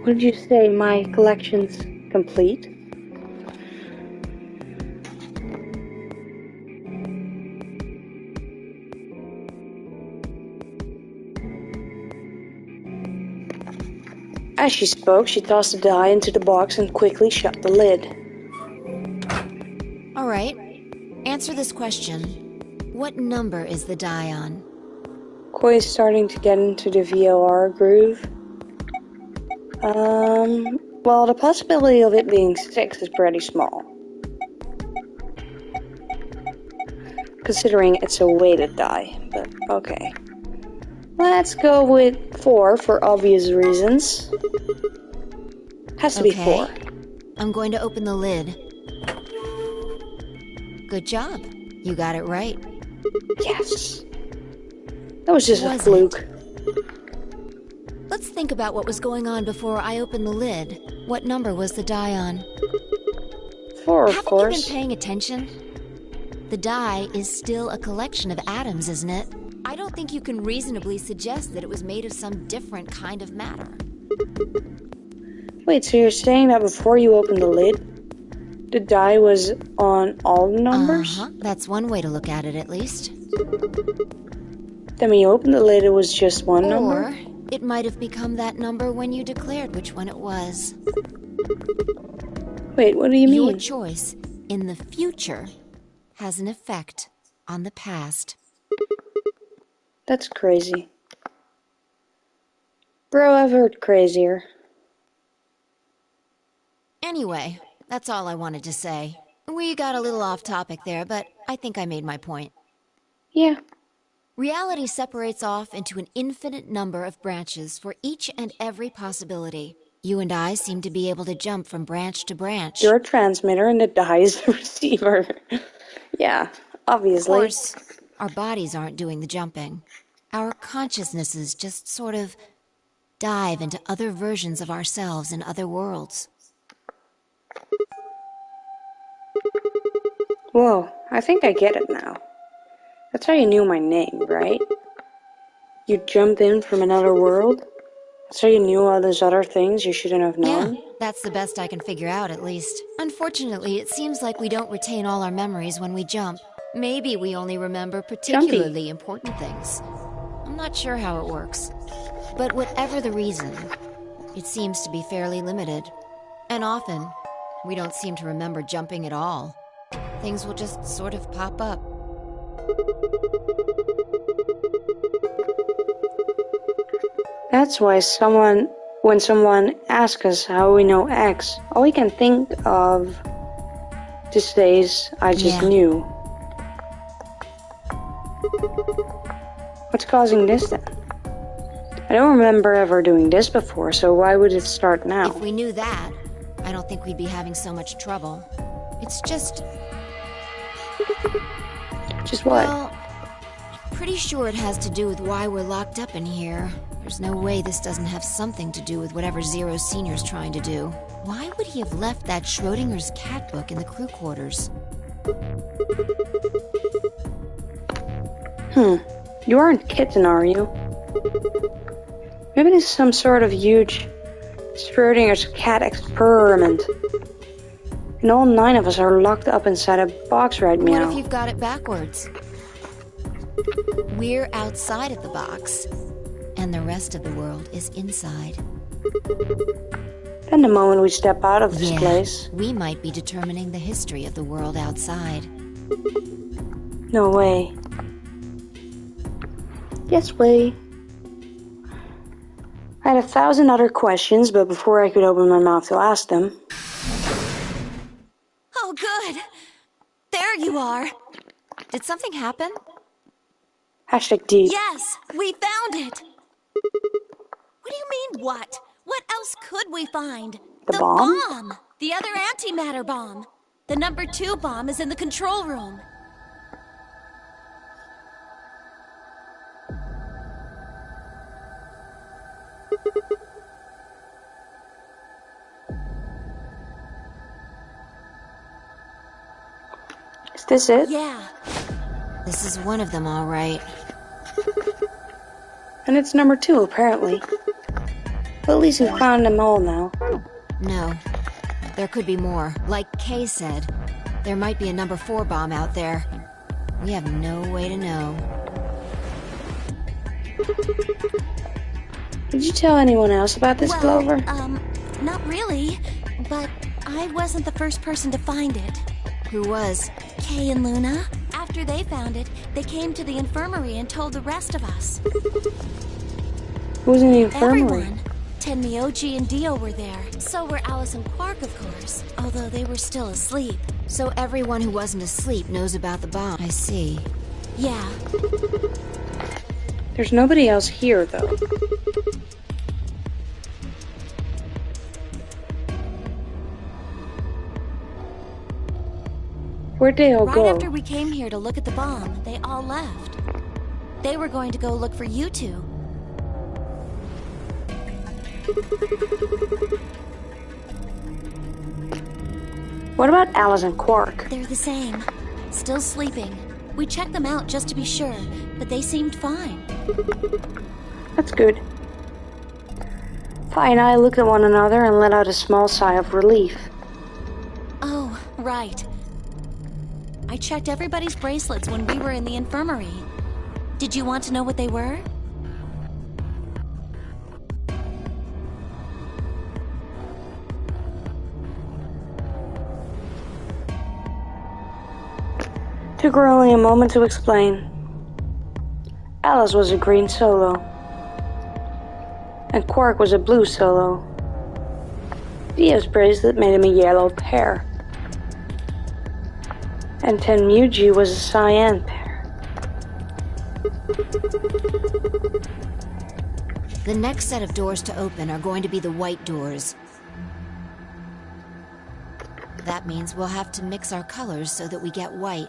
What did you say? My collection's complete? As she spoke, she tossed the die into the box and quickly shut the lid. All right. Answer this question. What number is the die on? Koi's starting to get into the VLR groove. Well, the possibility of it being 6 is pretty small. Considering it's a weighted die, but okay. Let's go with 4 for obvious reasons. Has to be 4. I'm going to open the lid. Good job. You got it right. Yes. That was just a fluke. Let's think about what was going on before I opened the lid. What number was the die on? 4, of Haven't course. you been paying attention? The die is still a collection of atoms, isn't it? I don't think you can reasonably suggest that it was made of some different kind of matter. Wait, so you're saying that before you opened the lid, the die was on all the numbers? That's one way to look at it, at least. Then when you opened the lid, it was just one number? Or it might have become that number when you declared which one it was. Wait, what do you mean? Your choice in the future has an effect on the past. That's crazy. Bro, I've heard crazier. Anyway, that's all I wanted to say. We got a little off topic there, but I think I made my point. Yeah. Reality separates off into an infinite number of branches for each and every possibility. You and I seem to be able to jump from branch to branch. You're a transmitter and the die is the receiver. Yeah, obviously. Of course, our bodies aren't doing the jumping. Our consciousnesses just sort of dive into other versions of ourselves in other worlds. Whoa, I think I get it now. That's how you knew my name, right? You jumped in from another world? That's how you knew all those other things you shouldn't have known? Yeah, that's the best I can figure out, at least. Unfortunately, it seems like we don't retain all our memories when we jump. Maybe we only remember particularly important things. I'm not sure how it works. But whatever the reason, it seems to be fairly limited. And often, we don't seem to remember jumping at all. Things will just sort of pop up. That's why when someone asks us how we know X, all we can think of to say is, I just knew. What's causing this then? I don't remember ever doing this before, so why would it start now? If we knew that, I don't think we'd be having so much trouble. It's just... Just what? Well, pretty sure it has to do with why we're locked up in here. There's no way this doesn't have something to do with whatever Zero Senior's trying to do. Why would he have left that Schrodinger's cat book in the crew quarters? You aren't kidding, are you? Maybe this is some sort of huge Schrodinger's cat experiment. And all 9 of us are locked up inside a box right now. What if you've got it backwards? We're outside of the box, and the rest of the world is inside. Then the moment we step out of this place... we might be determining the history of the world outside. No way. Yes way. I had 1,000 other questions, but before I could open my mouth to ask them... Oh, good. There you are. Did something happen? #D. Yes, we found it. What do you mean, what? What else could we find? The bomb? Bomb! The other antimatter bomb. The number 2 bomb is in the control room. Is this it? Yeah. This is one of them, all right. And it's number 2, apparently. But at least we found them all now. No. There could be more. Like Kay said, there might be a number 4 bomb out there. We have no way to know. Did you tell anyone else about this, Clover? Not really. But I wasn't the first person to find it. Who was? Kay and Luna. After they found it, they came to the infirmary and told the rest of us. Who's in the infirmary? Everyone. Tenmyoji and Dio were there. So were Alice and Quark, of course. Although they were still asleep. So everyone who wasn't asleep knows about the bomb. I see. Yeah. There's nobody else here, though. Where'd they all go? Right after we came here to look at the bomb, they all left. They were going to go look for you two. What about Alice and Quark? They're the same. Still sleeping. We checked them out just to be sure, but they seemed fine. That's good. Fi and I looked at one another and let out a small sigh of relief. Oh, right. I checked everybody's bracelets when we were in the infirmary. Did you want to know what they were? Took her only a moment to explain. Alice was a green solo, and Quark was a blue solo. Dio's bracelet made him a yellow pair, and Tenmuji was a cyan pair. The next set of doors to open are going to be the white doors. That means we'll have to mix our colors so that we get white.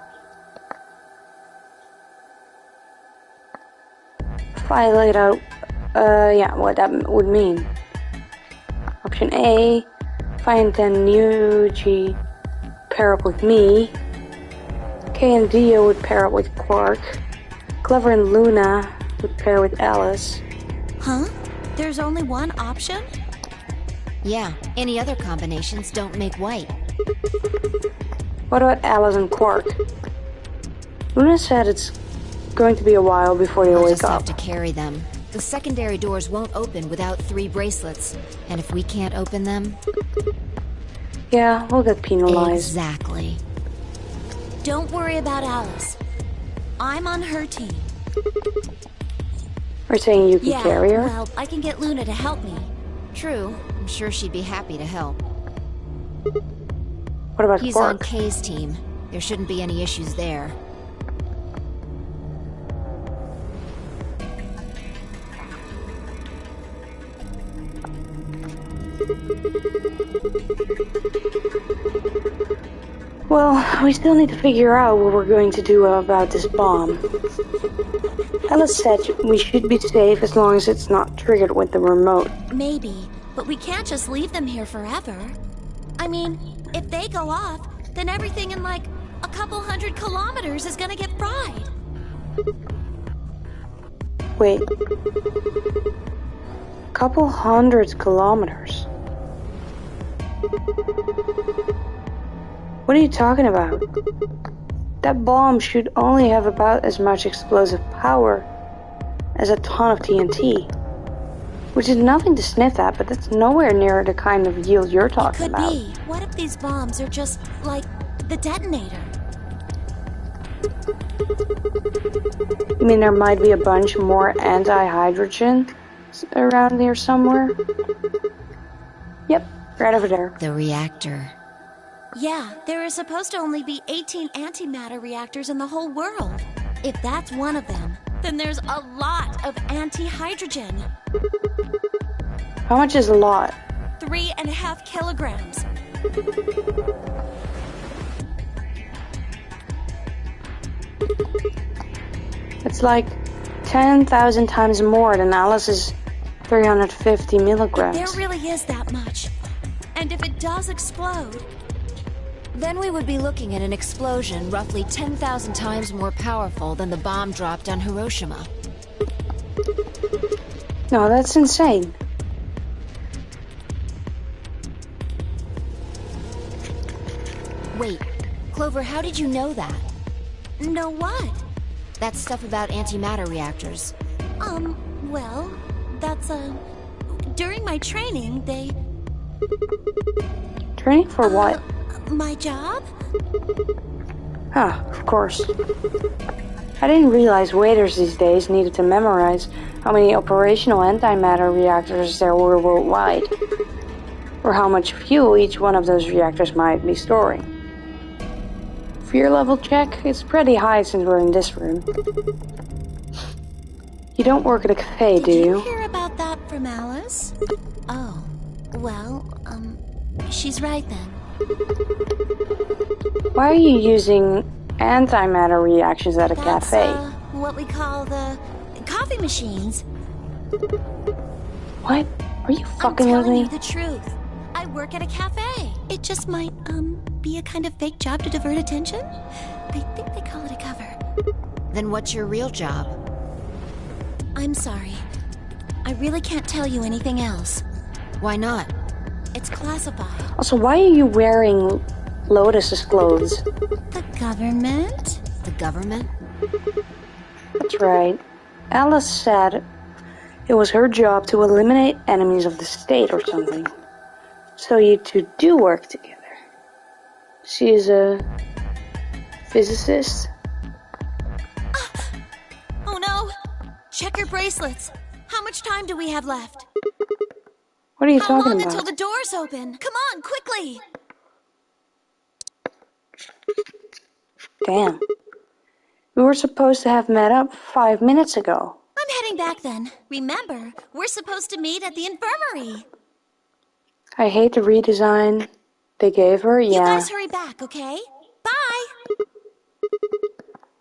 If I laid out, what that would mean. Option A, find Tenmuji, pair up with me. Kay and Dio would pair up with Quark. Clever and Luna would pair with Alice. Huh? There's only one option? Yeah, any other combinations don't make white. What about Alice and Quark? Luna said it's going to be a while before they We'll wake just up. have to carry them. The secondary doors won't open without 3 bracelets. And if we can't open them... Yeah, we'll get penalized. Exactly. Don't worry about Alice. I'm on her team. We're saying you can carry her? Well, I can get Luna to help me. True. I'm sure she'd be happy to help. What about He's Quark? on Kay's team. There shouldn't be any issues there. Well, we still need to figure out what we're going to do about this bomb. Alice said we should be safe as long as it's not triggered with the remote. Maybe, but we can't just leave them here forever. I mean, if they go off, then everything in like a couple 100 kilometers is gonna get fried. Wait. Couple 100 kilometers? What are you talking about? That bomb should only have about as much explosive power as a ton of TNT. Which is nothing to sniff at, but that's nowhere near the kind of yield you're talking about. Could be. What if these bombs are just like the detonator? You mean there might be a bunch more anti-hydrogen around here somewhere? Yep, right over there. The reactor. Yeah, there are supposed to only be 18 antimatter reactors in the whole world. If that's one of them, then there's a lot of anti-hydrogen. How much is a lot? 3.5 kilograms. It's like 10,000 times more than Alice's 350 milligrams. There really is that much. And if it does explode... Then we would be looking at an explosion roughly 10,000 times more powerful than the bomb dropped on Hiroshima. No, that's insane. Wait, Clover, how did you know that? Know what? That stuff about antimatter reactors. Well, that's, during my training, they... Training for what? My job? Huh, of course. I didn't realize waiters these days needed to memorize how many operational antimatter reactors there were worldwide, or how much fuel each one of those reactors might be storing. Fear level check is pretty high since we're in this room. You don't work at a cafe, do you? Did you hear about that from Alice? Oh, well, she's right then. Why are you using antimatter reactions at a cafe? What we call the coffee machines. What? Are you fucking with me? I'm telling you the truth. I work at a cafe. It just might, be a kind of fake job to divert attention. I think they call it a cover. Then what's your real job? I'm sorry. I really can't tell you anything else. Why not? It's classified. Also, why are you wearing Lotus's clothes? The government? The government? That's right. Alice said it was her job to eliminate enemies of the state or something. So you two do work together. She is a physicist, bracelets. How much time do we have left? What are you How talking long about? until the doors open? Come on, quickly! Damn. We were supposed to have met up 5 minutes ago. I'm heading back then. Remember, we're supposed to meet at the infirmary. I hate the redesign they gave her, You yeah. guys hurry back, okay? Bye!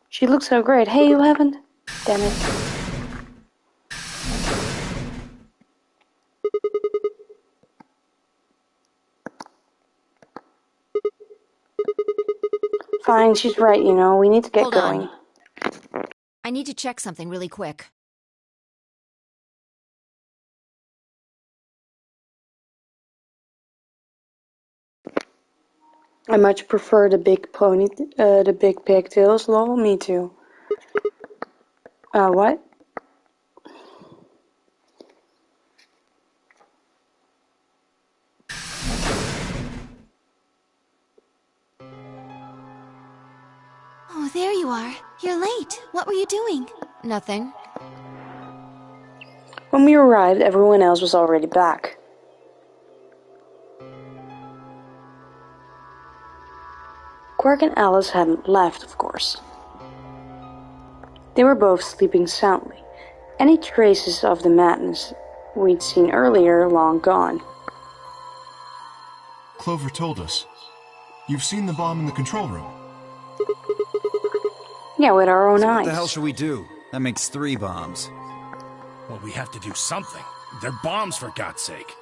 She looks so great. Hey, you haven't? Damn it. Fine, she's right, you know. We need to get Hold on. going. I need to check something really quick. I much prefer the big pigtails. Lol, me too. What? Oh, there you are. You're late. What were you doing? Nothing. When we arrived, everyone else was already back. Quark and Alice hadn't left, of course. They were both sleeping soundly. Any traces of the madness we'd seen earlier long gone. Clover told us. You've seen the bomb in the control room. Yeah, with our own So eyes. what the hell should we do? That makes 3 bombs. Well, we have to do something. They're bombs, for God's sake.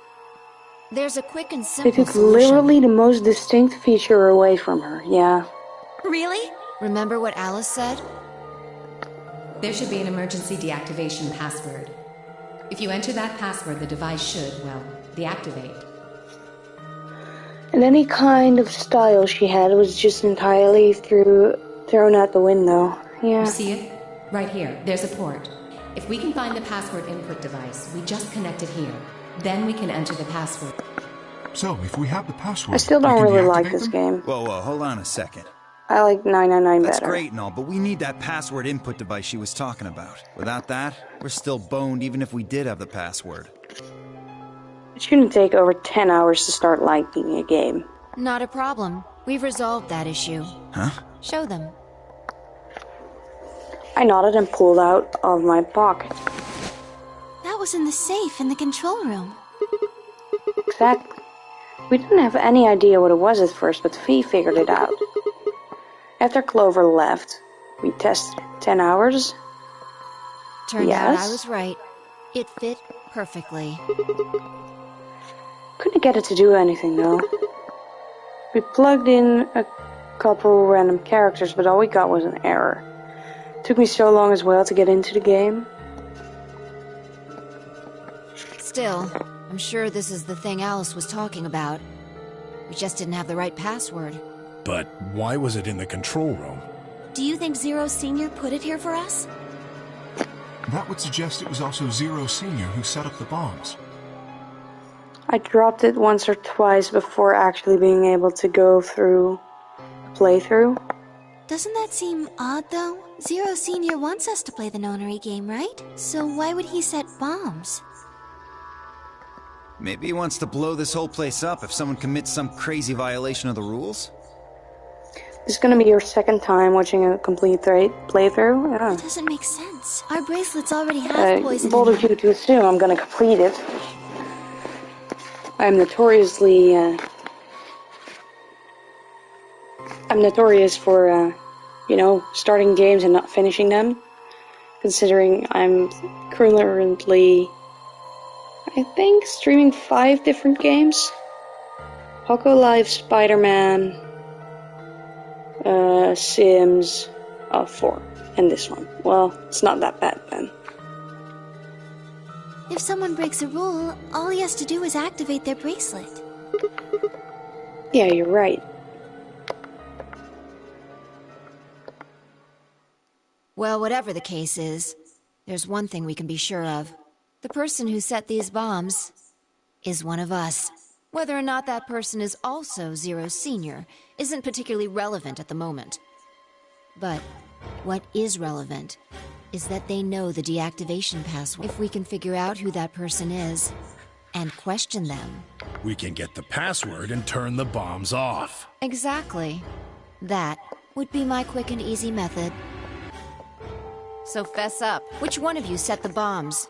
There's a quick and They simple took solution. literally the most distinct feature away from her, yeah. Really? Remember what Alice said? There should be an emergency deactivation password. If you enter that password, the device should, well, deactivate. And any kind of style she had was just entirely thrown out the window, yeah. You see it? Right here. There's a port. If we can find the password input device, we just connect it here. Then we can enter the password. So, if we have the password, I still don't we can really like deactivate this them? game. Whoa, hold on a second. I like 999 That's better. great and all, but we need that password input device she was talking about. Without that, we're still boned even if we did have the password. It shouldn't take over 10 hours to start liking a game. Not a problem. We've resolved that issue. Huh? Show them. I nodded and pulled out of my pocket. That was in the safe in the control room. Exactly. We didn't have any idea what it was at first, but Fee figured it out. After Clover left, we tested it. 10 hours? Turned out Yes? I was right. It fit perfectly. Couldn't get it to do anything, though. We plugged in a couple random characters, but all we got was an error. Took me so long as well to get into the game. Still, I'm sure this is the thing Alice was talking about. We just didn't have the right password. But why was it in the control room? Do you think Zero Senior put it here for us? That would suggest it was also Zero Senior who set up the bombs. I dropped it once or twice before actually being able to go through the playthrough. Doesn't that seem odd, though? Zero Senior wants us to play the Nonary game, right? So why would he set bombs? Maybe he wants to blow this whole place up if someone commits some crazy violation of the rules? This is gonna be your second time watching a complete playthrough? Yeah. It doesn't make sense. Our bracelets already have poison Bold in of them. you to assume I'm gonna complete it. I'm notorious for, starting games and not finishing them. Considering I'm currently, I think, streaming 5 different games. Poco Live, Spider-Man, Sims, 4, and this one. Well, it's not that bad then. If someone breaks a rule, all he has to do is activate their bracelet. Yeah, you're right. Well, whatever the case is, there's one thing we can be sure of. The person who set these bombs is one of us. Whether or not that person is also Zero Senior isn't particularly relevant at the moment. But what is relevant is that they know the deactivation password. If we can figure out who that person is and question them, we can get the password and turn the bombs off. Exactly. That would be my quick and easy method. So fess up. Which one of you set the bombs?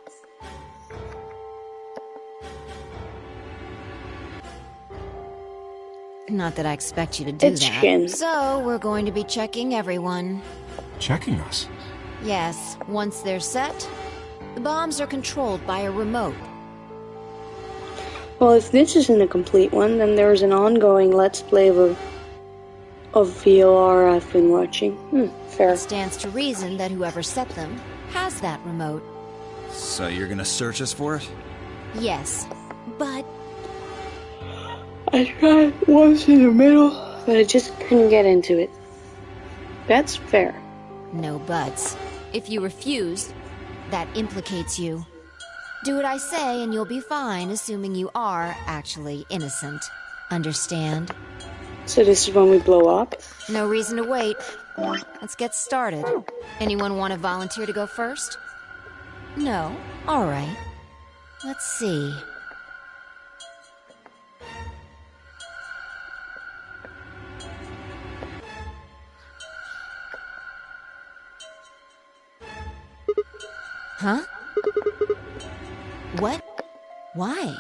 Not that I expect you to do It's that. Shin. So, we're going to be checking everyone. Checking us? Yes, once they're set, the bombs are controlled by a remote. Well, if this isn't a complete one, then there's an ongoing Let's Play of VLR I've been watching. Fair. It stands to reason that whoever set them has that remote. So you're gonna search us for it? Yes, but I tried once in the middle, but I just couldn't get into it. That's fair. no buts. If you refuse, that implicates you. Do what I say and you'll be fine, assuming you are actually innocent. Understand? So this is when we blow up? No reason to wait. Let's get started. Anyone want to volunteer to go first? No? Alright. Let's see. Huh? What? Why?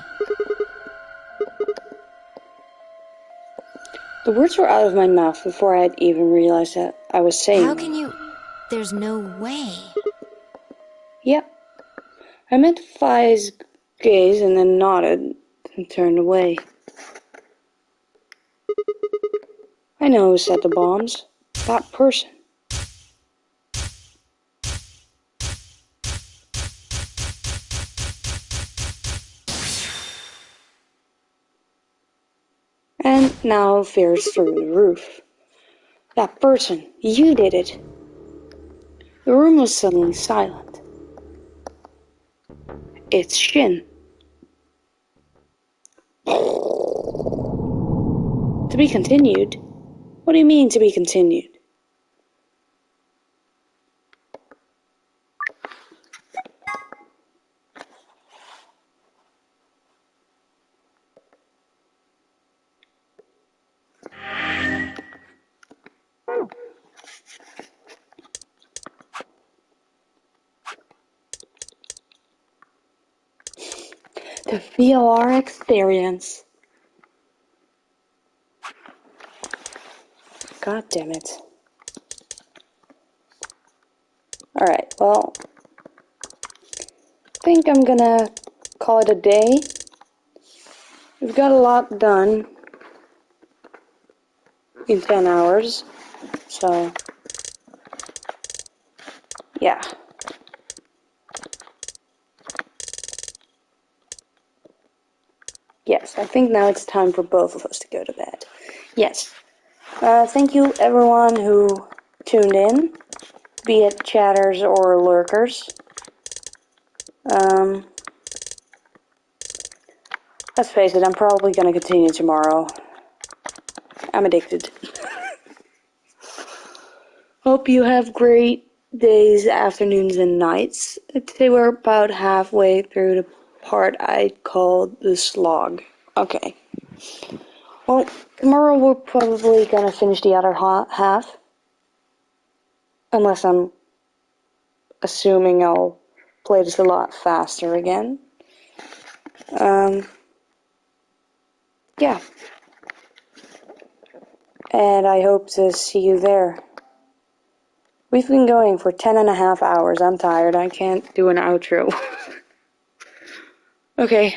The words were out of my mouth before I had even realized that I was saying How them. can you... There's no way. Yep. I meant Fi's gaze and then nodded and turned away. I know who set the bombs. That person. And now fear's through the roof. That person. You did it. The room was suddenly silent. It's Shin. To be continued? What do you mean to be continued? The VLR experience. God damn it. Alright, well, I think I'm gonna call it a day. We've got a lot done in 10 hours, so yeah. Yes, I think now it's time for both of us to go to bed. Yes. Thank you everyone who tuned in, be it chatters or lurkers. Let's face it, I'm probably gonna continue tomorrow. I'm addicted. Hope you have great days, afternoons, and nights. Today we're about halfway through the part I called the slog. Okay. Well, tomorrow we're probably gonna finish the other half. Unless I'm assuming I'll play this a lot faster again. Yeah. And I hope to see you there. We've been going for 10.5 hours. I'm tired. I can't do an outro. Okay.